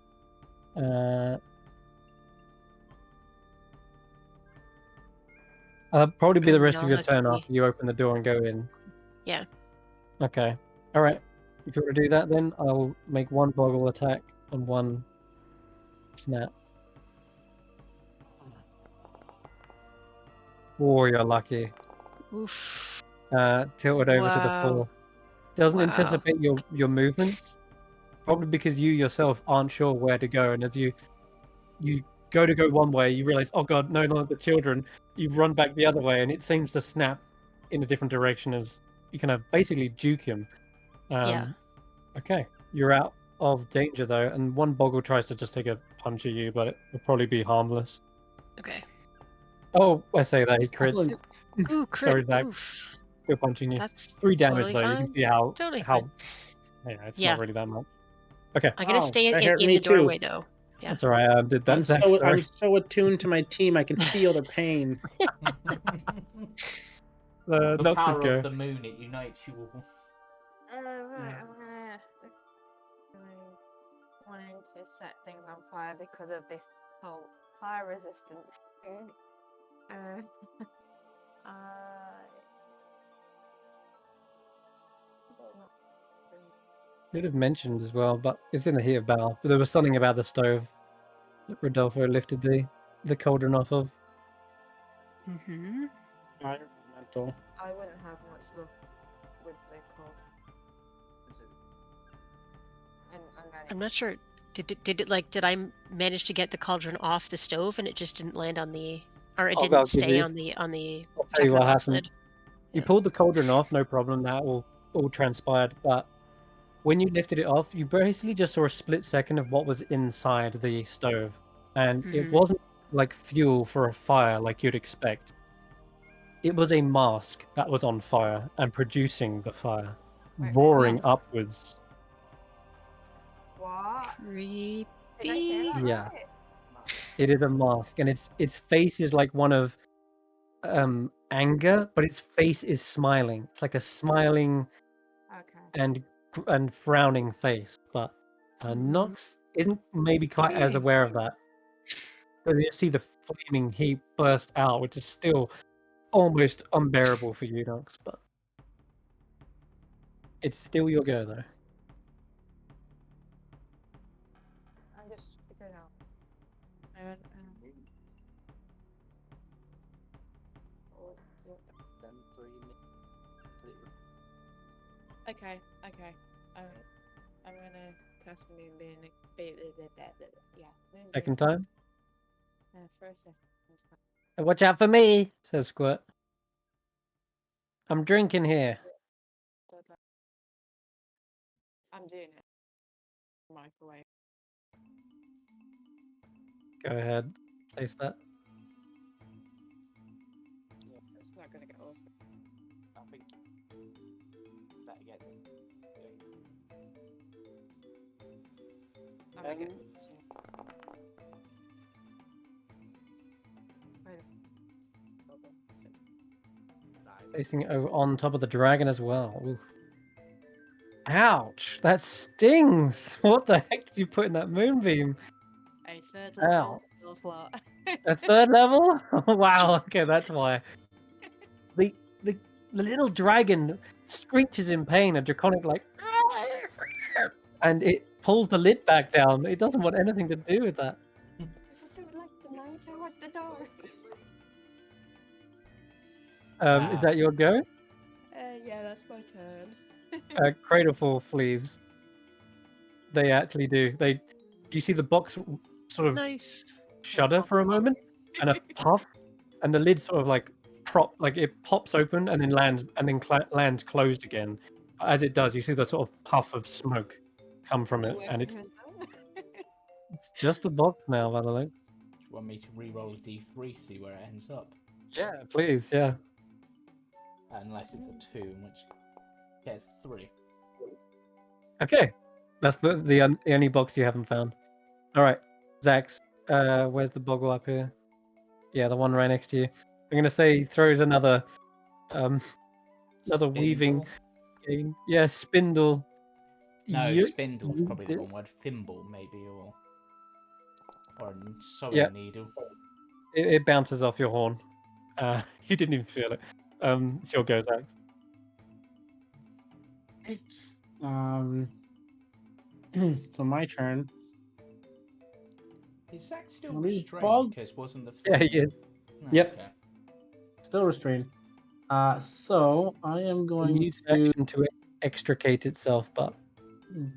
S1: Probably be the rest of your
S5: No,
S1: turn
S5: key.
S1: after you open the door and go in.
S5: Yeah.
S1: Okay. All right. If you want to do that, then I'll make one boggle attack and one snap. Oh, you're lucky.
S5: Oof.
S1: Tilt it over to the
S5: Wow.
S1: floor. Doesn't
S5: Wow.
S1: anticipate your movements. Probably because you yourself aren't sure where to go, and as you go to go one way, you realize, oh god, no, not the children. You run back the other way, and it seems to snap in a different direction as you kind of basically juke him.
S5: Yeah.
S1: Okay, you're out of danger though, and one boggle tries to just take a punch at you, but it will probably be harmless.
S5: Okay.
S1: Oh, I say that he crits.
S5: Ooh, crit.
S1: Sorry, Zach.
S5: Oof.
S1: Still punching you.
S5: That's
S1: 3 damage
S5: totally
S1: though. You
S5: fine.
S1: can see how
S5: Totally
S1: how.
S5: fine.
S1: Yeah, it's
S5: Yeah.
S1: not really that much. Okay,
S5: I'm gonna
S6: Wow,
S5: stay
S6: that hurt
S5: in
S6: me
S5: the doorway
S6: too.
S5: though. Yeah.
S1: that's all right. I did that.
S6: I'm
S1: Zach,
S6: so
S1: sorry.
S6: I'm so attuned to my team. I can feel their pain.
S2: The
S1: Nox's
S2: power
S1: go.
S2: of the moon, it unites you all.
S4: Right, I'm wanting to set things on fire because of this whole fire resistant thing.
S1: Should have mentioned as well, but it's in the heat of battle. But there was something about the stove that Rodolfo lifted the cauldron off of.
S5: Mm-hmm.
S6: Environmental.
S4: I wouldn't have much luck with the cold.
S5: I'm not sure. Did I manage to get the cauldron off the stove and it just didn't land on the, or it
S1: Oh,
S5: didn't
S1: that'll give
S5: stay
S1: you-
S5: on the
S1: I'll tell
S5: top
S1: you
S5: of the
S1: what
S5: box
S1: happened.
S5: lid?
S1: You
S5: Yeah.
S1: pulled the cauldron off, no problem. That all transpired. But when you lifted it off, you basically just saw a split second of what was inside the stove, and it
S5: Mhm.
S1: wasn't like fuel for a fire like you'd expect. It was a mask that was on fire and producing the fire,
S4: Wait,
S1: roaring
S4: what?
S1: upwards.
S4: What?
S5: Creepy.
S4: Did I hear that
S1: Yeah.
S4: right?
S1: It is a mask, and its face is like one of anger, but its face is smiling. It's like a smiling
S4: Okay.
S1: and frowning face. But Nox isn't maybe quite as
S5: Okay.
S1: aware of that. But you see the flaming heat burst out, which is still almost unbearable for you, Nox. But it's still your go, though.
S4: I'm just figuring out. Okay. I'm gonna cast Moonbeam. Yeah. Moonbeam.
S1: Second time.
S4: For a second.
S1: Watch out for me, says Squirt. I'm drinking here.
S4: I'm doing it. Microwave.
S1: Go ahead. Place that.
S4: Yeah, it's not gonna get awesome.
S8: I think that again.
S4: I'm gonna get two. Wait
S1: Facing over on top of the dragon as well. Ooh. Ouch! That stings! What the heck did you put in that moonbeam?
S9: A third
S1: Ow.
S9: level spell slot.
S1: A third level? Wow, okay, that's why. The little dragon screeches in pain, a draconic like and it pulls the lid back down. It doesn't want anything to do with that.
S9: I don't like the light, I want the dark.
S1: Is that your go?
S9: Yeah, that's my turn.
S1: Cradleful fleas. They actually do. You see the box sort of
S5: Nice.
S1: shudder for a moment and a puff, and the lid sort of like it pops open and then lands lands closed again. As it does, you see the sort of puff of smoke come from it, and it's just a box now by the looks.
S2: Do you want me to re-roll a d3, see where it ends up?
S1: Yeah, please, yeah.
S2: Unless it's a 2, in which case 3.
S1: Okay, that's the only box you haven't found. All right, Xaxx, where's the boggle up here? Yeah, the one right next to you. I'm gonna say he throws another weaving game. Yeah, spindle.
S2: No,
S1: Ye-
S2: spindle's
S1: ye-
S2: probably the wrong word. Thimble, maybe, or a sewing needle.
S1: It bounces off your horn. You didn't even feel it. It's your go, Xaxx.
S6: Right. So my turn.
S2: Is Xaxx still
S6: Well, these
S2: restrained?
S6: bog-
S2: Because wasn't the
S1: Yeah, he is.
S2: No,
S6: Yep.
S2: okay.
S6: Still restrained. So I am going
S1: Use
S6: to
S1: action to extricate itself, but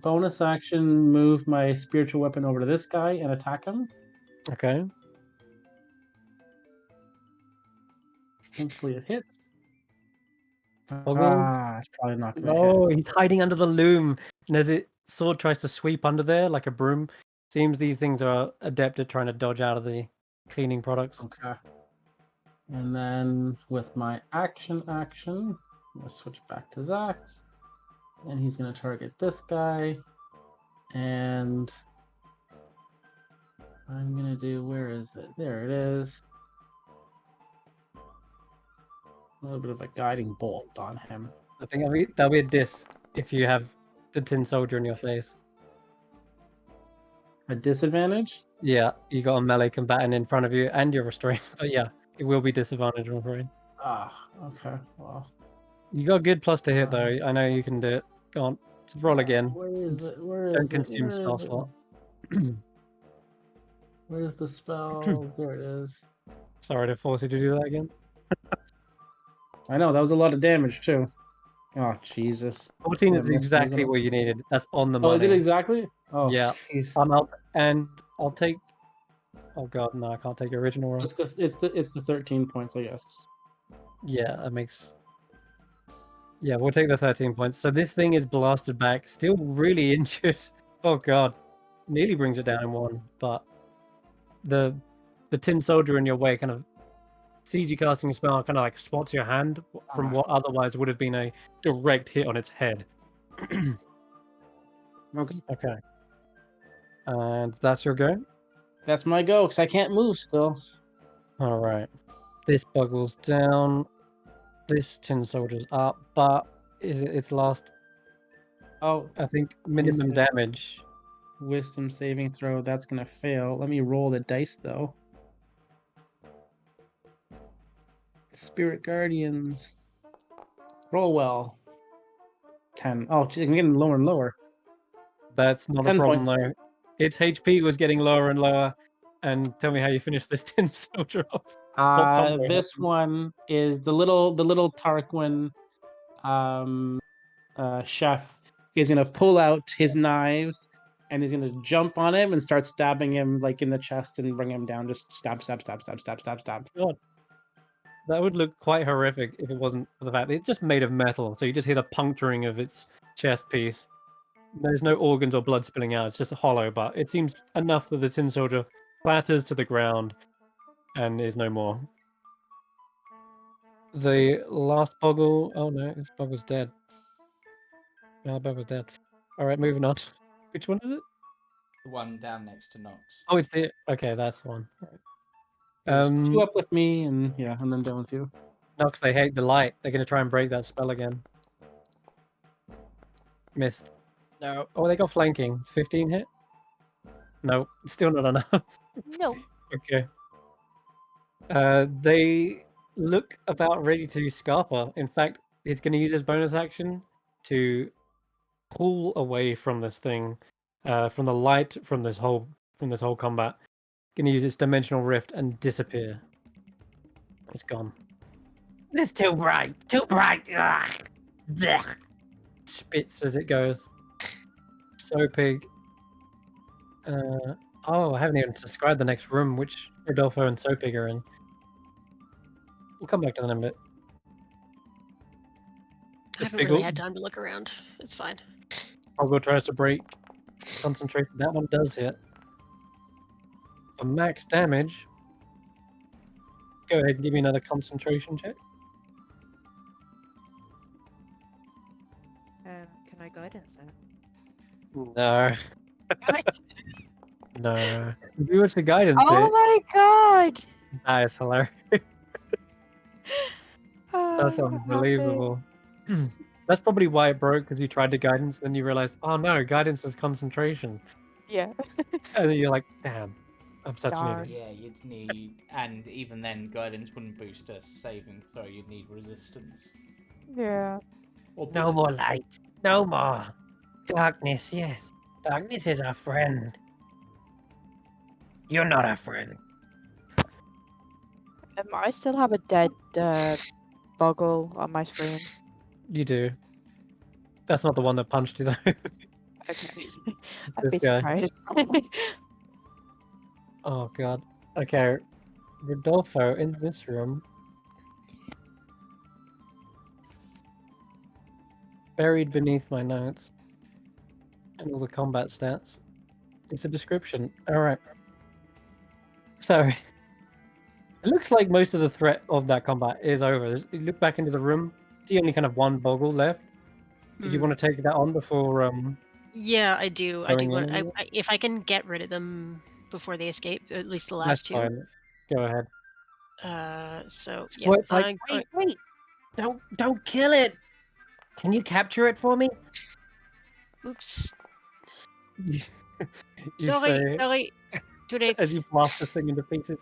S6: bonus action move my spiritual weapon over to this guy and attack him.
S1: okay.
S6: Hopefully it hits.
S1: Boggles.
S6: It's probably not going to
S1: Oh,
S6: hit.
S1: he's hiding under the loom, and as it sword tries to sweep under there like a broom, seems these things are adept at trying to dodge out of the cleaning products.
S6: Okay. And then with my action, I'm going to switch back to Xaxx. And he's going to target this guy. And I'm going to do, where is it? There it is. A little bit of a guiding bolt on him.
S1: I think that'll be a diss if you have the tin soldier in your face.
S6: A disadvantage?
S1: Yeah, you got a melee combatant in front of you, and you're restrained. But yeah, it will be disadvantage, I'm afraid.
S6: Okay. Well,
S1: You got good plus to hit though. I know you can do it. Go on, just roll again.
S6: where is it? Where is
S1: Don't
S6: it?
S1: consume
S6: Where
S1: spell
S6: is it?
S1: slot.
S6: Where's the spell? There it is.
S1: Sorry to force you to do that again.
S6: I know, that was a lot of damage too. Oh, Jesus.
S1: 14
S6: Yeah,
S1: is
S6: missed,
S1: exactly
S6: wasn't it?
S1: what you needed. That's on the
S6: Oh,
S1: money.
S6: is it exactly? Oh,
S1: Yeah.
S6: jeez.
S1: I'll take. Oh god, no, I can't take your original roll.
S6: It's the 13 points, I guess.
S1: Yeah, that makes. Yeah, we'll take the 13 points. So this thing is blasted back, still really injured. Oh god, nearly brings it down in 1. But the tin soldier in your way kind of sees you casting a spell, kind of like spots your hand from what otherwise would have been a direct hit on its head.
S6: Okay.
S1: Okay. And that's your go?
S6: That's my go, because I can't move still.
S1: All right. This buggle's down. This tin soldier's up, but it's lost,
S6: Oh,
S1: I think, minimum
S6: Wisdom.
S1: damage.
S6: Wisdom saving throw, that's going to fail. Let me roll the dice, though. Spirit Guardians. Roll well. 10. Oh, geez, I'm getting lower and lower.
S1: That's not a
S6: 10
S1: problem,
S6: points.
S1: though. Its HP was getting lower and lower. And tell me how you finished this tin soldier off. combo
S6: This
S1: happened?
S6: one is the little Tarquin chef. He's gonna pull out his knives and he's gonna jump on him and start stabbing him like in the chest and bring him down. Just stab.
S1: God. That would look quite horrific if it wasn't for the fact that it's just made of metal. So you just hear the puncturing of its chest piece. There's no organs or blood spilling out. It's just hollow, but it seems enough that the tin soldier clatters to the ground and is no more. The last boggle. Oh no, this boggle's dead. No, the boggle's dead. All right, moving on. Which one is it?
S2: The one down next to Nox.
S1: Oh, it's it. Okay, that's the one. Right.
S6: There's two
S1: Um,
S6: up with me, and then down with you.
S1: no, because they hate the light. They're gonna try and break that spell again. Missed. No. Oh, they got flanking. It's 15 hit. No, still not enough.
S4: No.
S1: Okay. They look about ready to Scarpa. In fact, he's going to use his bonus action to pull away from this thing, from the light from this whole combat. Going to use its dimensional rift and disappear. It's gone.
S3: It's too bright. Too bright. Ugh. Blech.
S1: Spits as it goes. So pig. Oh, I haven't even described the next room, which Rodolfo and Sopig are in. We'll come back to that in a bit.
S5: I haven't really had time to look around. It's fine.
S1: Poggle tries to break concentration. That one does hit. For max damage. Go ahead and give me another concentration check.
S4: Can I guidance it?
S1: No.
S4: What?
S1: No. If you watch the guidance
S4: Oh
S1: hit,
S4: my god!
S1: that is hilarious. That's
S4: Oh,
S1: unbelievable. That's probably why it broke, because you tried to guidance, then you realized, oh no, guidance is concentration.
S4: yeah.
S1: And then you're like, damn, I'm such an
S4: Darn.
S1: idiot.
S2: Yeah, you'd need, and even then, guidance wouldn't boost a saving throw. You'd need resistance.
S4: Yeah.
S2: Or
S3: No more
S2: boost.
S3: light. No more. Darkness, yes. Darkness is our friend. You're not our friend.
S4: I still have a dead boggle on my screen.
S1: You do. That's not the one that punched you, though.
S4: Okay. I'd
S1: This
S4: be
S1: guy.
S4: surprised.
S1: Oh, God. Okay. Rodolfo in this room. Buried beneath my notes. And all the combat stats. It's a description. Alright. So, it looks like most of the threat of that combat is over. You look back into the room, see only kind of one boggle left. Did you want to take that on before
S5: Yeah, I do. I do
S1: going
S5: want.
S1: in?
S5: If I can get rid of them before they escape, at least the
S1: That's
S5: last two.
S1: fine. Go ahead.
S5: So yeah.
S1: Squirt's like,
S3: Wait. Don't kill it. Can you capture it for me?
S5: Oops.
S1: you
S5: Sorry.
S1: say
S5: Sorry. Too late.
S1: as you blast this thing into pieces.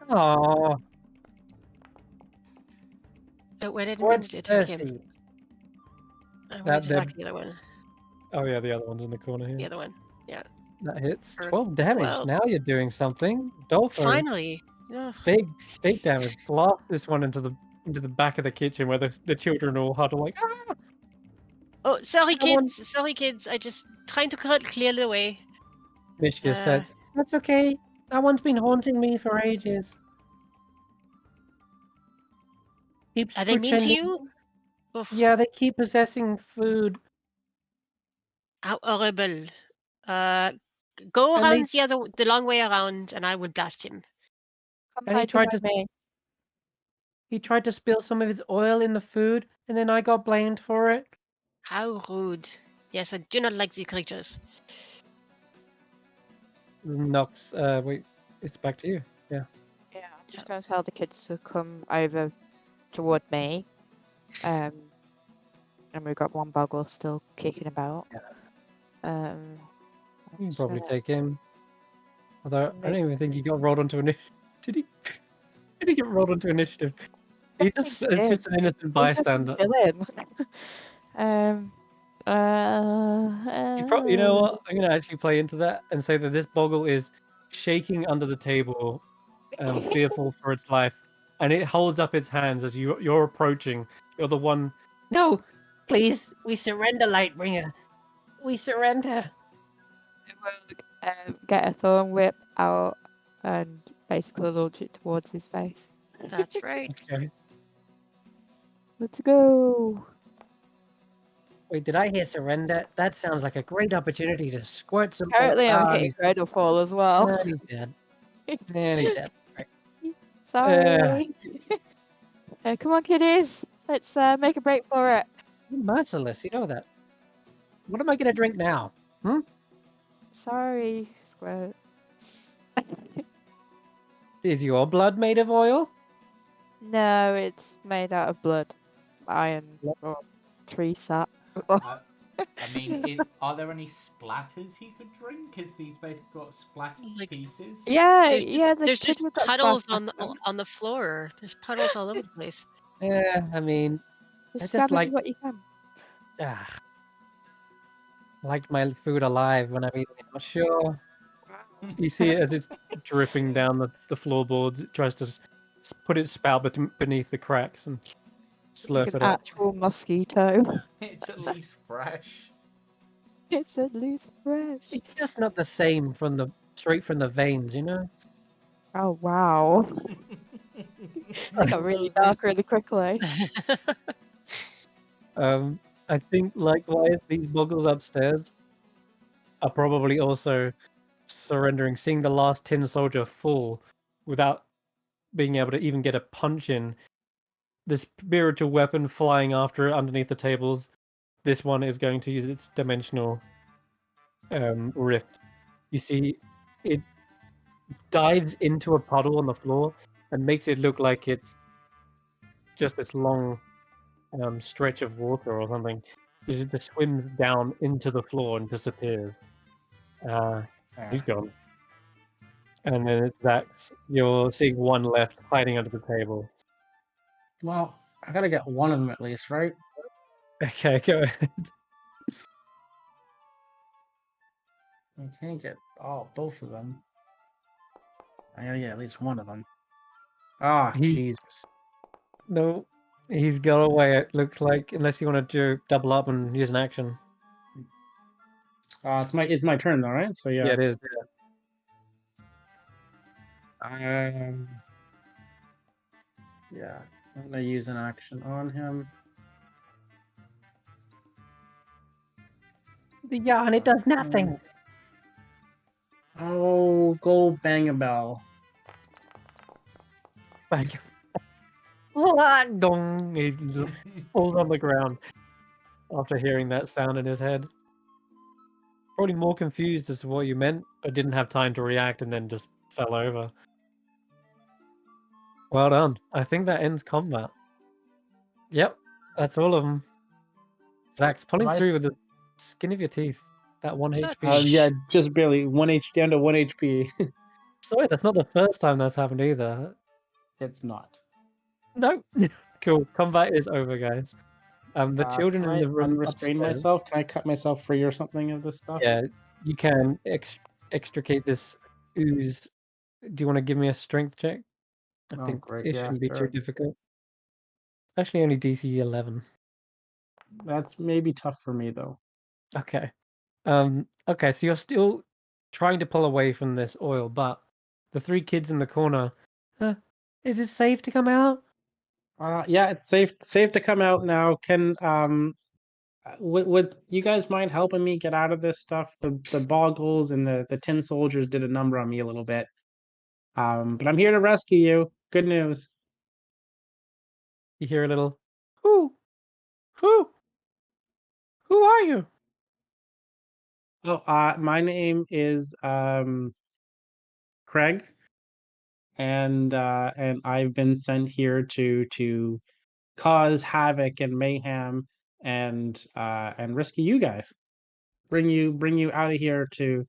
S1: Oh,
S5: Where did
S3: Squirt's
S5: it attack him?
S3: thirsty.
S5: Where
S1: That
S5: did it attack the other one?
S1: oh yeah, the other one's in the corner here.
S5: The other one. Yeah.
S1: That hits
S5: For
S1: 12 damage.
S5: 12.
S1: Now you're doing something. Dolphin.
S5: Finally. Yeah.
S1: Big damage. Blast this one into the back of the kitchen where the children all huddle like, ah!
S5: Oh, sorry,
S1: Come on.
S5: kids. Sorry, kids. I just trying to clear the way.
S1: Mishka says,
S3: That's okay. That one's been haunting me for ages. Keeps
S5: Are they mean to
S3: pretending.
S5: you? Oof.
S3: Yeah, they keep possessing food.
S5: How horrible. Go
S3: And
S5: around the long way around, and I will blast him.
S4: Come
S1: And he
S4: hide
S1: tried
S4: behind me.
S3: He tried to spill some of his oil in the food, and then I got blamed for it.
S5: How rude. Yes, I do not like these creatures.
S1: Nox, wait, it's back to you. Yeah.
S4: Yeah, I'm just gonna tell the kids to come over toward me. And we've got one boggle still kicking about.
S1: You can probably take him. Although I don't even think he got rolled onto initiative. Did he? Did he get rolled onto initiative? He just it's just an innocent bystander. You know what? I'm gonna actually play into that and say that this boggle is shaking under the table, fearful for its life, and it holds up its hands as you're approaching. You're the one.
S3: No, please, we surrender, Lightbringer. We surrender.
S4: Get a thorn whip out and basically launch it towards his face.
S5: That's right.
S1: Okay.
S4: Let's go.
S3: Wait, did I hear surrender? That sounds like a great opportunity to squirt some.
S4: Apparently, I'm
S3: Ah,
S4: hitting Rodolfo as well.
S3: and he's dead. And he's dead. Right.
S4: Sorry. Come on, kiddies. Let's make a break for it.
S3: You're merciless, you know that. What am I gonna drink now?
S4: Sorry, Squirt.
S1: Is your blood made of oil?
S4: No, it's made out of blood, iron,
S1: Yep.
S4: or tree sap.
S2: I mean, are there any splatters he could drink? Because these basically got splattered
S5: Like,
S2: pieces.
S4: Yeah,
S5: There's
S4: yeah, the
S5: there's
S4: kids
S5: just
S4: have got
S5: puddles
S4: splash
S5: on the floor. There's puddles all over the place.
S1: Yeah, I mean, I
S4: Just
S1: just
S4: scavenge
S1: like
S4: what you can.
S1: like my food alive when I'm eating it. Not sure. You see it as it's dripping down the floorboards. It tries to put its spout beneath the cracks and
S4: Like
S1: slurp
S4: an
S1: it up.
S4: actual mosquito.
S2: It's at least fresh.
S4: It's at least fresh.
S1: It's just not the same from the straight from the veins, you know.
S4: Oh wow. It got really dark really quickly.
S1: I think likewise these boggles upstairs are probably also surrendering, seeing the last tin soldier fall without being able to even get a punch in. This spiritual weapon flying after it underneath the tables. This one is going to use its dimensional rift. You see, it dives into a puddle on the floor and makes it look like it's just this long stretch of water or something. It just swims down into the floor and disappears. He's gone. And then it's Xaxx. You're seeing one left hiding under the table.
S6: Well, I gotta get one of them at least, right?
S1: Okay, go ahead.
S6: I can't get both of them. I gotta get at least one of them. Ah, Jesus.
S1: No, he's got away, it looks like, unless you want to do double up and use an action.
S6: It's my turn though, right? So
S1: Yeah,
S6: yeah.
S1: it is.
S6: Yeah, I'm gonna use an action on him.
S3: Yeah, and it does nothing.
S6: Oh, go bang a bell.
S1: Bang. Dong. He just falls on the ground after hearing that sound in his head. Probably more confused as to what you meant, but didn't have time to react and then just fell over. Well done. I think that ends combat. Yep, that's all of them. Xaxx pulling
S6: Nice.
S1: through with the skin of your teeth. That 1
S5: Good.
S1: HP.
S6: Yeah, just barely down to 1 HP.
S1: Sorry, that's not the first time that's happened either.
S6: It's not.
S1: No. Cool. Combat is over, guys. The children
S6: Can
S1: in
S6: I
S1: the room
S6: unrestrain
S1: upstairs.
S6: myself? Can I cut myself free or something of this stuff?
S1: Yeah, you can extricate this ooze. Do you want to give me a strength check? I
S6: Oh,
S1: think
S6: great.
S1: it
S6: Yeah,
S1: shouldn't be too
S6: sure.
S1: difficult. Actually, only DC 11.
S6: That's maybe tough for me though.
S1: Okay. Okay, so you're still trying to pull away from this oil, but the three kids in the corner. Is it safe to come out?
S6: Yeah, it's safe to come out now. Can would you guys mind helping me get out of this stuff? The boggles and the tin soldiers did a number on me a little bit. But I'm here to rescue you. Good news.
S1: You hear a little. Who? Who? Who are you?
S6: Oh, my name is Craig, and I've been sent here to cause havoc and mayhem and rescue you guys. Bring you out of here to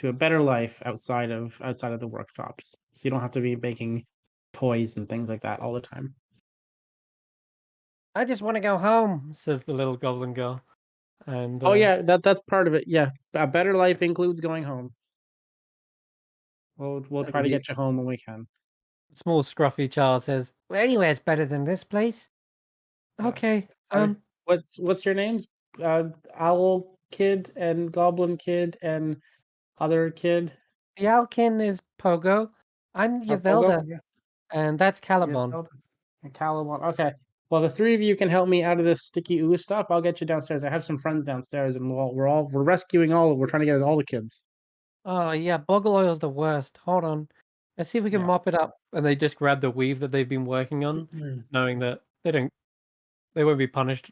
S6: a better life outside of the workshops, so you don't have to be making toys and things like that all the time.
S1: I just want to go home, says the little goblin girl. And
S6: Oh yeah, that's part of it. Yeah, a better life includes going home. We'll try to
S1: the
S6: get you home when we can.
S1: small scruffy child says, "Well, anywhere's better than this place."
S6: Yeah.
S1: Okay.
S6: What's your names? Owl Kid and Goblin Kid and other kid.
S1: The Alkin is Pogo. I'm
S6: Pogo?
S1: Yavelda,
S6: Yeah,
S1: and that's
S6: yeah,
S1: Caliban.
S6: and Caliban. Okay. Well, the three of you can help me out of this sticky ooze stuff. I'll get you downstairs. I have some friends downstairs, and we're rescuing all. We're trying to get all the kids.
S1: Oh yeah, boggle oil's the worst. Hold on. Let's see if we can
S6: Yeah.
S1: mop it up. And they just grab the weave that they've been working on, knowing that they won't be punished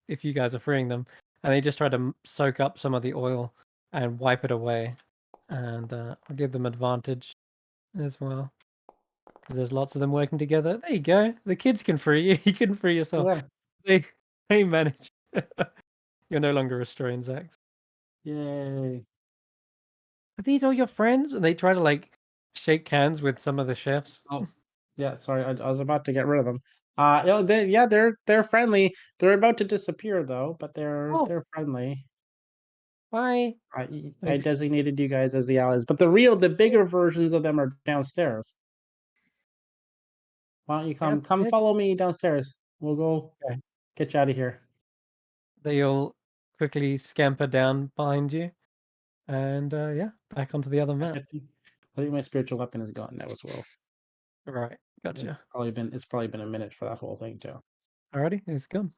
S1: if you guys are freeing them. And they just try to soak up some of the oil and wipe it away. And I'll give them advantage as well. 'cause there's lots of them working together. There you go. The kids can free you. You can free yourself.
S6: Yeah.
S1: They manage. You're no longer restrained, Xaxx.
S6: Yay.
S1: Are these all your friends? And they try to like shake hands with some of the chefs.
S6: Oh, yeah. Sorry, I was about to get rid of them. They're friendly. They're about to disappear though, but
S1: Oh,
S6: they're friendly.
S1: bye.
S6: I designated you guys as the allies, but the bigger versions of them are downstairs. Why don't you come
S1: Yeah.
S6: follow me downstairs? We'll go
S1: Okay.
S6: get you out of here.
S1: They all quickly scamper down behind you, and yeah, back onto the other map.
S6: I think my spiritual weapon is gone now as well.
S1: Right, gotcha.
S6: It's probably been a minute for that whole thing too.
S1: Alrighty, it's gone.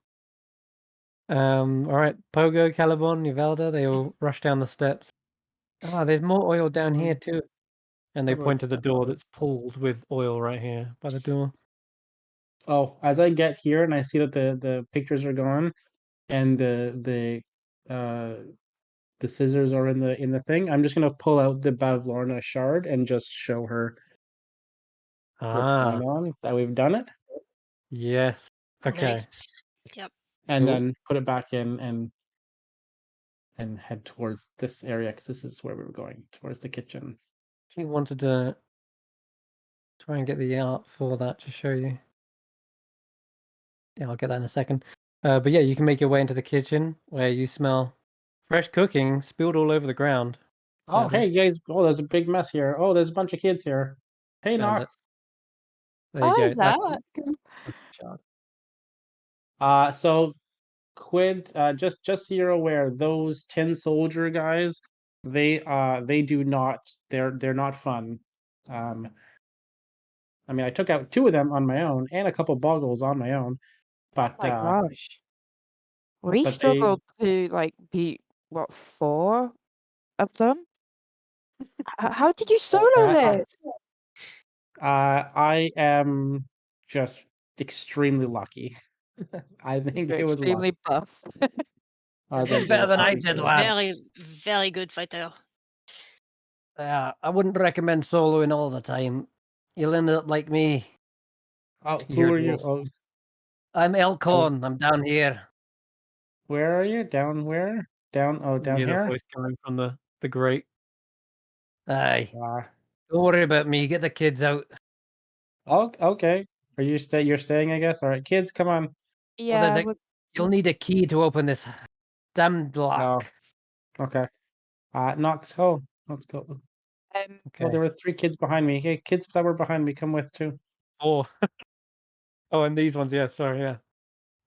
S1: All right, Pogo, Caliban, Uvalda, they all rush down the steps. Ah, there's more oil down here too. And they
S6: How about
S1: point to the door
S6: that?
S1: that's pulled with oil right here by the door.
S6: Oh, as I get here and I see that the pictures are gone and the scissors are in the thing, I'm just gonna pull out the Bavlorna shard and just show her what's
S1: Ah,
S6: going on, that we've done it,
S1: yes. Okay.
S5: Nice. Yep.
S6: and
S1: Cool.
S6: then put it back in and head towards this area because this is where we were going, towards the kitchen.
S1: He wanted to try and get the art for that to show you. Yeah, I'll get that in a second. But yeah, you can make your way into the kitchen where you smell fresh cooking spilled all over the ground.
S6: Oh,
S1: Sadly.
S6: hey guys! Oh, there's a big mess here. Oh, there's a bunch of kids here. Hey,
S1: Found it.
S6: Nox.
S1: There you
S4: Oh,
S1: go. That's
S4: Zach.
S1: the shard.
S6: So Quid, just so you're aware, those tin soldier guys, they do not, they're not fun. Um, I mean, I took out 2 of them on my own and a couple boggles on my own,
S4: Oh
S6: but
S4: my gosh. We
S6: but they
S4: struggled to like beat what 4 of them? How did you solo
S6: uh,
S4: this?
S6: I am just extremely lucky. I think
S4: You're
S6: it was luck.
S4: extremely buff.
S6: I
S1: You did
S6: think it
S1: better
S6: was
S1: than I
S6: pretty
S1: did,
S6: good.
S1: lad.
S5: Very, very good fighter.
S1: Yeah, I wouldn't recommend soloing all the time. You'll end up like me.
S6: Oh,
S1: You
S6: who
S1: hear
S6: are you?
S1: dwarves.
S6: Oh,
S1: I'm
S6: oh,
S1: Elkhorn. I'm down here.
S6: where are you? Down where?
S1: You
S6: Down
S1: hear the
S6: here?
S1: voice coming from the grate. Aye.
S6: Uh,
S1: Don't worry about me. Get the kids out.
S6: oh, okay. Are you you're staying, I guess? All right, kids, come on.
S1: Oh, there's
S4: Yeah,
S1: a. You'll need a key to open this damned
S6: Oh,
S1: lock.
S6: okay. Knox, oh, let's go.
S4: um,
S6: Oh, there
S1: Okay.
S6: were 3 kids behind me. Hey, kids that were behind me, come with too.
S1: Oh. Oh, and these ones. Yeah. Sorry. Yeah.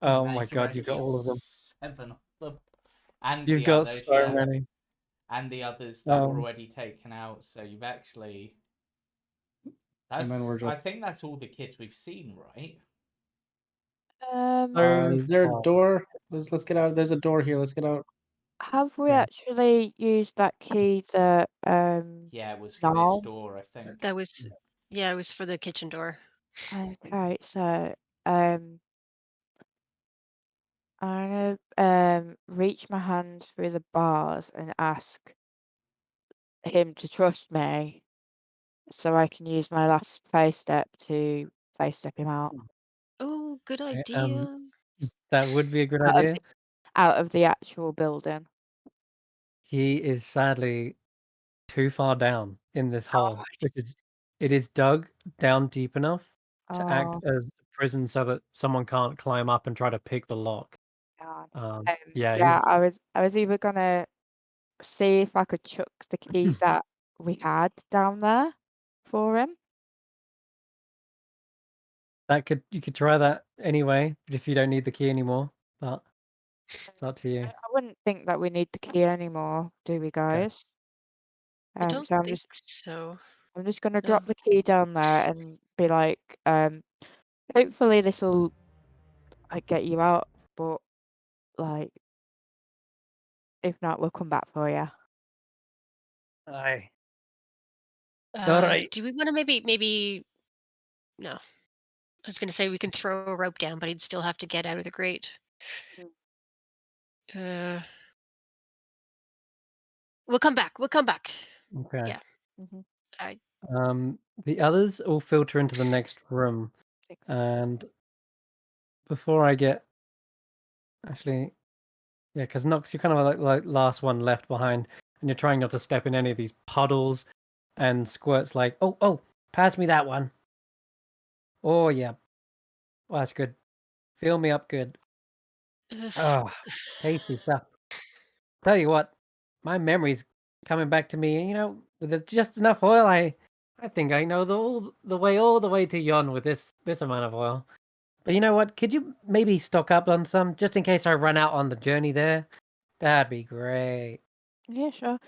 S1: Oh my
S2: Managed to
S1: God, you've got
S2: rescue
S1: all of them.
S2: 7 of them. And
S1: You've
S2: the
S1: got
S2: others,
S1: so
S2: yeah.
S1: many.
S2: And the others that were
S1: Um.
S2: already taken out. So you've actually.
S6: And then we're
S2: I
S6: just.
S2: think that's all the kids we've seen, right?
S1: So
S6: Is there a
S1: far.
S6: door? Let's get out. There's a door here. Let's get out.
S4: have we
S6: Yeah.
S4: actually used that key that
S2: Yeah, it was for this
S4: now?
S2: door, I think.
S5: That was, yeah, it was for the kitchen door.
S4: Okay, so I'm gonna reach my hand through the bars and ask him to trust me so I can use my last phase step to phase step him out
S5: Oh, good
S1: Okay,
S5: idea.
S1: that would be a good
S4: out of
S1: idea.
S4: the, out of the actual building.
S1: He is sadly too far down in this
S4: Oh,
S1: hole, which is it is dug down deep enough to act
S4: oh
S1: as a prison so that someone can't climb up and try to pick the lock.
S4: God.
S1: Yeah,
S4: Yeah,
S1: he's
S4: I was either gonna see if I could chuck the key that we had down there for him.
S1: you could try that anyway, but if you don't need the key anymore, but it's up to you.
S4: I wouldn't think that we need the key anymore, do we, guys?
S5: I don't
S4: So
S5: think so.
S4: I'm just gonna
S5: No.
S4: drop the key down there and be like, hopefully this will like get you out, but like if not, we'll come back for you.
S1: Aye. All right.
S5: Do we want to maybe no? I was gonna say we can throw a rope down, but he'd still have to get out of the grate. We'll come back. We'll come back.
S1: Okay.
S5: Yeah.
S4: Mhm.
S1: The others all filter into the next room,
S4: 6.
S1: and before I get actually, yeah, because Nox, you're kind of like last one left behind, and you're trying not to step in any of these puddles, and Squirt's like, oh, pass me that one. Oh yeah, well, that's good. Fill me up good. Oh, tasty stuff. Tell you what, my memory's coming back to me. You know, with just enough oil, I think I know the way all the way to Yon with this amount of oil. But you know what? Could you maybe stock up on some just in case I run out on the journey there? That'd be great.
S4: Yeah, sure.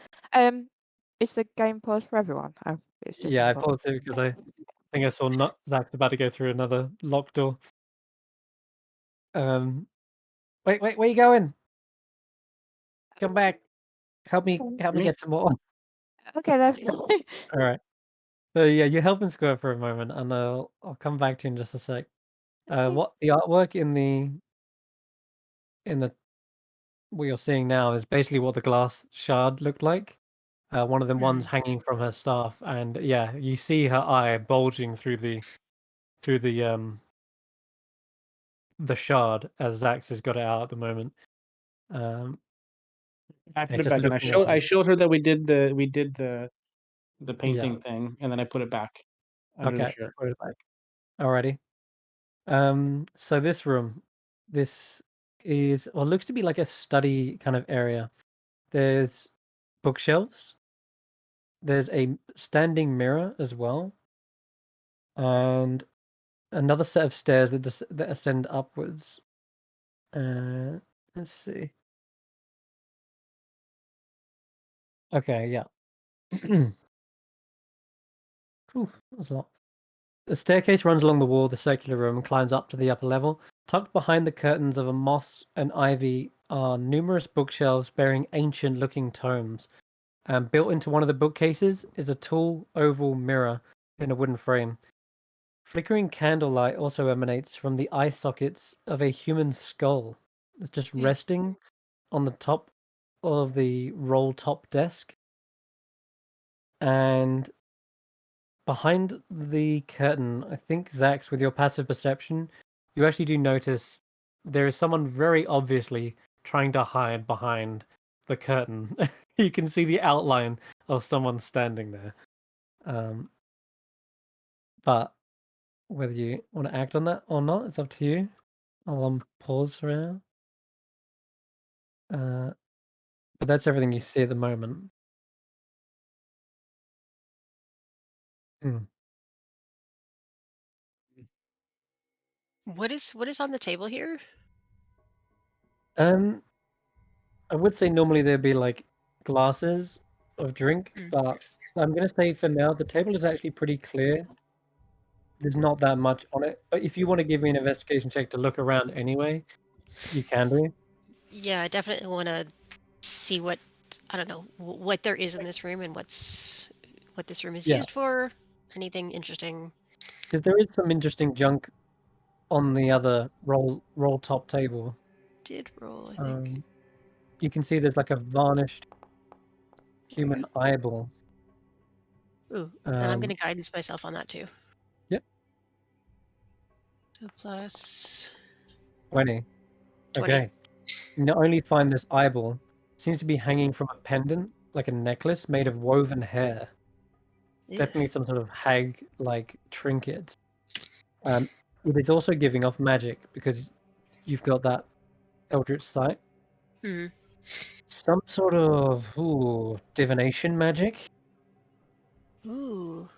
S4: Is the game paused for everyone? Oh, it's just
S1: Yeah, I
S4: for...
S1: paused it because I think I saw Zach's about to go through another locked door. Wait, where you going? Come back. Help me
S4: Okay.
S1: get some more.
S4: Okay, then.
S1: All right. So yeah, you help him square for a moment, and I'll come back to you in just a sec.
S4: Okay.
S1: What the artwork in the what you're seeing now is basically what the glass shard looked like. One of them ones hanging from her staff, and yeah, you see her eye bulging through the shard as Xaxx has got it out at the moment.
S6: I
S1: And
S6: put
S1: it's
S6: it
S1: just
S6: back in.
S1: looking at
S6: I
S1: you.
S6: showed her that we did the
S1: Yeah.
S6: painting thing, and then I put it back under the
S1: Okay.
S6: shirt.
S1: Put it back. Alrighty. So this room, this is well, looks to be like a study kind of area. There's bookshelves. There's a standing mirror as well, and another set of stairs that ascend upwards. Let's see. Okay, yeah. Whew, that was a lot. The staircase runs along the wall of the circular room and climbs up to the upper level. Tucked behind the curtains of a moss and ivy are numerous bookshelves bearing ancient-looking tomes. And built into one of the bookcases is a tall oval mirror in a wooden frame. Flickering candlelight also emanates from the eye sockets of a human skull that's just resting on the top of the roll-top desk. And behind the curtain, I think, Xaxx, with your passive perception, you actually do notice there is someone very obviously trying to hide behind the curtain. You can see the outline of someone standing there. But whether you want to act on that or not, it's up to you. I'll pause for now. But that's everything you see at the moment. Mm.
S5: What is on the table here?
S1: I would say normally there'd be like glasses of drink, but I'm gonna say for now the table is actually pretty clear. There's not that much on it, but if you want to give me an investigation check to look around anyway, you can do.
S5: Yeah, I definitely want to see what, I don't know, what there is in this room and what this room is
S1: Yeah,
S5: used for. Anything interesting?
S1: because there is some interesting junk on the other roll top table.
S5: Did roll, I think.
S1: You can see there's like a varnished human eyeball.
S5: Ooh, and I'm going to guidance myself on that too.
S1: Yep.
S5: So plus
S1: 20.
S5: 20.
S1: Okay. You not only find this eyeball, seems to be hanging from a pendant, like a necklace made of woven hair. Definitely some sort of hag-like trinket. It is also giving off magic because you've got that eldritch sight.
S5: Hmm.
S1: Some sort of divination magic.
S5: Ooh.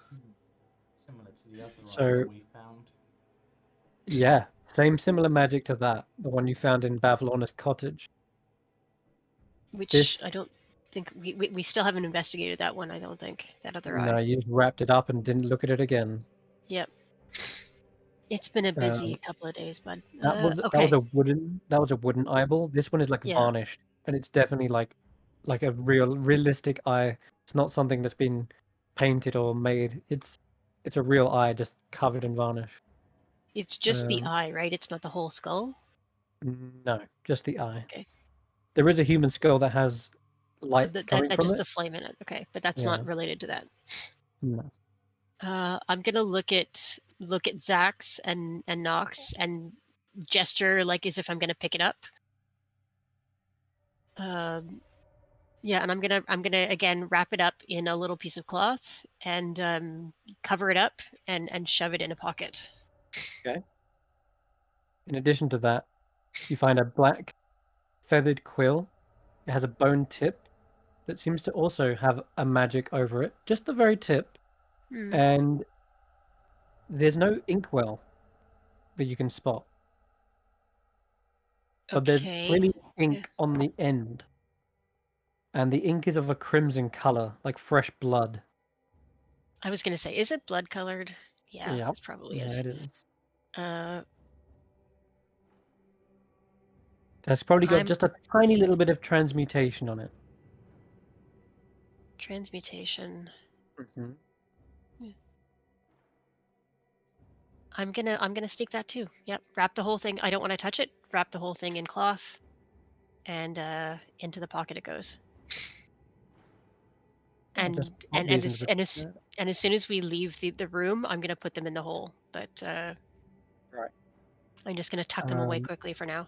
S6: Similar to the other one
S1: So
S6: that we found.
S1: yeah, similar magic to that, the one you found in Bavlorna's cottage.
S5: Which
S1: This
S5: I don't think we still haven't investigated that one. I don't think that other
S1: no,
S5: eye.
S1: you just wrapped it up and didn't look at it again.
S5: Yep. It's been a busy
S1: Um,
S5: couple of days, bud.
S1: that was
S5: Okay.
S1: a wooden eyeball. This one is like
S5: Yeah.
S1: varnished, and it's definitely like a realistic eye. It's not something that's been painted or made. It's a real eye just covered in varnish.
S5: It's just the eye, right? It's not the whole skull.
S1: No, just the eye.
S5: Okay.
S1: There is a human skull that has lights coming
S5: That
S1: from
S5: just
S1: it.
S5: the flame in it. Okay, but that's
S1: Yeah,
S5: not related to that.
S1: no.
S5: I'm gonna look at Xaxx and Nox and gesture like as if I'm gonna pick it up. Yeah, and I'm gonna again wrap it up in a little piece of cloth and cover it up and shove it in a pocket.
S1: Okay. In addition to that, you find a black feathered quill. It has a bone tip that seems to also have a magic over it, just the very tip.
S5: Hmm.
S1: And there's no inkwell that you can spot, but there's
S5: Okay.
S1: clearly ink on the end, and the ink is of a crimson color, like fresh blood.
S5: I was gonna say, is it blood colored? Yeah,
S1: Yep.
S5: it probably
S1: Yeah,
S5: is.
S1: it is.
S5: Uh,
S1: That's probably got
S5: I'm
S1: just a tiny little bit of transmutation on it.
S5: transmutation.
S1: Mm-hmm.
S5: I'm gonna sneak that too. Yep, wrap the whole thing. I don't want to touch it. Wrap the whole thing in cloth, and into the pocket it goes.
S1: Just
S5: And
S1: pop
S5: and
S1: these
S5: and
S1: into
S5: as
S1: the.
S5: and as and as soon as we leave the room, I'm gonna put them in the hole. But
S1: Right.
S5: I'm just gonna tuck them away quickly for now.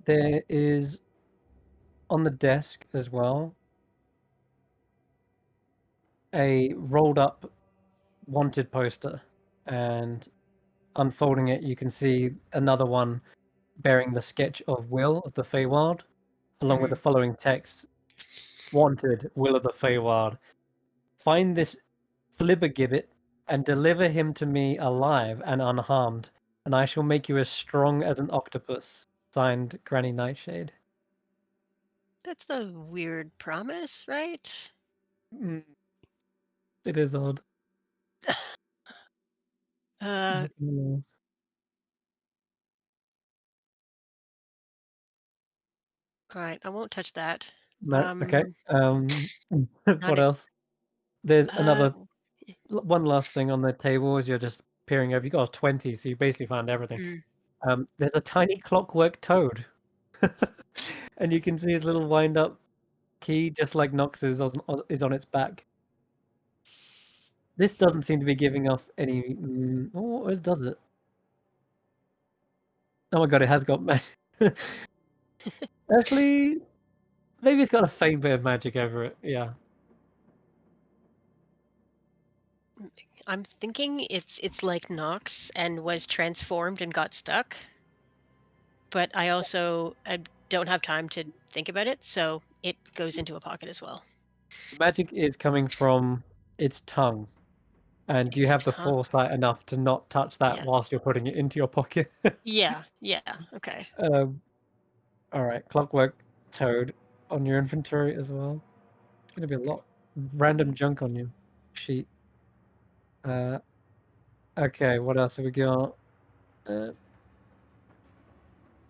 S1: There is on the desk as well a rolled up wanted poster, and unfolding it, you can see another one bearing the sketch of Will of the Feywild, along with the following text: "Wanted, Will of the Feywild. Find this Flibbergibbet and deliver him to me alive and unharmed, and I shall make you as strong as an octopus." Signed, Granny Nightshade.
S5: That's a weird promise, right?
S1: Mm, it is odd.
S5: Uh,
S1: Mm.
S5: all right, I won't touch that.
S1: No, okay.
S5: Not
S1: What
S5: it.
S1: else? There's
S5: Uh,
S1: another one last thing on the table as you're just peering over. You got a 20, so you basically found everything. There's a tiny clockwork toad, and you can see his little wind-up key, just like Nox's, is on its back. This doesn't seem to be giving off any. Or does it? Oh my god, it has got magic. Actually, maybe it's got a faint bit of magic over it. Yeah.
S5: I'm thinking it's like Nox and was transformed and got stuck. But I also don't have time to think about it, so it goes into a pocket as well.
S1: Magic is coming from its tongue. And do you
S5: Its
S1: have the
S5: tongue.
S1: foresight enough to not touch that
S5: Yeah.
S1: whilst you're putting it into your pocket?
S5: Yeah. Okay.
S1: All right, clockwork toad on your inventory as well. It's gonna be a lot random junk on your sheet. Okay, what else have we got?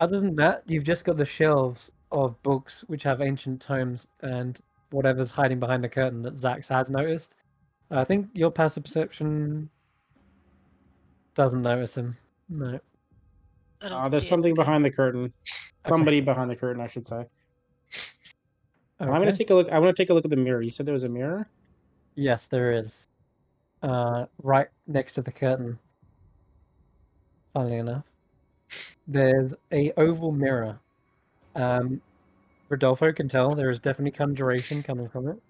S1: Other than that, you've just got the shelves of books which have ancient tomes and whatever's hiding behind the curtain that Xaxx has noticed. I think your passive perception doesn't notice him. No.
S5: I don't
S6: There's
S5: see it.
S6: something
S5: Okay.
S6: behind the curtain.
S1: Okay.
S6: Somebody behind the curtain, I should say.
S1: Okay.
S6: I'm gonna take a look. I want to take a look at the mirror. You said there was a mirror.
S1: Yes, there is. Right next to the curtain. Funnily enough, there's a oval mirror. Rodolfo can tell there is definitely conjuration coming from it.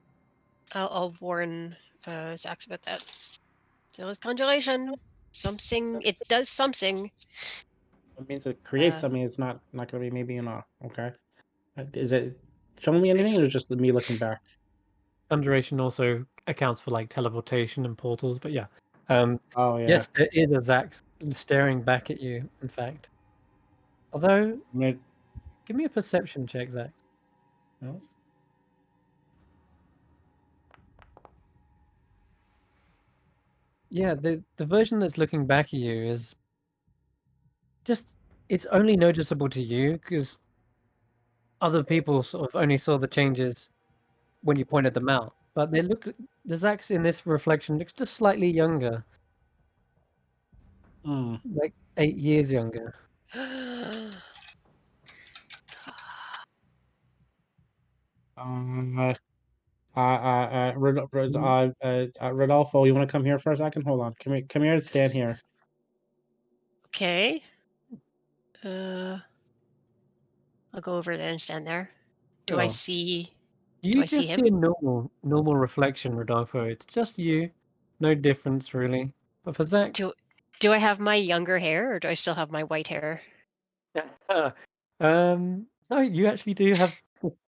S5: I'll warn Xaxx about that. So it's conjuration. Something. It does something.
S6: It means it creates. I mean, it's not gonna be maybe okay. Is it showing me anything, or is it just me looking back?
S1: Conjuration also accounts for like teleportation and portals, but yeah.
S6: Oh yeah.
S1: Yes, there is a Xaxx staring back at you. In fact, although, give me a perception check, Xaxx.
S6: No?
S1: Yeah, the version that's looking back at you is just, it's only noticeable to you because other people sort of only saw the changes when you pointed them out. But the Xaxx in this reflection looks just slightly younger, like 8 years younger.
S6: Rodolfo, you want to come here for a second? Hold on. Come here and stand here.
S5: Okay. I'll go over there and stand there. Do I
S1: Sure.
S5: see
S1: You
S5: see
S1: just see
S5: him?
S1: a normal reflection, Rodolfo. It's just you. No difference, really. But for Xaxx,
S5: Do I have my younger hair, or do I still have my white hair?
S1: no, you actually do have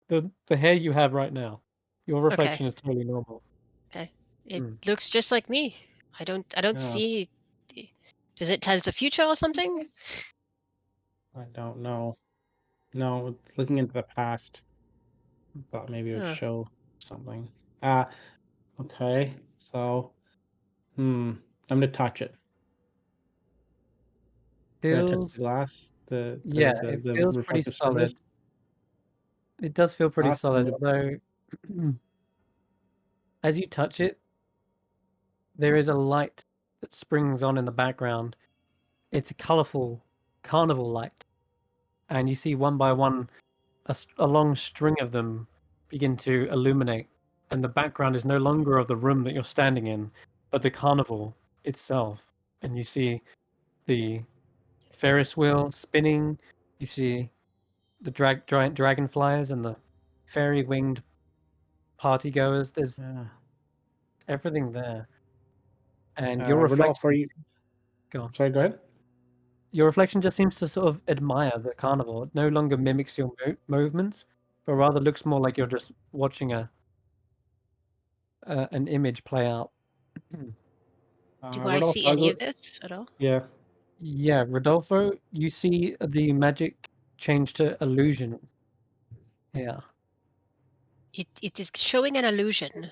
S1: the hair you have right now. Your
S5: Okay.
S1: reflection is totally normal.
S5: Okay. It
S1: Hmm.
S5: looks just like me. I don't
S6: Yeah.
S5: see. Does it tell the future or something?
S6: I don't know. No, it's looking into the past. I thought maybe it would
S5: Huh.
S6: show something. Okay. So, I'm gonna touch it. Can I touch the
S1: Feels
S6: glass? The
S1: Yeah,
S6: the the,
S1: it
S6: the
S1: feels pretty
S6: reflective surface?
S1: solid. It does feel pretty solid,
S6: Awesome.
S1: although as you touch it, there is a light that springs on in the background. It's a colorful carnival light, and you see one by one a long string of them begin to illuminate, and the background is no longer of the room that you're standing in, but the carnival itself. And you see the Ferris wheel spinning. You see the giant dragonflies and the fairy winged party goers. There's
S6: Yeah.
S1: everything there, and your
S6: Rodolfo,
S1: reflection. Go on.
S6: sorry, go ahead.
S1: Your reflection just seems to sort of admire the carnival. It no longer mimics your movements, but rather looks more like you're just watching an image play out.
S5: Do I
S6: Rodolfo,
S5: see
S6: I'll
S5: any
S6: go.
S5: of this at all?
S6: Yeah.
S1: Yeah, Rodolfo, you see the magic change to illusion. Yeah.
S5: It is showing an illusion.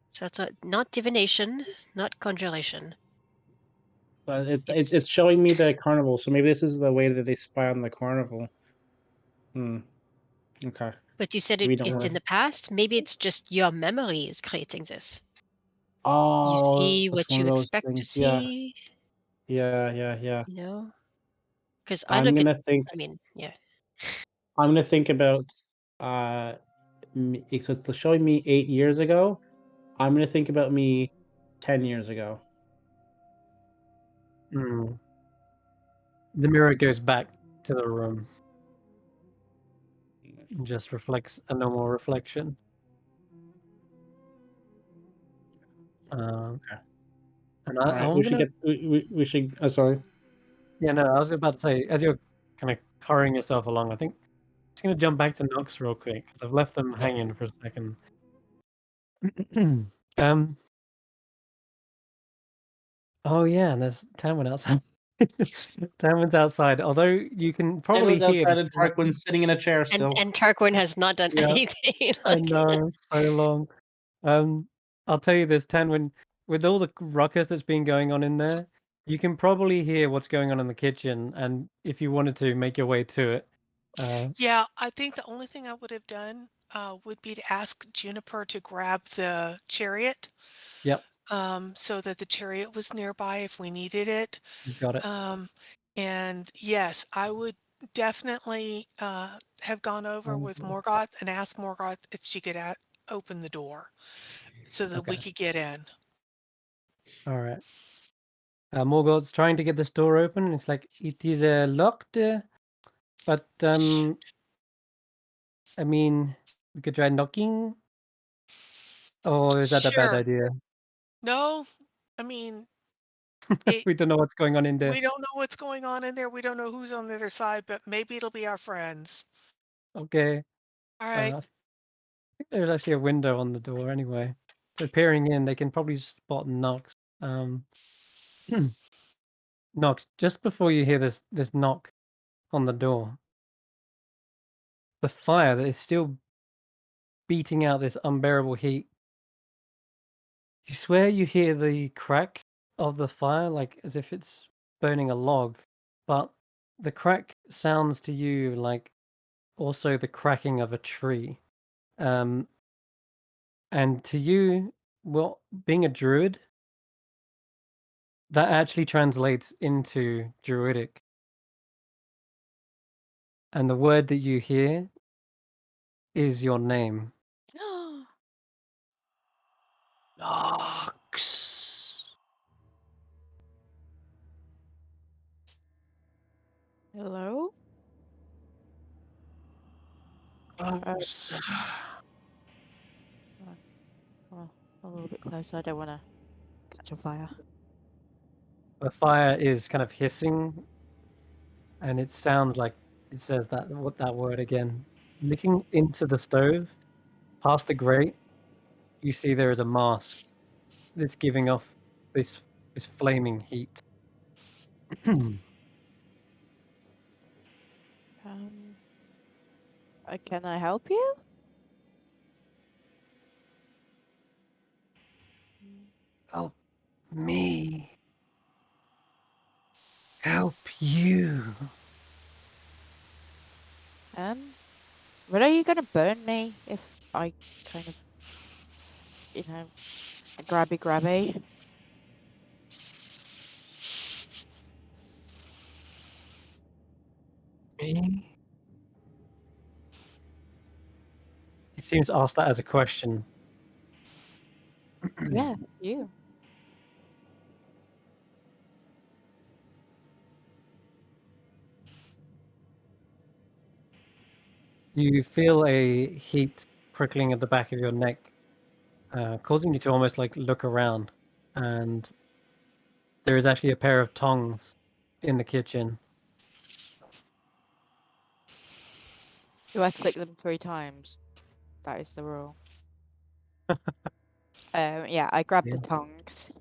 S5: So it's not divination, not conjuration.
S6: It's showing me the carnival, so maybe this is the way that they spy on the carnival. Okay.
S5: But you said
S6: We
S5: it's
S6: don't
S5: in
S6: really.
S5: the past. Maybe it's just your memory is creating this. You
S6: Oh,
S5: see
S6: it's
S5: what
S6: one of
S5: you
S6: those
S5: expect to
S6: things. Yeah,
S5: see,
S6: yeah.
S5: you know? Because I
S6: I'm
S5: look at,
S6: gonna think.
S5: I mean, yeah.
S6: I'm gonna think about. Uh, so it's showing me 8 years ago. I'm gonna think about me 10 years ago.
S1: Mm. The mirror goes back to the room and just reflects a normal reflection.
S6: Okay.
S1: And
S6: All right.
S1: I'm gonna.
S6: We should. Sorry.
S1: Yeah, no, I was about to say, as you're kind of hurrying yourself along, I think I'm just gonna jump back to Nox real quick because I've left them
S6: Yeah.
S1: hanging for a second. um. Oh yeah, and there's Tanwen outside. Tanwen's outside. Although you can probably
S6: Everyone's
S1: hear the
S6: outside and
S1: Tarquin.
S6: Tarquin sitting in a chair still.
S5: And Tarquin has not done
S1: Yeah,
S5: anything.
S1: I
S5: Like,
S1: know, so long. I'll tell you this, Tanwen, with all the ruckus that's been going on in there, you can probably hear what's going on in the kitchen, and if you wanted to make your way to it,
S7: Yeah, I think the only thing I would have done would be to ask Juniper to grab the chariot
S1: yep,
S7: so that the chariot was nearby if we needed it.
S1: you got it.
S7: Um, and yes, I would definitely have gone over with
S1: Okay.
S7: Morgoth and asked Morgoth if she could open the door so that we
S1: Okay.
S7: could get in.
S1: All right. Morgoth's trying to get this door open, and it's like it is locked, but I mean, we could try knocking. Or is that a bad
S7: Sure.
S1: idea?
S7: No, I mean, it,
S1: We don't know what's going on in there.
S7: we don't know what's going on in there. We don't know who's on the other side, but maybe it'll be our friends.
S1: Okay.
S7: All right.
S1: I think there's actually a window on the door anyway. So peering in, they can probably spot Nox. Um, Nox, just before you hear this knock on the door, the fire that is still beating out this unbearable heat. You swear you hear the crack of the fire, like as if it's burning a log, but the crack sounds to you like also the cracking of a tree. Um, and to you, well, being a druid, that actually translates into druidic. And the word that you hear is your name. Nox.
S4: Hello?
S1: Nox.
S4: Oh, a little bit closer. I don't want to catch on fire.
S1: The fire is kind of hissing, and it sounds like it says that word again. Looking into the stove, past the grate, you see there is a mask that's giving off this flaming heat.
S4: Can I help you?
S1: Help me. Help you.
S4: But are you gonna burn me if I kind of, grabby?
S1: Me? He seems to ask that as a question.
S4: Yeah, you.
S1: You feel a heat prickling at the back of your neck, causing you to almost like look around. And there is actually a pair of tongs in the kitchen.
S4: Do I click them 3 times? That is the rule. Yeah, I grab the
S1: Yeah.
S4: tongs.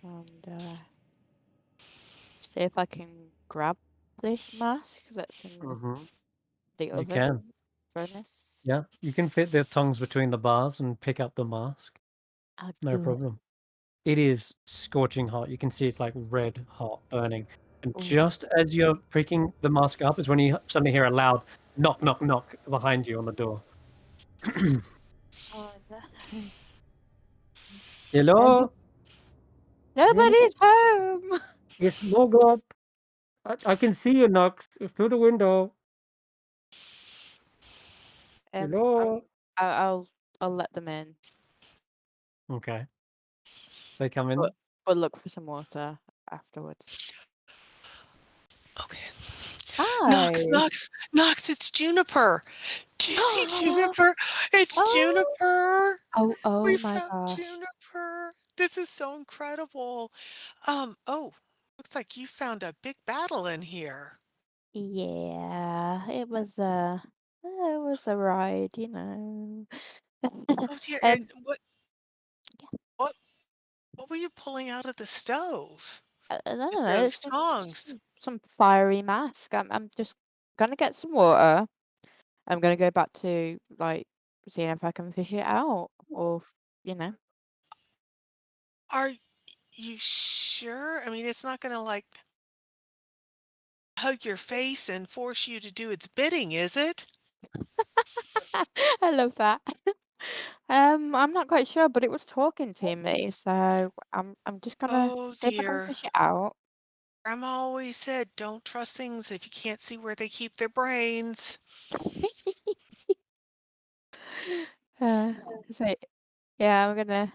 S4: And see if I can grab this mask that's in the
S1: You
S4: oven
S1: can.
S4: furnace.
S1: Yeah, you can fit the tongs between the bars and pick up the mask.
S4: Oh,
S1: No
S4: good.
S1: problem. It is scorching hot. You can see it's like red hot burning. And
S4: Ooh.
S1: just as you're picking the mask up is when you suddenly hear a loud knock, knock, knock behind you on the door.
S4: Oh, no.
S1: Hello?
S4: Nobody's home.
S1: It's Mogop. I can see you, Knox. It's through the window. Hello?
S4: I'll let them in,
S1: Okay. They come in.
S4: but look for some water afterwards.
S7: Okay.
S4: Hi.
S7: Knox, it's Juniper. Do you see Juniper? It's
S4: Oh.
S7: Juniper.
S4: Oh
S7: We
S4: my
S7: found
S4: gosh.
S7: Juniper. This is so incredible. Looks like you found a big battle in here.
S4: Yeah, it was a ride, you know.
S7: Oh dear,
S4: Um,
S7: and what what were you pulling out of the stove
S4: I don't
S7: with
S4: know,
S7: those
S4: it's
S7: tongs?
S4: some fiery mask. I'm just gonna get some water. I'm gonna go back to like seeing if I can fish it out, or you know.
S7: Are you sure? I mean, it's not gonna like hug your face and force you to do its bidding, is it?
S4: I love that. I'm not quite sure, but it was talking to me, so I'm just gonna
S7: Oh
S4: see if I can
S7: dear.
S4: fish it out.
S7: Grandma always said, don't trust things if you can't see where they keep their brains.
S4: Uh, so yeah, I'm gonna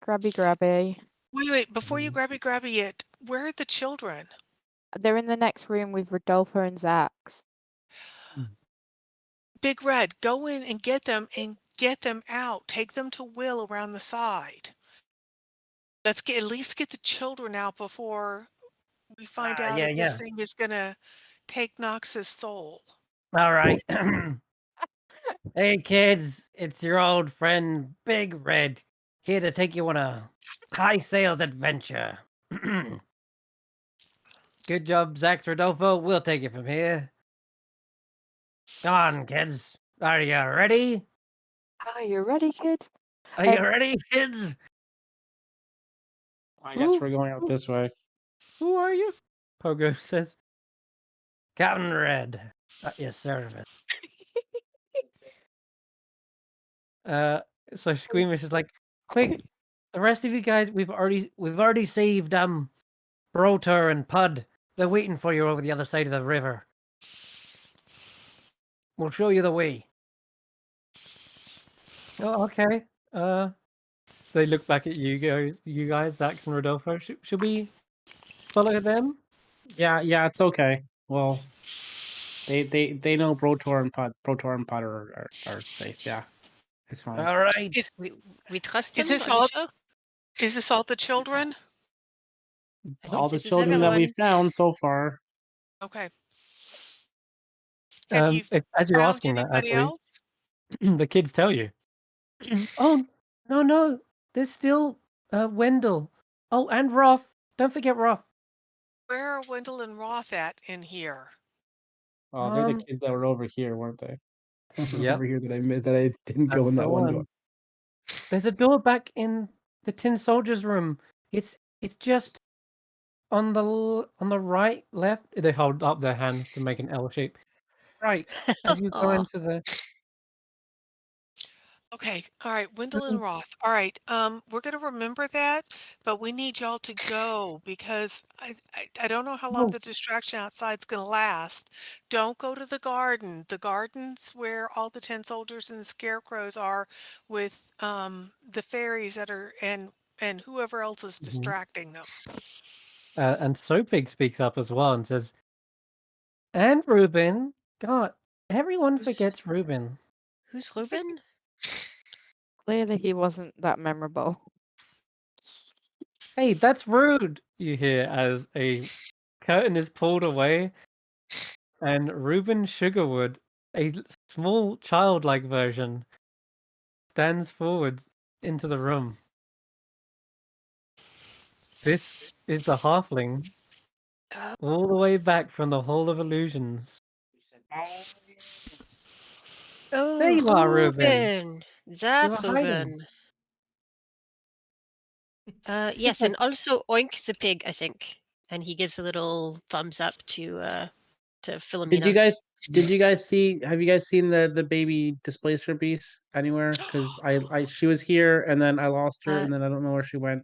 S4: grabby.
S7: Wait, before you grabby it, where are the children?
S4: They're in the next room with Rodolfo and Xaxx.
S7: Big Red, go in and get them out. Take them to Will around the side. Let's at least get the children out before we find out if this
S1: Yeah.
S7: thing is gonna take Knox's soul.
S1: All right. Hey, kids. It's your old friend, Big Red, here to take you on a high sales adventure. Good job, Xaxx Rodolfo. We'll take it from here. Come on, kids. Are you ready?
S4: Are you ready, kid?
S1: Are you ready, kids?
S6: I guess we're going out this way.
S1: Who are you? Pogo says. Captain Red, at your service. So Squeamish is like, quick, the rest of you guys, we've already saved Broter and Pud. They're waiting for you over the other side of the river. We'll show you the way. Oh, okay. They look back at you guys, Xaxx and Rodolfo. Should we follow them?
S6: Yeah, it's okay. Well, they know Brotor and Potter are safe. Yeah, it's fine.
S1: All right.
S7: Is
S5: We trust
S7: is
S5: them.
S7: this
S5: Are you
S7: all?
S5: sure?
S7: Is this all the children?
S5: I
S6: All
S5: think
S6: the
S5: this is
S6: children that we
S5: everyone.
S6: found so far.
S7: Okay. Have you
S1: As you're
S7: found
S1: asking that,
S7: anybody
S1: actually,
S7: else?
S1: the kids tell you. Oh, no, there's still Wendell. Oh, and Roth. Don't forget Roth.
S7: Where are Wendell and Roth at in here?
S6: Oh, they're the
S1: Um,
S6: kids that were over here, weren't they?
S1: yep,
S6: Over here that I didn't go
S1: that's
S6: in
S1: the
S6: that one door.
S1: one. There's a door back in the Tin Soldier's room. It's just on the right, left. They hold up their hands to make an L shape. Right, as you go
S5: Aw.
S1: into the.
S7: Okay, all right, Wendell and Roth. All right, we're gonna remember that, but we need y'all to go because I don't know how long
S1: Oh,
S7: the distraction outside's gonna last. Don't go to the garden. The garden's where all the tin soldiers and the scarecrows are with the fairies that are and whoever else is
S1: mhm.
S7: distracting them.
S1: And Sopig speaks up as well and says, "And Reuben. God, everyone
S5: Who's
S1: forgets Reuben.
S5: who's Ruben?
S4: Clearly, he wasn't that memorable.
S1: Hey, that's rude." You hear as a curtain is pulled away, and Reuben Sugarwood, a small childlike version, stands forward into the room. This is the halfling,
S5: Oh,
S1: all the way back from the Hall of Illusions. There you are, Reuben.
S5: Ruben.
S1: You were
S5: That's
S1: hiding.
S5: Ruben. Yes, and also Oink the pig, I think. And he gives a little thumbs up to
S6: Did
S5: Philomena.
S6: you guys see have you guys seen the baby displacer beast anywhere? Because she was here and then I lost her
S5: Uh,
S6: and then I don't know where she went.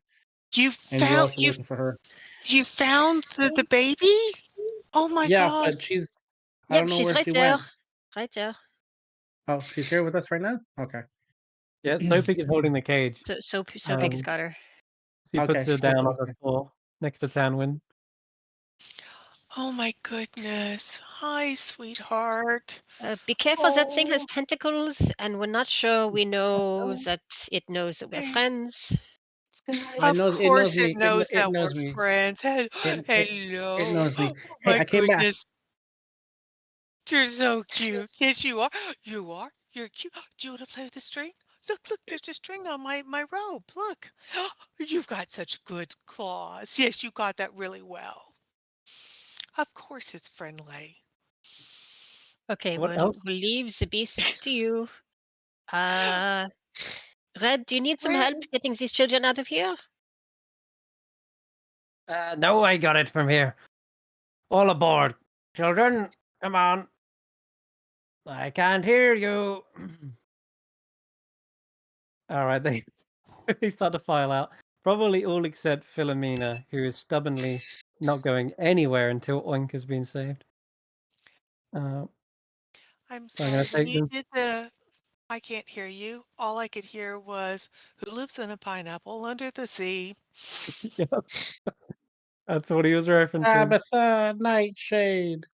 S7: You
S6: And we're
S7: found
S6: also looking for her.
S7: you found the baby? Oh my
S6: Yeah,
S7: gosh.
S6: but I don't
S5: yep,
S6: know
S5: she's
S6: where
S5: right
S6: she
S5: there.
S6: went.
S5: Right there.
S6: Oh, she's here with us right now? Okay.
S1: Yeah, Sopig is holding the cage.
S5: So Pig's got her.
S1: She puts
S6: Okay.
S1: her down on
S6: Okay.
S1: the floor next to Tanwen.
S7: Oh my goodness. Hi, sweetheart.
S5: Be careful, that thing has
S7: Oh,
S5: tentacles, and we're not sure we know
S4: Oh,
S5: that it knows that we're
S7: hey.
S5: friends.
S4: it's gonna
S6: It
S7: Of
S6: knows
S7: course it
S6: me.
S7: knows
S6: It
S7: that we're
S6: knows me.
S7: friends.
S6: It
S7: Hello.
S6: knows me.
S7: Oh
S6: Hey,
S7: my
S6: I came back.
S7: goodness. You're so cute. Yes, you are. You are. You're cute. Do you want to play with the string? Look, there's a string on my robe. Look. You've got such good claws. Yes, you got that really well. Of course it's friendly.
S5: Okay,
S1: What
S5: we'll
S1: else?
S5: leave the beast to you. Uh, Red, do you need some
S7: Where
S5: help getting these children out of here?
S3: No, I got it from here. All aboard. Children, come on. I can't hear you.
S1: All right, they they start to file out. Probably all except Philomena, who is stubbornly not going anywhere until Oink has been saved. Uh,
S7: I'm
S1: so I'm going
S7: sorry,
S1: to
S7: when
S1: take
S7: you
S1: them.
S7: did I can't hear you. All I could hear was who lives in a pineapple under the sea.
S1: Yep, that's what he was referencing.
S6: Tabitha Nightshade.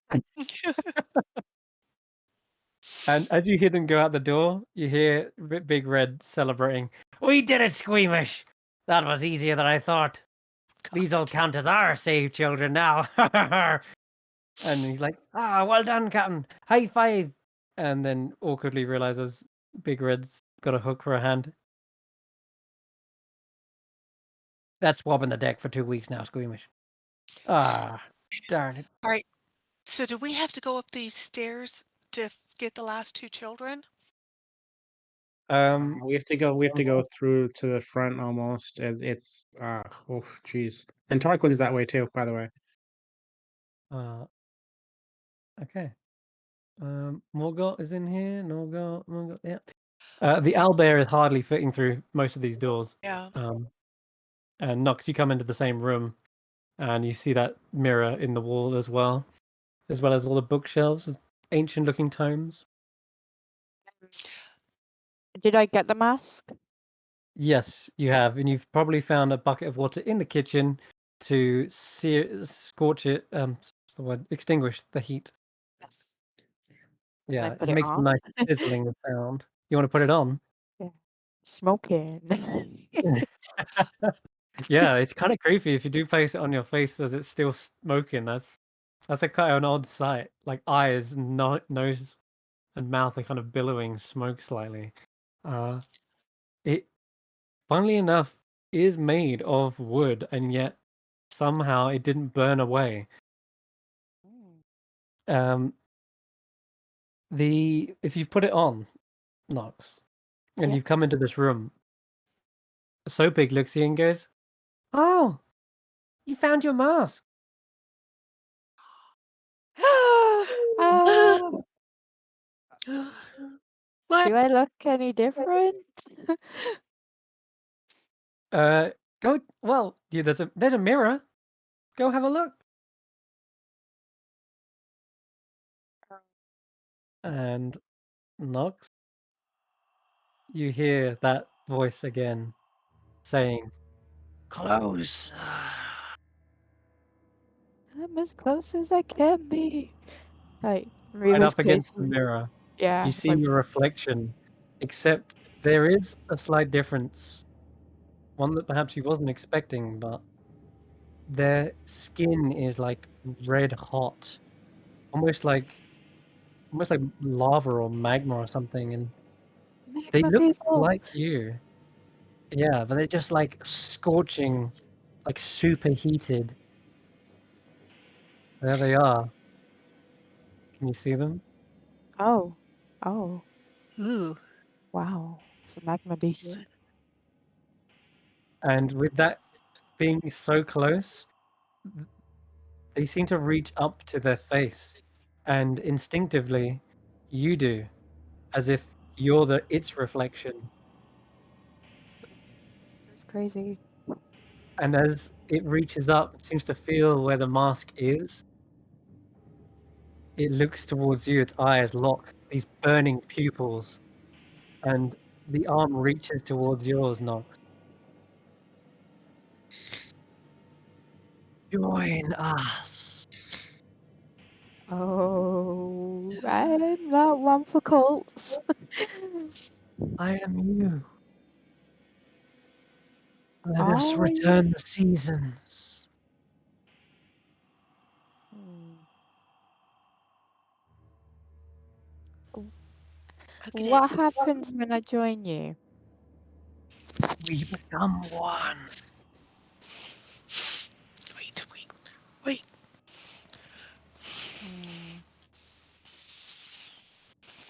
S1: And as you hear them go out the door, you hear Big Red celebrating.
S3: We did it, Squeamish. That was easier than I thought. These all
S7: God.
S3: count as our saved children now.
S1: And he's like, "Ah, well done, Captain. High five." And then awkwardly realizes Big Red's got a hook for a hand.
S3: That's swabbing the deck for 2 weeks now, Squeamish.
S1: Ah, darn it.
S7: All right. So do we have to go up these stairs to get the last two children?
S6: We have to go. We have to
S1: One
S6: go
S1: more.
S6: through to the front almost. It's oh jeez. And Tarquin's that way too, by the way.
S1: Uh, okay. Morgott is in here. Morgott, yeah. The owlbear is hardly fitting through most of these doors.
S7: Yeah.
S1: And Nox, you come into the same room, and you see that mirror in the wall as well as all the bookshelves, ancient-looking tomes.
S4: Did I get the mask?
S1: Yes, you have, and you've probably found a bucket of water in the kitchen to scorch it. What's the word? Extinguish the heat.
S4: Yes. Can I
S1: Yeah,
S4: put
S1: it
S4: it
S1: makes a
S4: on?
S1: nice sizzling sound. You want to put it on?
S4: Yeah. Smoking.
S1: Yeah, it's kind of creepy if you do place it on your face as it's still smoking. That's a kind of an odd sight. Like eyes, nose, and mouth are kind of billowing smoke slightly. It, funnily enough, is made of wood, and yet somehow it didn't burn away. Um, if you've put it on, Nox, and
S4: Yeah.
S1: you've come into this room, So Big looks at you and goes, "Oh, you found your mask."
S4: Oh,
S5: What?
S4: do I look any different?
S1: Go. Well, there's a mirror. Go have a look. And Nox, you hear that voice again saying, "Close."
S4: I'm as close as I can be. Like,
S1: Right
S4: Reba's
S1: up against the
S4: cases.
S1: mirror. You
S4: Yeah,
S1: see
S4: like,
S1: your reflection, except there is a slight difference. One that perhaps you wasn't expecting, but their skin is like red hot, almost like lava or magma or something, and they
S4: magma
S1: look
S4: people.
S1: like you. Yeah, but they're just like scorching, like superheated. There they are. Can you see them?
S4: Oh, oh,
S5: Ooh.
S4: wow. It's a magma beast.
S1: And with that being so close, they seem to reach up to their face, and instinctively, you do, as if you're its reflection.
S4: That's crazy.
S1: And as it reaches up, it seems to feel where the mask is. It looks towards you, its eyes lock, these burning pupils, and the arm reaches towards yours, Nox. Join us.
S4: Oh, I'm not one for cults.
S1: I am you. Let us
S4: Are you?
S1: return the seasons.
S4: Hmm.
S5: I'm gonna.
S4: What happens when I join you?
S1: We become one.
S7: Wait.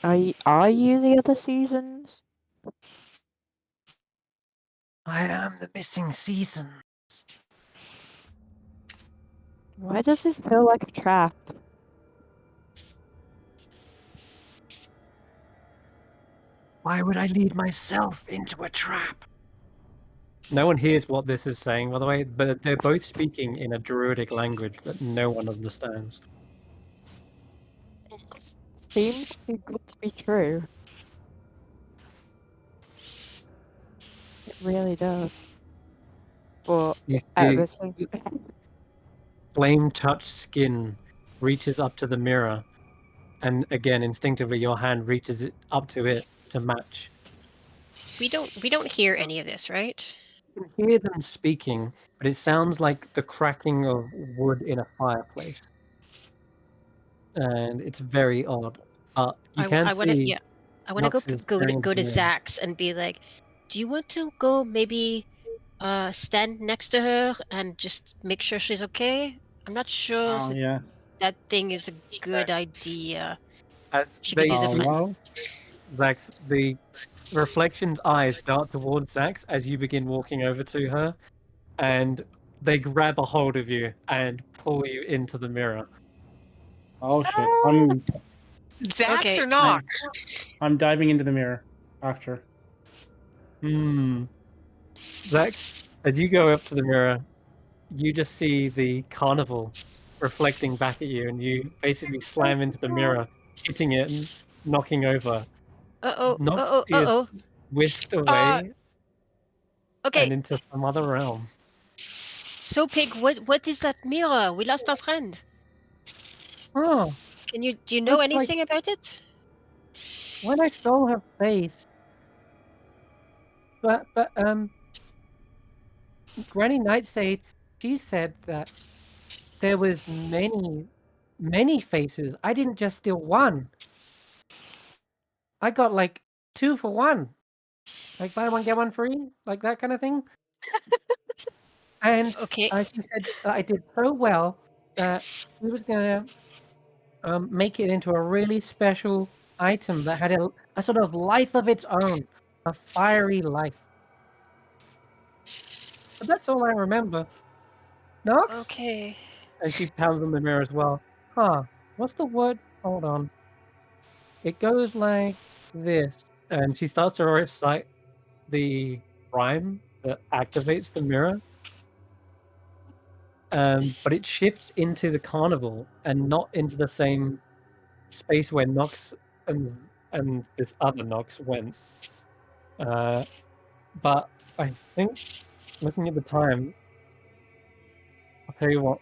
S4: Hmm. Are you the other seasons?
S1: I am the missing season.
S4: Why does this feel like a trap?
S1: Why would I lead myself into a trap? No one hears what this is saying, by the way, but they're both speaking in a druidic language that no one understands.
S4: It just seems too good to be true. It really does. But
S1: You
S4: at
S1: see,
S4: the same
S1: flame-touched skin reaches up to the mirror, and again, instinctively, your hand reaches it up to it to match.
S5: We don't hear any of this, right?
S1: You can hear them speaking, but it sounds like the cracking of wood in a fireplace, and it's very odd. But you can
S5: I wanna,
S1: see
S5: yeah. I wanna
S1: Nux is
S5: go to
S1: staring into the mirror.
S5: Xaxx and be like, "Do you want to go maybe stand next to her and just make sure she's okay? I'm not sure
S6: Oh
S5: that
S6: yeah.
S5: that thing is a good idea.
S1: As
S5: She could
S1: they
S5: use a
S6: Oh
S1: see
S6: well.
S1: Zax, the reflection's eyes dart towards Zax as you begin walking over to her, and they grab a hold of you and pull you into the mirror.
S6: Oh shit.
S7: Zax
S5: Okay.
S7: or Knox?
S6: I'm diving into the mirror after.
S1: Zax, as you go up to the mirror, you just see the carnival reflecting back at you, and you basically slam into the mirror, hitting it and knocking over.
S5: Uh-oh.
S1: Nox
S5: Uh-oh.
S1: appears
S5: Uh-oh.
S1: whisked away
S5: Okay,
S1: and into some other realm.
S5: so Pig, what is that mirror? We lost our friend.
S3: Oh,
S5: Do you know
S3: looks like
S5: anything about it?
S3: when I stole her face. But Granny Nightshade, she said that there was many faces. I didn't just steal one. I got like 2 for 1. Like buy one get one free, like that kind of thing. And
S5: Okay.
S3: she said that I did so well that she was gonna make it into a really special item that had a sort of life of its own, a fiery life. But that's all I remember. Nox?
S5: Okay.
S3: And she pounds on the mirror as well. Huh? What's the word? Hold on. It goes like this, and she starts to recite the rhyme that activates the mirror. But it shifts into the carnival and not into the same space where Nox and this other Nox went. But I think, looking at the time, I'll tell you what.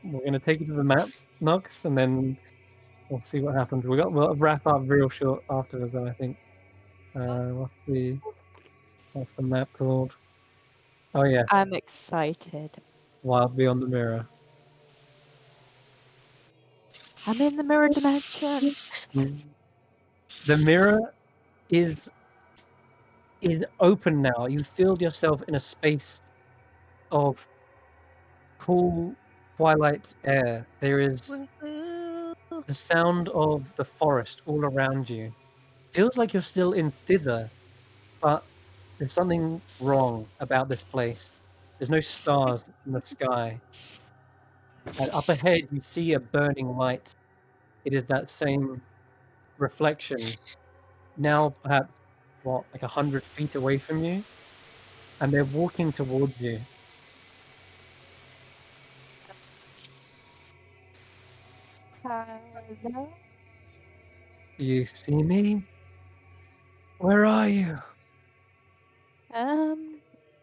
S3: We're gonna take you to the map, Nox, and then we'll see what happens. We'll wrap up real short after that, I think. What's the map called? Oh yes,
S4: I'm excited.
S3: Wild Beyond the Mirror.
S4: I'm in the mirror dimension.
S3: The mirror is open now. You feel yourself in a space of cool twilight air. There is the sound of the forest all around you. Feels like you're still in thither, but there's something wrong about this place. There's no stars in the sky. And up ahead, you see a burning light. It is that same reflection, now perhaps, like 100 feet away from you, and they're walking towards you.
S4: Hello?
S3: You see me? Where are you?
S4: I don't know.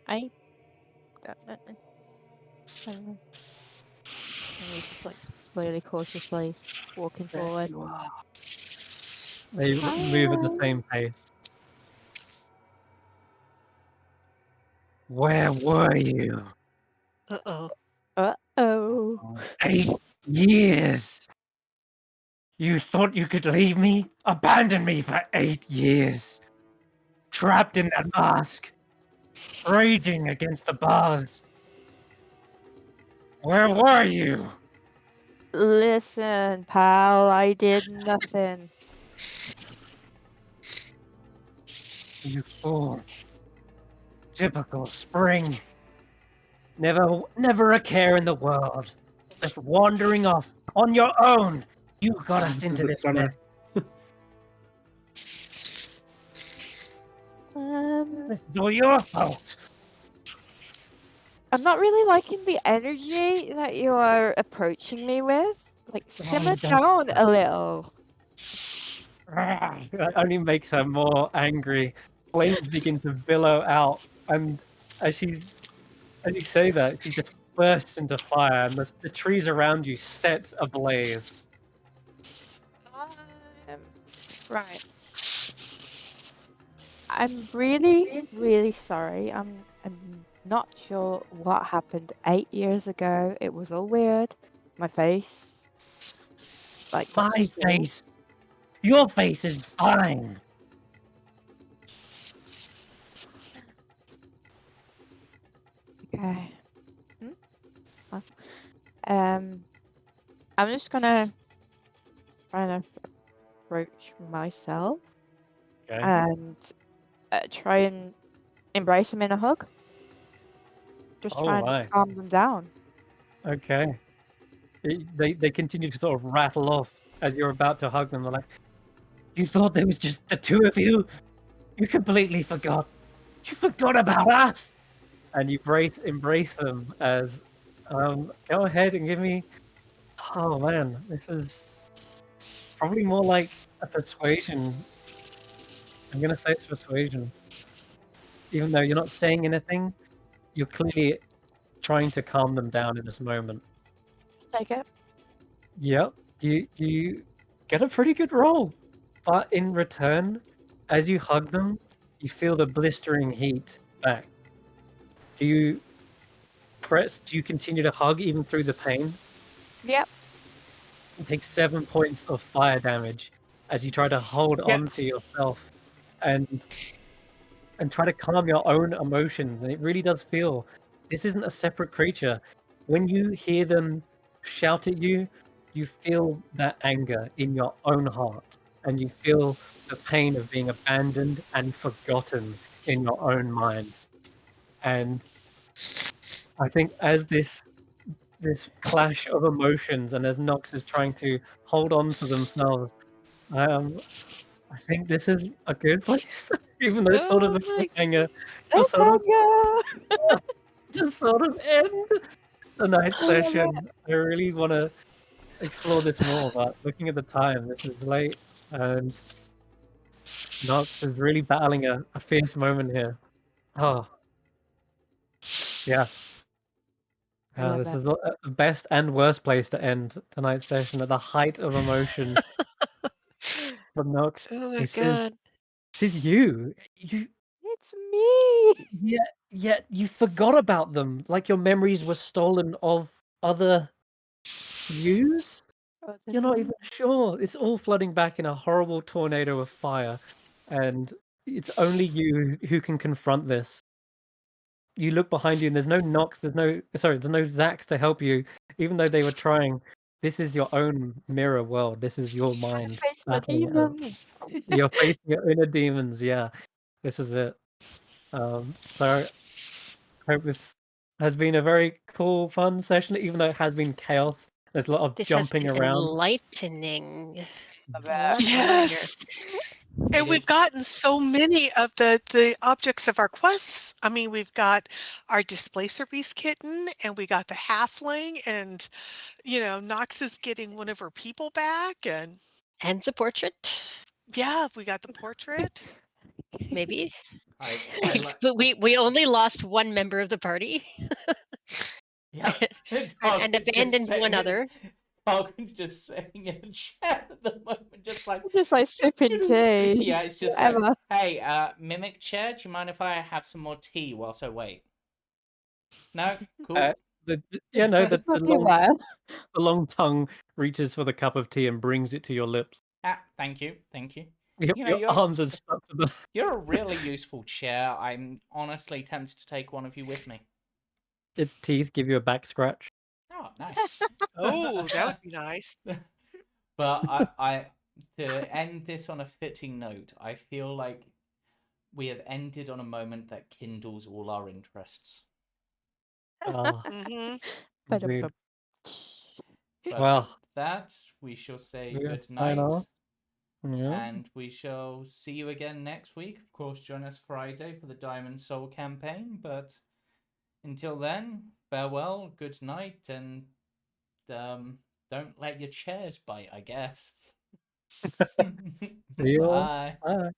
S4: I don't know. And he's just like slowly, cautiously walking
S3: There
S4: forward.
S3: you are. They move at the same pace. Where were you?
S5: Uh-oh.
S4: Uh-oh.
S3: 8 years. You thought you could leave me? Abandon me for 8 years. Trapped in that mask. Raging against the bars. Where were you?
S4: Listen, pal, I did nothing.
S3: You fool. Typical spring. Never a care in the world. Just wandering off on your own. You got us
S6: This is
S3: into
S6: the
S3: this
S6: summer.
S3: mess. This is all your fault.
S4: I'm not really liking the energy that you are approaching me with. Like, simmer
S3: don't-
S4: down a little.
S3: That only makes her more angry. Flames begin to billow out, and as you say that, she just bursts into fire, and the trees around you set ablaze.
S4: Right. I'm really, really sorry. I'm not sure what happened 8 years ago. It was all weird. My face, like, got
S3: My
S4: stole.
S3: face. Your face is fine.
S4: Okay. Huh? I'm just gonna try to approach myself
S3: Okay.
S4: and try and embrace them in a hug. Just
S3: Oh
S4: try and
S3: my.
S4: calm them down.
S3: Okay. They continue to sort of rattle off as you're about to hug them. They're like, "You thought there was just the two of you? You completely forgot. You forgot about us." And you embrace them as, go ahead and give me. Oh man, this is probably more like a persuasion
S1: I'm gonna say it's persuasion. Even though you're not saying anything, you're clearly trying to calm them down in this moment.
S4: Take it.
S1: Yep, you get a pretty good roll, but in return, as you hug them, you feel the blistering heat back. Do you press? Do you continue to hug even through the pain?
S4: Yep.
S1: You take 7 points of fire damage as you try to hold
S7: Yep.
S1: on to yourself and try to calm your own emotions. And it really does feel this isn't a separate creature. When you hear them shout at you, you feel that anger in your own heart, and you feel the pain of being abandoned and forgotten in your own mind. And I think as this clash of emotions, and as Nox is trying to hold on to themselves, I think this is a good place, even though it's sort of a
S5: Oh my
S1: cliffhanger to sort of
S4: Cliffhanger!
S1: to sort of end the night
S4: I love
S1: session.
S4: it.
S1: I really want to explore this more, but looking at the time, this is late, and Nox is really battling a fierce moment here. Oh, yeah.
S4: I love
S1: This
S4: it.
S1: is the best and worst place to end tonight's session at the height of emotion from Nox.
S5: Oh my
S1: This
S5: god.
S1: is you. You
S4: It's me!
S1: yet you forgot about them, like your memories were stolen of other yous.
S4: Oh,
S1: You're not even sure. It's all flooding back in a horrible tornado of fire, and it's only you who can confront this. You look behind you, and there's no Nox, there's no Xaxx to help you, even though they were trying. This is your own mirror world. This is your mind.
S4: Face my
S1: battling it out.
S4: demons!
S1: You're facing your inner demons. Yeah, this is it. So I hope this has been a very cool, fun session, even though it has been chaos. There's a lot of
S5: This has
S1: jumping
S5: been
S1: around.
S5: enlightening.
S2: Love
S4: Yeah.
S2: it.
S7: Yes. And
S2: It
S7: we've
S2: is.
S7: gotten so many of the objects of our quests. I mean, we've got our Displacer Beast kitten, and we got the halfling, and Nox is getting one of her people back, and
S5: And the portrait,
S7: yeah, we got the portrait.
S5: maybe.
S2: I
S5: But we only lost one member of the party
S2: Yeah.
S5: and
S2: Tarquin's just
S5: abandoned
S2: sitting
S5: one
S2: in-
S5: other.
S2: Tarquin's just sitting in a chair at the moment, just like.
S4: It's just like sipping tea.
S2: Yeah, it's just like,
S4: Whatever.
S2: hey, Mimic Chair, do you mind if I have some more tea whilst I wait? No? Cool.
S1: The
S4: It's not too bad.
S1: long tongue reaches for the cup of tea and brings it to your lips.
S2: Thank you.
S1: Your arms are stuck to the.
S2: You're a really useful chair. I'm honestly tempted to take one of you with me.
S1: Its teeth give you a back scratch.
S2: Oh, nice.
S7: Oh, that would be nice.
S2: But I to end this on a fitting note, I feel like we have ended on a moment that kindles all our interests.
S7: Hmm.
S1: Weird.
S2: But
S1: Well,
S2: with that, we shall say
S1: we're gonna
S2: good
S1: sign
S2: night.
S1: off. Yeah.
S2: And we shall see you again next week. Of course, join us Friday for the Diamond Soul campaign. But until then, farewell, good night, and don't let your chairs bite, I guess.
S1: See you all.
S2: Bye.
S1: Bye.